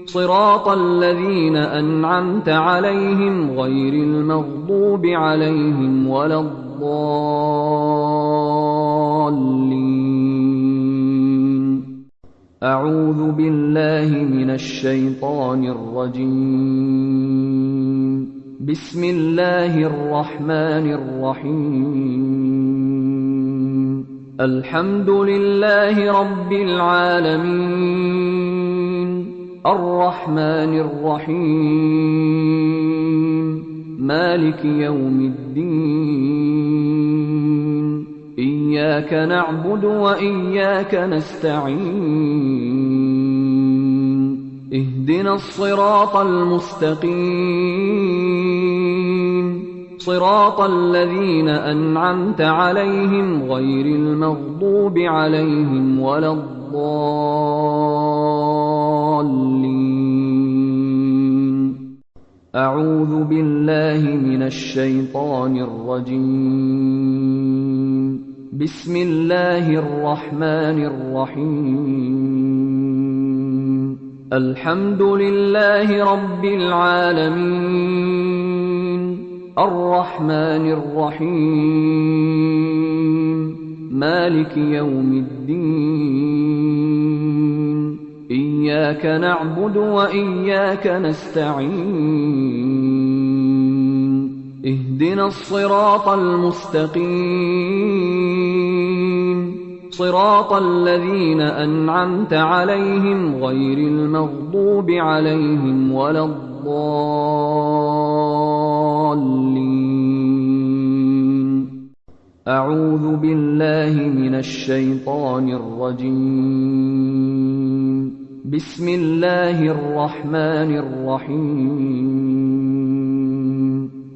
صراط الذين أنعمت عليهم غير المغضوب عليهم ولا الضالين. أعوذ بالله من الشيطان الرجيم. بسم الله الرحمن الرحيم. الحمد لله رب العالمين، الرحمن الرحيم، مالك يوم الدين. إياك نعبد وإياك نستعين. اهدنا الصراط المستقيم، صراط الذين أنعمت عليهم غير المغضوب عليهم ولا الضالين. أعوذ بالله من الشيطان الرجيم. بسم الله الرحمن الرحيم. الحمد لله رب العالمين، الرحمن الرحيم، مالك يوم الدين. إياك نعبد وإياك نستعين. اهدنا الصراط المستقيم، صراط الذين أنعمت عليهم غير المغضوب عليهم ولا الضالين. أعوذ بالله من الشيطان الرجيم. بسم الله الرحمن الرحيم.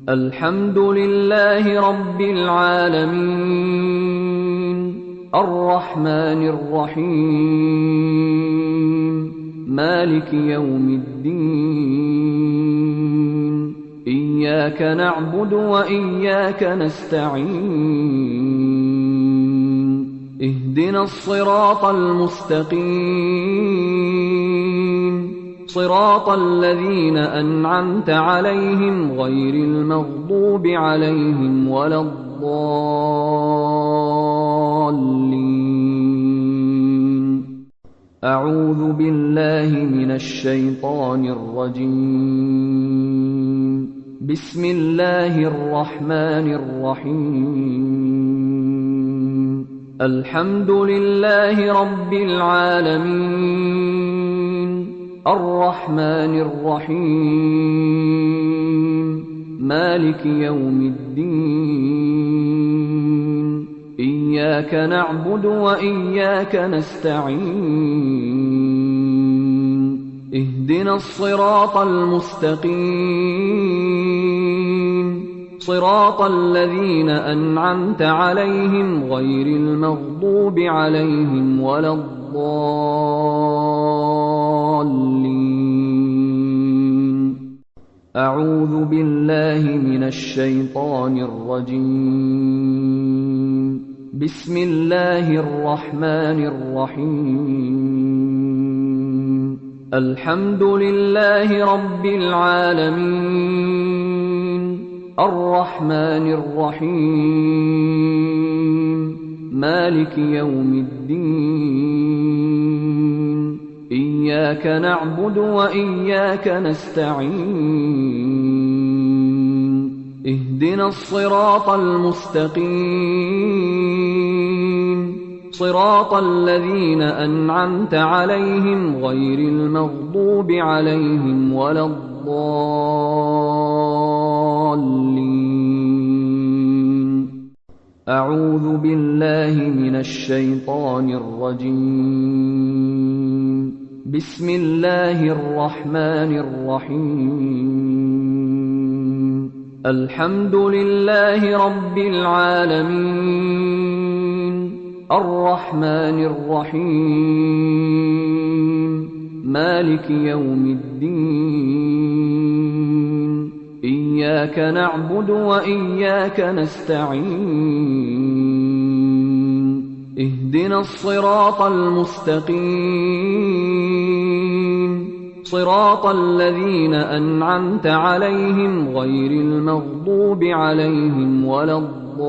الحمد لله رب العالمين، الرحمن الرحيم، مالك يوم الدين. إياك نعبد وإياك نستعين. اهدنا الصراط المستقيم، صراط الذين أنعمت عليهم غير المغضوب عليهم ولا الضالين. أعوذ بالله من الشيطان الرجيم. بسم الله الرحمن الرحيم. الحمد لله رب العالمين، الرحمن الرحيم، مالك يوم الدين. إياك نعبد وإياك نستعين. اهدنا الصراط المستقيم، صراط الذين أنعمت عليهم غير المغضوب عليهم ولا الضالين. أعوذ بالله من الشيطان الرجيم. بسم الله الرحمن الرحيم. الحمد لله رب العالمين، الرحمن الرحيم، مالك يوم الدين. إياك نعبد وإياك نستعين. اهدنا الصراط المستقيم، صراط الذين أنعمت عليهم غير المغضوب عليهم ولا الضالين. أعوذ بالله من الشيطان الرجيم. بسم الله الرحمن الرحيم. الحمد لله رب العالمين، الرحمن الرحيم، مالك يوم الدين. إياك نعبد وإياك نستعين. اهدنا الصراط المستقيم، صراط الذين أنعمت عليهم غير المغضوب عليهم ولا الضالين.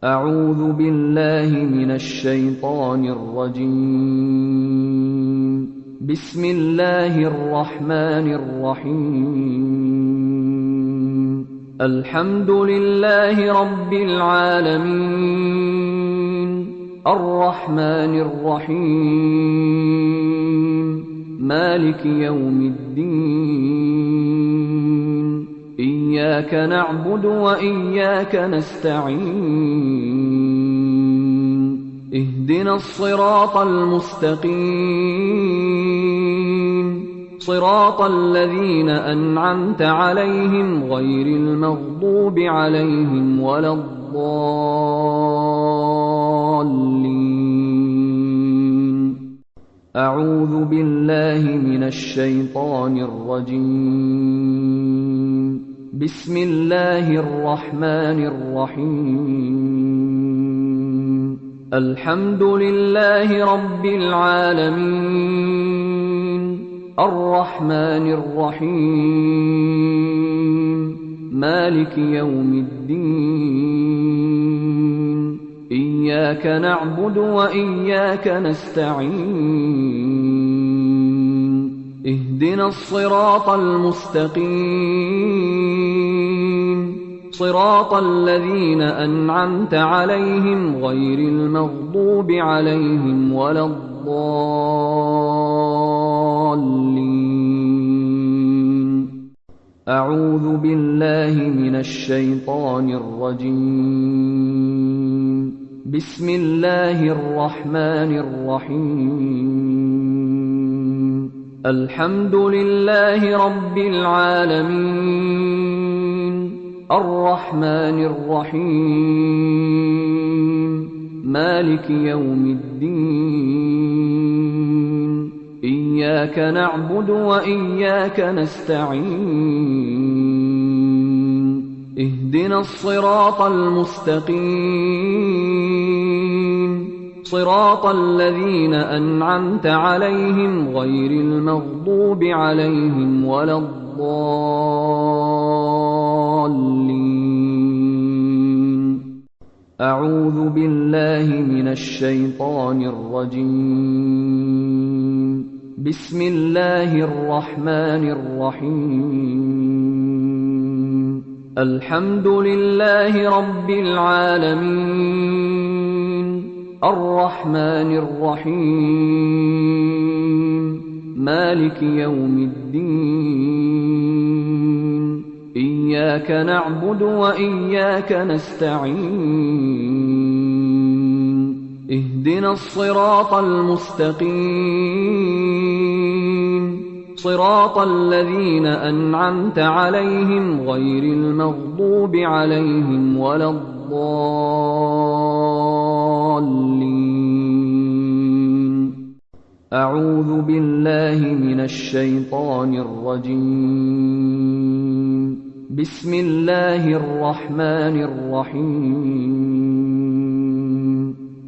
أعوذ بالله من الشيطان الرجيم. بسم الله الرحمن الرحيم. الحمد لله رب العالمين، الرحمن الرحيم، مالك يوم الدين. إياك نعبد وإياك نستعين. اهدنا الصراط المستقيم، صراط الذين أنعمت عليهم غير المغضوب عليهم ولا الضالين. أعوذ بالله من الشيطان الرجيم. بسم الله الرحمن الرحيم. الحمد لله رب العالمين، الرحمن الرحيم، مالك يوم الدين. إياك نعبد وإياك نستعين. اهدنا الصراط المستقيم، صراط الذين أنعمت عليهم غير المغضوب عليهم ولا الضالين. أعوذ بالله من الشيطان الرجيم. بسم الله الرحمن الرحيم. الحمد لله رب العالمين، الرحمن الرحيم، مالك يوم الدين. إياك نعبد وإياك نستعين. اهدنا الصراط المستقيم، صراط الذين أنعمت عليهم غير المغضوب عليهم ولا الضالين. أعوذ بالله من الشيطان الرجيم. بسم الله الرحمن الرحيم. الحمد لله رب العالمين، الرحمن الرحيم، مالك يوم الدين. إياك نعبد وإياك نستعين. اهدنا الصراط المستقيم، صراط الذين أنعمت عليهم غير المغضوب عليهم ولا الضالين. أعوذ بالله من الشيطان الرجيم. بسم الله الرحمن الرحيم.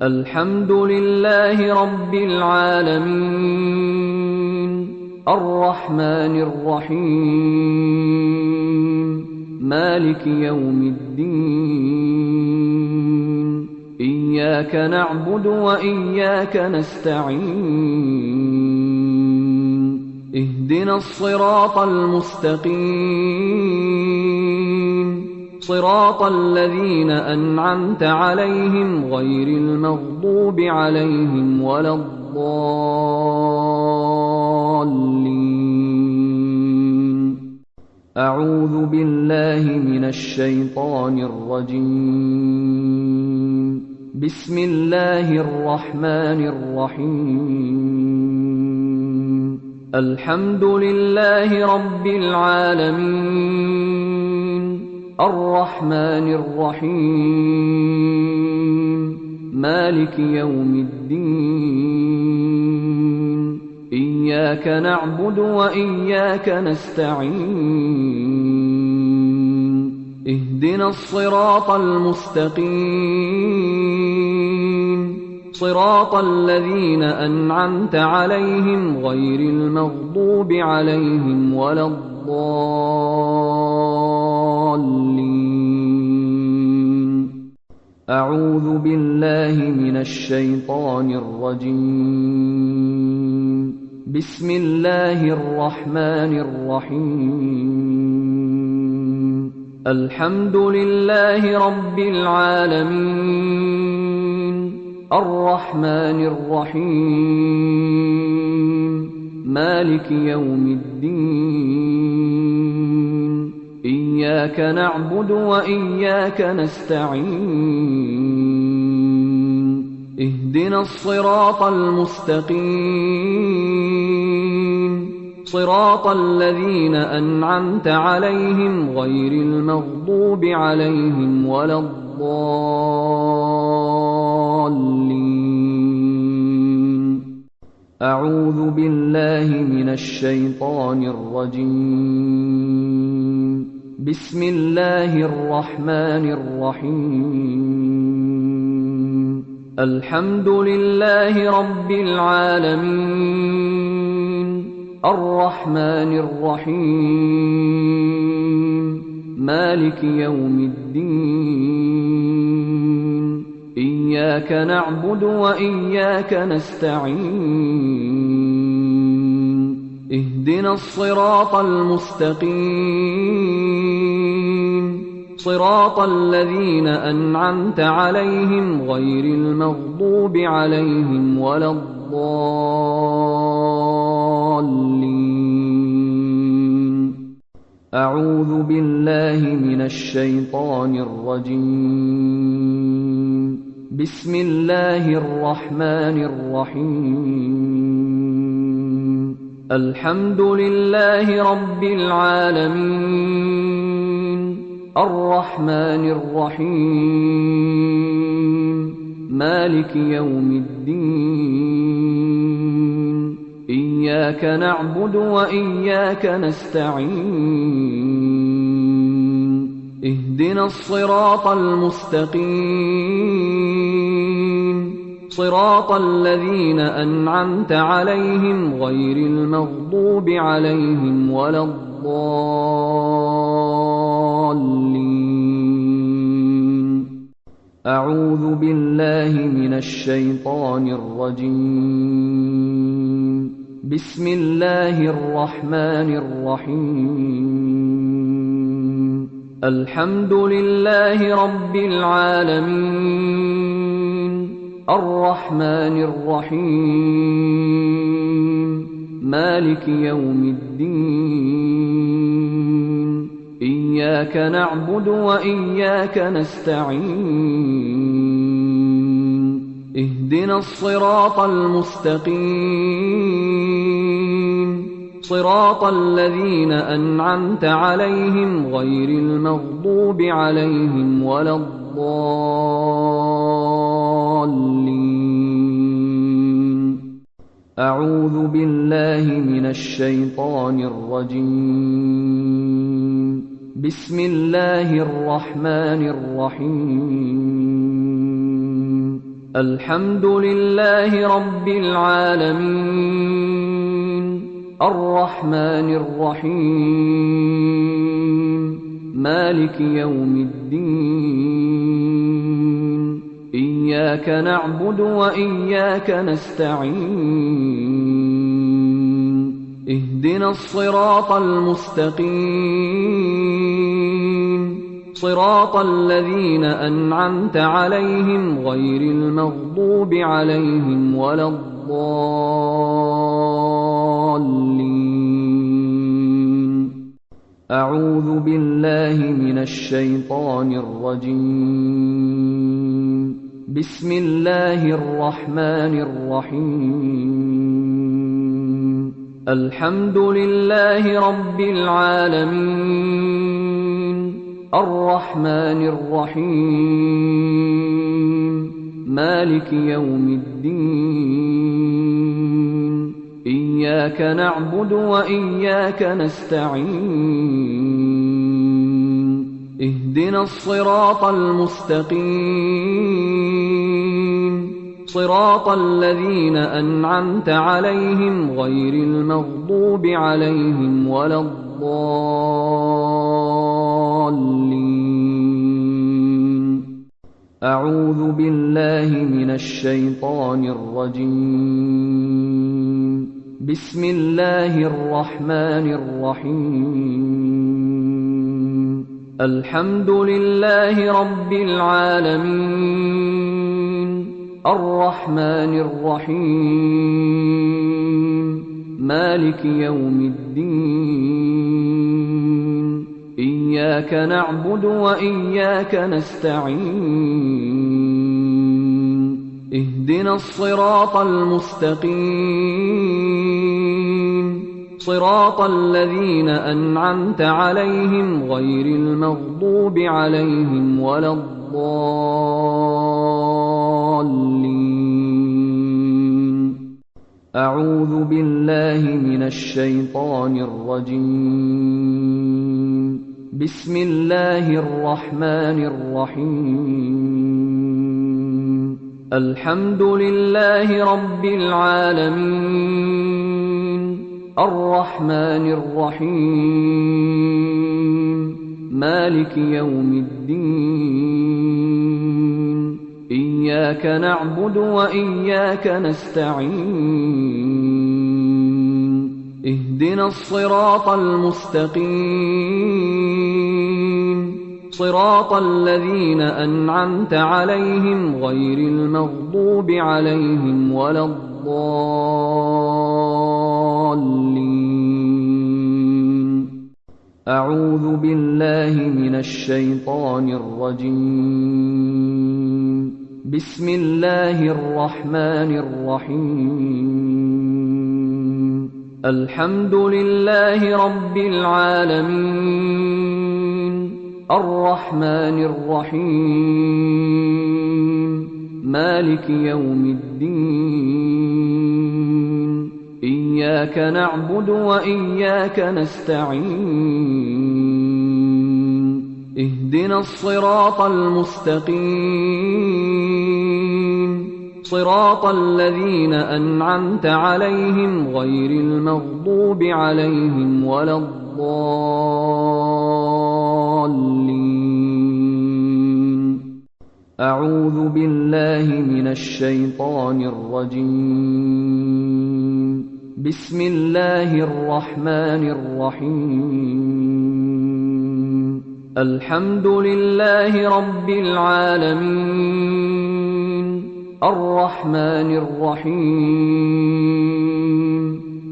الحمد لله رب العالمين، الرحمن الرحيم، مالك يوم الدين. إياك نعبد وإياك نستعين. اهدنا الصراط المستقيم، صراط الذين أنعمت عليهم غير المغضوب عليهم ولا الضالين. أعوذ بالله من الشيطان الرجيم. بسم الله الرحمن الرحيم. الحمد لله رب العالمين، الرحمن الرحيم، مالك يوم الدين. إياك نعبد وإياك نستعين. اهدنا الصراط المستقيم، صراط الذين أنعمت عليهم غير المغضوب عليهم ولا الضالين. أعوذ بالله من الشيطان الرجيم. بسم الله الرحمن الرحيم. الحمد لله رب العالمين، الرحمن الرحيم، مالك يوم الدين. إياك نعبد وإياك نستعين. اهدنا الصراط المستقيم، صراط الذين أنعمت عليهم غير المغضوب عليهم ولا الضالين. أعوذ بالله من الشيطان الرجيم. بسم الله الرحمن الرحيم. الحمد لله رب العالمين، الرحمن الرحيم، مالك يوم الدين. إياك نعبد وإياك نستعين. اهدنا الصراط المستقيم، صراط الذين أنعمت عليهم غير المغضوب عليهم ولا الضالين. أعوذ بالله من الشيطان الرجيم. بسم الله الرحمن الرحيم. الحمد لله رب العالمين، الرحمن الرحيم، مالك يوم الدين. إياك نعبد وإياك نستعين. اهدنا الصراط المستقيم، صراط الذين أنعمت عليهم غير المغضوب عليهم ولا الضالين. أعوذ بالله من الشيطان الرجيم. بسم الله الرحمن الرحيم. الحمد لله رب العالمين، الرحمن الرحيم، مالك يوم الدين. إياك نعبد وإياك نستعين. اهدنا الصراط المستقيم، صراط الذين أنعمت عليهم غير المغضوب عليهم ولا الضالين. أعوذ بالله من الشيطان الرجيم. بسم الله الرحمن الرحيم. الحمد لله رب العالمين، الرحمن الرحيم، مالك يوم الدين. إياك نعبد وإياك نستعين. اهدنا الصراط المستقيم، صراط الذين أنعمت عليهم غير المغضوب عليهم ولا الضالين. أعوذ بالله من الشيطان الرجيم. بسم الله الرحمن الرحيم. الحمد لله رب العالمين، الرحمن الرحيم، مالك يوم الدين. إياك نعبد وإياك نستعين. اهدنا الصراط المستقيم، صراط الذين أنعمت عليهم غير المغضوب عليهم ولا الضالين. أعوذ بالله من الشيطان الرجيم. بسم الله الرحمن الرحيم. الحمد لله رب العالمين، الرحمن الرحيم، مالك يوم الدين. إياك نعبد وإياك نستعين. اهدنا الصراط المستقيم، صراط الذين أنعمت عليهم غير المغضوب عليهم ولا الضالين. أعوذ بالله من الشيطان الرجيم. بسم الله الرحمن الرحيم. الحمد لله رب العالمين، الرحمن الرحيم، مالك يوم الدين. إياك نعبد وإياك نستعين. اهدنا الصراط المستقيم، صراط الذين أنعمت عليهم غير المغضوب عليهم ولا الضالين. أعوذ بالله من الشيطان الرجيم. بسم الله الرحمن الرحيم. الحمد لله رب العالمين، الرحمن الرحيم، مالك يوم الدين. إياك نعبد وإياك نستعين. اهدنا الصراط المستقيم، صراط الذين أنعمت عليهم غير المغضوب عليهم ولا الضالين. أعوذ بالله من الشيطان الرجيم. بسم الله الرحمن الرحيم. الحمد لله رب العالمين، الرحمن الرحيم،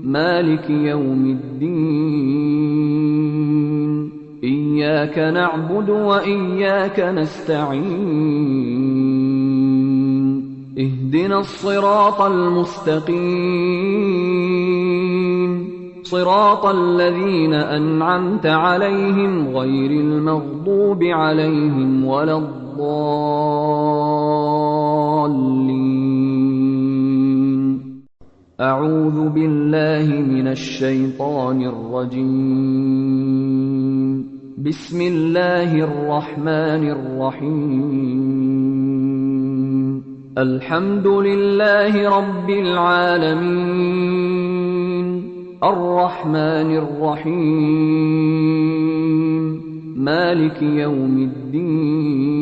مالك يوم الدين. إياك نعبد وإياك نستعين. اهدنا الصراط المستقيم، صراط الذين أنعمت عليهم غير المغضوب عليهم ولا الضالين. أعوذ بالله من الشيطان الرجيم. بسم الله الرحمن الرحيم. الحمد لله رب العالمين، الرحمن الرحيم، مالك يوم الدين.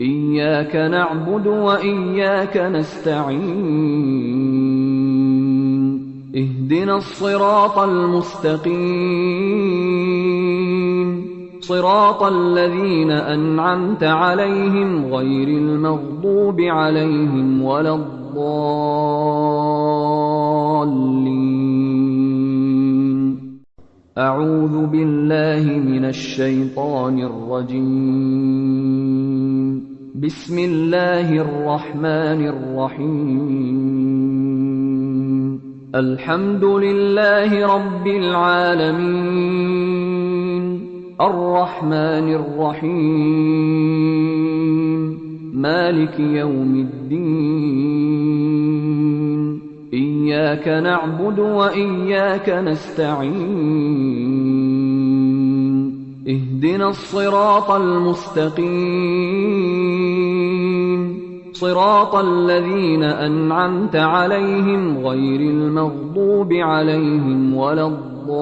إياك نعبد وإياك نستعين. اهدنا الصراط المستقيم، صراط الذين أنعمت عليهم غير المغضوب عليهم ولا الضالين. أعوذ بالله من الشيطان الرجيم. بسم الله الرحمن الرحيم. الحمد لله رب العالمين، الرحمن الرحيم، مالك يوم الدين. إياك نعبد وإياك نستعين. اهدنا الصراط المستقيم، صراط الذين أنعمت عليهم غير المغضوب عليهم ولا الضالين.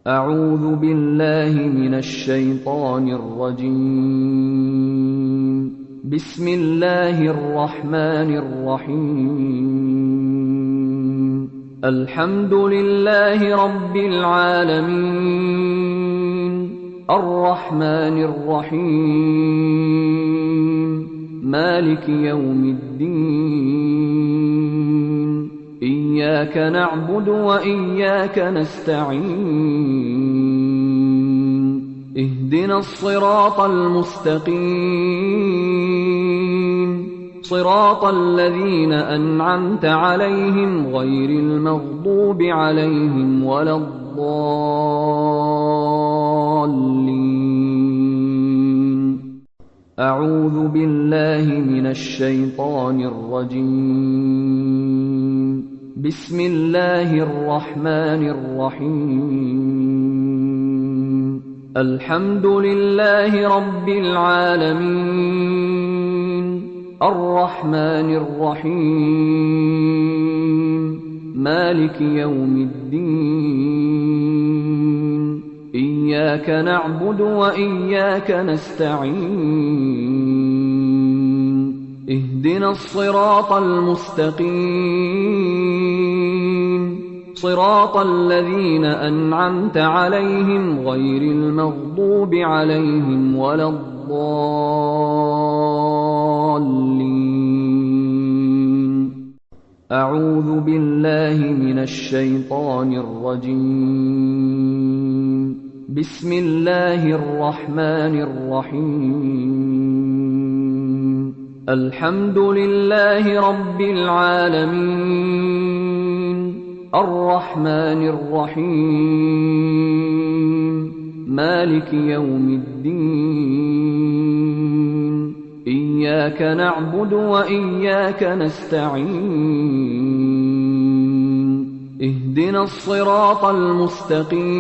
أعوذ بالله من الشيطان الرجيم. بسم الله الرحمن الرحيم. الحمد لله رب العالمين، الرحمن الرحيم، مالك يوم الدين. إياك نعبد وإياك نستعين. اهدنا الصراط المستقيم، صراط الذين أنعمت عليهم غير المغضوب عليهم ولا الضالين. أعوذ بالله من الشيطان الرجيم. بسم الله الرحمن الرحيم. الحمد لله رب العالمين، الرحمن الرحيم، مالك يوم الدين. إياك نعبد وإياك نستعين. اهدنا الصراط المستقيم، صراط الذين أنعمت عليهم غير المغضوب عليهم ولا الضالين. أعوذ بالله من الشيطان الرجيم. بسم الله الرحمن الرحيم. الحمد لله رب العالمين، الرحمن الرحيم، مالك يوم الدين. إياك نعبد وإياك نستعين. اهدنا الصراط المستقيم،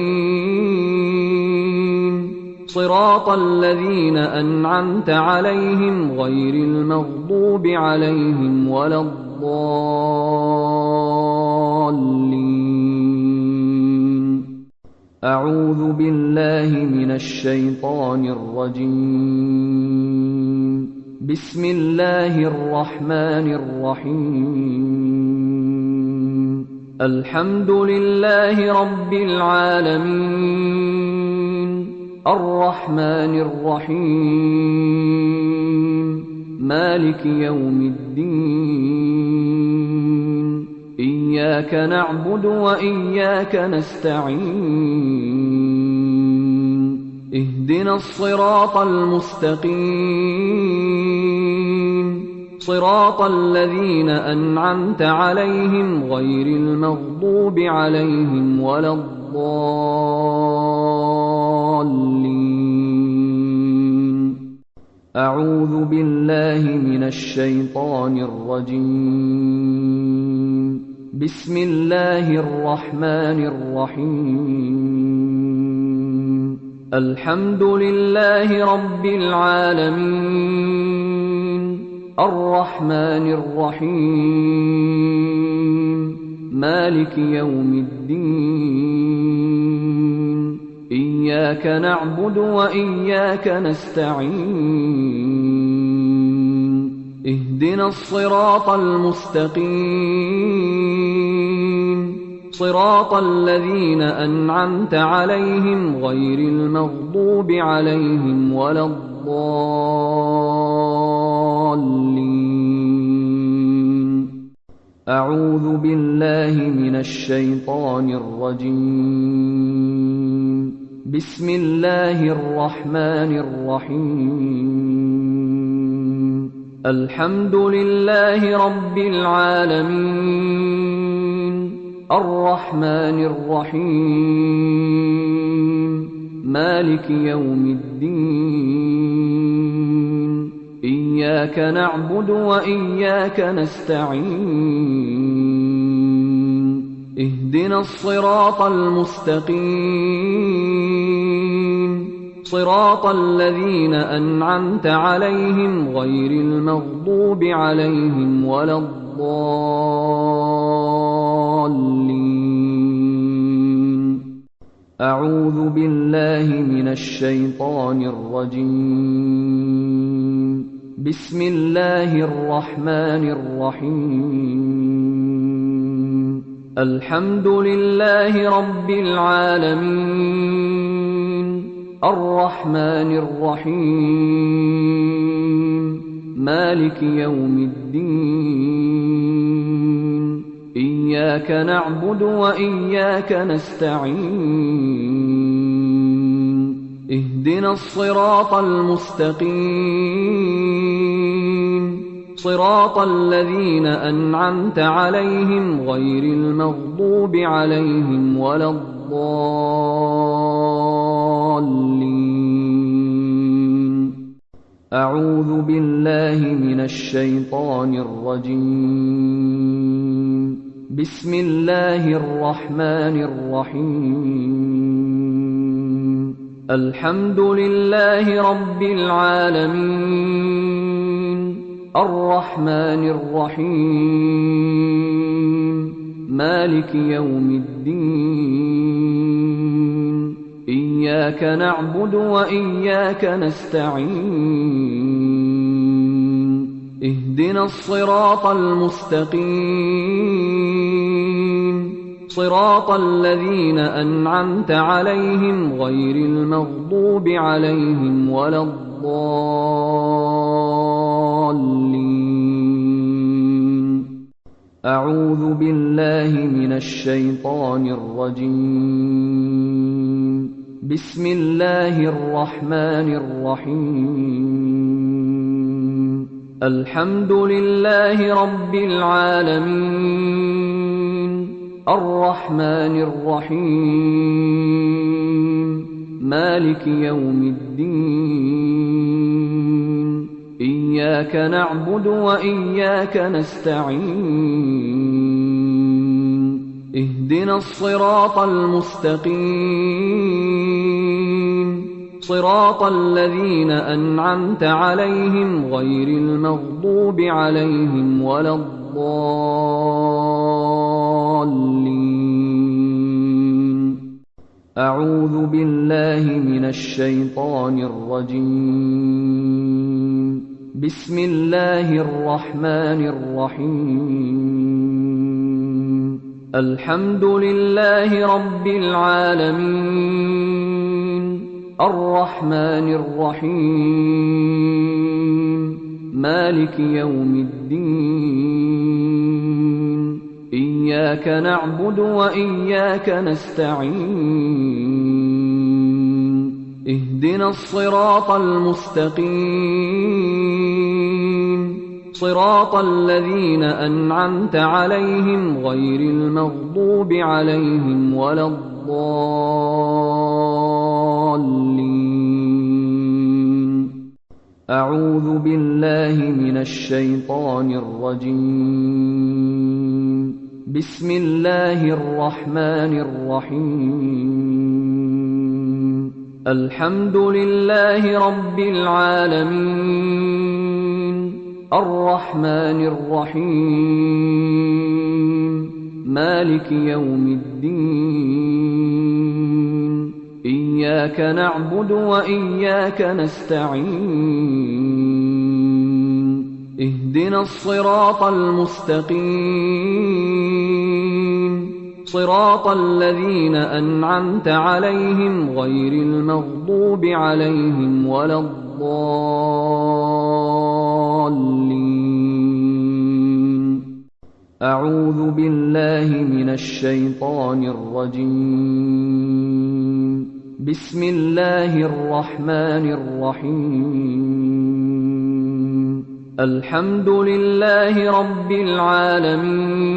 صراط الذين أنعمت عليهم غير المغضوب عليهم ولا الضالين. أعوذ بالله من الشيطان الرجيم. بسم الله الرحمن الرحيم. الحمد لله رب العالمين، الرحمن الرحيم، مالك يوم الدين. إياك نعبد وإياك نستعين. اهدنا الصراط المستقيم، صراط الذين أنعمت عليهم غير المغضوب عليهم ولا الضالين. أعوذ بالله من الشيطان الرجيم. بسم الله الرحمن الرحيم. الحمد لله رب العالمين، الرحمن الرحيم، مالك يوم الدين. إياك نعبد وإياك نستعين. اهدنا الصراط المستقيم، صراط الذين أنعمت عليهم غير المغضوب عليهم ولا الضالين. أعوذ بالله من الشيطان الرجيم. بسم الله الرحمن الرحيم. الحمد لله رب العالمين، الرحمن الرحيم، مالك يوم الدين. إياك نعبد وإياك نستعين. اهدنا الصراط المستقيم، صراط الذين أنعمت عليهم غير المغضوب عليهم ولا الضالين. أعوذ بالله من الشيطان الرجيم. بسم الله الرحمن الرحيم. الحمد لله رب العالمين، الرحمن الرحيم، مالك يوم الدين. إياك نعبد وإياك نستعين. اهدنا الصراط المستقيم، صراط الذين أنعمت عليهم غير المغضوب عليهم ولا الضالين. أعوذ بالله من الشيطان الرجيم. بسم الله الرحمن الرحيم. الحمد لله رب العالمين، الرحمن الرحيم، مالك يوم الدين. إياك نعبد وإياك نستعين. اهدنا الصراط المستقيم، صراط الذين أنعمت عليهم غير المغضوب عليهم ولا الضالين. أعوذ بالله من الشيطان الرجيم. بسم الله الرحمن الرحيم. الحمد لله رب العالمين، الرحمن الرحيم، مالك يوم الدين. إياك نعبد وإياك نستعين. اهدنا الصراط المستقيم، صراط الذين أنعمت عليهم غير المغضوب عليهم ولا الضالين. أعوذ بالله من الشيطان الرجيم. بسم الله الرحمن الرحيم. الحمد لله رب العالمين، الرحمن الرحيم، مالك يوم الدين. إياك نعبد وإياك نستعين. اهدنا الصراط المستقيم، صراط الذين أنعمت عليهم غير المغضوب عليهم ولا الضالين. أعوذ بالله من الشيطان الرجيم. بسم الله الرحمن الرحيم. الحمد لله رب العالمين، الرحمن الرحيم، مالك يوم الدين. إياك نعبد وإياك نستعين. اهدنا الصراط المستقيم، صراط الذين أنعمت عليهم غير المغضوب عليهم ولا الضالين. أعوذ بالله من الشيطان الرجيم. بسم الله الرحمن الرحيم. الحمد لله رب العالمين،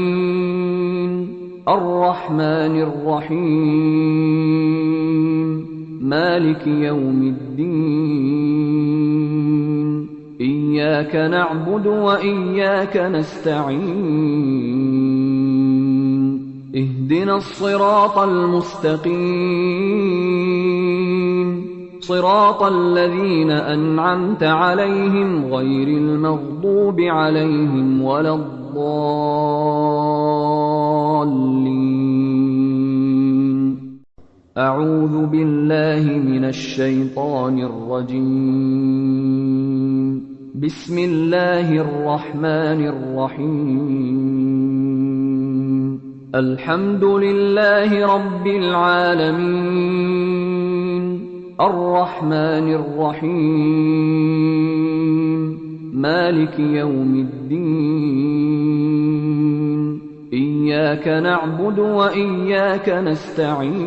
الرحمن الرحيم، مالك يوم الدين. إياك نعبد وإياك نستعين. اهدنا الصراط المستقيم، صراط الذين أنعمت عليهم غير المغضوب عليهم ولا الضالين. أعوذ بالله من الشيطان الرجيم. بسم الله الرحمن الرحيم. الحمد لله رب العالمين، الرحمن الرحيم، مالك يوم الدين. إياك نعبد وإياك نستعين.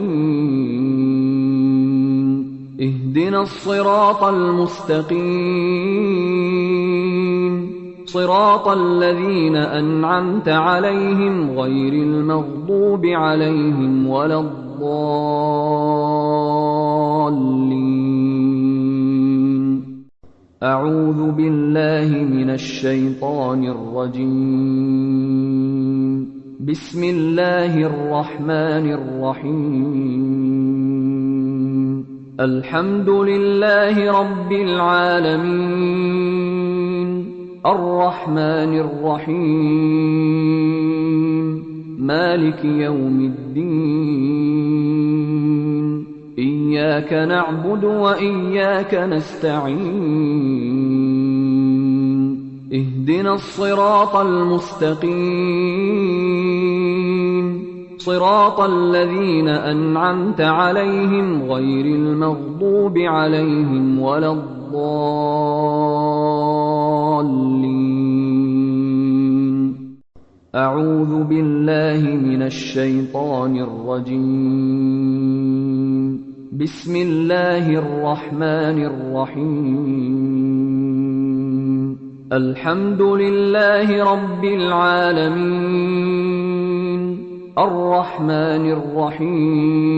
اهدنا الصراط المستقيم، صراط الذين أنعمت عليهم غير المغضوب عليهم ولا الضالين. أعوذ بالله من الشيطان الرجيم. بسم الله الرحمن الرحيم. الحمد لله رب العالمين، الرحمن الرحيم، مالك يوم الدين. إياك نعبد وإياك نستعين. اهدنا الصراط المستقيم، صراط الذين أنعمت عليهم غير المغضوب عليهم ولا الضالين. أعوذ بالله من الشيطان الرجيم. بسم الله الرحمن الرحيم. الحمد لله رب العالمين، الرحمن الرحيم،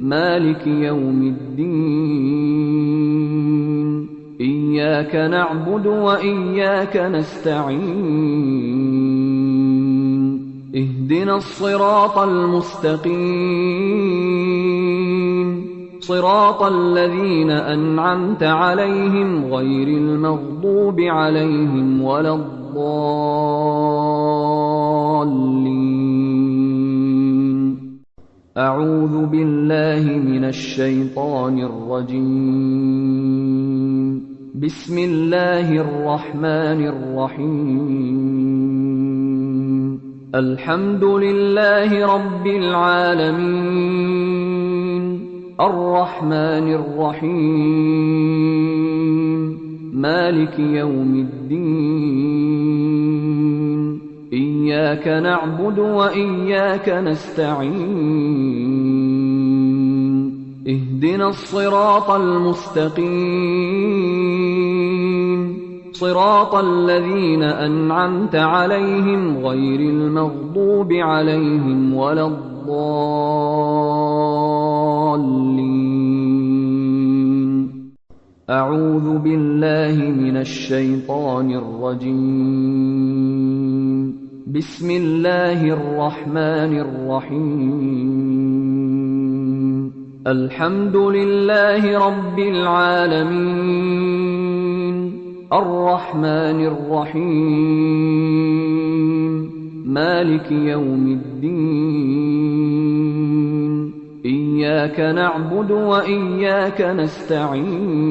مالك يوم الدين. إياك نعبد وإياك نستعين. اهدنا الصراط المستقيم، صراط الذين أنعمت عليهم غير المغضوب عليهم ولا الضالين. أعوذ بالله من الشيطان الرجيم. بسم الله الرحمن الرحيم. الحمد لله رب العالمين، الرحمن الرحيم، مالك يوم الدين. إياك نعبد وإياك نستعين. اهدنا الصراط المستقيم، صراط الذين أنعمت عليهم غير المغضوب عليهم ولا الضالين. أعوذ بالله من الشيطان الرجيم. بسم الله الرحمن الرحيم. الحمد لله رب العالمين، الرحمن الرحيم، مالك يوم الدين. إياك نعبد وإياك نستعين.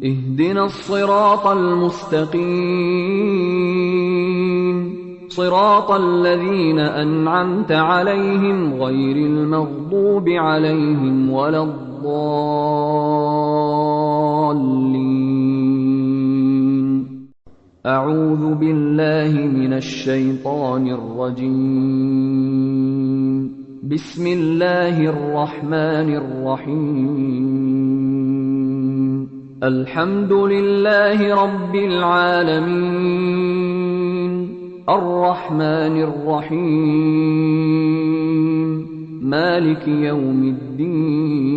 اهدنا الصراط المستقيم، صراط الذين أنعمت عليهم غير المغضوب عليهم ولا الضالين. أعوذ بالله من الشيطان الرجيم. بسم الله الرحمن الرحيم. الحمد لله رب العالمين، الرحمن الرحيم، مالك يوم الدين.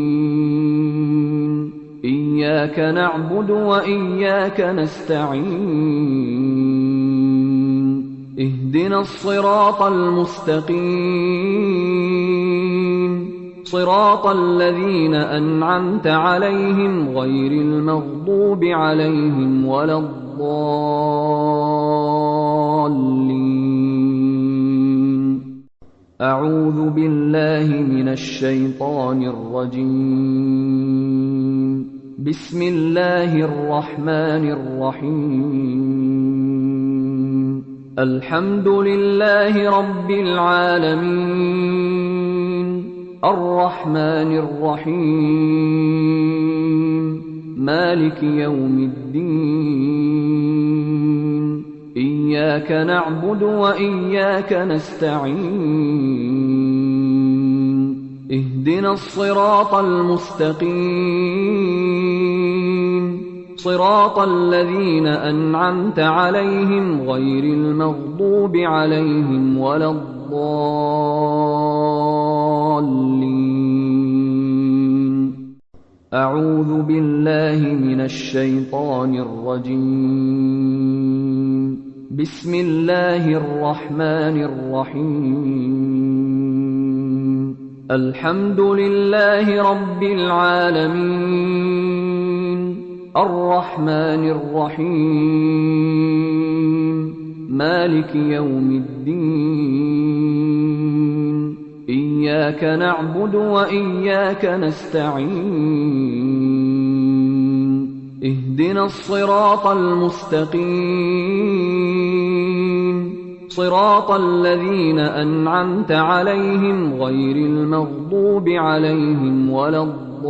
إياك نعبد وإياك نستعين. اهدنا الصراط المستقيم، صراط الذين أنعمت عليهم غير المغضوب عليهم ولا الضالين. أعوذ بالله من الشيطان الرجيم. بسم الله الرحمن الرحيم. الحمد لله رب العالمين، الرحمن الرحيم، مالك يوم الدين. إياك نعبد وإياك نستعين. اهدنا الصراط المستقيم، صراط الذين أنعمت عليهم غير المغضوب عليهم ولا الضالين. أعوذ بالله من الشيطان الرجيم. بسم الله الرحمن الرحيم. الحمد لله رب العالمين، الرحمن الرحيم، مالك يوم الدين. إياك نعبد وإياك نستعين. اهدنا الصراط المستقيم، صراط الذين أنعمت عليهم غير المغضوب عليهم ولا الضالين.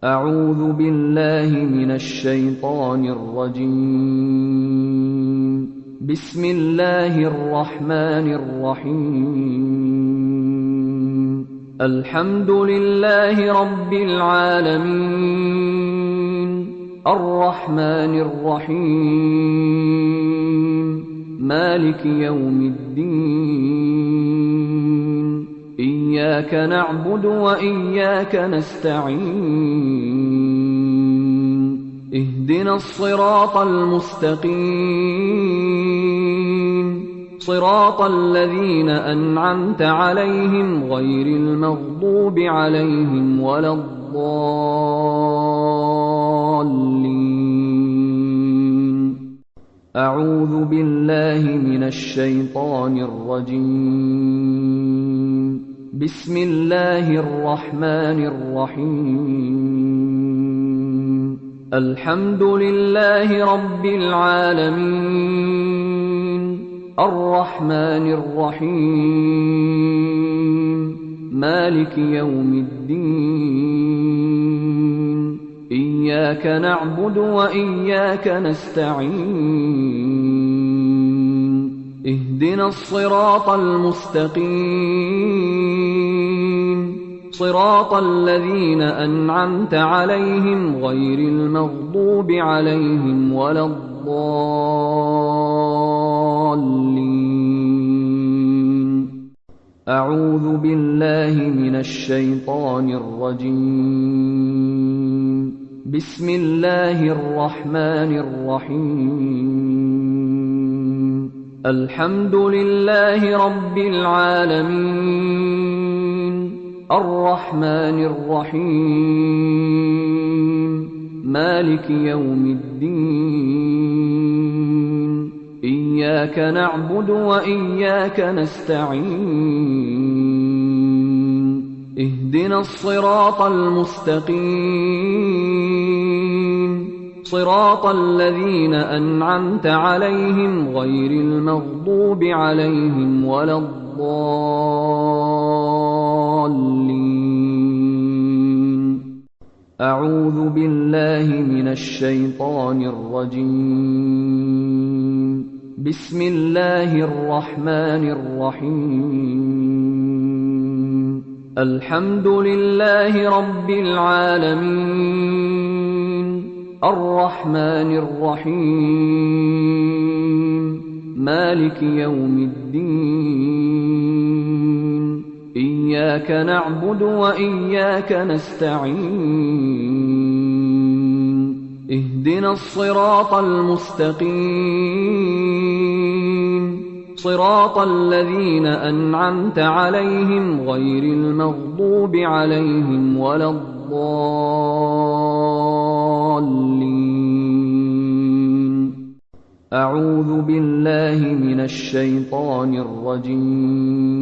أعوذ بالله من الشيطان الرجيم. بسم الله الرحمن الرحيم. الحمد لله رب العالمين، الرحمن الرحيم، مالك يوم الدين. إياك نعبد وإياك نستعين. اهدنا الصراط المستقيم، صراط الذين أنعمت عليهم غير المغضوب عليهم ولا الضالين. أعوذ بالله من الشيطان الرجيم. بسم الله الرحمن الرحيم. الحمد لله رب العالمين، الرحمن الرحيم، مالك يوم الدين. إياك نعبد وإياك نستعين. اهدنا الصراط المستقيم، صراط الذين أنعمت عليهم غير المغضوب عليهم ولا الضالين. أعوذ بالله من الشيطان الرجيم. بسم الله الرحمن الرحيم. الحمد لله رب العالمين، الرحمن الرحيم، مالك يوم الدين. إياك نعبد وإياك نستعين. اهدنا الصراط المستقيم، صراط الذين أنعمت عليهم غير المغضوب عليهم ولا الضالين. أعوذ بالله من الشيطان الرجيم. بسم الله الرحمن الرحيم. الحمد لله رب العالمين، الرحمن الرحيم، مالك يوم الدين. إياك نعبد وإياك نستعين. اهدنا الصراط المستقيم، صراط الذين أنعمت عليهم غير المغضوب عليهم ولا الضالين. أعوذ بالله من الشيطان الرجيم.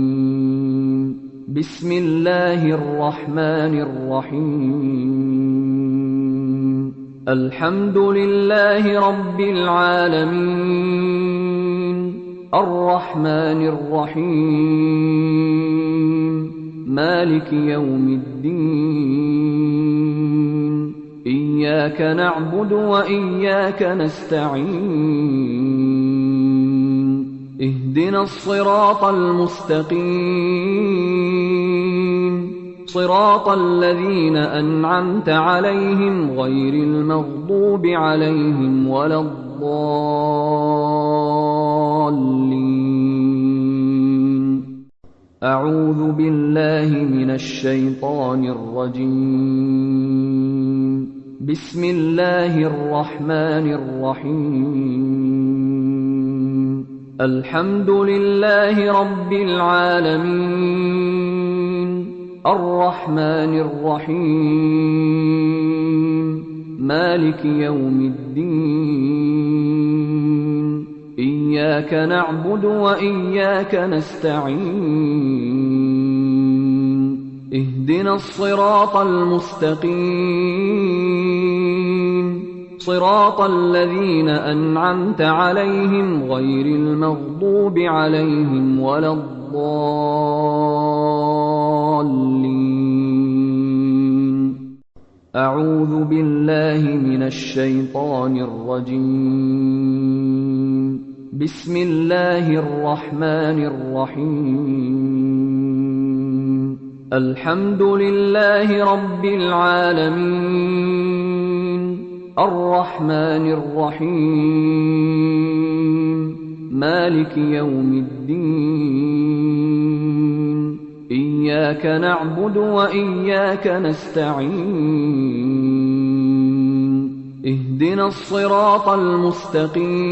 بسم الله الرحمن الرحيم. الحمد لله رب العالمين، الرحمن الرحيم، مالك يوم الدين. إياك نعبد وإياك نستعين. اهدنا الصراط المستقيم، صراط الذين أنعمت عليهم غير المغضوب عليهم ولا الضالين. أعوذ بالله من الشيطان الرجيم. بسم الله الرحمن الرحيم. الحمد لله رب العالمين، الرحمن الرحيم، مالك يوم الدين. إياك نعبد وإياك نستعين. اهدنا الصراط المستقيم، صراط الذين أنعمت عليهم غير المغضوب عليهم ولا الضالين. أعوذ بالله من الشيطان الرجيم. بسم الله الرحمن الرحيم. الحمد لله رب العالمين، الرحمن الرحيم، مالك يوم الدين. إياك نعبد وإياك نستعين. اهدنا الصراط المستقيم،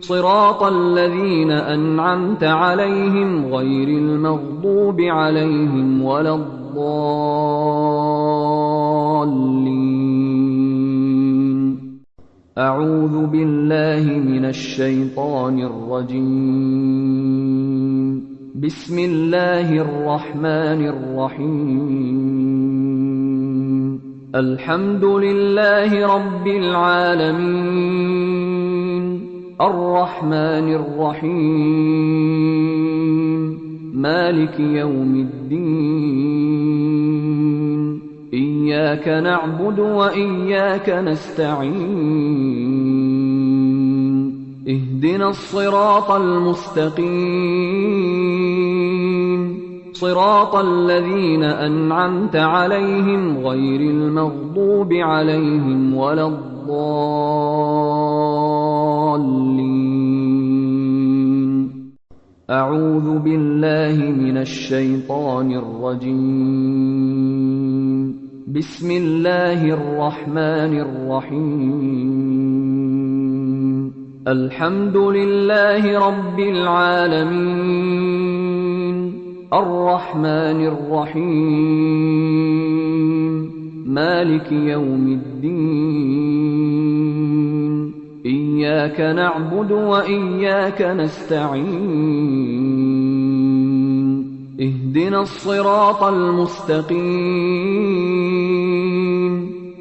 صراط الذين أنعمت عليهم غير المغضوب عليهم ولا الضالين. أعوذ بالله من الشيطان الرجيم. بسم الله الرحمن الرحيم. الحمد لله رب العالمين، الرحمن الرحيم، مالك يوم الدين. إياك نعبد وإياك نستعين. اهدنا الصراط المستقيم، صراط الذين أنعمت عليهم غير المغضوب عليهم ولا الضالين. أعوذ بالله من الشيطان الرجيم. بسم الله الرحمن الرحيم. الحمد لله رب العالمين، الرحمن الرحيم، مالك يوم الدين. إياك نعبد وإياك نستعين. اهدنا الصراط المستقيم،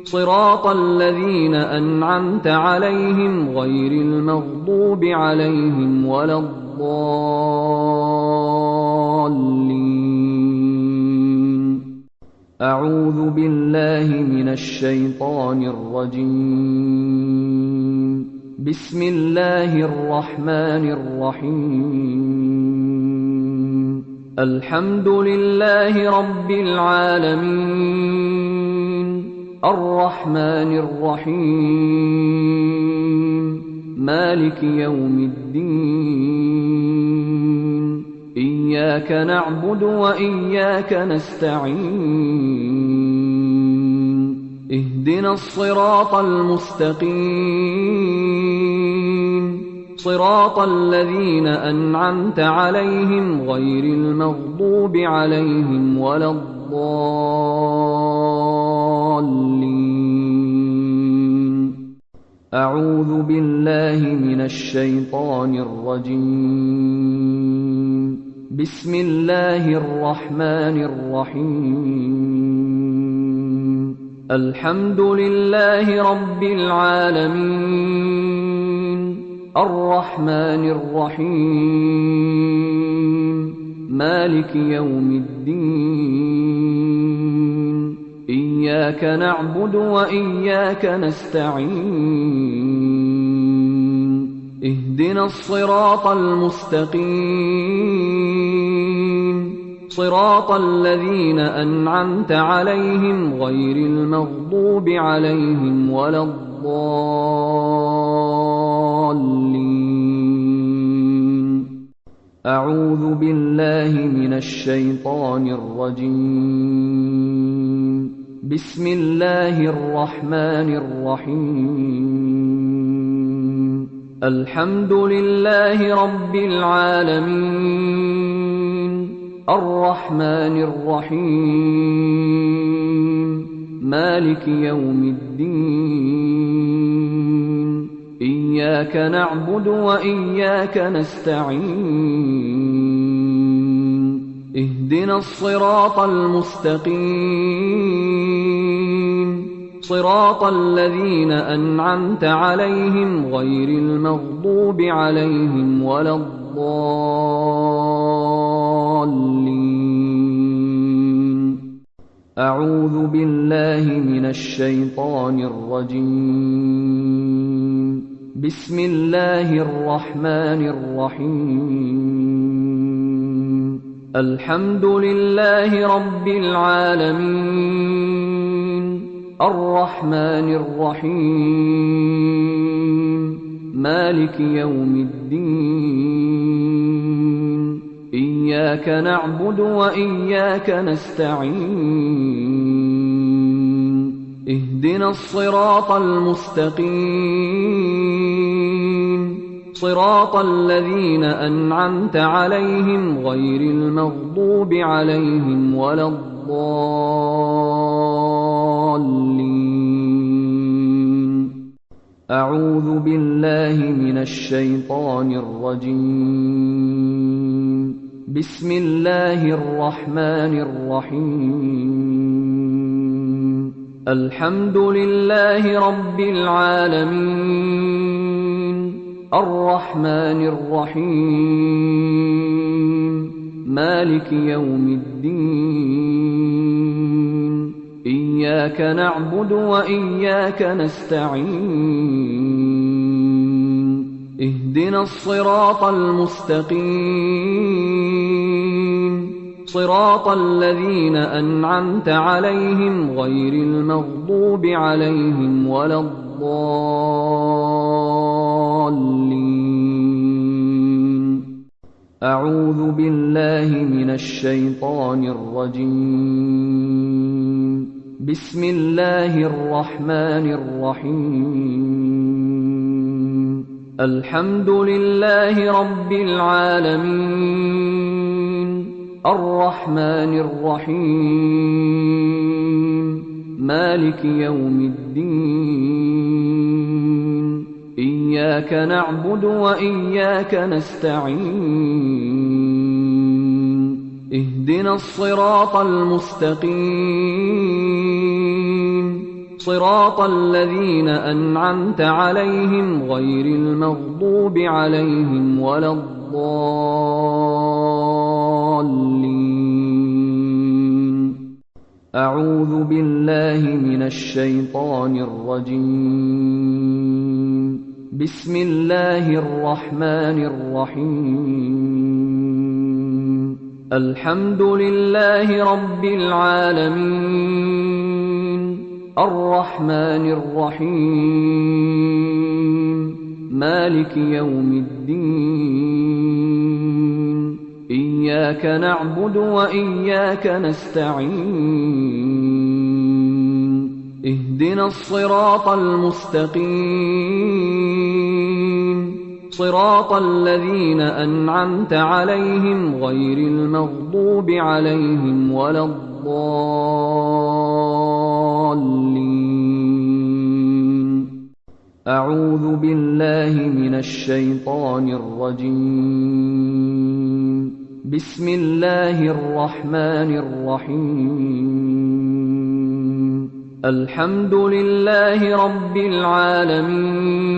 صراط الذين أنعمت عليهم غير المغضوب عليهم ولا الضالين. أعوذ بالله من الشيطان الرجيم. بسم الله الرحمن الرحيم. الحمد لله رب العالمين، الرحمن الرحيم، مالك يوم الدين. إياك نعبد وإياك نستعين. اهدنا الصراط المستقيم، صراط الذين أنعمت عليهم غير المغضوب عليهم ولا الضالين. أعوذ بالله من الشيطان الرجيم. بسم الله الرحمن الرحيم. الحمد لله رب العالمين، الرحمن الرحيم، مالك يوم الدين. إياك نعبد وإياك نستعين. اهدنا الصراط المستقيم، صراط الذين أنعمت عليهم غير المغضوب عليهم ولا الضالين. أعوذ بالله من الشيطان الرجيم. بسم الله الرحمن الرحيم. الحمد لله رب العالمين، الرحمن الرحيم، مالك يوم الدين. إياك نعبد وإياك نستعين. اهدنا الصراط المستقيم، صراط الذين أنعمت عليهم غير المغضوب عليهم ولا الضالين. أعوذ بالله من الشيطان الرجيم. بسم الله الرحمن الرحيم. الحمد لله رب العالمين، الرحمن الرحيم، مالك يوم الدين. إياك نعبد وإياك نستعين. اهدنا الصراط المستقيم، صراط الذين أنعمت عليهم غير المغضوب عليهم ولا الضالين. أعوذ بالله من الشيطان الرجيم. بسم الله الرحمن الرحيم. الحمد لله رب العالمين، الرحمن الرحيم، مالك يوم الدين. إياك نعبد وإياك نستعين. اهدنا الصراط المستقيم، صراط الذين أنعمت عليهم غير المغضوب عليهم ولا الضالين. أعوذ بالله من الشيطان الرجيم. بسم الله الرحمن الرحيم. الحمد لله رب العالمين، الرحمن الرحيم، مالك يوم الدين. إياك نعبد وإياك نستعين. اهدنا الصراط المستقيم، صراط الذين أنعمت عليهم غير المغضوب عليهم ولا الضالين. أعوذ بالله من الشيطان الرجيم. بسم الله الرحمن الرحيم. الحمد لله رب العالمين، الرحمن الرحيم، مالك يوم الدين. إياك نعبد وإياك نستعين. اهدنا الصراط المستقيم، صراط الذين أنعمت عليهم غير المغضوب عليهم ولا الضالين. أعوذ بالله من الشيطان الرجيم. بسم الله الرحمن الرحيم. الحمد لله رب العالمين،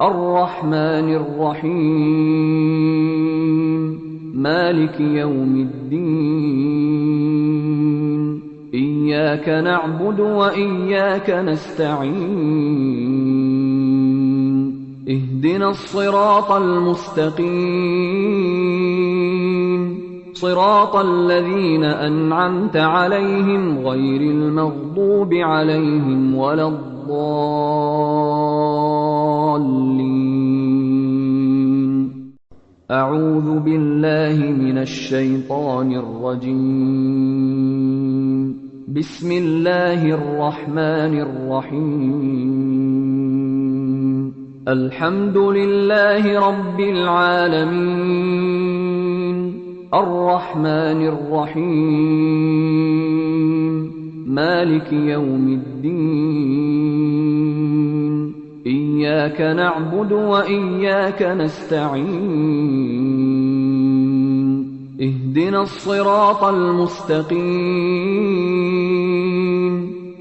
الرحمن الرحيم، مالك يوم الدين. إياك نعبد وإياك نستعين. اهدنا الصراط المستقيم، صراط الذين أنعمت عليهم غير المغضوب عليهم ولا الضالين. أعوذ بالله من الشيطان الرجيم. بسم الله الرحمن الرحيم. الحمد لله رب العالمين، الرحمن الرحيم، مالك يوم الدين. إياك نعبد وإياك نستعين. اهدنا الصراط المستقيم،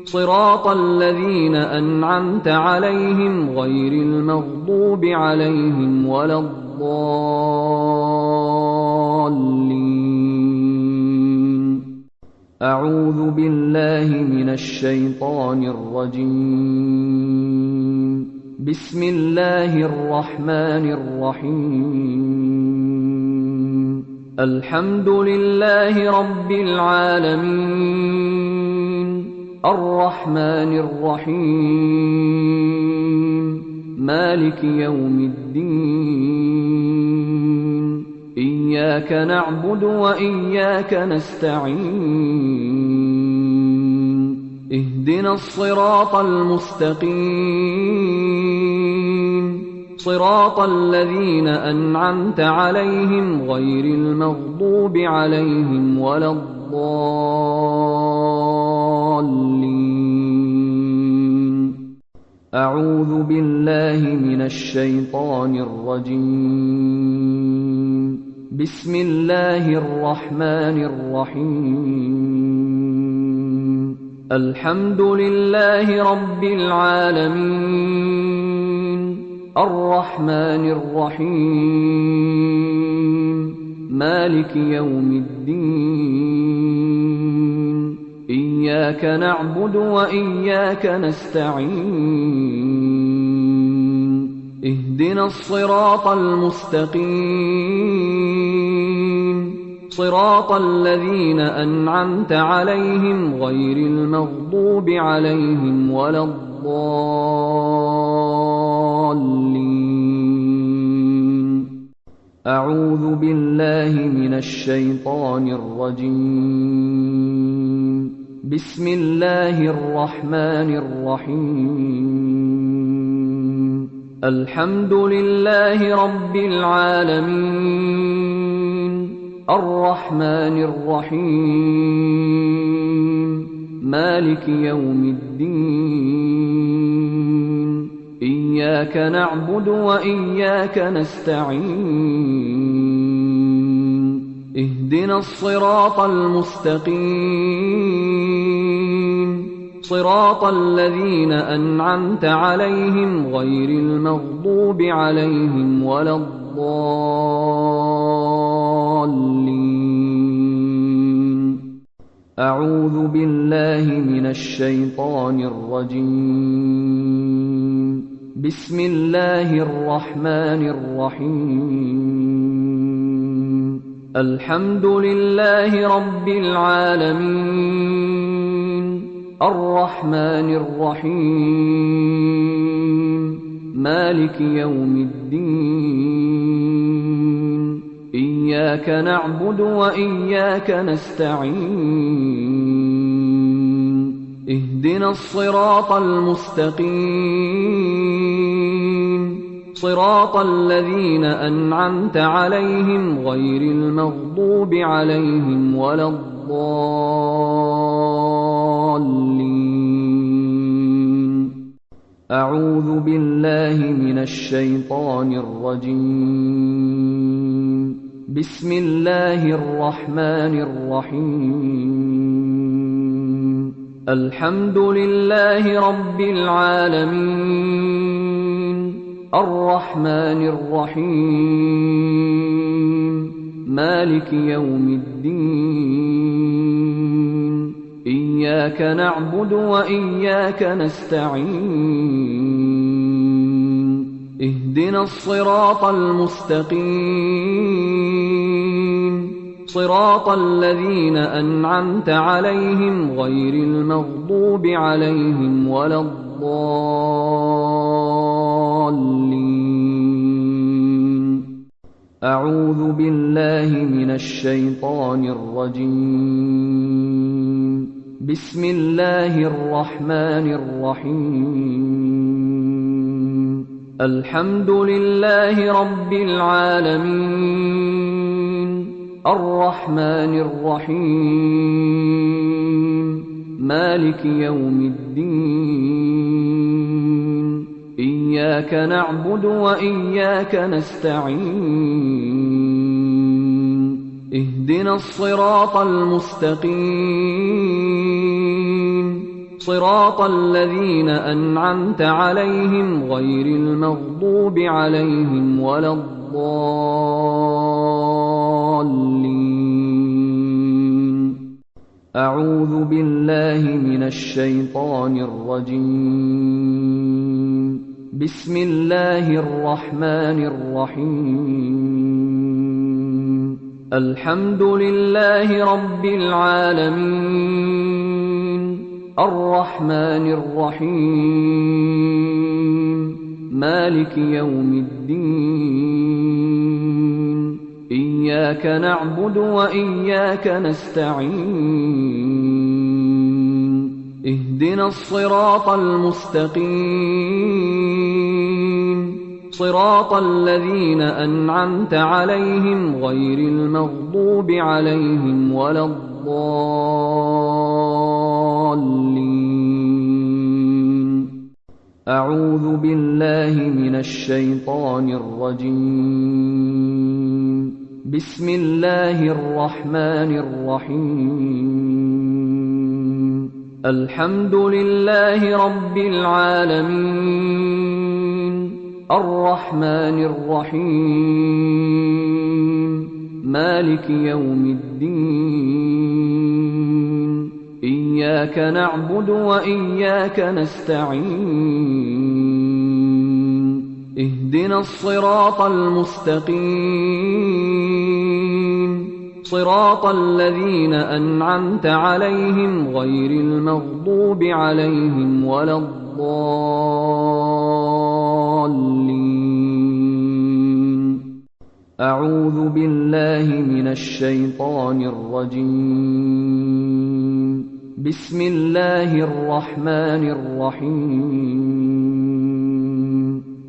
صراط الذين أنعمت عليهم غير المغضوب عليهم ولا الضالين. أعوذ بالله من الشيطان الرجيم. بسم الله الرحمن الرحيم. الحمد لله رب العالمين، الرحمن الرحيم، مالك يوم الدين. إياك نعبد وإياك نستعين. اهدنا الصراط المستقيم، صراط الذين أنعمت عليهم غير المغضوب عليهم ولا الضالين. أعوذ بالله من الشيطان الرجيم. بسم الله الرحمن الرحيم. الحمد لله رب العالمين، الرحمن الرحيم، مالك يوم الدين، إياك نعبد وإياك نستعين، اهدنا الصراط المستقيم، صراط الذين أنعمت عليهم غير المغضوب عليهم ولا الضالين. أعوذ بالله من الشيطان الرجيم. بسم الله الرحمن الرحيم. الحمد لله رب العالمين، الرحمن الرحيم، مالك يوم الدين، إياك نعبد وإياك نستعين، اهدنا الصراط المستقيم، صراط الذين أنعمت عليهم غير المغضوب عليهم ولا الضالين. أعوذ بالله من الشيطان الرجيم. بسم الله الرحمن الرحيم. الحمد لله رب العالمين، الرحمن الرحيم، مالك يوم الدين، إياك نعبد وإياك نستعين، اهدنا الصراط المستقيم، صراط الذين أنعمت عليهم غير المغضوب عليهم ولا الضالين. أعوذ بالله من الشيطان الرجيم. بسم الله الرحمن الرحيم. الحمد لله رب العالمين، الرحمن الرحيم، مالك يوم الدين، إياك نعبد وإياك نستعين، اهدنا الصراط المستقيم، صراط الذين أنعمت عليهم غير المغضوب عليهم ولا الضالين. أعوذ بالله من الشيطان الرجيم. بسم الله الرحمن الرحيم. الحمد لله رب العالمين، الرحمن الرحيم، مالك يوم الدين، إياك نعبد وإياك نستعين، اهدنا الصراط المستقيم، صراط الذين أنعمت عليهم غير المغضوب عليهم ولا الضالين. أعوذ بالله من الشيطان الرجيم. بسم الله الرحمن الرحيم. الحمد لله رب العالمين، الرحمن الرحيم، مالك يوم الدين، إياك نعبد وإياك نستعين، اهدنا الصراط المستقيم، صراط الذين أنعمت عليهم غير المغضوب عليهم ولا الضالين. أعوذ بالله من الشيطان الرجيم. بسم الله الرحمن الرحيم. الحمد لله رب العالمين، الرحمن الرحيم، مالك يوم الدين. إياك نعبد وإياك نستعين. اهدنا الصراط المستقيم، صراط الذين أنعمت عليهم غير المغضوب عليهم ولا الضالين. أعوذ بالله من الشيطان الرجيم. بسم الله الرحمن الرحيم.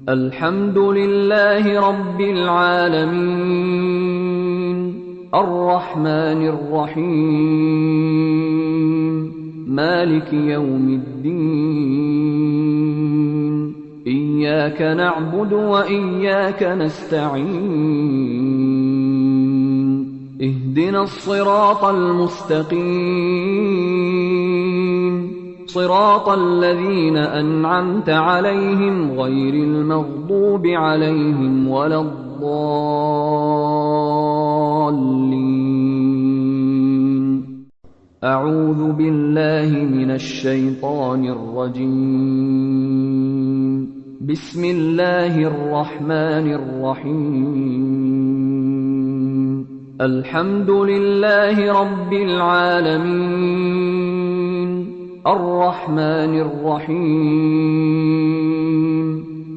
الحمد لله رب العالمين، الرحمن الرحيم، مالك يوم الدين. إياك نعبد وإياك نستعين. اهدنا الصراط المستقيم، صراط الذين أنعمت عليهم غير المغضوب عليهم ولا الضالين. أعوذ بالله من الشيطان الرجيم. بسم الله الرحمن الرحيم. الحمد لله رب العالمين، الرحمن الرحيم،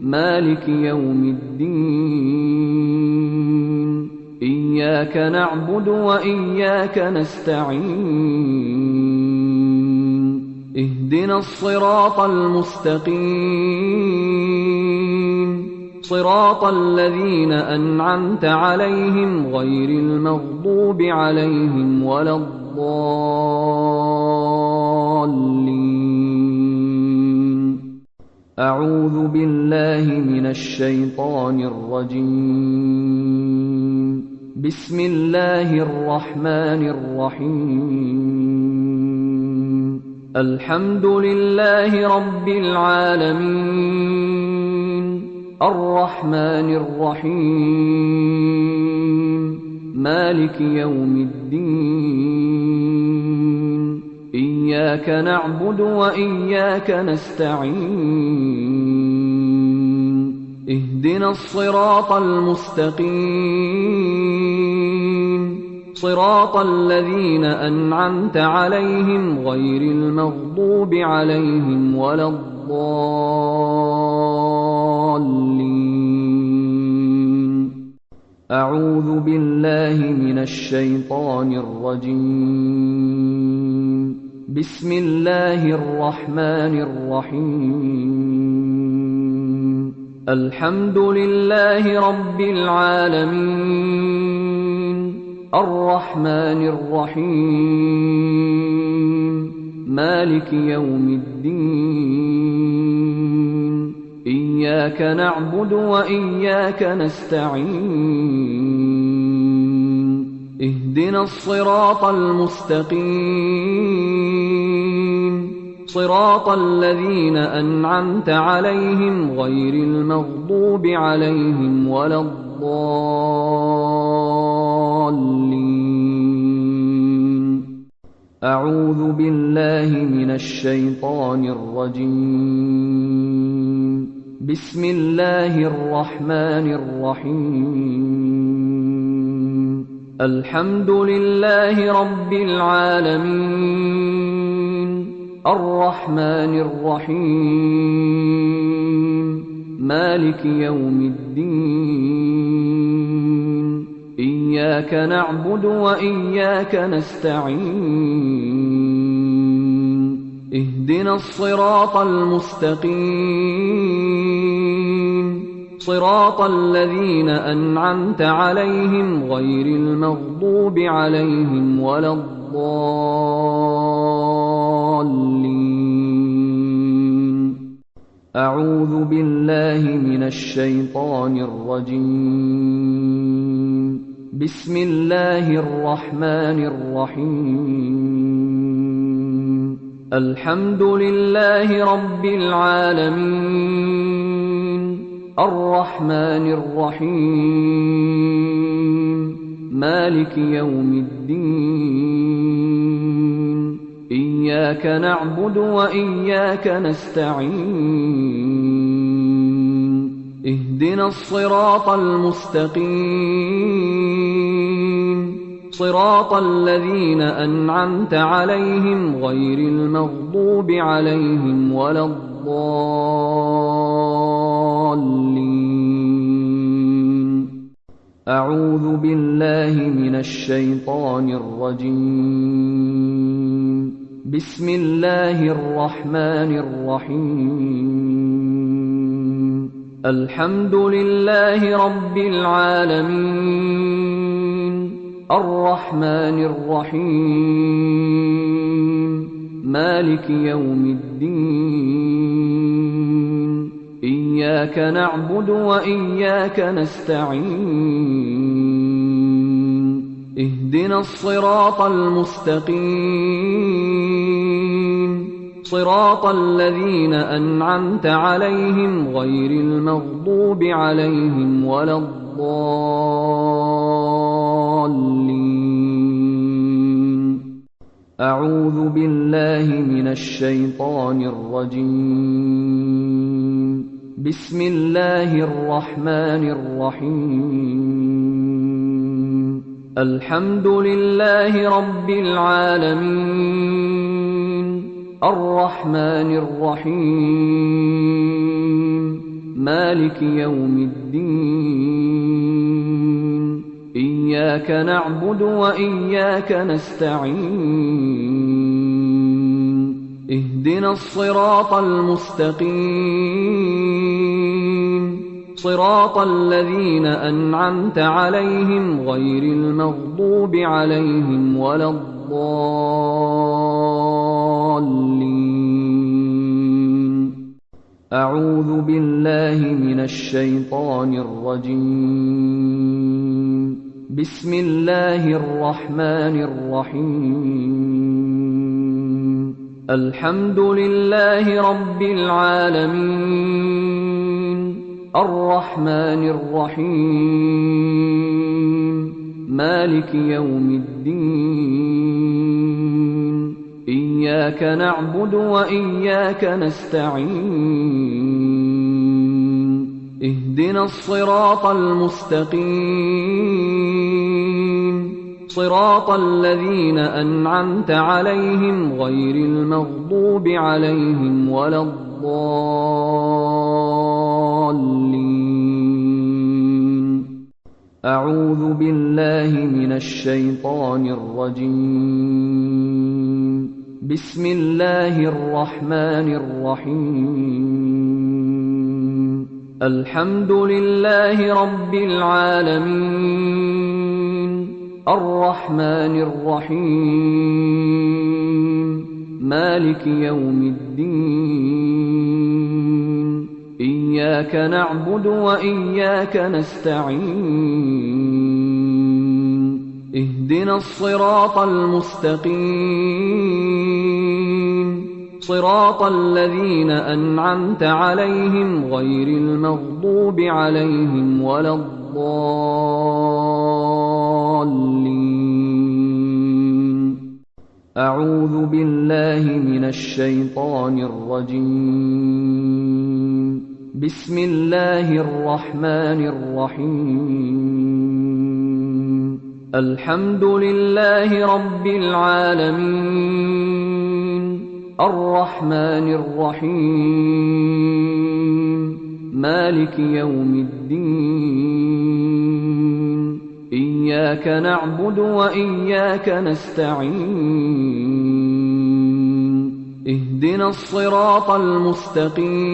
مالك يوم الدين. إياك نعبد وإياك نستعين. اهدنا الصراط المستقيم، صراط الذين أنعمت عليهم غير المغضوب عليهم ولا الضالين. أعوذ بالله من الشيطان الرجيم. بسم الله الرحمن الرحيم. الحمد لله رب العالمين، الرحمن الرحيم، مالك يوم الدين. إياك نعبد وإياك نستعين. اهدنا الصراط المستقيم، صراط الذين أنعمت عليهم غير المغضوب عليهم ولا الضالين. أعوذ بالله من الشيطان الرجيم. بسم الله الرحمن الرحيم. الحمد لله رب العالمين، الرحمن الرحيم، مالك يوم الدين. إياك نعبد وإياك نستعين. اهدنا الصراط المستقيم، صراط الذين أنعمت عليهم غير المغضوب عليهم ولا الضالين. أعوذ بالله من الشيطان الرجيم. بسم الله الرحمن الرحيم. الحمد لله رب العالمين، الرحمن الرحيم، مالك يوم الدين. إياك نعبد وإياك نستعين. اهدنا الصراط المستقيم، صراط الذين أنعمت عليهم غير المغضوب عليهم ولا الضالين. أعوذ بالله من الشيطان الرجيم. بسم الله الرحمن الرحيم. الحمد لله رب العالمين، الرحمن الرحيم، مالك يوم الدين. إياك نعبد وإياك نستعين. اهدنا الصراط المستقيم، صراط الذين أنعمت عليهم غير المغضوب عليهم ولا الضالين. أعوذ بالله من الشيطان الرجيم. بسم الله الرحمن الرحيم. الحمد لله رب العالمين، الرحمن الرحيم، مالك يوم الدين. إياك نعبد وإياك نستعين. اهدنا الصراط المستقيم، صراط الذين أنعمت عليهم غير المغضوب عليهم ولا الضالين. أعوذ بالله من الشيطان الرجيم. بسم الله الرحمن الرحيم. الحمد لله رب العالمين، الرحمن الرحيم، مالك يوم الدين. إياك نعبد وإياك نستعين. اهدنا الصراط المستقيم، صراط الذين أنعمت عليهم غير المغضوب عليهم ولا الضالين. أعوذ بالله من الشيطان الرجيم. بسم الله الرحمن الرحيم. الحمد لله رب العالمين، الرحمن الرحيم، مالك يوم الدين. إياك نعبد وإياك نستعين. اهدنا الصراط المستقيم، صراط الذين أنعمت عليهم غير المغضوب عليهم ولا الضالين. أعوذ بالله من الشيطان الرجيم. بسم الله الرحمن الرحيم. الحمد لله رب العالمين، الرحمن الرحيم، مالك يوم الدين. إياك نعبد وإياك نستعين. اهدنا الصراط المستقيم، صراط الذين أنعمت عليهم غير المغضوب عليهم ولا الضالين. أعوذ بالله من الشيطان الرجيم. بسم الله الرحمن الرحيم. الحمد لله رب العالمين، الرحمن الرحيم، مالك يوم الدين. إياك نعبد وإياك نستعين. اهدنا الصراط المستقيم،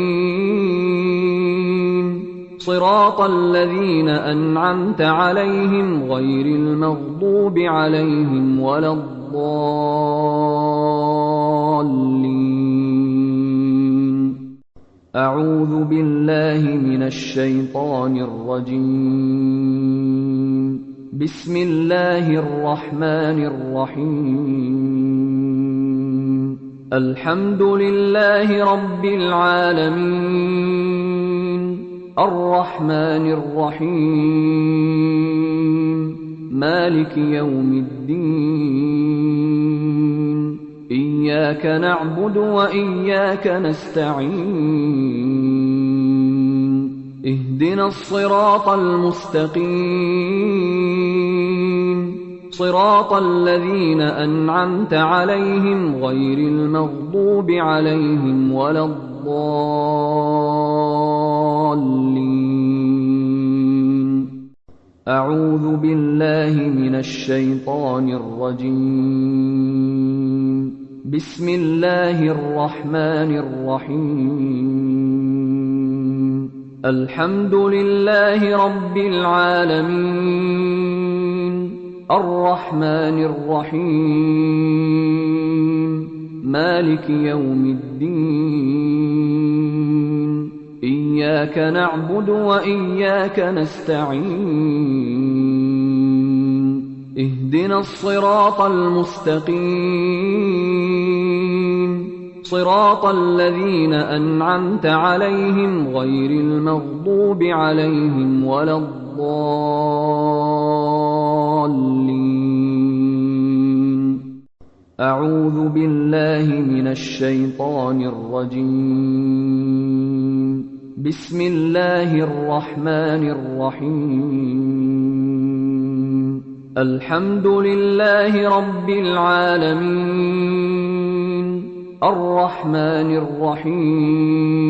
صراط الذين أنعمت عليهم غير المغضوب عليهم ولا الضالين. أعوذ بالله من الشيطان الرجيم. بسم الله الرحمن الرحيم. الحمد لله رب العالمين، الرحمن الرحيم، مالك يوم الدين. إياك نعبد وإياك نستعين. اهدنا الصراط المستقيم، صراط الذين أنعمت عليهم غير المغضوب عليهم ولا الضالين. أعوذ بالله من الشيطان الرجيم. بسم الله الرحمن الرحيم. الحمد لله رب العالمين، الرحمن الرحيم، مالك يوم الدين. إياك نعبد وإياك نستعين. اهدنا الصراط المستقيم، صراط الذين أنعمت عليهم غير المغضوب عليهم ولا الضالين. أعوذ بالله من الشيطان الرجيم. بسم الله الرحمن الرحيم. الحمد لله رب العالمين، الرحمن الرحيم،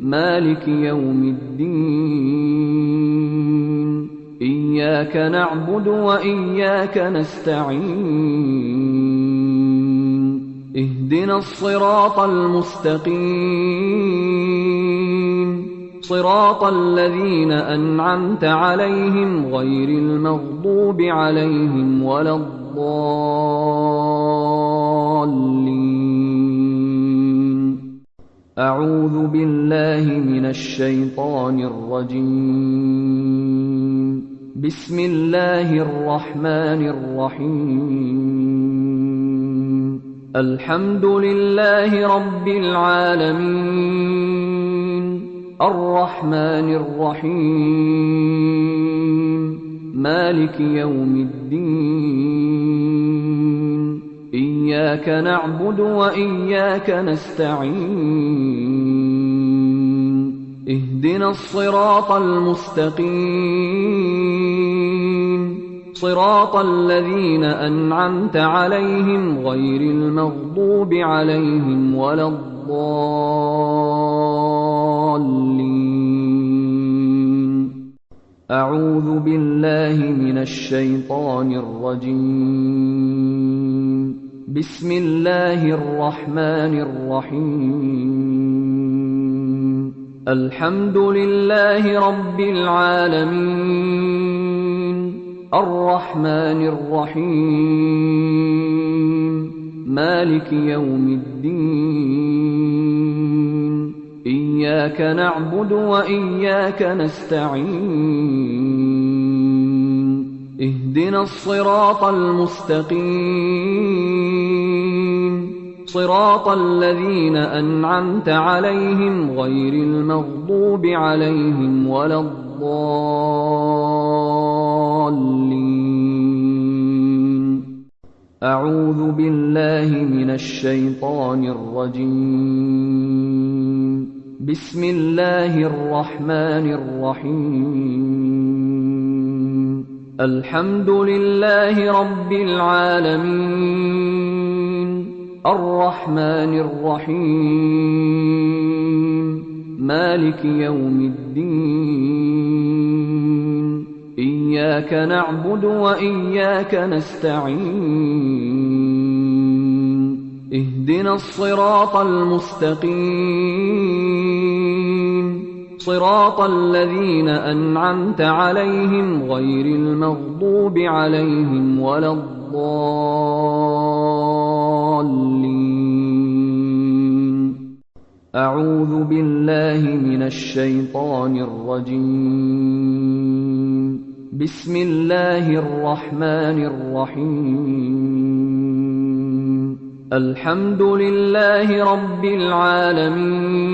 مالك يوم الدين. إياك نعبد وإياك نستعين. اهدنا الصراط المستقيم، صراط الذين أنعمت عليهم غير المغضوب عليهم ولا الضالين. أعوذ بالله من الشيطان الرجيم. بسم الله الرحمن الرحيم. الحمد لله رب العالمين، الرحمن الرحيم، مالك يوم الدين. إياك نعبد وإياك نستعين. اهدنا الصراط المستقيم، صراط الذين أنعمت عليهم غير المغضوب عليهم ولا الضالين. أعوذ بالله من الشيطان الرجيم. بسم الله الرحمن الرحيم. الحمد لله رب العالمين، الرحمن الرحيم، مالك يوم الدين. إياك نعبد وإياك نستعين. اهدنا الصراط المستقيم، صراط الذين أنعمت عليهم غير المغضوب عليهم ولا الضالين. أعوذ بالله من الشيطان الرجيم. بسم الله الرحمن الرحيم. الحمد لله رب العالمين، الرحمن الرحيم، مالك يوم الدين. إياك نعبد وإياك نستعين. اهدنا الصراط المستقيم، صراط الذين أنعمت عليهم غير المغضوب عليهم ولا الضالين. أعوذ بالله من الشيطان الرجيم. بسم الله الرحمن الرحيم. الحمد لله رب العالمين،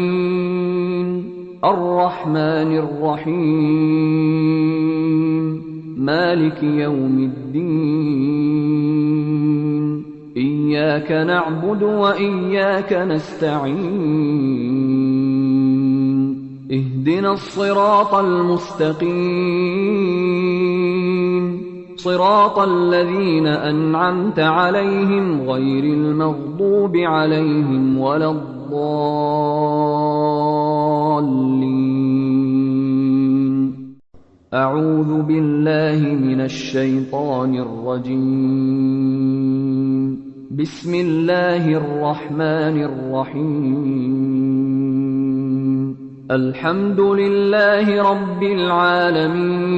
الرحمن الرحيم، مالك يوم الدين. إياك نعبد وإياك نستعين. اهدنا الصراط المستقيم، صراط الذين أنعمت عليهم غير المغضوب عليهم ولا الضالين. أعوذ بالله من الشيطان الرجيم. بسم الله الرحمن الرحيم. الحمد لله رب العالمين،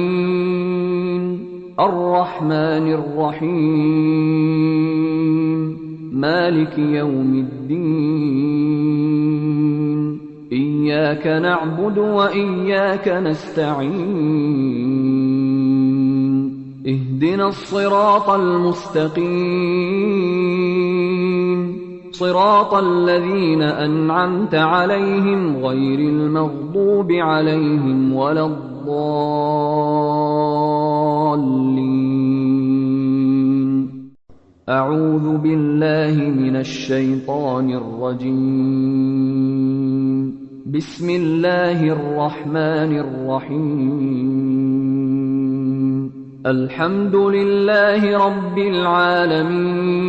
الرحمن الرحيم، مالك يوم الدين. إياك نعبد وإياك نستعين. اهدنا الصراط المستقيم، صراط الذين أنعمت عليهم غير المغضوب عليهم ولا الضالين. أعوذ بالله من الشيطان الرجيم. بسم الله الرحمن الرحيم. الحمد لله رب العالمين،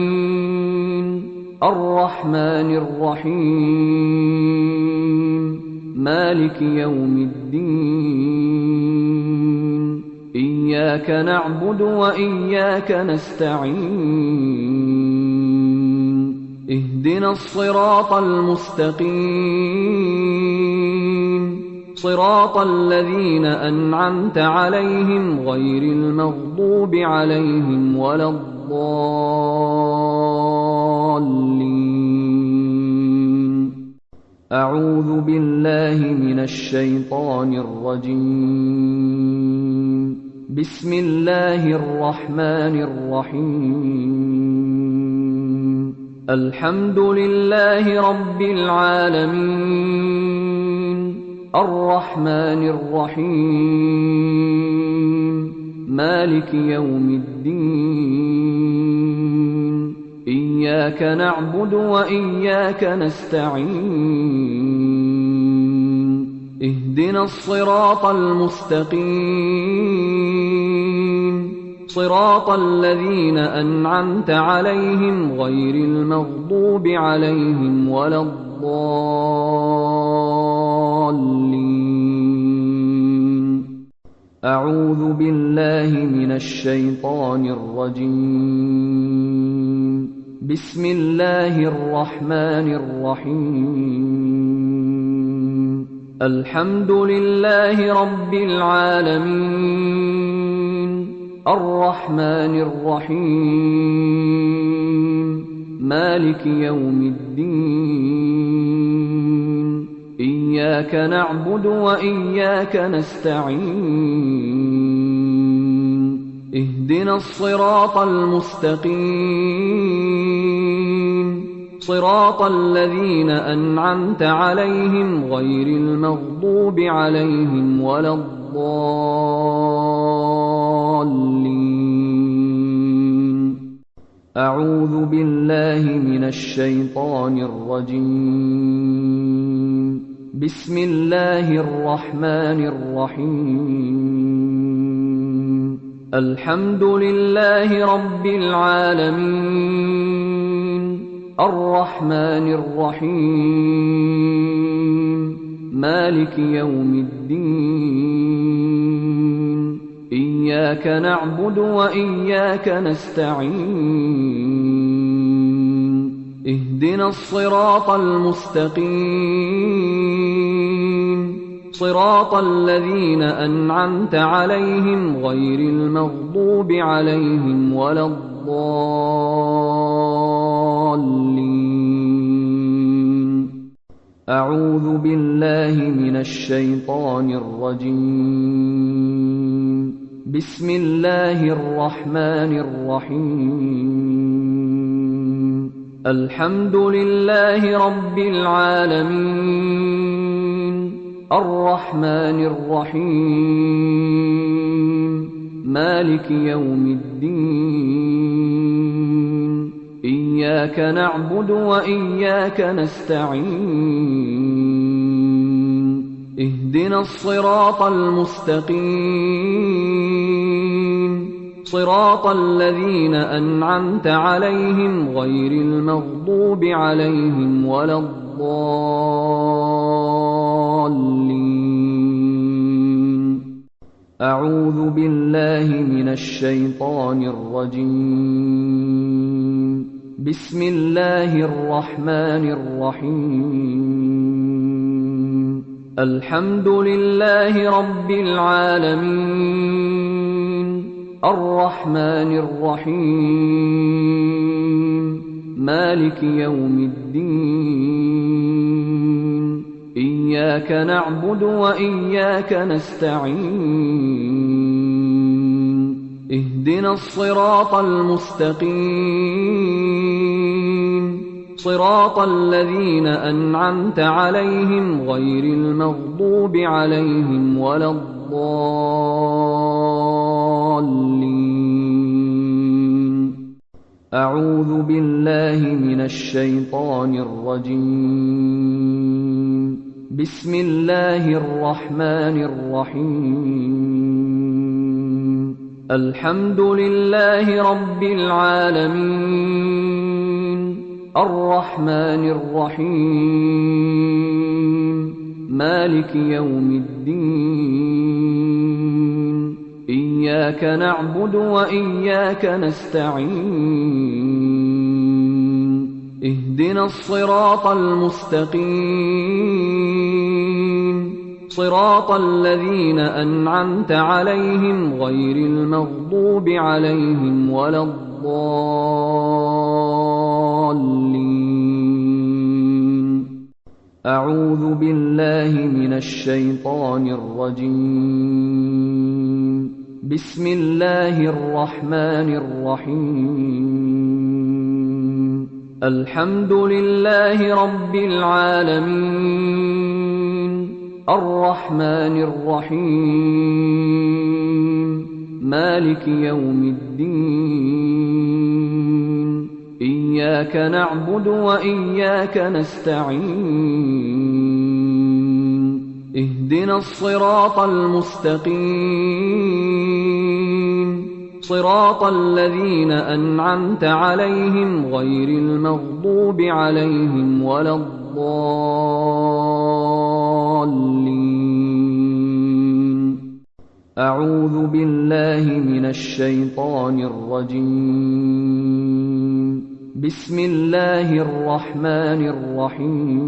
الرحمن الرحيم، مالك يوم الدين. إياك نعبد وإياك نستعين. اهدنا الصراط المستقيم، صراط الذين أنعمت عليهم غير المغضوب عليهم ولا الضالين. أعوذ بالله من الشيطان الرجيم. بسم الله الرحمن الرحيم. الحمد لله رب العالمين، الرحمن الرحيم، مالك يوم الدين. إياك نعبد وإياك نستعين. اهدنا الصراط المستقيم، صراط الذين أنعمت عليهم غير المغضوب عليهم ولا الضالين. أعوذ بالله من الشيطان الرجيم. بسم الله الرحمن الرحيم. الحمد لله رب العالمين، الرحمن الرحيم، مالك يوم الدين. إياك نعبد وإياك نستعين. اهدنا الصراط المستقيم، صراط الذين أنعمت عليهم غير المغضوب عليهم ولا الضالين. أعوذ بالله من الشيطان الرجيم. بسم الله الرحمن الرحيم. الحمد لله رب العالمين، الرحمن الرحيم، مالك يوم الدين. إياك نعبد وإياك نستعين. اهدنا الصراط المستقيم، صراط الذين أنعمت عليهم غير المغضوب عليهم ولا الضالين. أعوذ بالله من الشيطان الرجيم. بسم الله الرحمن الرحيم. الحمد لله رب العالمين، الرحمن الرحيم، مالك يوم الدين. إياك نعبد وإياك نستعين. اهدنا الصراط المستقيم، صراط الذين أنعمت عليهم غير المغضوب عليهم ولا الضالين. أعوذ بالله من الشيطان الرجيم. بسم الله الرحمن الرحيم. الحمد لله رب العالمين، الرحمن الرحيم، مالك يوم الدين. إياك نعبد وإياك نستعين. اهدنا الصراط المستقيم، صراط الذين أنعمت عليهم غير المغضوب عليهم ولا الضالين. أعوذ بالله من الشيطان الرجيم. بسم الله الرحمن الرحيم. الحمد لله رب العالمين، الرحمن الرحيم، مالك يوم الدين. إياك نعبد وإياك نستعين. اهدنا الصراط المستقيم، صراط الذين أنعمت عليهم غير المغضوب عليهم ولا الضالين. أعوذ بالله من الشيطان الرجيم. بسم الله الرحمن الرحيم. الحمد لله رب العالمين، الرحمن الرحيم، مالك يوم الدين. إياك نعبد وإياك نستعين. اهدنا الصراط المستقيم، صراط الذين أنعمت عليهم غير المغضوب عليهم ولا الضالين. أعوذ بالله من الشيطان الرجيم. بسم الله الرحمن الرحيم.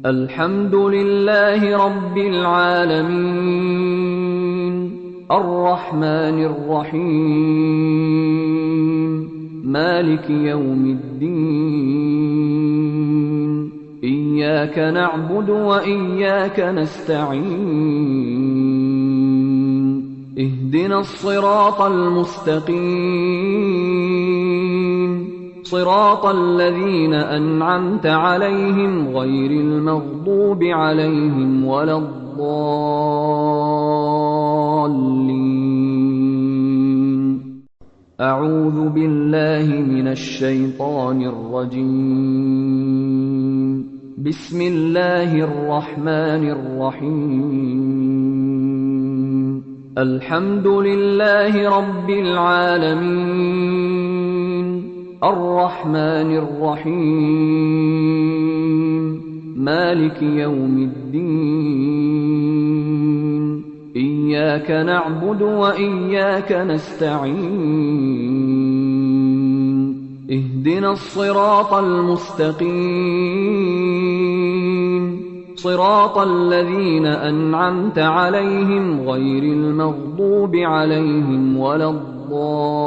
الحمد لله رب العالمين، الرحمن الرحيم، مالك يوم الدين. إياك نعبد وإياك نستعين. اهدنا الصراط المستقيم، صراط الذين أنعمت عليهم غير المغضوب عليهم ولا الضالين. أعوذ بالله من الشيطان الرجيم. بسم الله الرحمن الرحيم. الحمد لله رب العالمين، الرحمن الرحيم، مالك يوم الدين. إياك نعبد وإياك نستعين. اهدنا الصراط المستقيم، صراط الذين أنعمت عليهم غير المغضوب عليهم ولا الضالين.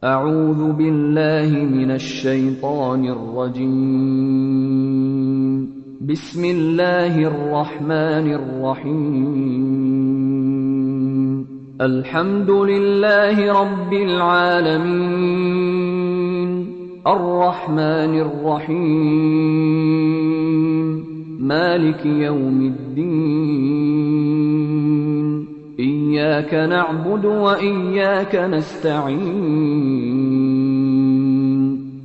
أعوذ بالله من الشيطان الرجيم. بسم الله الرحمن الرحيم. الحمد لله رب العالمين، الرحمن الرحيم، مالك يوم الدين. إياك نعبد وإياك نستعين.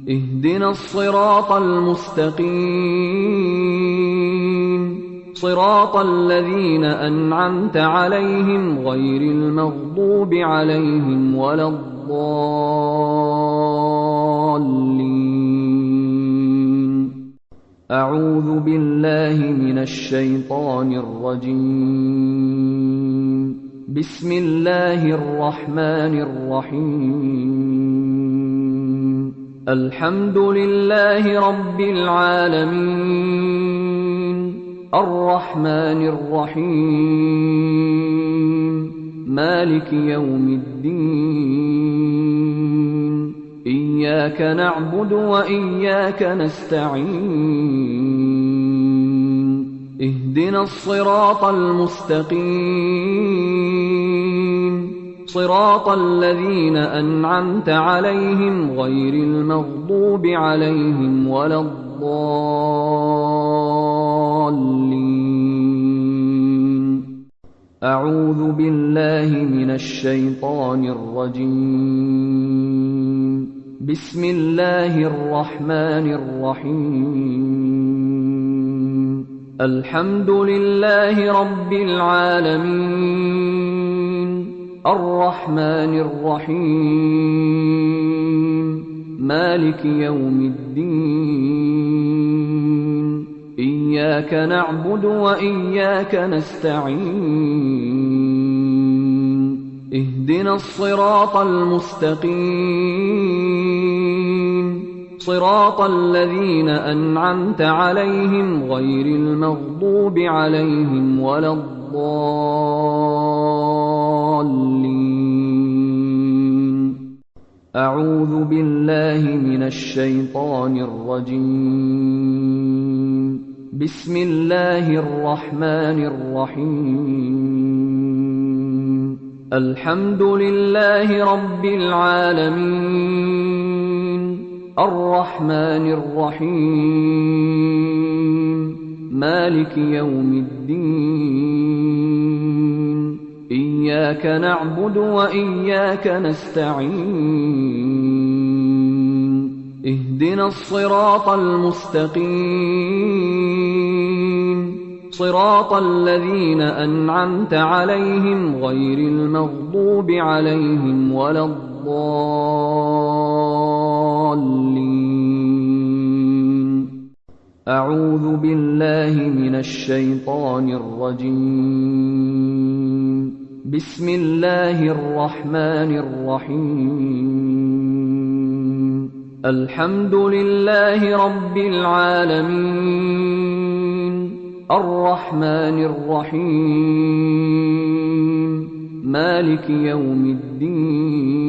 اهدنا الصراط المستقيم، صراط الذين أنعمت عليهم غير المغضوب عليهم ولا الضالين. أعوذ بالله من الشيطان الرجيم. بسم الله الرحمن الرحيم. الحمد لله رب العالمين، الرحمن الرحيم، مالك يوم الدين. إياك نعبد وإياك نستعين. اهدنا الصراط المستقيم، صراط الذين أنعمت عليهم غير المغضوب عليهم ولا الضالين. أعوذ بالله من الشيطان الرجيم. بسم الله الرحمن الرحيم. الحمد لله رب العالمين، الرحمن الرحيم، مالك يوم الدين. إياك نعبد وإياك نستعين. اهدنا الصراط المستقيم، صراط الذين أنعمت عليهم غير المغضوب عليهم ولا الضالين. أعوذ بالله من الشيطان الرجيم. بسم الله الرحمن الرحيم. الحمد لله رب العالمين، الرحمن الرحيم، مالك يوم الدين. إياك نعبد وإياك نستعين. اهدنا الصراط المستقيم، صراط الذين أنعمت عليهم غير المغضوب عليهم ولا الضالين. أعوذ بالله من الشيطان الرجيم. بسم الله الرحمن الرحيم. الحمد لله رب العالمين، الرحمن الرحيم، مالك يوم الدين.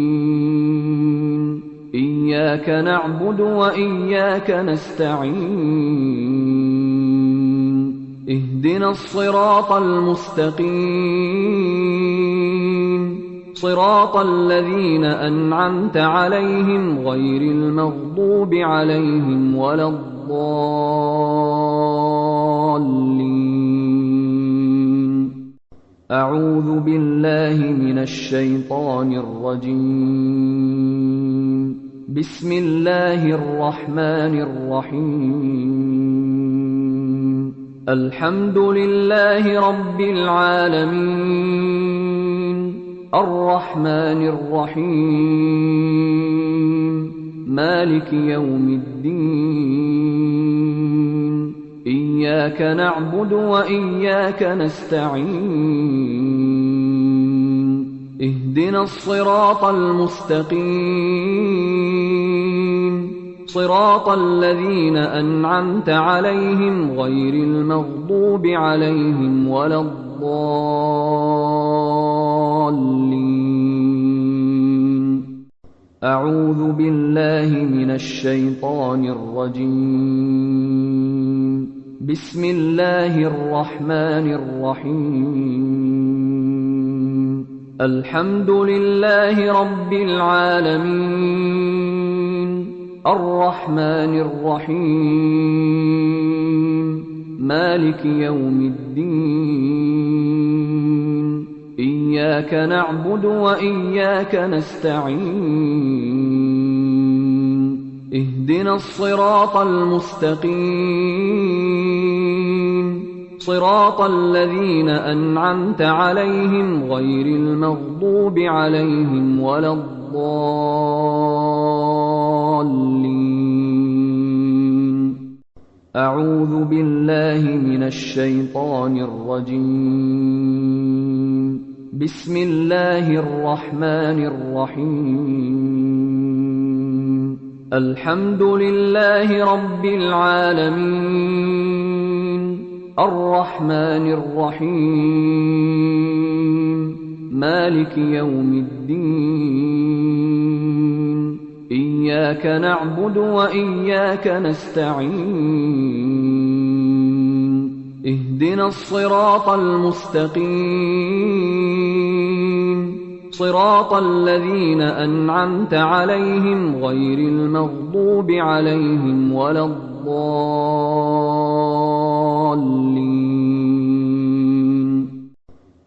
إياك نعبد وإياك نستعين. اهدنا الصراط المستقيم، صراط الذين أنعمت عليهم غير المغضوب عليهم ولا الضالين. أعوذ بالله من الشيطان الرجيم. بسم الله الرحمن الرحيم. الحمد لله رب العالمين، الرحمن الرحيم، مالك يوم الدين. إياك نعبد وإياك نستعين. اهدنا الصراط المستقيم، صراط الذين أنعمت عليهم غير المغضوب عليهم ولا الضالين. أعوذ بالله من الشيطان الرجيم. بسم الله الرحمن الرحيم. الحمد لله رب العالمين، الرحمن الرحيم، مالك يوم الدين. إياك نعبد وإياك نستعين. اهدنا الصراط المستقيم، صراط الذين أنعمت عليهم غير المغضوب عليهم ولا الضالين. أعوذ بالله من الشيطان الرجيم. بسم الله الرحمن الرحيم. الحمد لله رب العالمين، الرحمن الرحيم، مالك يوم الدين. إياك نعبد وإياك نستعين. اهدنا الصراط المستقيم، صراط الذين أنعمت عليهم غير المغضوب عليهم ولا الضالين.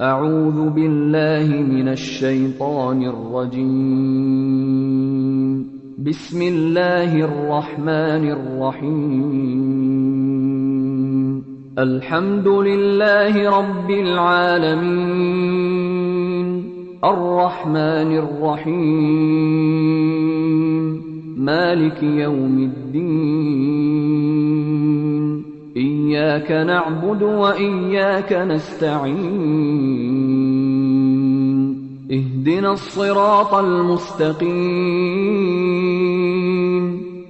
أعوذ بالله من الشيطان الرجيم. بسم الله الرحمن الرحيم. الحمد لله رب العالمين، الرحمن الرحيم، مالك يوم الدين. إياك نعبد وإياك نستعين. اهدنا الصراط المستقيم،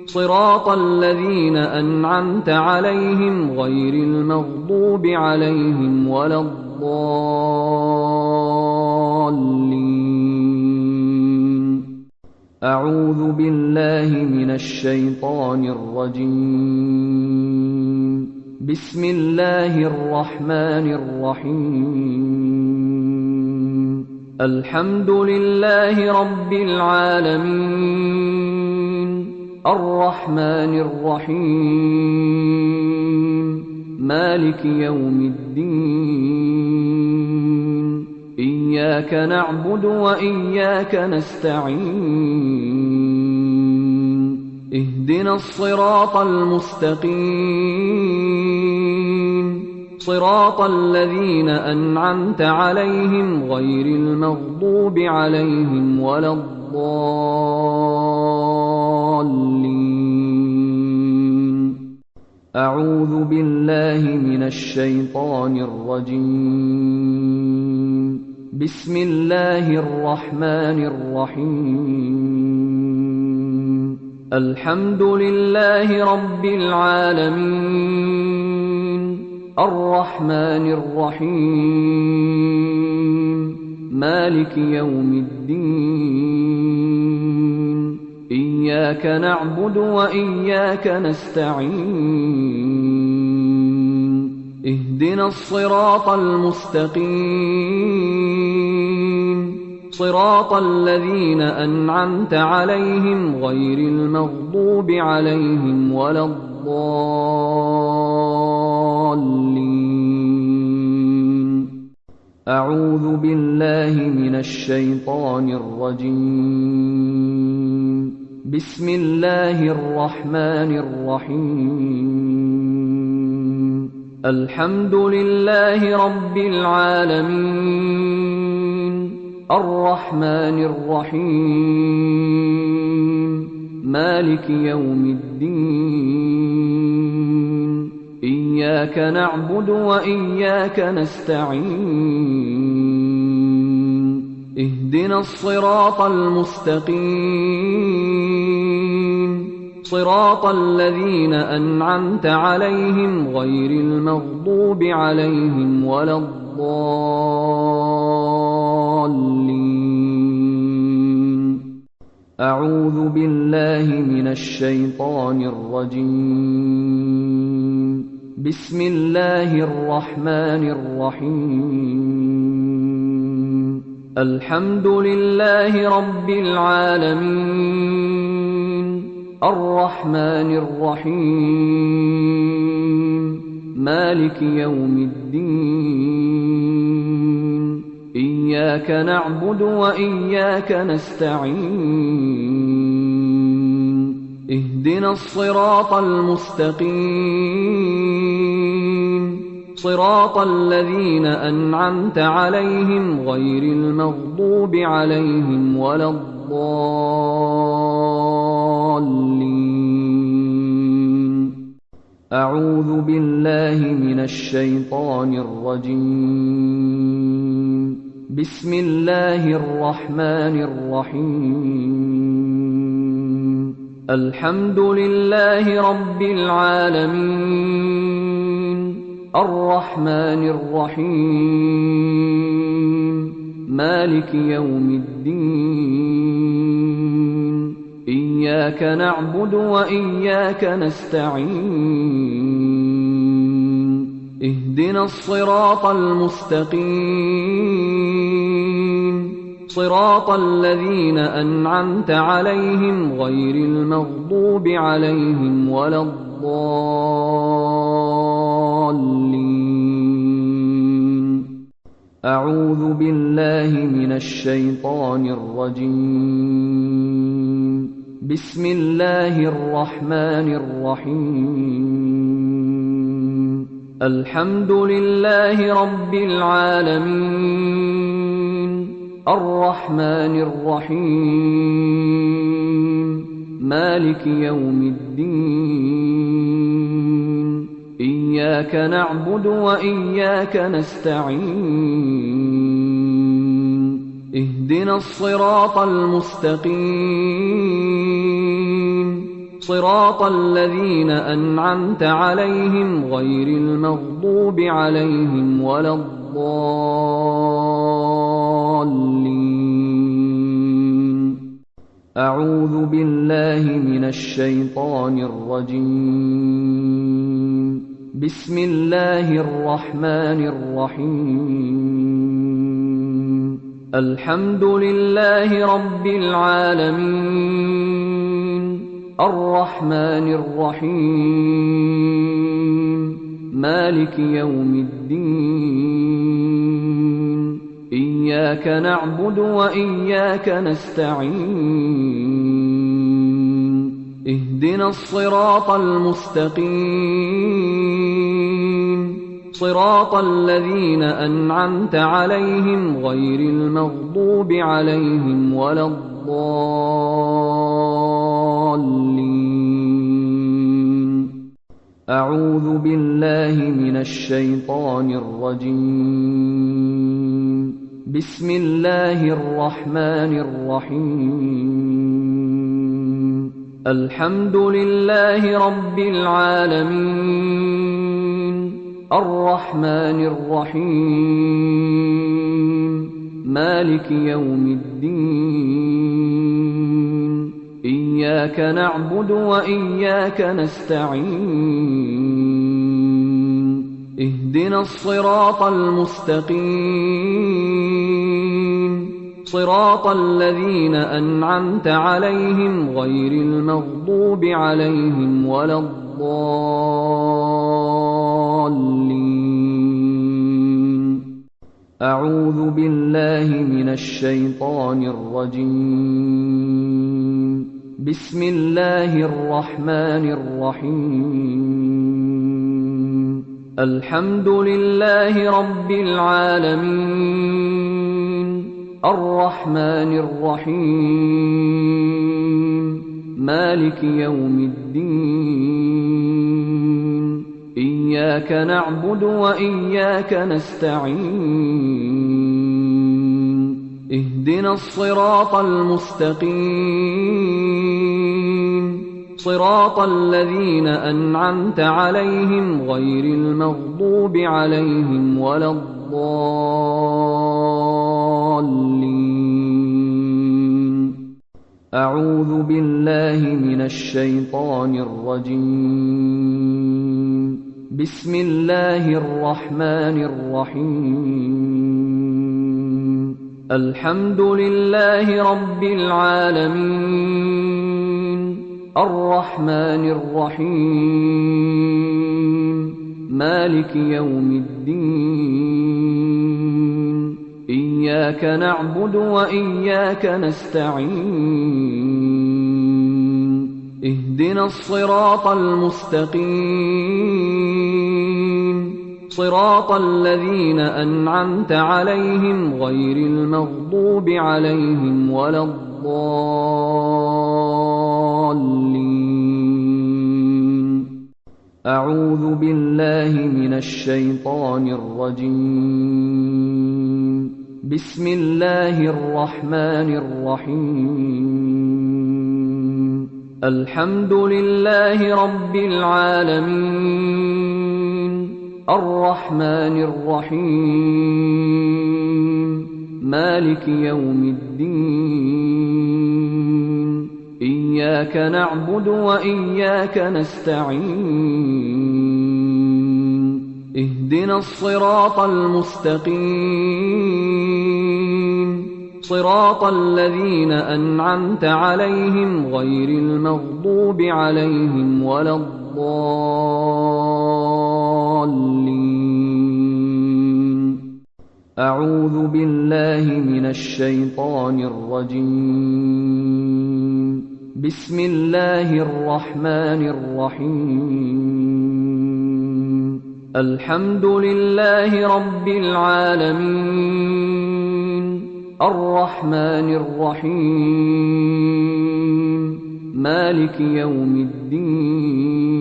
صراط الذين أنعمت عليهم غير المغضوب عليهم ولا الضالين. أعوذ بالله من الشيطان الرجيم. بسم الله الرحمن الرحيم. الحمد لله رب العالمين، الرحمن الرحيم، مالك يوم الدين. إياك نعبد وإياك نستعين. اهدنا الصراط المستقيم، صراط الذين أنعمت عليهم غير المغضوب عليهم ولا الضالين. أعوذ بالله من الشيطان الرجيم. بسم الله الرحمن الرحيم. الحمد لله رب العالمين، الرحمن الرحيم، مالك يوم الدين. إياك نعبد وإياك نستعين. اهدنا الصراط المستقيم، صراط الذين أنعمت عليهم غير المغضوب عليهم ولا الضالين. أعوذ بالله من الشيطان الرجيم. بسم الله الرحمن الرحيم. الحمد لله رب العالمين، الرحمن الرحيم، مالك يوم الدين. إياك نعبد وإياك نستعين. اهدنا الصراط المستقيم، صراط الذين أنعمت عليهم غير المغضوب عليهم ولا الضالين. أعوذ بالله من الشيطان الرجيم. بسم الله الرحمن الرحيم. الحمد لله رب العالمين، الرحمن الرحيم، مالك يوم الدين. إياك نعبد وإياك نستعين. اهدنا الصراط المستقيم، صراط الذين أنعمت عليهم غير المغضوب عليهم ولا الضالين. أعوذ بالله من الشيطان الرجيم. بسم الله الرحمن الرحيم. الحمد لله رب العالمين، الرحمن الرحيم، مالك يوم الدين. إياك نعبد وإياك نستعين. اهدنا الصراط المستقيم، صراط الذين أنعمت عليهم غير المغضوب عليهم ولا الضالين. أعوذ بالله من الشيطان الرجيم. بسم الله الرحمن الرحيم. الحمد لله رب العالمين، الرحمن الرحيم، مالك يوم الدين. إياك نعبد وإياك نستعين. اهدنا الصراط المستقيم، صراط الذين أنعمت عليهم غير المغضوب عليهم ولا الضالين. أعوذ بالله من الشيطان الرجيم. بسم الله الرحمن الرحيم. الحمد لله رب العالمين، الرحمن الرحيم، مالك يوم الدين. إياك نعبد وإياك نستعين. اهدنا الصراط المستقيم، صراط الذين أنعمت عليهم غير المغضوب عليهم ولا الضالين. أعوذ بالله من الشيطان الرجيم. بسم الله الرحمن الرحيم. الحمد لله رب العالمين، الرحمن الرحيم، مالك يوم الدين. إياك نعبد وإياك نستعين. اهدنا الصراط المستقيم، صراط الذين أنعمت عليهم غير المغضوب عليهم ولا الضالين. أعوذ بالله من الشيطان الرجيم. بسم الله الرحمن الرحيم. الحمد لله رب العالمين، الرحمن الرحيم، مالك يوم الدين. إياك نعبد وإياك نستعين. اهدنا الصراط المستقيم، صراط الذين أنعمت عليهم غير المغضوب عليهم ولا الضالين. أعوذ بالله من الشيطان الرجيم. بسم الله الرحمن الرحيم. الحمد لله رب العالمين، الرحمن الرحيم، مالك يوم الدين. إياك نعبد وإياك نستعين. اهدنا الصراط المستقيم، صراط الذين أنعمت عليهم غير المغضوب عليهم ولا الضالين. أعوذ بالله من الشيطان الرجيم. بسم الله الرحمن الرحيم. الحمد لله رب العالمين، الرحمن الرحيم، مالك يوم الدين. إياك نعبد وإياك نستعين. اهدنا الصراط المستقيم، صراط الذين أنعمت عليهم غير المغضوب عليهم ولا الضالين. أعوذ بالله من الشيطان الرجيم. بسم الله الرحمن الرحيم. الحمد لله رب العالمين، الرحمن الرحيم، مالك يوم الدين.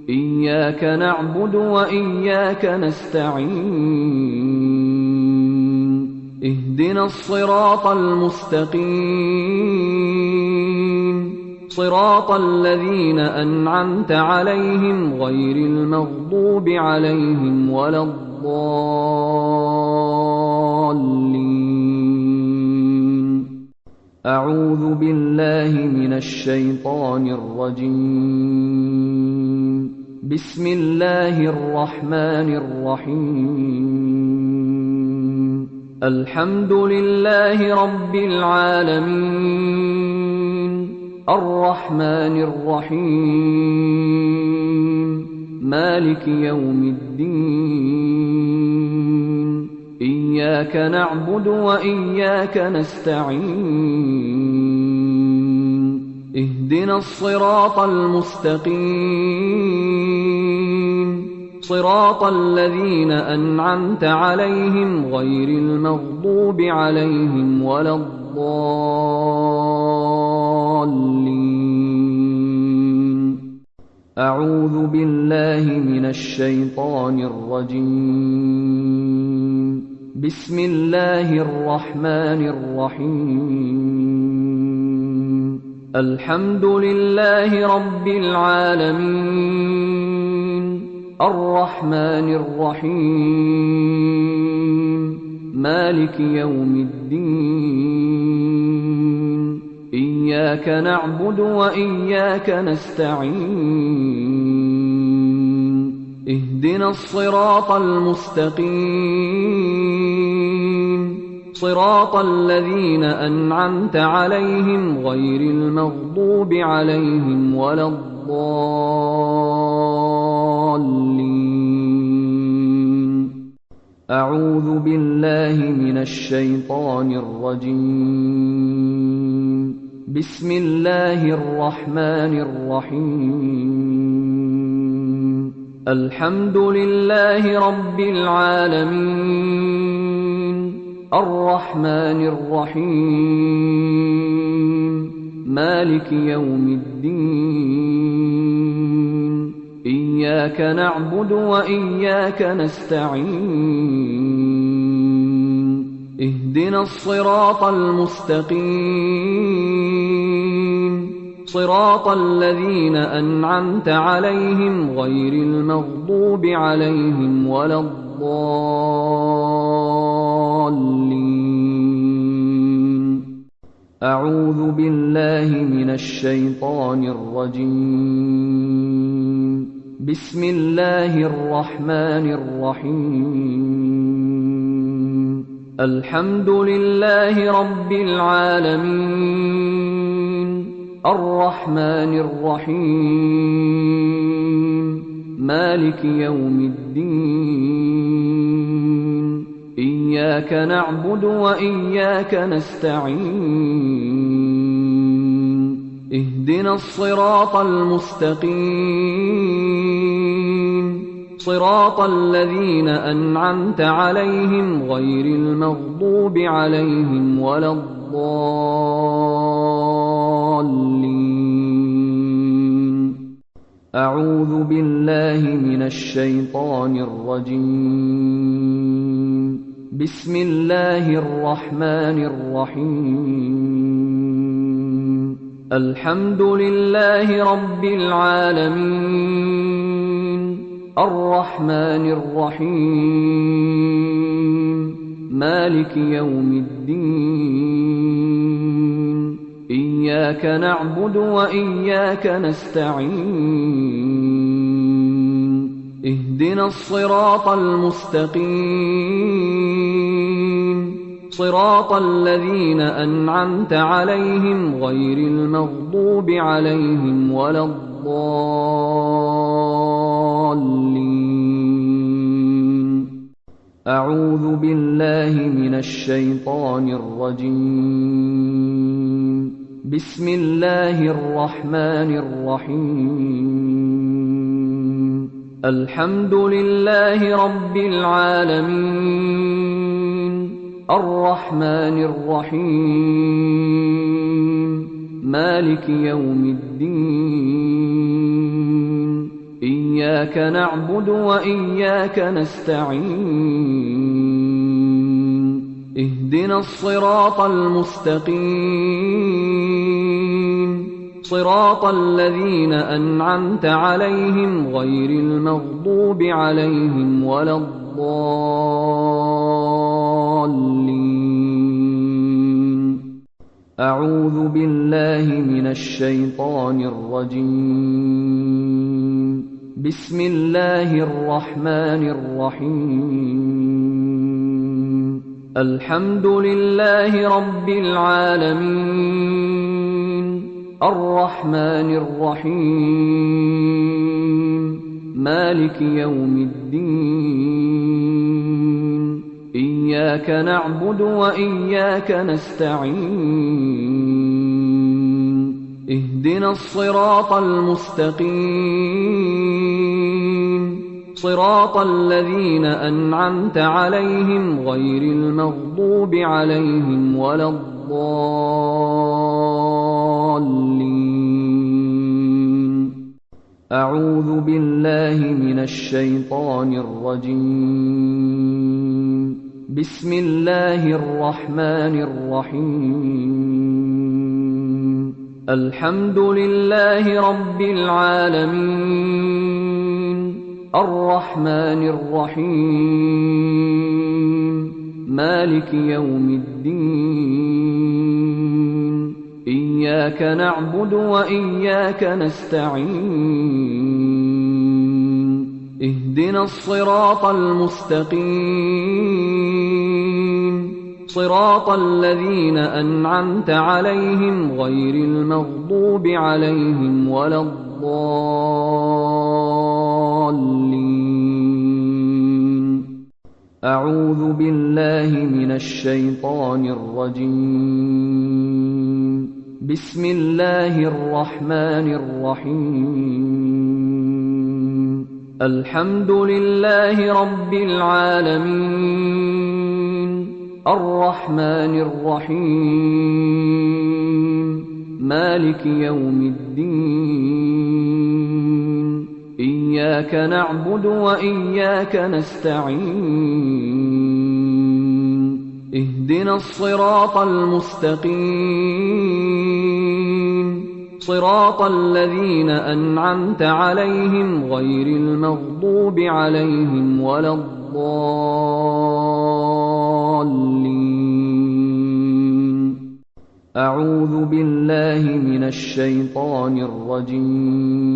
إياك نعبد وإياك نستعين. اهدنا الصراط المستقيم، صراط الذين أنعمت عليهم غير المغضوب عليهم ولا الضالين. أعوذ بالله من الشيطان الرجيم. بسم الله الرحمن الرحيم. الحمد لله رب العالمين، الرحمن الرحيم، مالك يوم الدين. إياك نعبد وإياك نستعين. اهدنا الصراط المستقيم، صراط الذين أنعمت عليهم غير المغضوب عليهم ولا الضالين. أعوذ بالله من الشيطان الرجيم. بسم الله الرحمن الرحيم. الحمد لله رب العالمين، الرحمن الرحيم، مالك يوم الدين. إياك نعبد وإياك نستعين. اهدنا الصراط المستقيم، صراط الذين أنعمت عليهم غير المغضوب عليهم ولا الضالين. أعوذ بالله من الشيطان الرجيم. بسم الله الرحمن الرحيم. الحمد لله رب العالمين، الرحمن الرحيم، مالك يوم الدين. إياك نعبد وإياك نستعين. اهدنا الصراط المستقيم، صراط الذين أنعمت عليهم غير المغضوب عليهم ولا الضالين. أعوذ بالله من الشيطان الرجيم. بسم الله الرحمن الرحيم. الحمد لله رب العالمين، الرحمن الرحيم، مالك يوم الدين. إياك نعبد وإياك نستعين. اهدنا الصراط المستقيم، صراط الذين أنعمت عليهم غير المغضوب عليهم ولا الضالين. أعوذ بالله من الشيطان الرجيم. بسم الله الرحمن الرحيم. الحمد لله رب العالمين، الرحمن الرحيم، مالك يوم الدين. إياك نعبد وإياك نستعين. اهدنا الصراط المستقيم، صراط الذين أنعمت عليهم غير المغضوب عليهم ولا الضالين. أعوذ بالله من الشيطان الرجيم. بسم الله الرحمن الرحيم. الحمد لله رب العالمين، الرحمن الرحيم، مالك يوم الدين. إياك نعبد وإياك نستعين. اهدنا الصراط المستقيم، صراط الذين أنعمت عليهم غير المغضوب عليهم ولا الضالين. أعوذ بالله من الشيطان الرجيم. بسم الله الرحمن الرحيم. الحمد لله رب العالمين، الرحمن الرحيم، مالك يوم الدين. إياك نعبد وإياك نستعين. اهدنا الصراط المستقيم، صراط الذين أنعمت عليهم غير المغضوب عليهم ولا الضالين. أعوذ بالله من الشيطان الرجيم. بسم الله الرحمن الرحيم. الحمد لله رب العالمين، الرحمن الرحيم، مالك يوم الدين. إياك نعبد وإياك نستعين. اهدنا الصراط المستقيم، صراط الذين أنعمت عليهم غير المغضوب عليهم ولا الضالين. أعوذ بالله من الشيطان الرجيم. بسم الله الرحمن الرحيم. الحمد لله رب العالمين، الرحمن الرحيم، مالك يوم الدين. إياك نعبد وإياك نستعين. اهدنا الصراط المستقيم، صراط الذين أنعمت عليهم غير المغضوب عليهم ولا الضالين. أعوذ بالله من الشيطان الرجيم.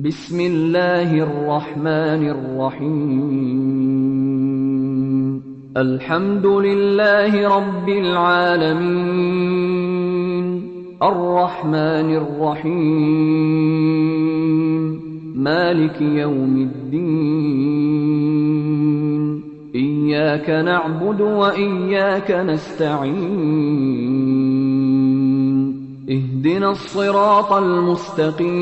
بسم الله الرحمن الرحيم. الحمد لله رب العالمين، الرحمن الرحيم، مالك يوم الدين. إياك نعبد وإياك نستعين. اهدنا الصراط المستقيم،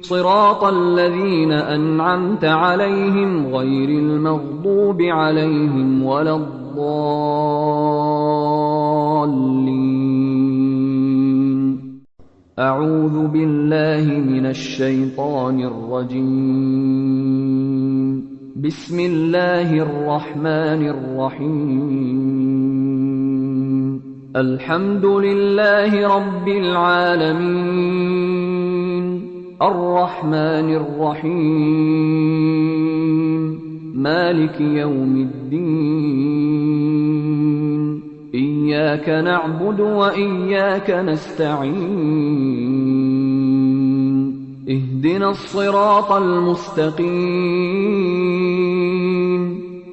صراط الذين أنعمت عليهم غير المغضوب عليهم ولا الضالين. أعوذ بالله من الشيطان الرجيم. بسم الله الرحمن الرحيم. الحمد لله رب العالمين، الرحمن الرحيم، مالك يوم الدين. إياك نعبد وإياك نستعين. اهدنا الصراط المستقيم،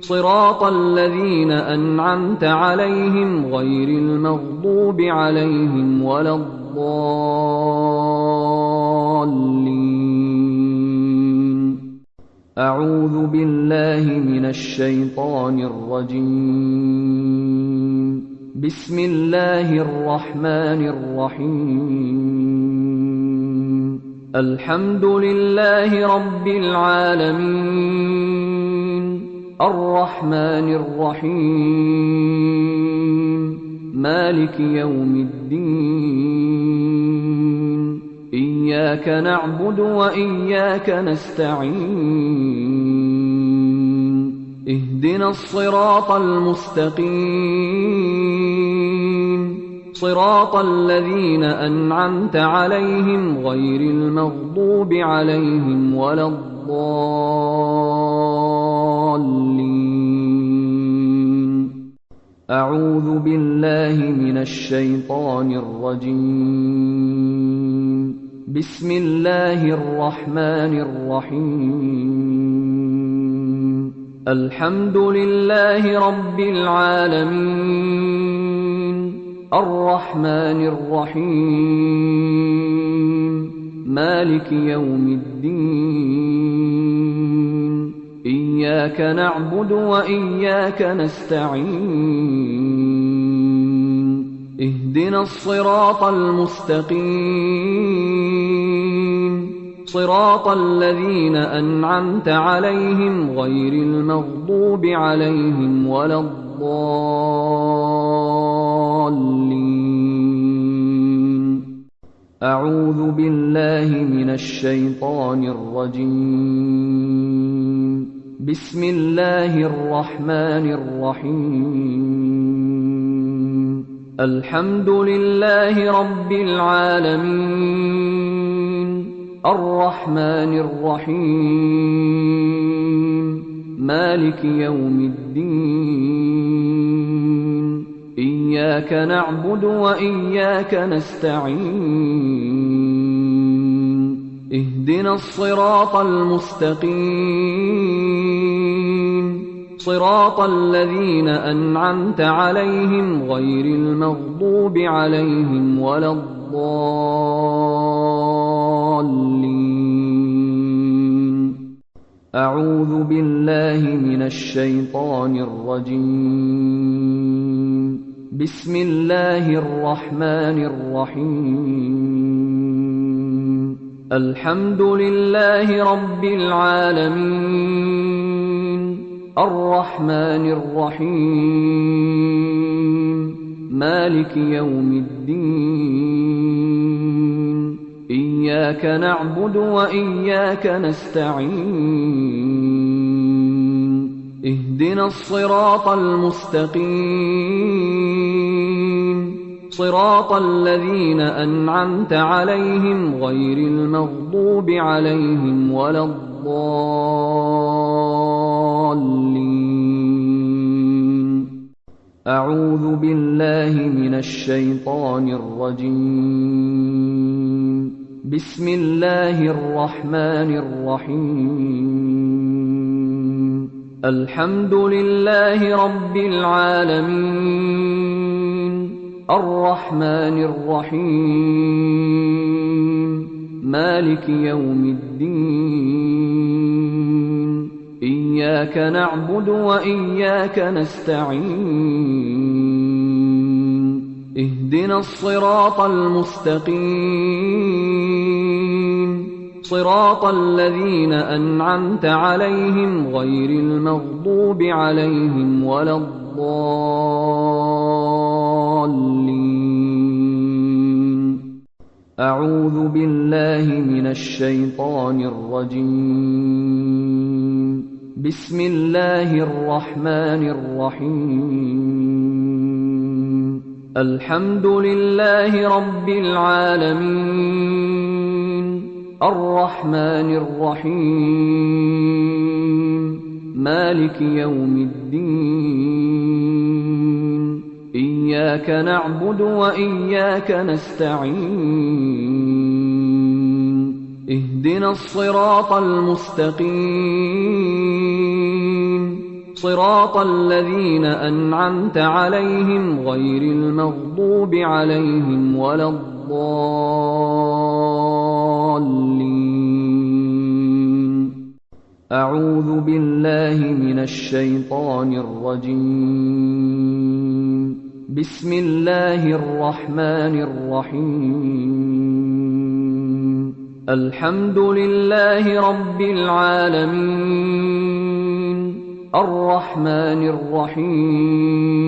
صراط الذين أنعمت عليهم غير المغضوب عليهم ولا الضالين. أعوذ بالله من الشيطان الرجيم. بسم الله الرحمن الرحيم. الحمد لله رب العالمين، الرحمن الرحيم، مالك يوم الدين. إياك نعبد وإياك نستعين. اهدنا الصراط المستقيم، صراط الذين أنعمت عليهم غير المغضوب عليهم ولا الضالين. أعوذ بالله من الشيطان الرجيم. بسم الله الرحمن الرحيم. الحمد لله رب العالمين، الرحمن الرحيم، مالك يوم الدين. إياك نعبد وإياك نستعين. اهدنا الصراط المستقيم، صراط الذين أنعمت عليهم غير المغضوب عليهم ولا الضالين. أعوذ بالله من الشيطان الرجيم. بسم الله الرحمن الرحيم. الحمد لله رب العالمين، الرحمن الرحيم، مالك يوم الدين. إياك نعبد وإياك نستعين. اهدنا الصراط المستقيم، صراط الذين أنعمت عليهم غير المغضوب عليهم ولا الضالين. أعوذ بالله من الشيطان الرجيم. بسم الله الرحمن الرحيم. الحمد لله رب العالمين، الرحمن الرحيم، مالك يوم الدين. إياك نعبد وإياك نستعين. اهدنا الصراط المستقيم، صراط الذين أنعمت عليهم غير المغضوب عليهم ولا الضالين. أعوذ بالله من الشيطان الرجيم. بسم الله الرحمن الرحيم. الحمد لله رب العالمين، الرحمن الرحيم، مالك يوم الدين. إياك نعبد وإياك نستعين. اهدنا الصراط المستقيم، صراط الذين أنعمت عليهم غير المغضوب عليهم ولا الضالين. أعوذ بالله من الشيطان الرجيم. بسم الله الرحمن الرحيم. الحمد لله رب العالمين، الرحمن الرحيم، مالك يوم الدين. إياك نعبد وإياك نستعين. اهدنا الصراط المستقيم، صراط الذين أنعمت عليهم غير المغضوب عليهم ولا الضالين. أعوذ بالله من الشيطان الرجيم. بسم الله الرحمن الرحيم. الحمد لله رب العالمين، الرحمن الرحيم،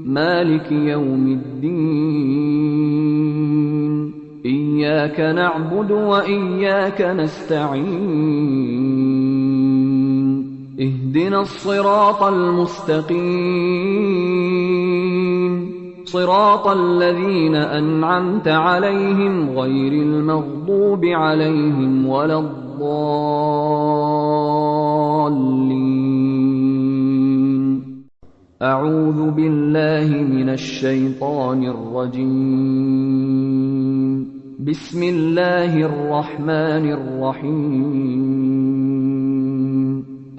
مالك يوم الدين. إياك نعبد وإياك نستعين. اهدنا الصراط المستقيم، صراط الذين أنعمت عليهم غير المغضوب عليهم ولا الضالين. أعوذ بالله من الشيطان الرجيم. بسم الله الرحمن الرحيم.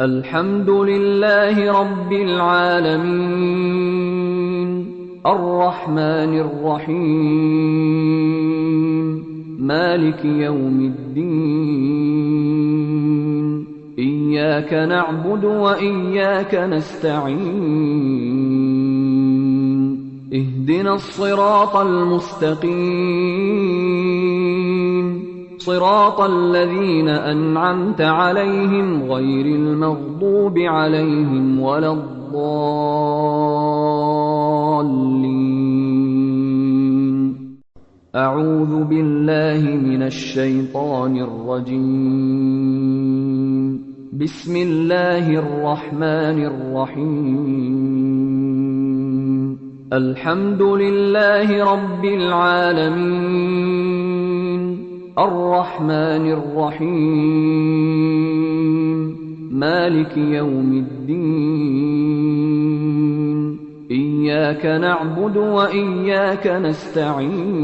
الحمد لله رب العالمين، الرحمن الرحيم، مالك يوم الدين. إياك نعبد وإياك نستعين. اهدنا الصراط المستقيم، صراط الذين أنعمت عليهم غير المغضوب عليهم ولا الضالين. أعوذ بالله من الشيطان الرجيم. بسم الله الرحمن الرحيم. الحمد لله رب العالمين، الرحمن الرحيم، مالك يوم الدين. إياك نعبد وإياك نستعين.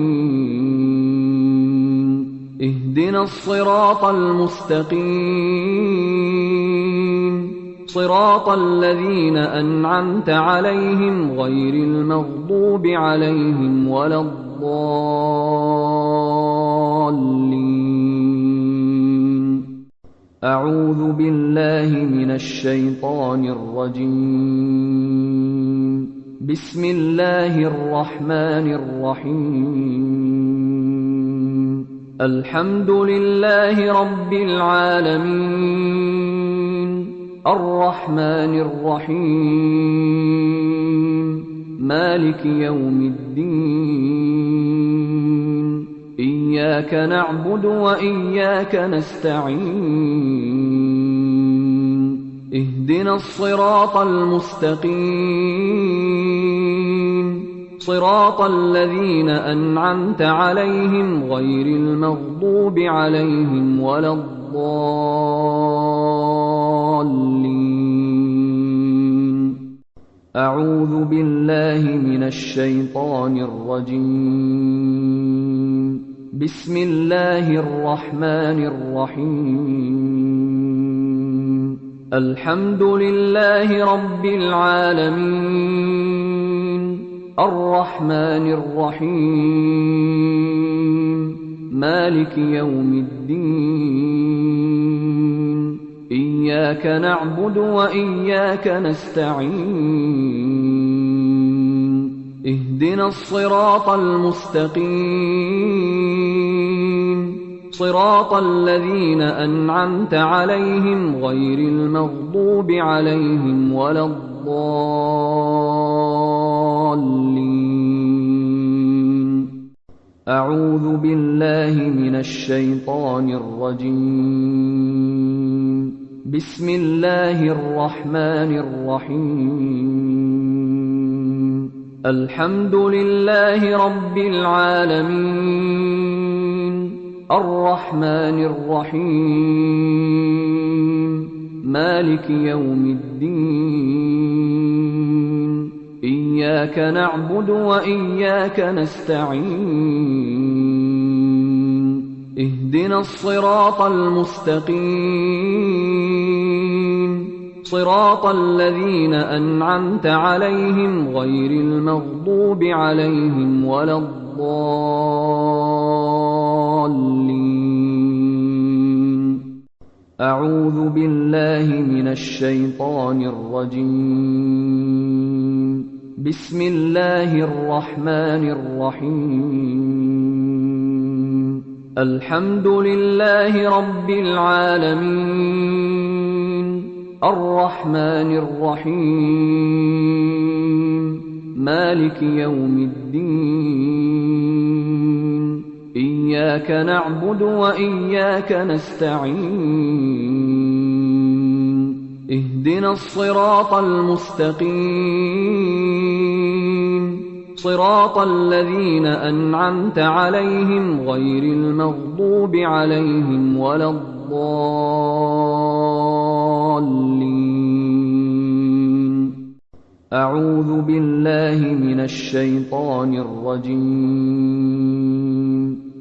اهدنا الصراط المستقيم، صراط الذين أنعمت عليهم غير المغضوب عليهم ولا الضالين. أعوذ بالله من الشيطان الرجيم. بسم الله الرحمن الرحيم. الحمد لله رب العالمين، الرحمن الرحيم، مالك يوم الدين. إياك نعبد وإياك نستعين. اهدنا الصراط المستقيم، صراط الذين أنعمت عليهم غير المغضوب عليهم ولا الضالين. أعوذ بالله من الشيطان الرجيم. بسم الله الرحمن الرحيم. الحمد لله رب العالمين، الرحمن الرحيم، مالك يوم الدين. إياك نعبد وإياك نستعين. اهدنا الصراط المستقيم، صراط الذين أنعمت عليهم غير المغضوب عليهم ولا الضالين. أعوذ بالله من الشيطان الرجيم. بسم الله الرحمن الرحيم. الحمد لله رب العالمين، الرحمن الرحيم، مالك يوم الدين. إياك نعبد وإياك نستعين. اهدنا الصراط المستقيم، صراط الذين أنعمت عليهم غير المغضوب عليهم ولا الضالين. أعوذ بالله من الشيطان الرجيم. بسم الله الرحمن الرحيم. الحمد لله رب العالمين، الرحمن الرحيم، مالك يوم الدين. إياك نعبد وإياك نستعين. اهدنا الصراط المستقيم، صراط الذين أنعمت عليهم غير المغضوب عليهم ولا الضالين. أعوذ بالله من الشيطان الرجيم.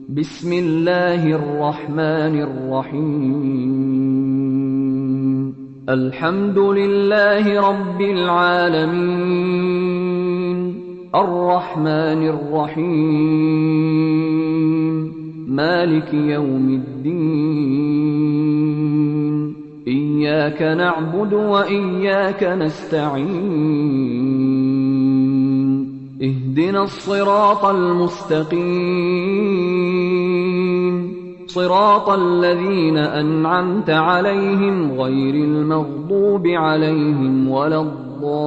بسم الله الرحمن الرحيم. الحمد لله رب العالمين، الرحمن الرحيم، مالك يوم الدين. إياك نعبد وإياك نستعين. اهدنا الصراط المستقيم، صراط الذين أنعمت عليهم غير المغضوب عليهم ولا الضالين.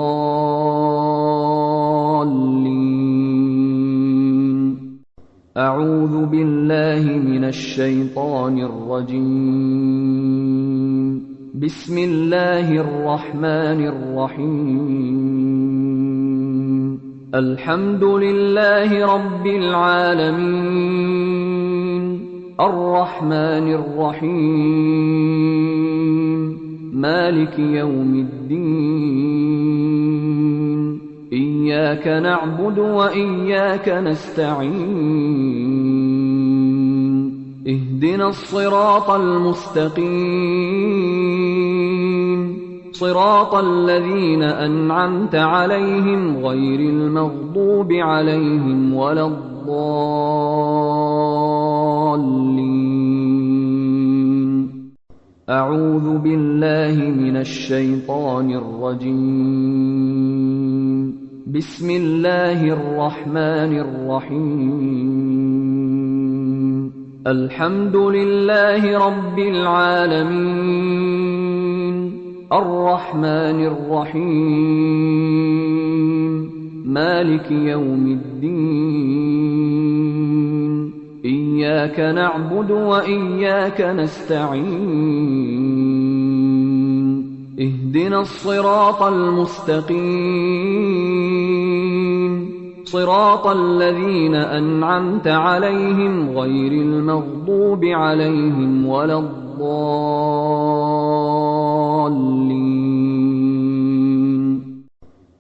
أعوذ بالله من الشيطان الرجيم. بسم الله الرحمن الرحيم. الحمد لله رب العالمين، الرحمن الرحيم، مالك يوم الدين. إياك نعبد وإياك نستعين. اهدنا الصراط المستقيم، صراط الذين أنعمت عليهم غير المغضوب عليهم ولا الضالين. أعوذ بالله من الشيطان الرجيم. بسم الله الرحمن الرحيم. الحمد لله رب العالمين، الرحمن الرحيم، مالك يوم الدين. إياك نعبد وإياك نستعين. اهدنا الصراط المستقيم، صراط الذين أنعمت عليهم غير المغضوب عليهم ولا الضالين.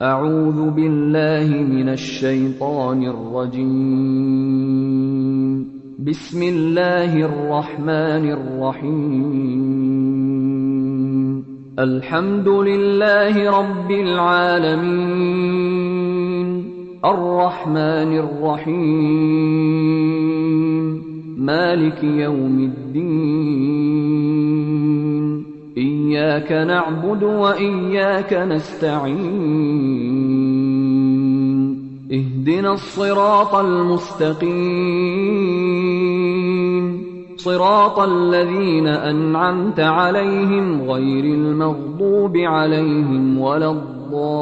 أعوذ بالله من الشيطان الرجيم. بسم الله الرحمن الرحيم. الحمد لله رب العالمين، الرحمن الرحيم، مالك يوم الدين، إياك نعبد وإياك نستعين، اهدنا الصراط المستقيم، صراط الذين أنعمت عليهم غير المغضوب عليهم ولا الضالين.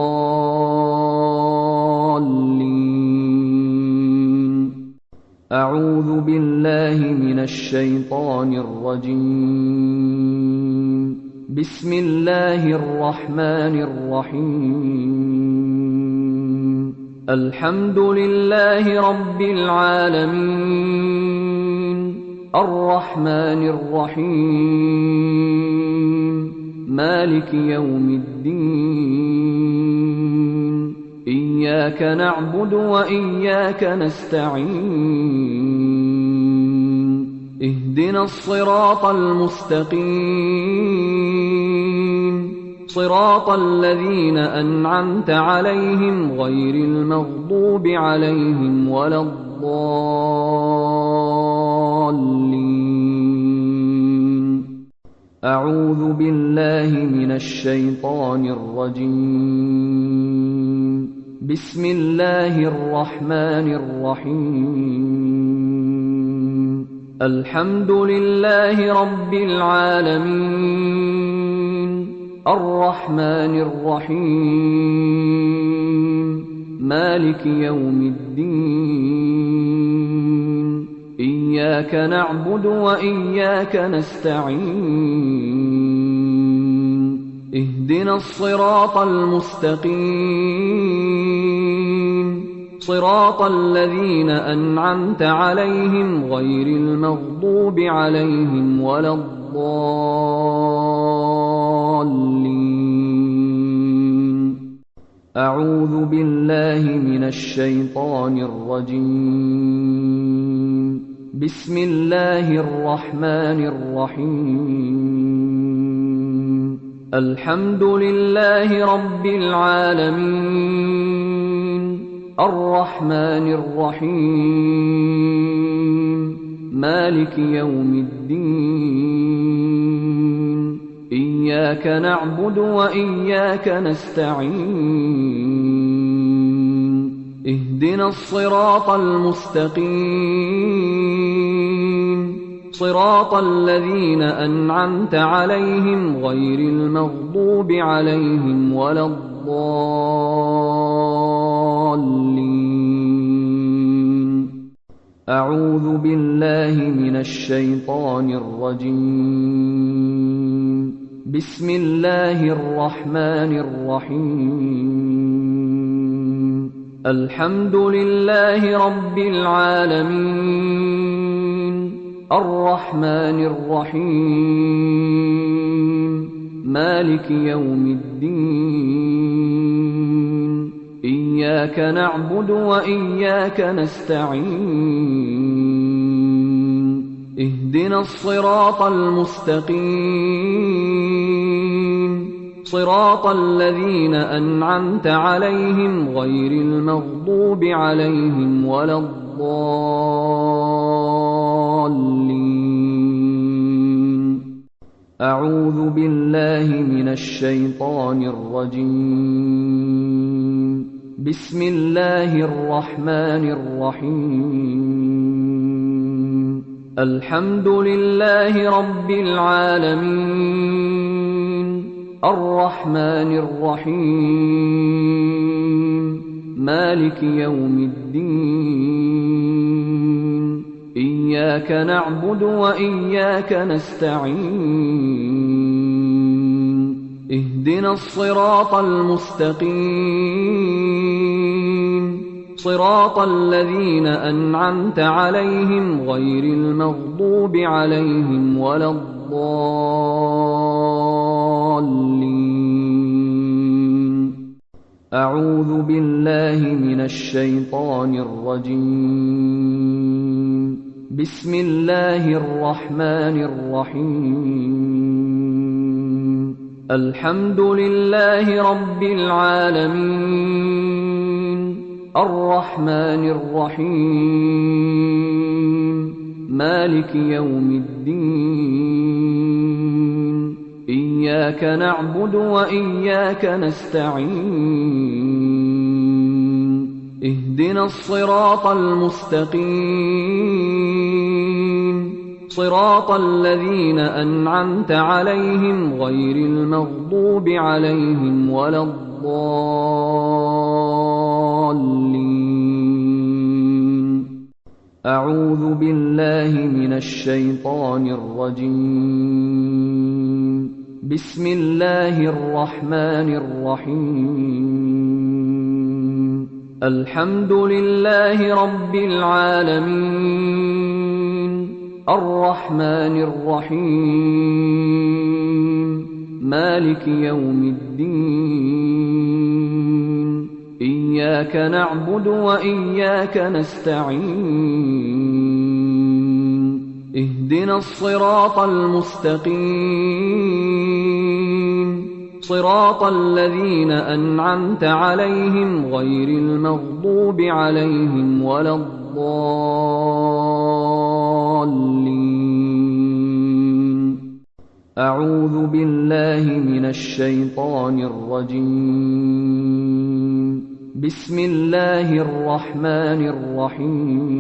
أعوذ بالله من الشيطان الرجيم. بسم الله الرحمن الرحيم. الحمد لله رب العالمين، الرحمن الرحيم، مالك يوم الدين، إياك نعبد وإياك نستعين، اهدنا الصراط المستقيم، صراط الذين أنعمت عليهم غير المغضوب عليهم ولا الضالين. أعوذ بالله من الشيطان الرجيم. بسم الله الرحمن الرحيم. الحمد لله رب العالمين، الرحمن الرحيم، مالك يوم الدين، إياك نعبد وإياك نستعين، اهدنا الصراط المستقيم، صراط الذين أنعمت عليهم غير المغضوب عليهم ولا الضالين. أعوذ بالله من الشيطان الرجيم. بسم الله الرحمن الرحيم. الحمد لله رب العالمين، الرحمن الرحيم، مالك يوم الدين، إياك نعبد وإياك نستعين، اهدنا الصراط المستقيم، صراط الذين أنعمت عليهم غير المغضوب عليهم ولا الضالين. أعوذ بالله من الشيطان الرجيم. بسم الله الرحمن الرحيم. الحمد لله رب العالمين، الرحمن الرحيم، مالك يوم الدين، إياك نعبد وإياك نستعين، اهدنا الصراط المستقيم، صراط الذين أنعمت عليهم غير المغضوب عليهم ولا الضالين. أعوذ بالله من الشيطان الرجيم. بسم الله الرحمن الرحيم. الحمد لله رب العالمين، الرحمن الرحيم، مالك يوم الدين، إياك نعبد وإياك نستعين، اهدنا الصراط المستقيم، صراط الذين أنعمت عليهم غير المغضوب عليهم ولا الضالين. أعوذ بالله من الشيطان الرجيم. بسم الله الرحمن الرحيم. الحمد لله رب العالمين، الرحمن الرحيم، مالك يوم الدين. إياك نعبد وإياك نستعين. اهدنا الصراط المستقيم، صراط الذين أنعمت عليهم غير المغضوب عليهم ولا الضالين. أعوذ بالله من الشيطان الرجيم. بسم الله الرحمن الرحيم. الحمد لله رب العالمين، الرحمن الرحيم، مالك يوم الدين. إياك نعبد وإياك نستعين. اهدنا الصراط المستقيم، صراط الذين أنعمت عليهم غير المغضوب عليهم ولا الضالين. أعوذ بالله من الشيطان الرجيم. بسم الله الرحمن الرحيم.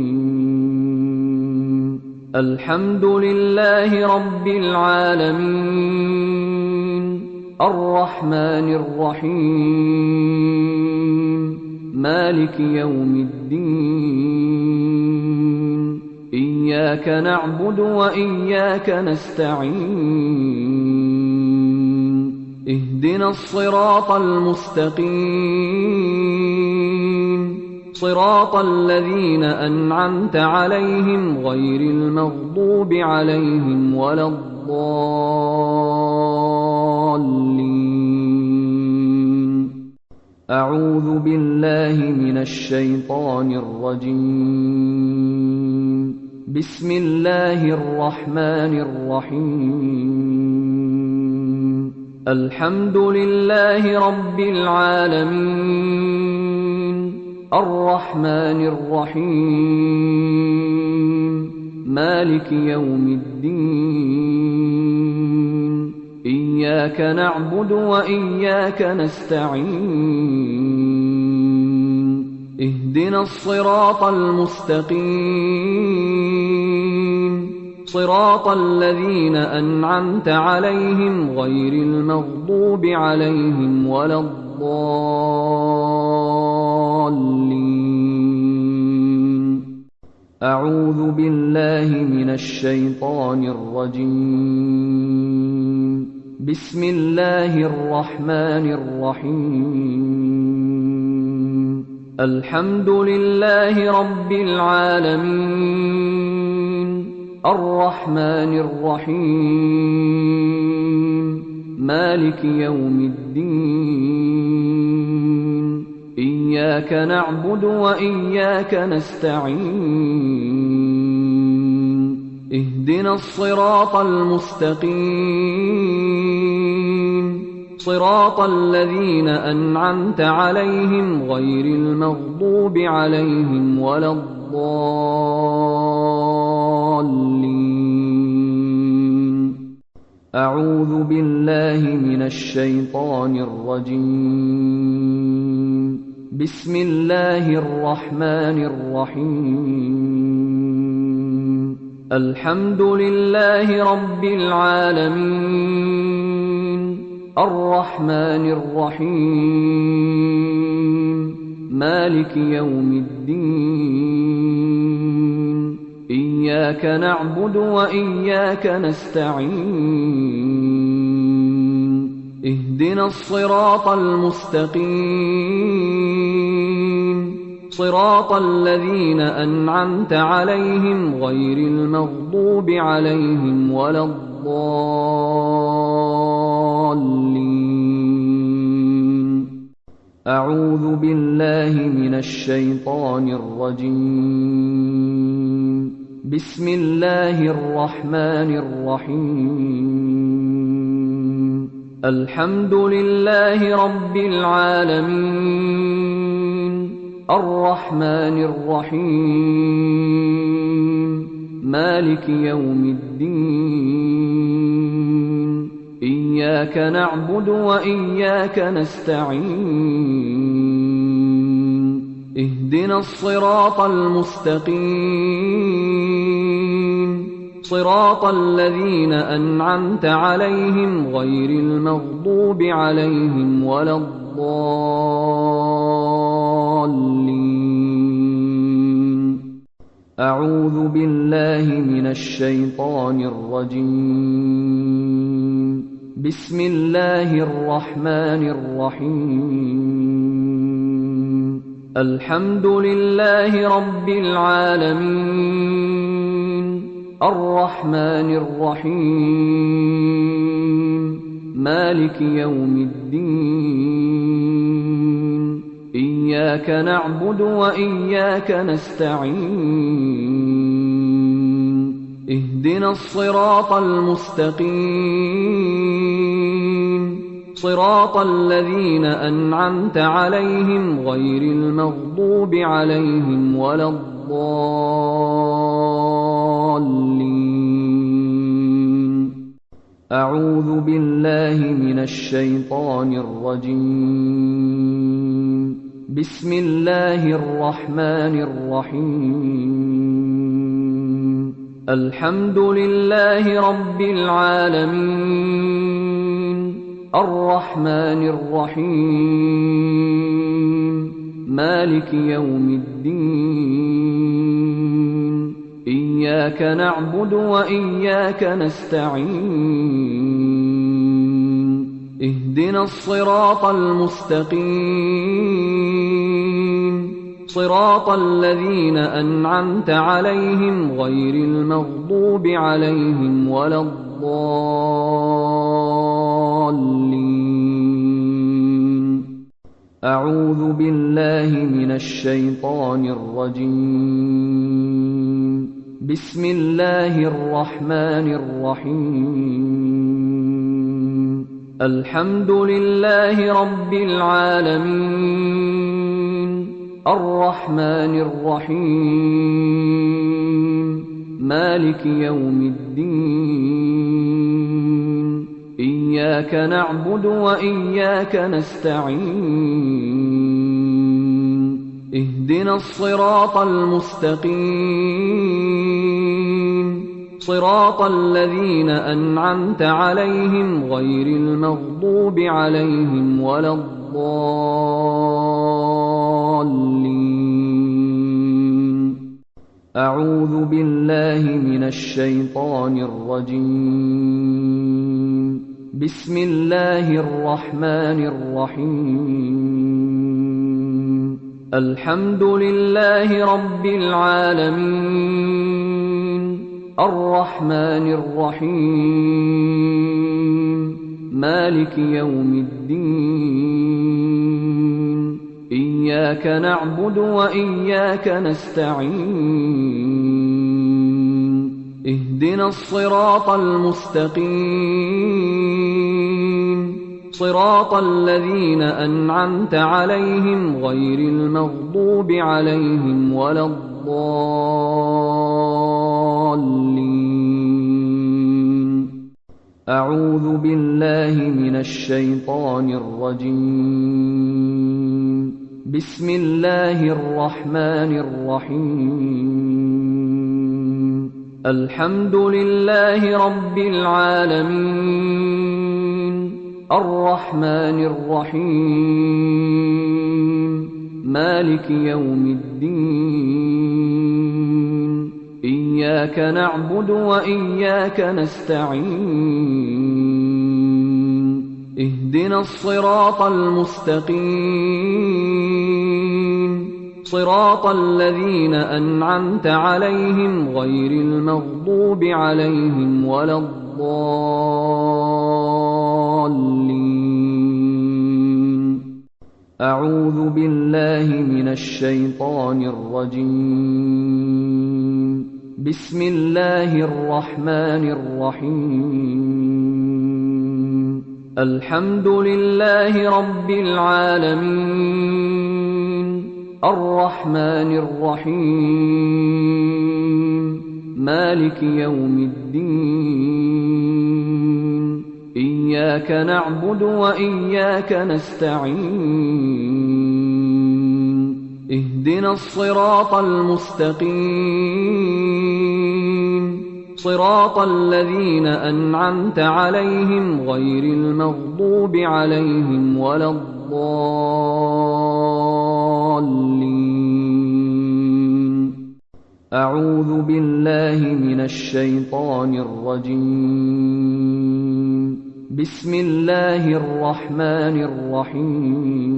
الحمد لله رب العالمين، الرحمن الرحيم، مالك يوم الدين. إياك نعبد وإياك نستعين. اهدنا الصراط المستقيم، صراط الذين أنعمت عليهم غير المغضوب عليهم ولا الضالين. أعوذ بالله من الشيطان الرجيم. بسم الله الرحمن الرحيم. الحمد لله رب العالمين، الرحمن الرحيم، مالك يوم الدين. إياك نعبد وإياك نستعين. اهدنا الصراط المستقيم، صراط الذين أنعمت عليهم غير المغضوب عليهم ولا الضالين. أعوذ بالله من الشيطان الرجيم. بسم الله الرحمن الرحيم. الحمد لله رب العالمين، الرحمن الرحيم، مالك يوم الدين. إياك نعبد وإياك نستعين. اهدنا الصراط المستقيم، صراط الذين أنعمت عليهم غير المغضوب عليهم ولا الضالين. أعوذ بالله من الشيطان الرجيم. بسم الله الرحمن الرحيم. الحمد لله رب العالمين، الرحمن الرحيم، مالك يوم الدين. إياك نعبد وإياك نستعين. اهدنا الصراط المستقيم، صراط الذين أنعمت عليهم غير المغضوب عليهم ولا الضالين. أعوذ بالله من الشيطان الرجيم. بسم الله الرحمن الرحيم. الحمد لله رب العالمين، الرحمن الرحيم، مالك يوم الدين، إياك نعبد وإياك نستعين، اهدنا الصراط المستقيم، صراط الذين أنعمت عليهم غير المغضوب عليهم ولا الضالين. أعوذ بالله من الشيطان الرجيم. بسم الله الرحمن الرحيم. الحمد لله رب العالمين، الرحمن الرحيم، مالك يوم الدين، إياك نعبد وإياك نستعين، اهدنا الصراط المستقيم، صراط الذين أنعمت عليهم غير المغضوب عليهم ولا الضالين. أعوذ بالله من الشيطان الرجيم. بسم الله الرحمن الرحيم. الحمد لله رب العالمين، الرحمن الرحيم، مالك يوم الدين، إياك نعبد وإياك نستعين، اهدنا الصراط المستقيم، صراط الذين أنعمت عليهم غير المغضوب عليهم ولا الضالين. أعوذ بالله من الشيطان الرجيم. بسم الله الرحمن الرحيم. الحمد لله رب العالمين، الرحمن الرحيم، مالك يوم الدين، إياك نعبد وإياك نستعين، اهدنا الصراط المستقيم، صراط الذين أنعمت عليهم غير المغضوب عليهم ولا الضالين. أعوذ بالله من الشيطان الرجيم. بسم الله الرحمن الرحيم. الحمد لله رب العالمين، الرحمن الرحيم، مالك يوم الدين، إياك نعبد وإياك نستعين، اهدنا الصراط المستقيم، صراط الذين أنعمت عليهم غير المغضوب عليهم ولا الضالين. أعوذ بالله من الشيطان الرجيم. بسم الله الرحمن الرحيم. الحمد لله رب العالمين، الرحمن الرحيم، مالك يوم الدين، إياك نعبد وإياك نستعين، اهدنا الصراط المستقيم، صراط الذين أنعمت عليهم غير المغضوب عليهم ولا الضالين. أعوذ بالله من الشيطان الرجيم. بسم الله الرحمن الرحيم. الحمد لله رب العالمين، الرحمن الرحيم، مالك يوم الدين. إياك نعبد وإياك نستعين. اهدنا الصراط المستقيم، صراط الذين أنعمت عليهم غير المغضوب عليهم ولا الضالين. أعوذ بالله من الشيطان الرجيم. بسم الله الرحمن الرحيم.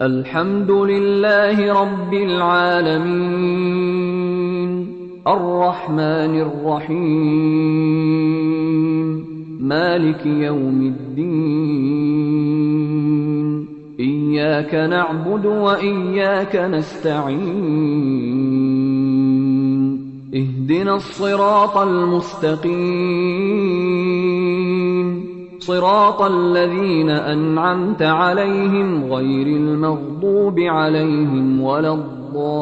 الحمد لله رب العالمين، الرحمن الرحيم، مالك يوم الدين. إياك نعبد وإياك نستعين. اهدنا الصراط المستقيم، صراط الذين أنعمت عليهم غير المغضوب عليهم ولا الضالين.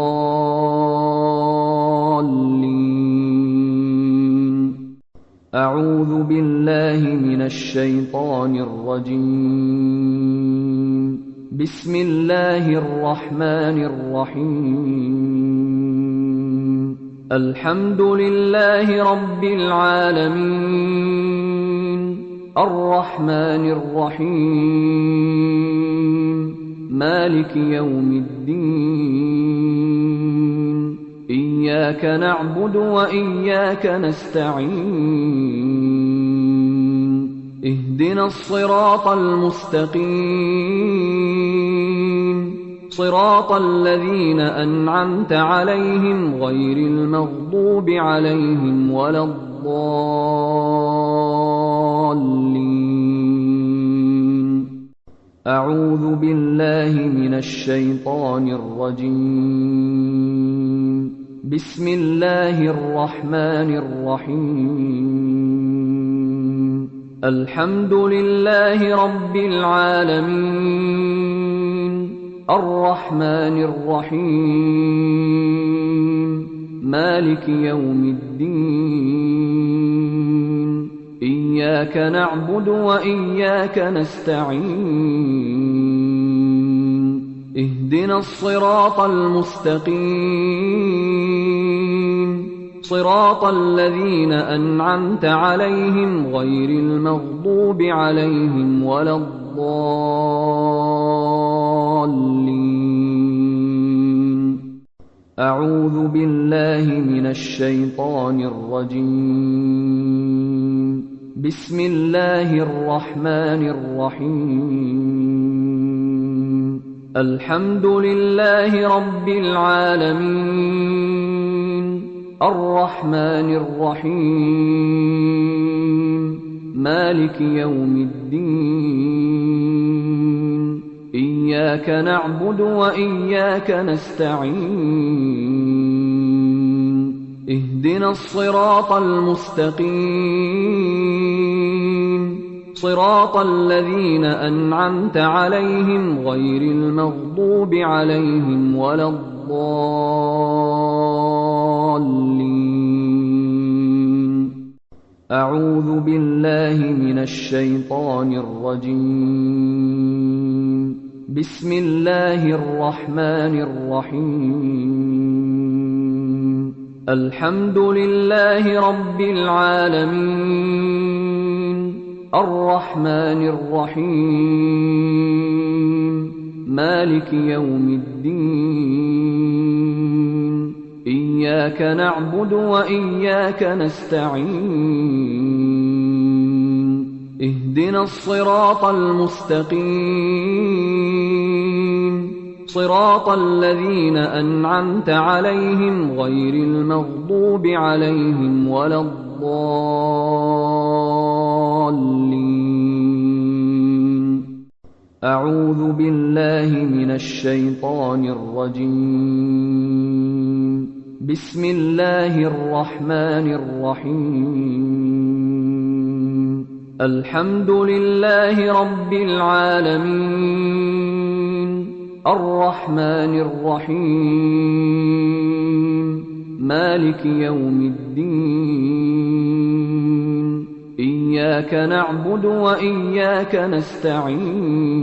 أعوذ بالله من الشيطان الرجيم. بسم الله الرحمن الرحيم. الحمد لله رب العالمين، الرحمن الرحيم، مالك يوم الدين. إياك نعبد وإياك نستعين. اهدنا الصراط المستقيم، صراط الذين أنعمت عليهم غير المغضوب عليهم ولا الضالين. أعوذ بالله من الشيطان الرجيم. بسم الله الرحمن الرحيم. الحمد لله رب العالمين، الرحمن الرحيم، مالك يوم الدين. إياك نعبد وإياك نستعين. اهدنا الصراط المستقيم، صراط الذين أنعمت عليهم غير المغضوب عليهم ولا الضالين. أعوذ بالله من الشيطان الرجيم. بسم الله الرحمن الرحيم. الحمد لله رب العالمين، الرحمن الرحيم، مالك يوم الدين. إياك نعبد وإياك نستعين. اهدنا الصراط المستقيم، صراط الذين أنعمت عليهم غير المغضوب عليهم ولا الضالين. أعوذ بالله من الشيطان الرجيم. بسم الله الرحمن الرحيم. الحمد لله رب العالمين، الرحمن الرحيم، مالك يوم الدين. إياك نعبد وإياك نستعين. اهدنا الصراط المستقيم، صراط الذين أنعمت عليهم غير المغضوب عليهم ولا الضالين. أعوذ بالله من الشيطان الرجيم. بسم الله الرحمن الرحيم. الحمد لله رب العالمين، الرحمن الرحيم، مالك يوم الدين. إياك نعبد وإياك نستعين.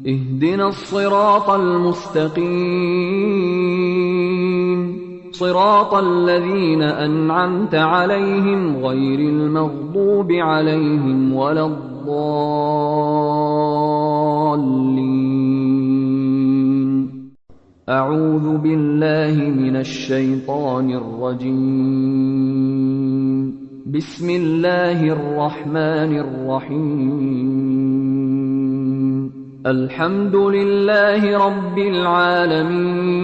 اهدنا الصراط المستقيم، صراط الذين أنعمت عليهم غير المغضوب عليهم ولا الضالين. أعوذ بالله من الشيطان الرجيم. بسم الله الرحمن الرحيم. الحمد لله رب العالمين،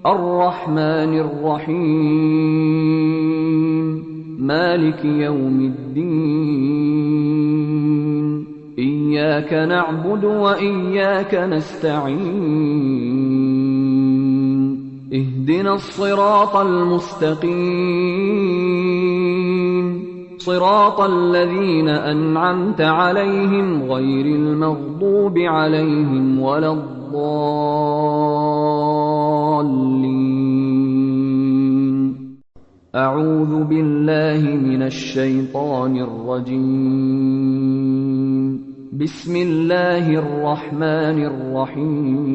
الرحمن الرحيم، مالك يوم الدين. إياك نعبد وإياك نستعين. اهدنا الصراط المستقيم، صراط الذين أنعمت عليهم غير المغضوب عليهم ولا الضالين. أعوذ بالله من الشيطان الرجيم. بسم الله الرحمن الرحيم.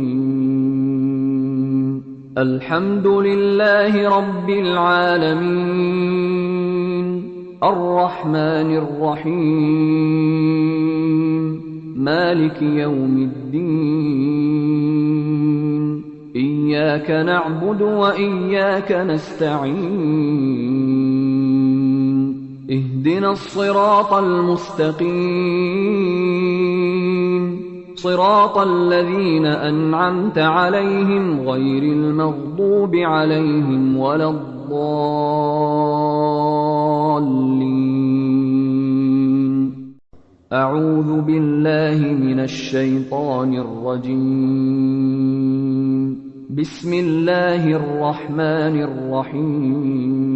الحمد لله رب العالمين، الرحمن الرحيم، مالك يوم الدين. إياك نعبد وإياك نستعين. اهدنا الصراط المستقيم، صراط الذين أنعمت عليهم غير المغضوب عليهم ولا الضالين. أعوذ بالله من الشيطان الرجيم. بسم الله الرحمن الرحيم.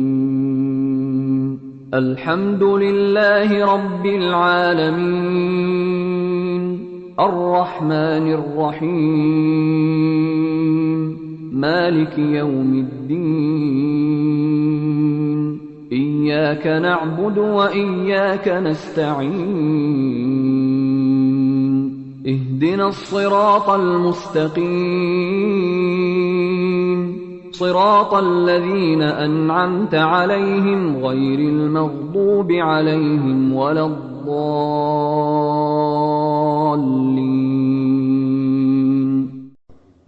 الحمد لله رب العالمين، الرحمن الرحيم، مالك يوم الدين. إياك نعبد وإياك نستعين. اهدنا الصراط المستقيم، صراط الذين أنعمت عليهم غير المغضوب عليهم ولا الضالين.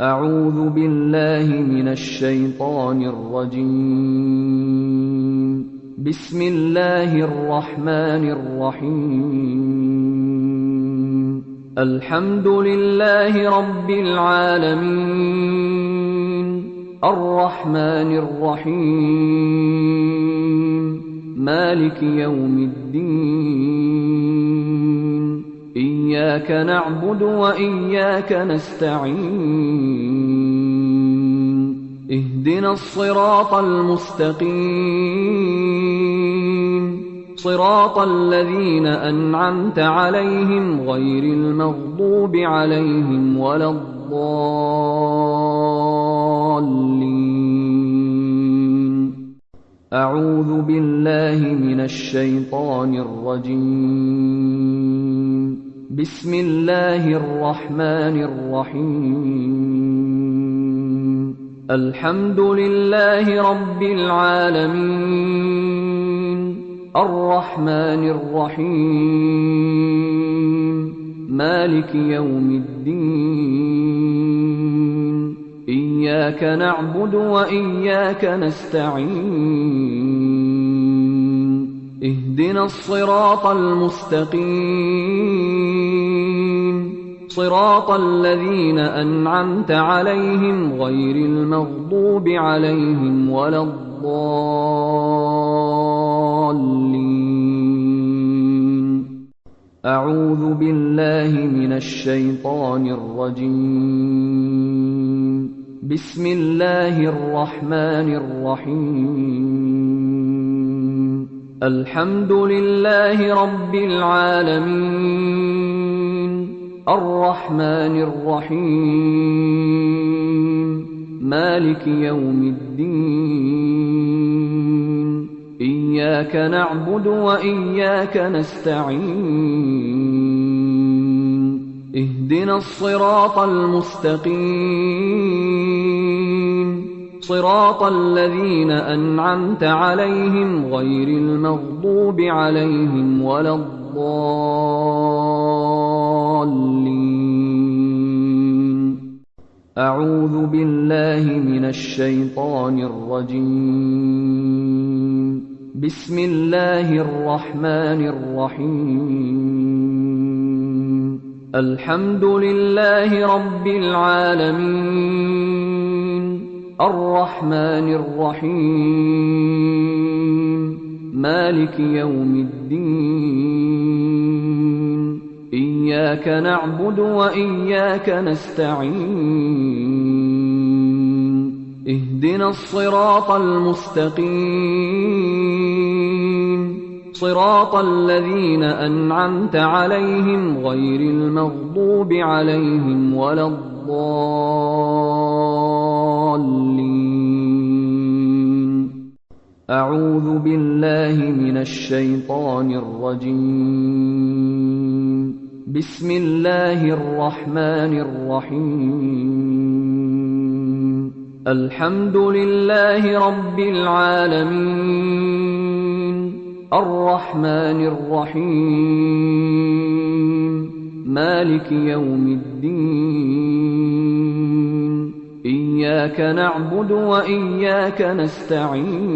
أعوذ بالله من الشيطان الرجيم. بسم الله الرحمن الرحيم. الحمد لله رب العالمين، الرحمن الرحيم، مالك يوم الدين. إياك نعبد وإياك نستعين. اهدنا الصراط المستقيم، صراط الذين أنعمت عليهم غير المغضوب عليهم ولا الضالين. أعوذ بالله من الشيطان الرجيم. بسم الله الرحمن الرحيم. الحمد لله رب العالمين، الرحمن الرحيم، مالك يوم الدين. إياك نعبد وإياك نستعين. اهدنا الصراط المستقيم، صراط الذين أنعمت عليهم غير المغضوب عليهم ولا الضالين. أعوذ بالله من الشيطان الرجيم. بسم الله الرحمن الرحيم. الحمد لله رب العالمين، الرحمن الرحيم، مالك يوم الدين. إياك نعبد وإياك نستعين. اهدنا الصراط المستقيم، صراط الذين أنعمت عليهم غير المغضوب عليهم ولا الضالين. أعوذ بالله من الشيطان الرجيم. بسم الله الرحمن الرحيم. الحمد لله رب العالمين، الرحمن الرحيم، مالك يوم الدين. إياك نعبد وإياك نستعين. اهدنا الصراط المستقيم، صراط الذين أنعمت عليهم غير المغضوب عليهم ولا الضالين. أعوذ بالله من الشيطان الرجيم. بسم الله الرحمن الرحيم. الحمد لله رب العالمين، الرحمن الرحيم، مالك يوم الدين. إياك نعبد وإياك نستعين.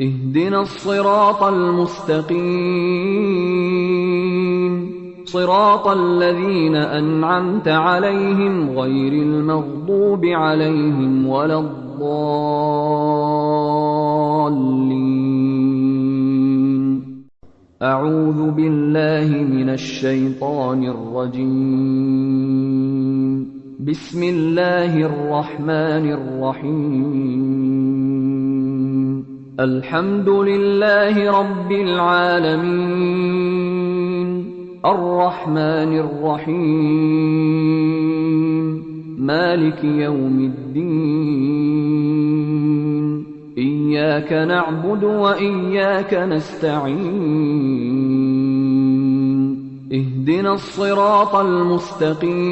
اهدنا الصراط المستقيم، صراط الذين أنعمت عليهم غير المغضوب عليهم ولا الضالين. أعوذ بالله من الشيطان الرجيم. بسم الله الرحمن الرحيم. الحمد لله رب العالمين، الرحمن الرحيم، مالك يوم الدين. إياك نعبد وإياك نستعين. اهدنا الصراط المستقيم،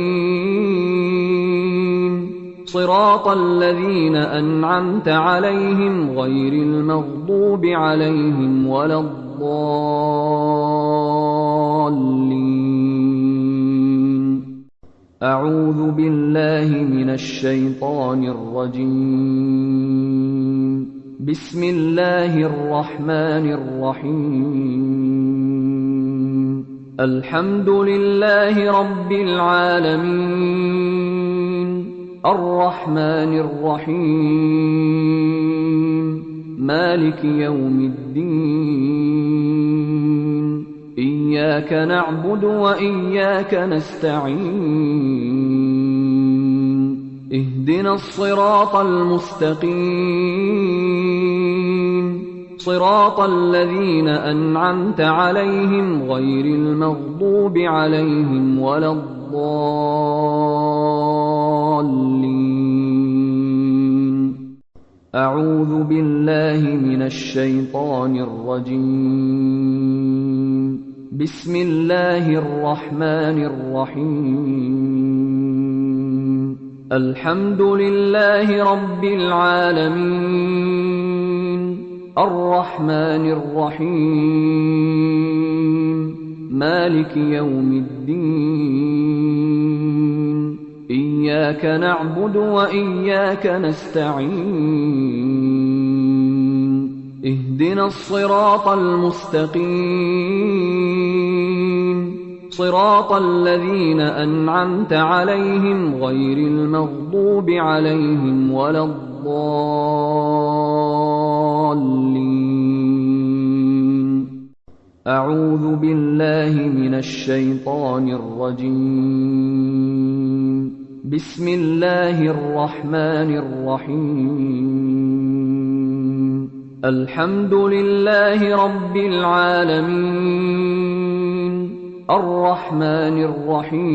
صراط الذين أنعمت عليهم غير المغضوب عليهم ولا الضالين. أعوذ بالله من الشيطان الرجيم. بسم الله الرحمن الرحيم. الحمد لله رب العالمين، الرحمن الرحيم، مالك يوم الدين. إياك نعبد وإياك نستعين. اهدنا الصراط المستقيم، صراط الذين أنعمت عليهم غير المغضوب عليهم ولا الضالين. أعوذ بالله من الشيطان الرجيم. بسم الله الرحمن الرحيم. الحمد لله رب العالمين، الرحمن الرحيم، مالك يوم الدين. إياك نعبد وإياك نستعين. اهدنا الصراط المستقيم، صراط الذين أنعمت عليهم غير المغضوب عليهم ولا الضالين. أعوذ بالله من الشيطان الرجيم. بسم الله الرحمن الرحيم. الحمد لله رب العالمين، الرحمن الرحيم،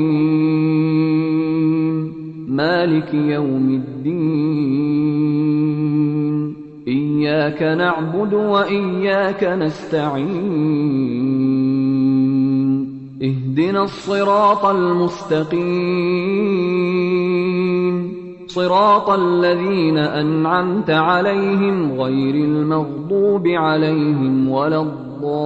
مالك يوم الدين. إياك نعبد وإياك نستعين. اهدنا الصراط المستقيم، صراط الذين أنعمت عليهم غير المغضوب عليهم ولا الضالين.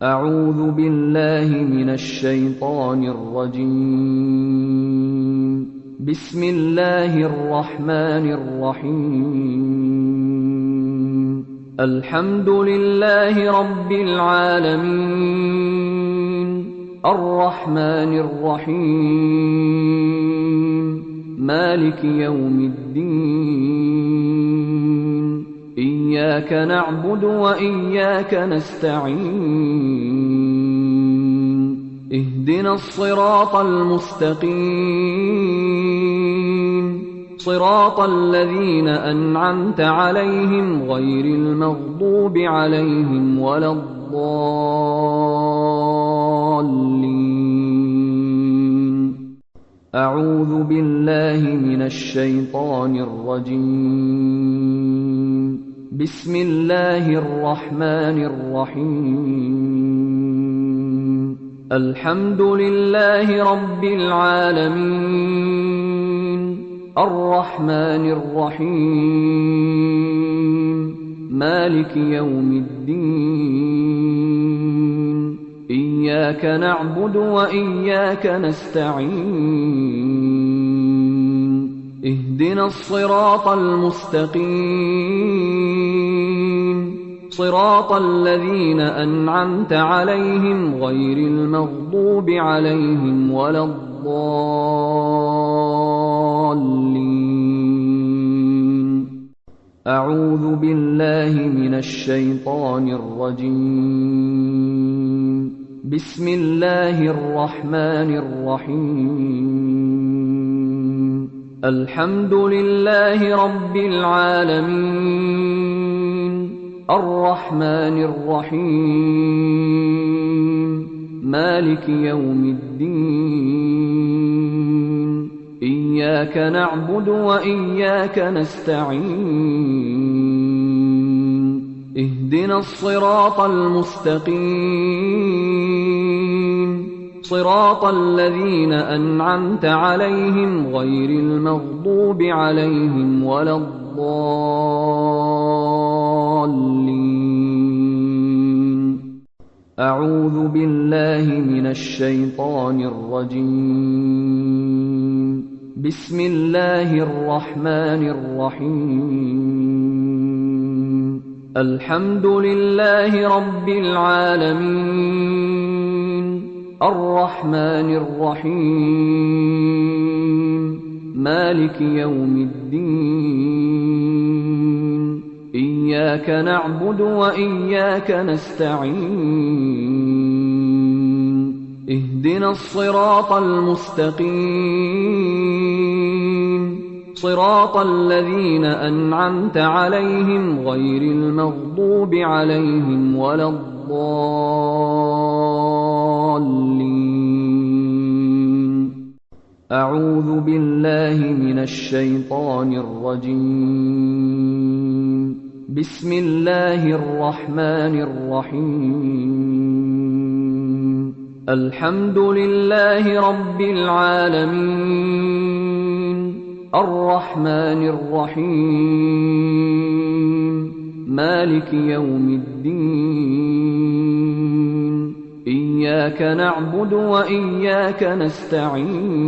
أعوذ بالله من الشيطان الرجيم. بسم الله الرحمن الرحيم. الحمد لله رب العالمين، الرحمن الرحيم، مالك يوم الدين. إياك نعبد وإياك نستعين. اهدنا الصراط المستقيم، صراط الذين أنعمت عليهم غير المغضوب عليهم ولا الضالين. أعوذ بالله من الشيطان الرجيم. بسم الله الرحمن الرحيم. الحمد لله رب العالمين، الرحمن الرحيم، مالك يوم الدين. إياك نعبد وإياك نستعين. اهدنا الصراط المستقيم، صراط الذين أنعمت عليهم غير المغضوب عليهم ولا الضالين. أعوذ بالله من الشيطان الرجيم. بسم الله الرحمن الرحيم. الحمد لله رب العالمين، الرحمن الرحيم، مالك يوم الدين. إياك نعبد وإياك نستعين. اهدنا الصراط المستقيم، صراط الذين أنعمت عليهم غير المغضوب عليهم ولا الضالين. أعوذ بالله من الشيطان الرجيم. بسم الله الرحمن الرحيم. الحمد لله رب العالمين، الرحمن الرحيم، مالك يوم الدين. إياك نعبد وإياك نستعين. اهدنا الصراط المستقيم، صراط الذين أنعمت عليهم غير المغضوب عليهم ولا الضالين. أعوذ بالله من الشيطان الرجيم. بسم الله الرحمن الرحيم. الحمد لله رب العالمين، الرحمن الرحيم، مالك يوم الدين. إياك نعبد وإياك نستعين.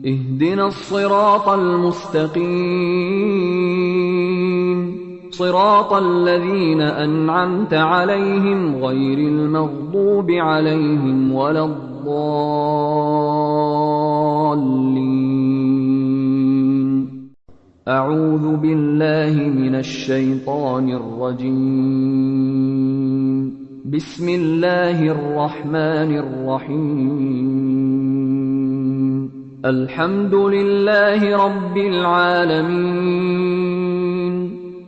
اهدنا الصراط المستقيم، صراط الذين أنعمت عليهم غير المغضوب عليهم ولا الضالين. أعوذ بالله من الشيطان الرجيم. بسم الله الرحمن الرحيم. الحمد لله رب العالمين،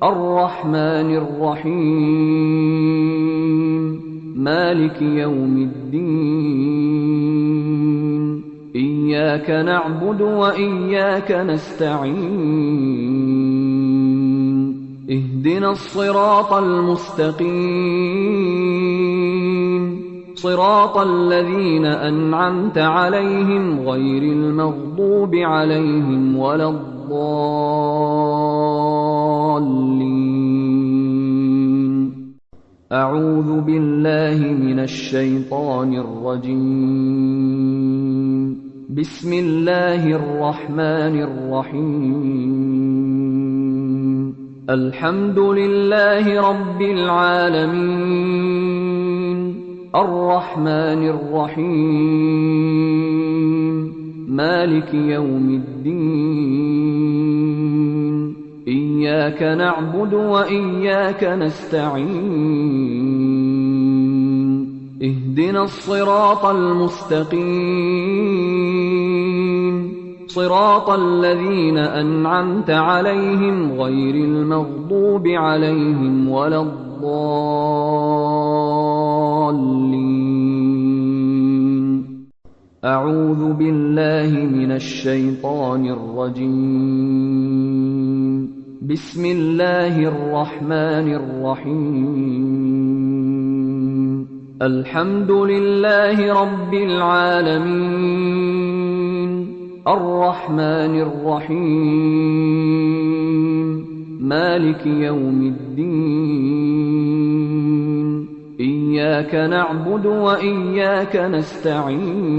الرحمن الرحيم، مالك يوم الدين. إياك نعبد وإياك نستعين. اهدنا الصراط المستقيم، صراط الذين أنعمت عليهم غير المغضوب عليهم ولا الضالين. أعوذ بالله من الشيطان الرجيم. بسم الله الرحمن الرحيم. الحمد لله رب العالمين، الرحمن الرحيم، مالك يوم الدين. إياك نعبد وإياك نستعين. اهدنا الصراط المستقيم، صراط الذين أنعمت عليهم غير المغضوب عليهم ولا الضالين. أعوذ بالله من الشيطان الرجيم. بسم الله الرحمن الرحيم. الحمد لله رب العالمين، الرحمن الرحيم، مالك يوم الدين. إياك نعبد وإياك نستعين.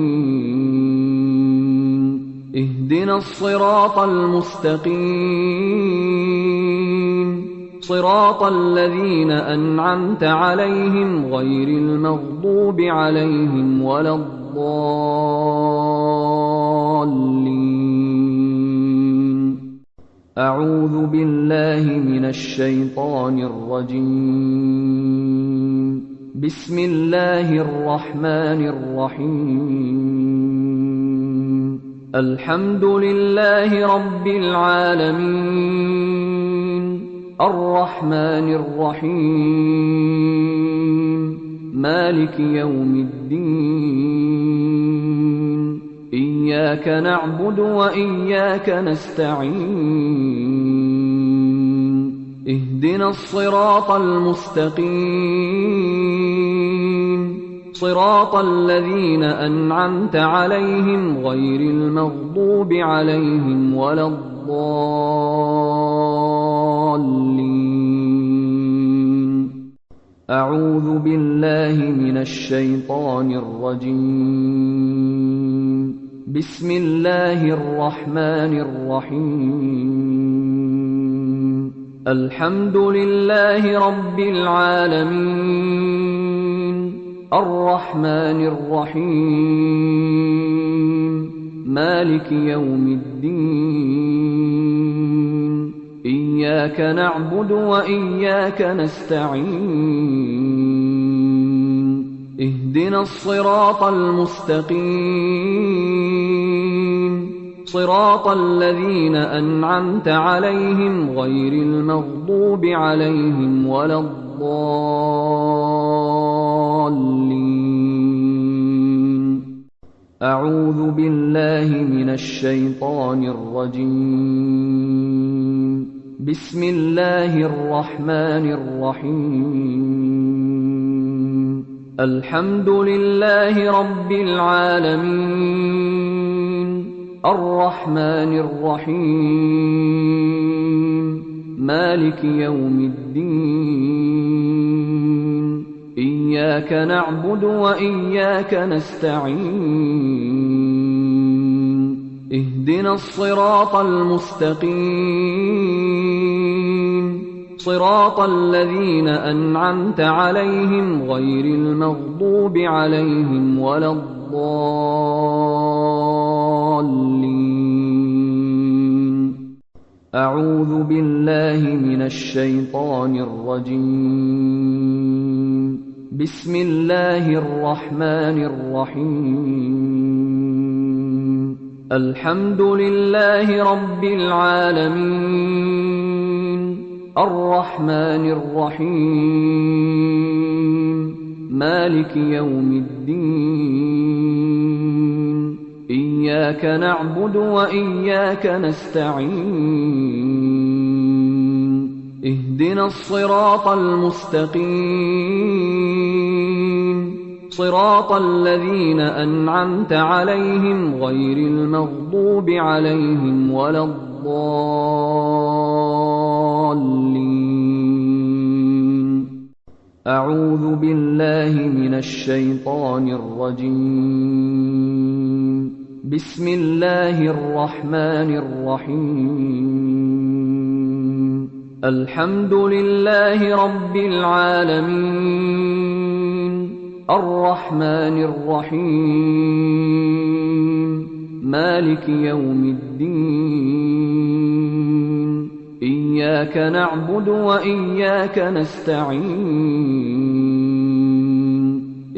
اهدنا الصراط المستقيم، صراط الذين أنعمت عليهم غير المغضوب عليهم ولا الضالين. أعوذ بالله من الشيطان الرجيم. بسم الله الرحمن الرحيم. الحمد لله رب العالمين، الرحمن الرحيم، مالك يوم الدين. إياك نعبد وإياك نستعين. اهدنا الصراط المستقيم، صراط الذين أنعمت عليهم غير المغضوب عليهم ولا الضالين. أعوذ بالله من الشيطان الرجيم. بسم الله الرحمن الرحيم. الحمد لله رب العالمين، الرحمن الرحيم، مالك يوم الدين. إياك نعبد وإياك نستعين. اهدنا الصراط المستقيم، صراط الذين أنعمت عليهم غير المغضوب عليهم ولا الضالين. أعوذ بالله من الشيطان الرجيم. بسم الله الرحمن الرحيم. الحمد لله رب العالمين، الرحمن الرحيم، مالك يوم الدين. إياك نعبد وإياك نستعين. اهدنا الصراط المستقيم، صراط الذين أنعمت عليهم غير المغضوب عليهم ولا الضالين. أعوذ بالله من الشيطان الرجيم. بسم الله الرحمن الرحيم. الحمد لله رب العالمين، الرحمن الرحيم، مالك يوم الدين، إياك نعبد وإياك نستعين، اهدنا الصراط المستقيم، صراط الذين أنعمت عليهم غير المغضوب عليهم ولا الضالين. أعوذ بالله من الشيطان الرجيم. بسم الله الرحمن الرحيم. الحمد لله رب العالمين، الرحمن الرحيم، مالك يوم الدين، إياك نعبد وإياك نستعين،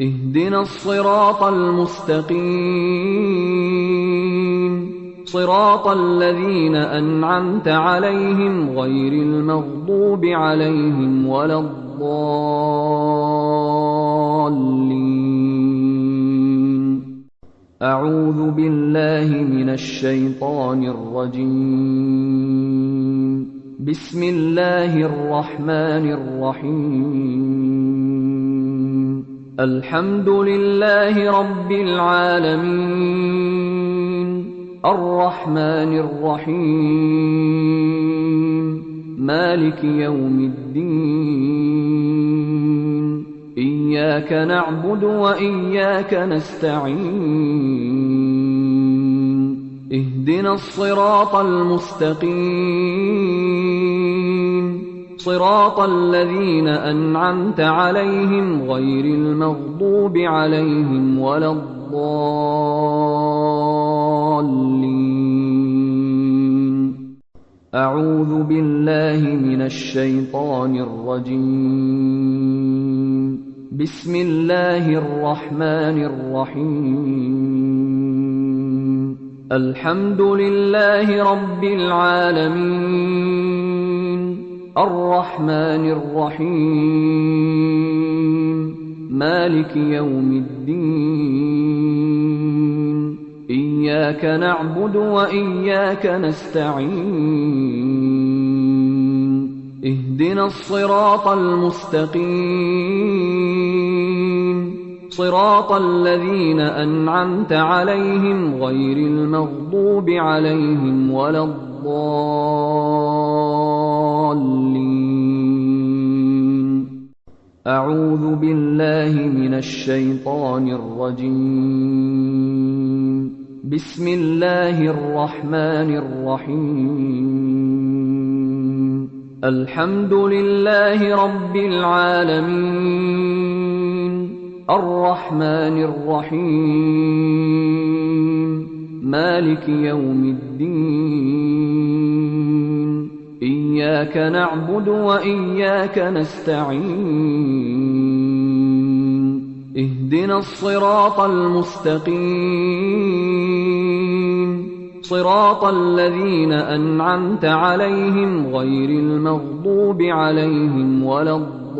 اهدنا الصراط المستقيم، صراط الذين أنعمت عليهم غير المغضوب عليهم ولا الضالين. أعوذ بالله من الشيطان الرجيم. بسم الله الرحمن الرحيم. الحمد لله رب العالمين، الرحمن الرحيم، مالك يوم الدين، إياك نعبد وإياك نستعين، اهدنا الصراط المستقيم، صراط الذين أنعمت عليهم غير المغضوب عليهم ولا الضالين. أعوذ بالله من الشيطان الرجيم. بسم الله الرحمن الرحيم. الحمد لله رب العالمين، الرحمن الرحيم، مالك يوم الدين، إياك نعبد وإياك نستعين، اهدنا الصراط المستقيم، صراط الذين أنعمت عليهم غير المغضوب عليهم ولا الضالين. أعوذ بالله من الشيطان الرجيم. بسم الله الرحمن الرحيم. الحمد لله رب العالمين، الرحمن الرحيم، مالك يوم الدين، إياك نعبد وإياك نستعين، اهدنا الصراط المستقيم، صراط الذين أنعمت عليهم غير المغضوب عليهم ولا الضالين.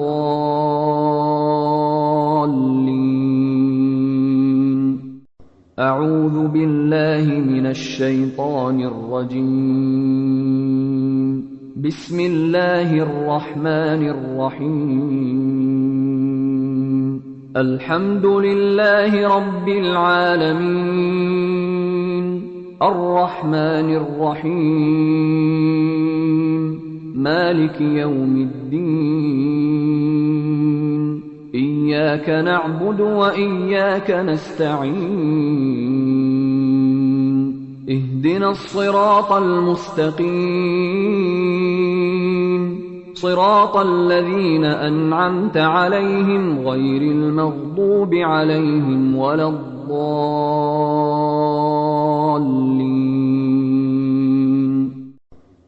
أعوذ بالله من الشيطان الرجيم. بسم الله الرحمن الرحيم. الحمد لله رب العالمين، الرحمن الرحيم، مالك يوم الدين، إياك نعبد وإياك نستعين، اهدنا الصراط المستقيم، صراط الذين أنعمت عليهم غير المغضوب عليهم ولا الضالين.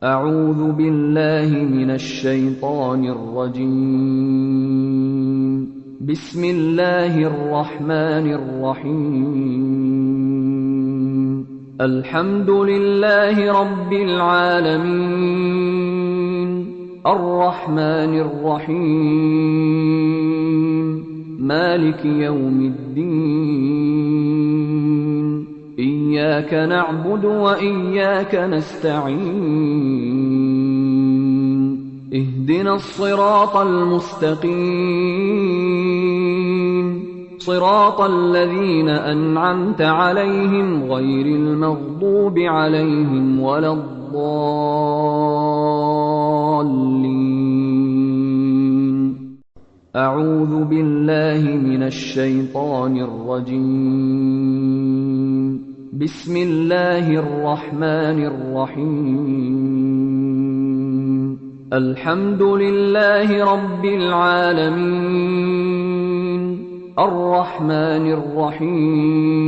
أعوذ بالله من الشيطان الرجيم. بسم الله الرحمن الرحيم. الحمد لله رب العالمين، الرحمن الرحيم، مالك يوم الدين. إياك نعبد وإياك نستعين. اهدنا الصراط المستقيم، صراط الذين أنعمت عليهم غير المغضوب عليهم ولا الضالين. أعوذ بالله من الشيطان الرجيم. بسم الله الرحمن الرحيم. الحمد لله رب العالمين، الرحمن الرحيم،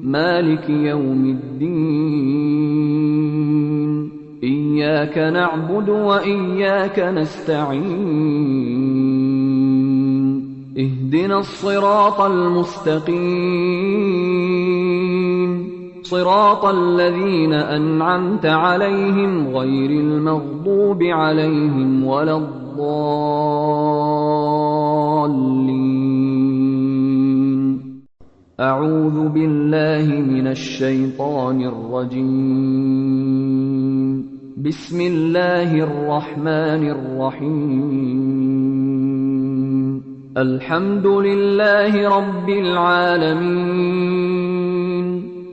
مالك يوم الدين. إياك نعبد وإياك نستعين. اهدنا الصراط المستقيم، صراط الذين أنعمت عليهم غير المغضوب عليهم ولا الضالين. أعوذ بالله من الشيطان الرجيم. بسم الله الرحمن الرحيم. الحمد لله رب العالمين،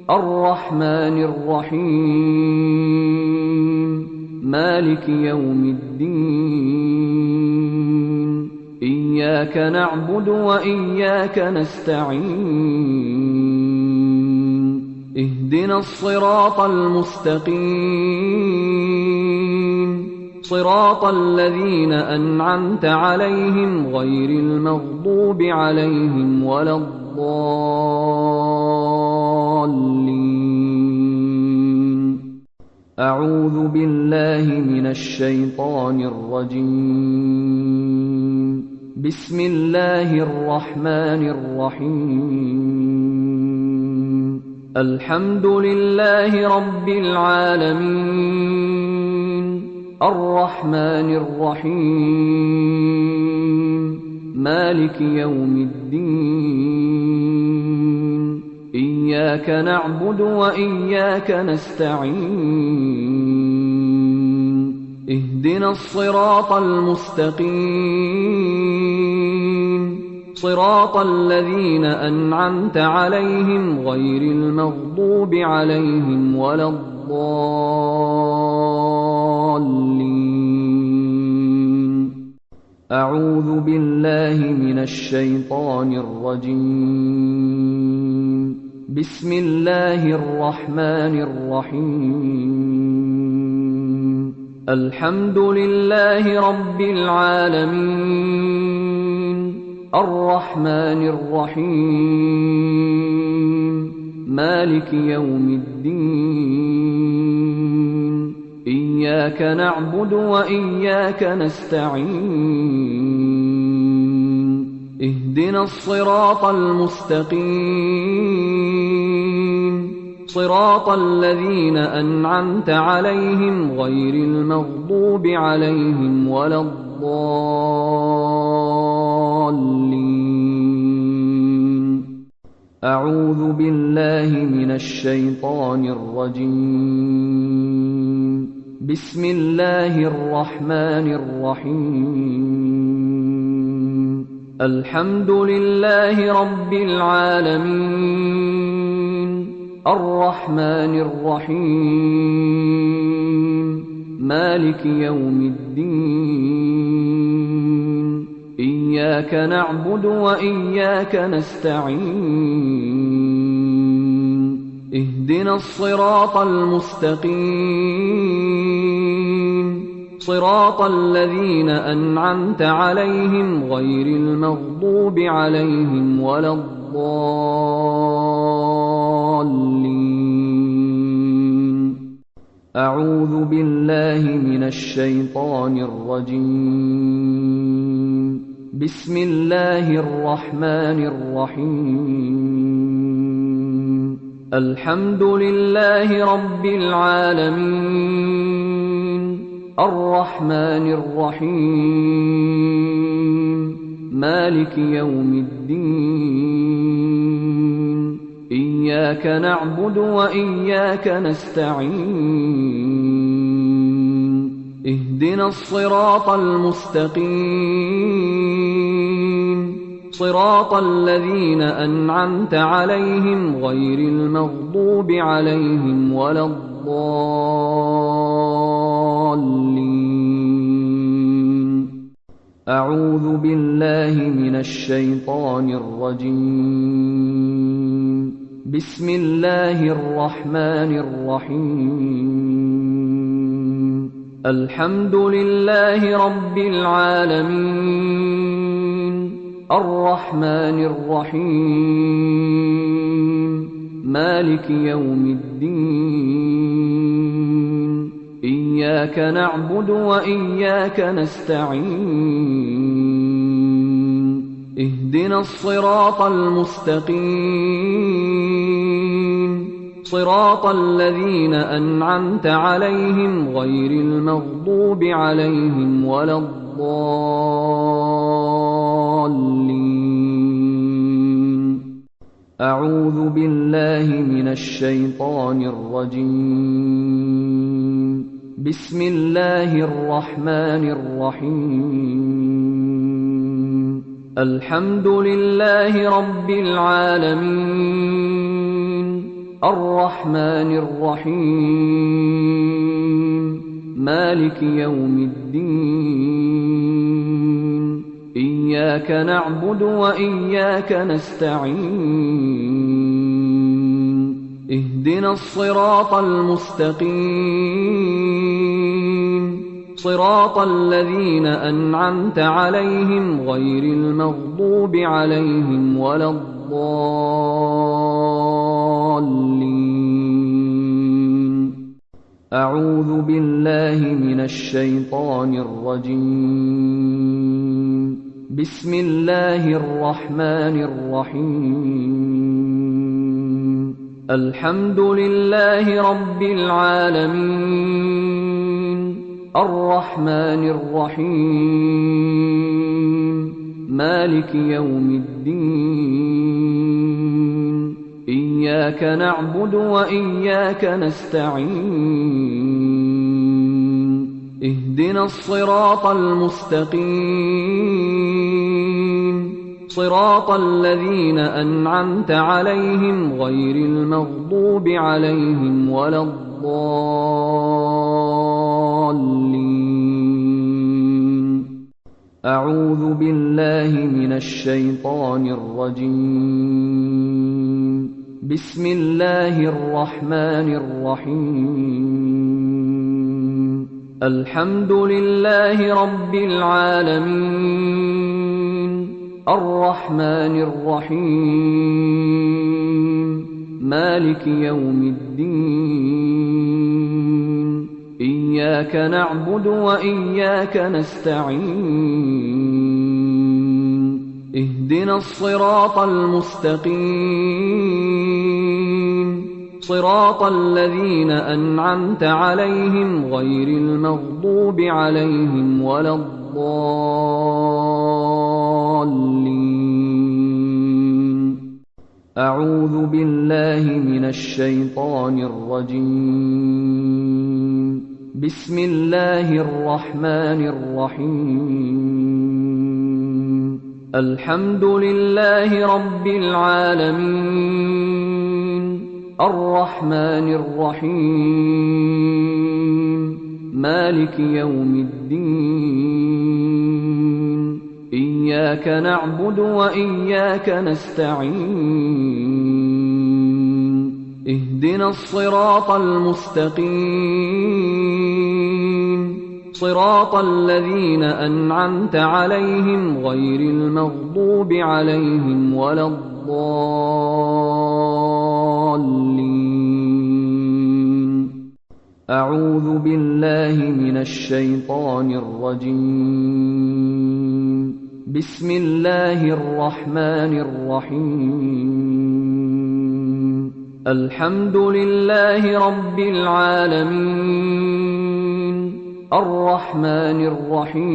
الرحمن الرحيم، مالك يوم الدين. إياك نعبد وإياك نستعين. اهدنا الصراط المستقيم، صراط الذين أنعمت عليهم غير المغضوب عليهم ولا الضالين. أعوذ بالله من الشيطان الرجيم. بسم الله الرحمن الرحيم. الحمد لله رب العالمين، الرحمن الرحيم، مالك يوم الدين. إياك نعبد وإياك نستعين. اهدنا الصراط المستقيم، صراط الذين أنعمت عليهم غير المغضوب عليهم ولا الضالين. أعوذ بالله من الشيطان الرجيم. بسم الله الرحمن الرحيم. الحمد لله رب العالمين، الرحمن الرحيم، مالك يوم الدين. إياك نعبد وإياك نستعين. اهدنا الصراط المستقيم، صراط الذين أنعمت عليهم غير المغضوب عليهم ولا الضالين. أعوذ بالله من الشيطان الرجيم. بسم الله الرحمن الرحيم. الحمد لله رب العالمين، الرحمن الرحيم، مالك يوم الدين. إياك نعبد وإياك نستعين. اهدنا الصراط المستقيم، صراط الذين أنعمت عليهم غير المغضوب عليهم ولا الضالين. أعوذ بالله من الشيطان الرجيم. بسم الله الرحمن الرحيم. الحمد لله رب العالمين، الرحمن الرحيم، مالك يوم الدين، إياك نعبد وإياك نستعين، اهدنا الصراط المستقيم، صراط الذين أنعمت عليهم غير المغضوب عليهم ولا الضالين. أعوذ بالله من الشيطان الرجيم. بسم الله الرحمن الرحيم. الحمد لله رب العالمين، الرحمن الرحيم، مالك يوم الدين، إياك نعبد وإياك نستعين، اهدنا الصراط المستقيم، صراط الذين أنعمت عليهم غير المغضوب عليهم ولا الضالين. أعوذ بالله من الشيطان الرجيم. بسم الله الرحمن الرحيم. الحمد لله رب العالمين، الرحمن الرحيم، مالك يوم الدين، إياك نعبد وإياك نستعين، اهدنا الصراط المستقيم، صراط الذين أنعمت عليهم غير المغضوب عليهم ولا الضالين. أعوذ بالله من الشيطان الرجيم. بسم الله الرحمن الرحيم. الحمد لله رب العالمين، الرحمن الرحيم، مالك يوم الدين، إياك نعبد وإياك نستعين، اهدنا الصراط المستقيم، صراط الذين أنعمت عليهم غير المغضوب عليهم ولا الضالين. أعوذ بالله من الشيطان الرجيم. بسم الله الرحمن الرحيم. الحمد لله رب العالمين، الرحمن الرحيم، مالك يوم الدين، إياك نعبد وإياك نستعين، اهدنا الصراط المستقيم، صراط الذين أنعمت عليهم غير المغضوب عليهم ولا الضالين. أعوذ بالله من الشيطان الرجيم. بسم الله الرحمن الرحيم. الحمد لله رب العالمين، الرحمن الرحيم، مالك يوم الدين، إياك نعبد وإياك نستعين، اهدنا الصراط المستقيم، صراط الذين أنعمت عليهم غير المغضوب عليهم ولا الضالين. أعوذ بالله من الشيطان الرجيم. بسم الله الرحمن الرحيم. الحمد لله رب العالمين، الرحمن الرحيم،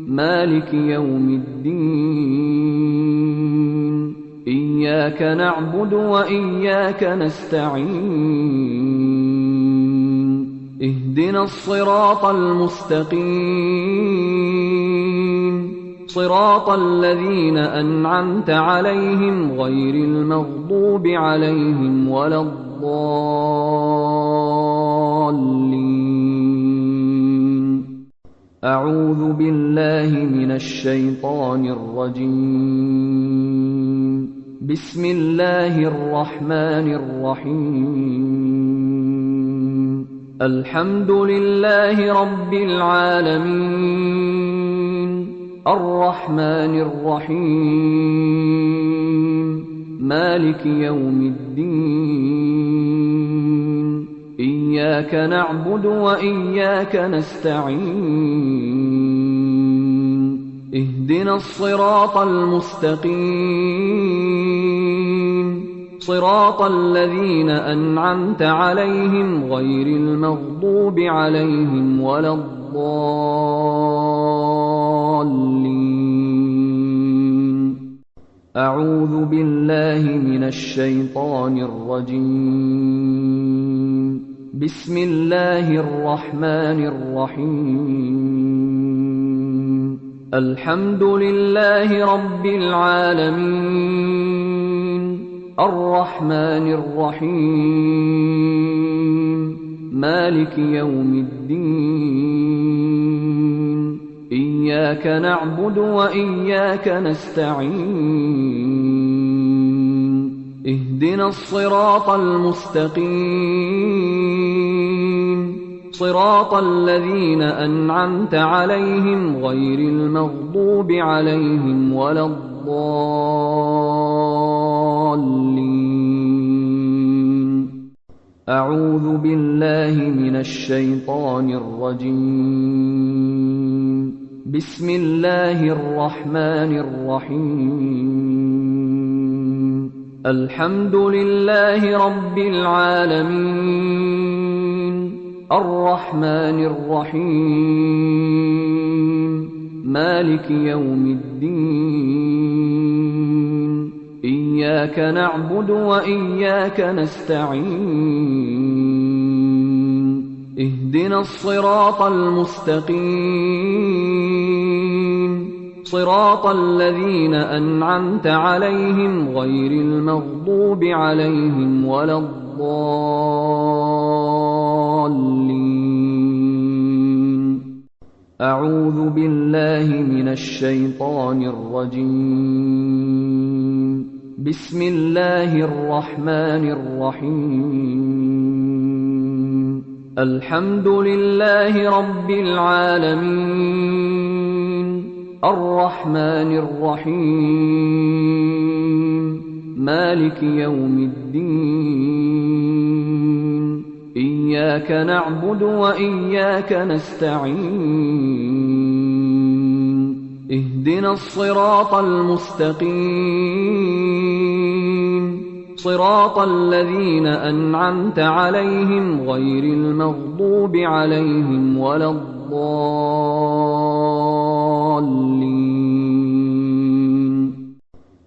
مالك يوم الدين. إياك نعبد وإياك نستعين. اهدنا الصراط المستقيم، صراط الذين أنعمت عليهم غير المغضوب عليهم ولا الضالين. أعوذ بالله من الشيطان الرجيم. بسم الله الرحمن الرحيم. الحمد لله رب العالمين، الرحمن الرحيم، مالك يوم الدين. إياك نعبد وإياك نستعين. اهدنا الصراط المستقيم، صراط الذين أنعمت عليهم غير المغضوب عليهم ولا الضالين. أعوذ بالله من الشيطان الرجيم. بسم الله الرحمن الرحيم. الحمد لله رب العالمين، الرحمن الرحيم، مالك يوم الدين. إياك نعبد وإياك نستعين. اهدنا الصراط المستقيم، صراط الذين أنعمت عليهم غير المغضوب عليهم ولا الضالين. أعوذ بالله من الشيطان الرجيم. بسم الله الرحمن الرحيم. الحمد لله رب العالمين، الرحمن الرحيم، مالك يوم الدين. إياك نعبد وإياك نستعين. اهدنا الصراط المستقيم، صراط الذين أنعمت عليهم غير المغضوب عليهم ولا الضالين. أعوذ بالله من الشيطان الرجيم. بسم الله الرحمن الرحيم. الحمد لله رب العالمين، الرحمن الرحيم، مالك يوم الدين. إياك نعبد وإياك نستعين. اهدنا الصراط المستقيم، صراط الذين أنعمت عليهم غير المغضوب عليهم ولا الضالين.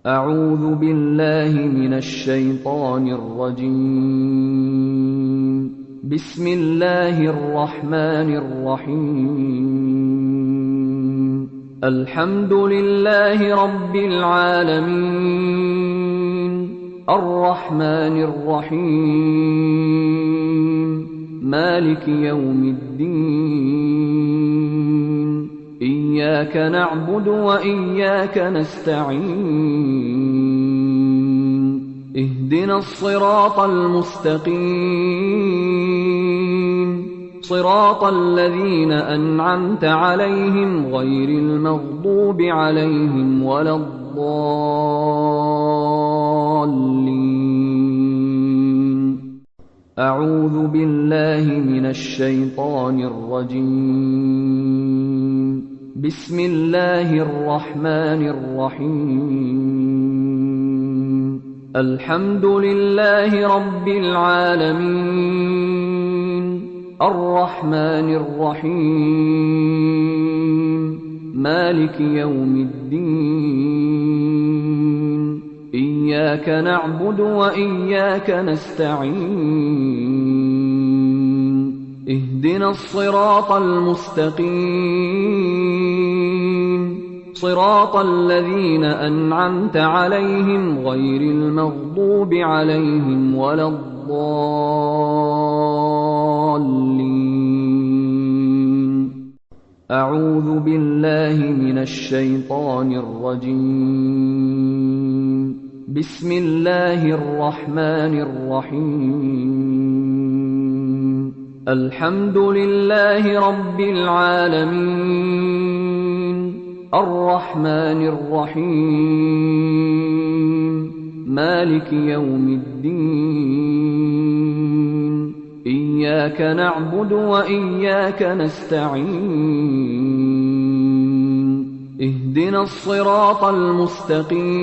أعوذ بالله من الشيطان الرجيم. بسم الله الرحمن الرحيم. الحمد لله رب العالمين، الرحمن الرحيم، مالك يوم الدين. إياك نعبد وإياك نستعين. اهدنا الصراط المستقيم، صراط الذين أنعمت عليهم غير المغضوب عليهم ولا الضالين. أعوذ بالله من الشيطان الرجيم. بسم الله الرحمن الرحيم. الحمد لله رب العالمين، الرحمن الرحيم، مالك يوم الدين. إياك نعبد وإياك نستعين. اهدنا الصراط المستقيم، صراط الذين أنعمت عليهم غير المغضوب عليهم ولا الضالين. أعوذ بالله من الشيطان الرجيم. بسم الله الرحمن الرحيم. الحمد لله رب العالمين، الرحمن الرحيم، مالك يوم الدين. إياك نعبد وإياك نستعين. اهدنا الصراط المستقيم،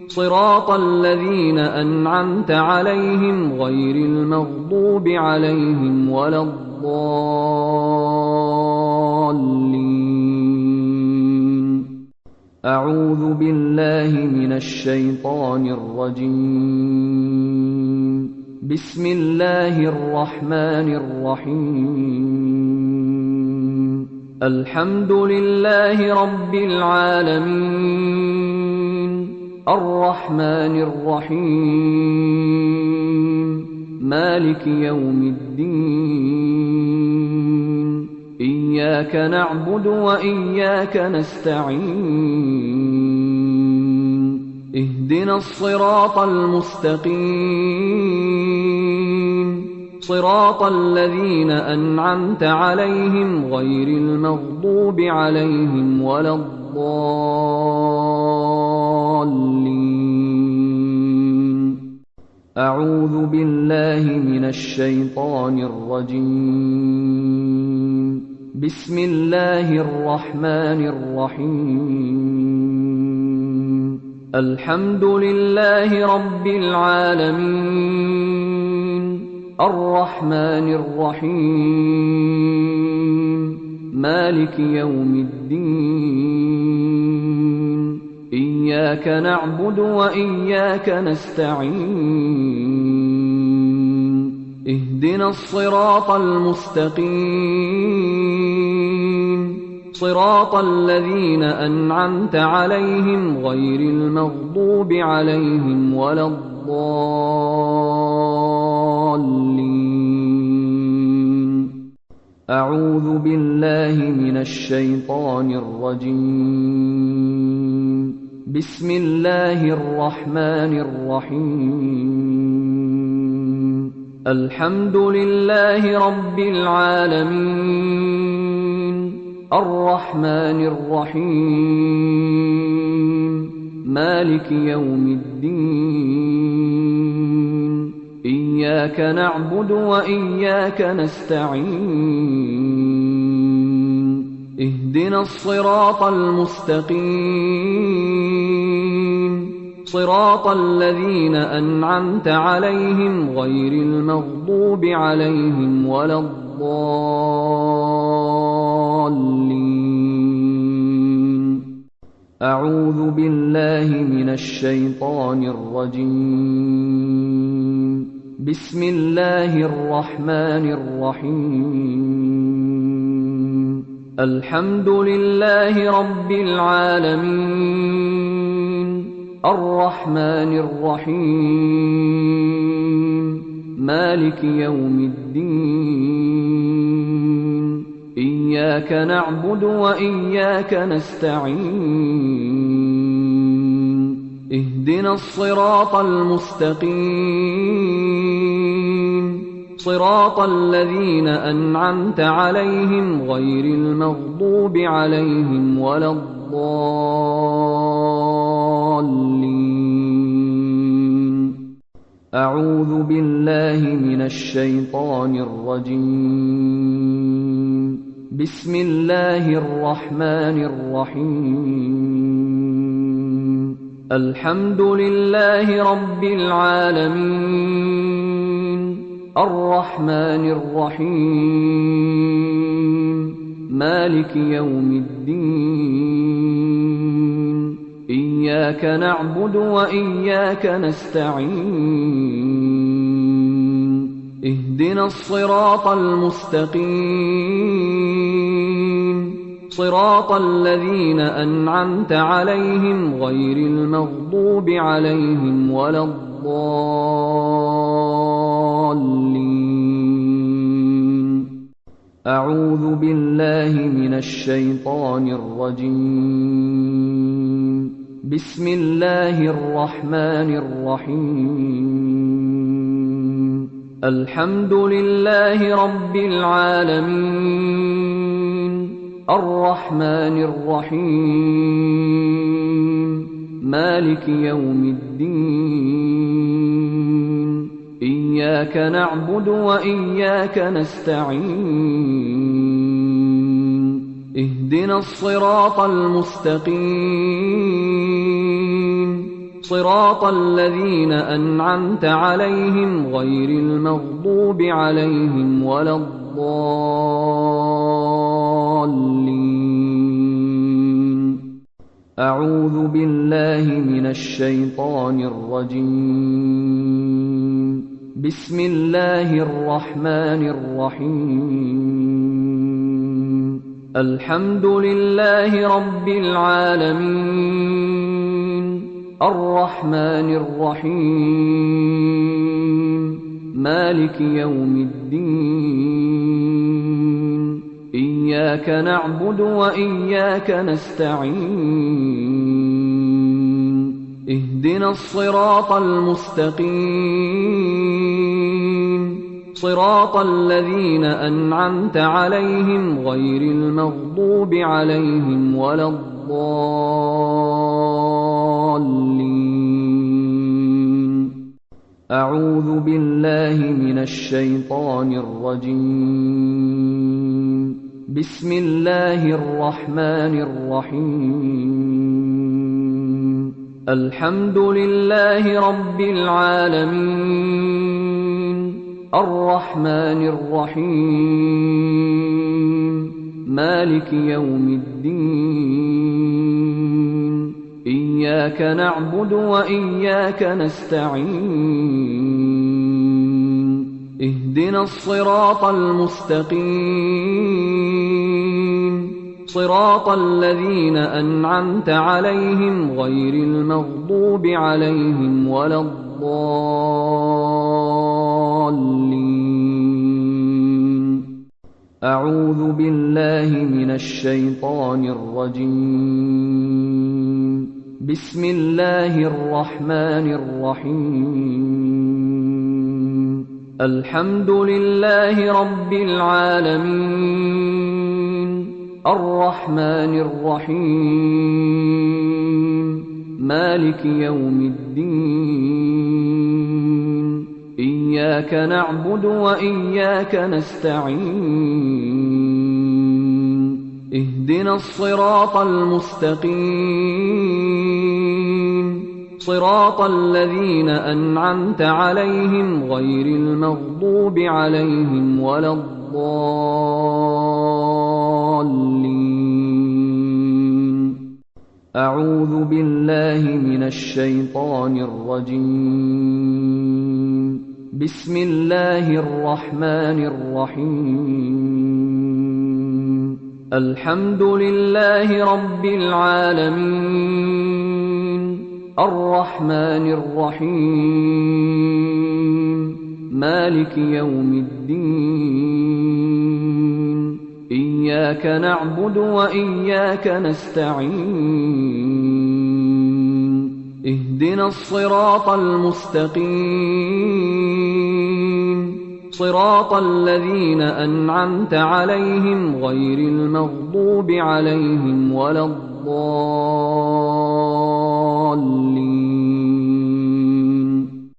صراط الذين أنعمت عليهم غير المغضوب عليهم ولا الضالين. أعوذ بالله من الشيطان الرجيم. بسم الله الرحمن الرحيم. الحمد لله رب العالمين، الرحمن الرحيم، مالك يوم الدين. إياك نعبد وإياك نستعين. اهدنا الصراط المستقيم، صراط الذين أنعمت عليهم غير المغضوب عليهم ولا الضالين. أعوذ بالله من الشيطان الرجيم. بسم الله الرحمن الرحيم. الحمد لله رب العالمين، الرحمن الرحيم، مالك يوم الدين. إياك نعبد وإياك نستعين. اهدنا الصراط المستقيم، صراط الذين أنعمت عليهم غير المغضوب عليهم ولا الضالين. أعوذ بالله من الشيطان الرجيم. بسم الله الرحمن الرحيم. الحمد لله رب العالمين، الرحمن الرحيم، مالك يوم الدين. إياك نعبد وإياك نستعين. اهدنا الصراط المستقيم، صراط الذين أنعمت عليهم غير المغضوب عليهم ولا الضالين. أعوذ بالله من الشيطان الرجيم. بسم الله الرحمن الرحيم. الحمد لله رب العالمين، الرحمن الرحيم، مالك يوم الدين. إياك نعبد وإياك نستعين. اهدنا الصراط المستقيم، صراط الذين أنعمت عليهم غير المغضوب عليهم ولا الضالين. أعوذ بالله من الشيطان الرجيم. بسم الله الرحمن الرحيم. الحمد لله رب العالمين، الرحمن الرحيم، مالك يوم الدين. إياك نعبد وإياك نستعين. اهدنا الصراط المستقيم، صراط الذين أنعمت عليهم غير المغضوب عليهم ولا الضالين. أعوذ بالله من الشيطان الرجيم. بسم الله الرحمن الرحيم. الحمد لله رب العالمين، الرحمن الرحيم، مالك يوم الدين. إياك نعبد وإياك نستعين. اهدنا الصراط المستقيم، صراط الذين أنعمت عليهم غير المغضوب عليهم ولا الضالين. أعوذ بالله من الشيطان الرجيم. بسم الله الرحمن الرحيم. الحمد لله رب العالمين، الرحمن الرحيم، مالك يوم الدين. إياك نعبد وإياك نستعين. اهدنا الصراط المستقيم، صراط الذين أنعمت عليهم غير المغضوب عليهم ولا الضالين. أعوذ بالله من الشيطان الرجيم. بسم الله الرحمن الرحيم. الحمد لله رب العالمين، الرحمن الرحيم، مالك يوم الدين. إياك نعبد وإياك نستعين. اهدنا الصراط المستقيم، صراط الذين أنعمت عليهم غير المغضوب عليهم ولا الضالين. أعوذ بالله من الشيطان الرجيم. بسم الله الرحمن الرحيم. الحمد لله رب العالمين، الرحمن الرحيم، مالك يوم الدين. إياك نعبد وإياك نستعين. اهدنا الصراط المستقيم، صراط الذين أنعمت عليهم غير المغضوب عليهم ولا الضالين. أعوذ بالله من الشيطان الرجيم. بسم الله الرحمن الرحيم. الحمد لله رب العالمين، الرحمن الرحيم، مالك يوم الدين. إياك نعبد وإياك نستعين. اهدنا الصراط المستقيم، صراط الذين أنعمت عليهم غير المغضوب عليهم ولا الضالين.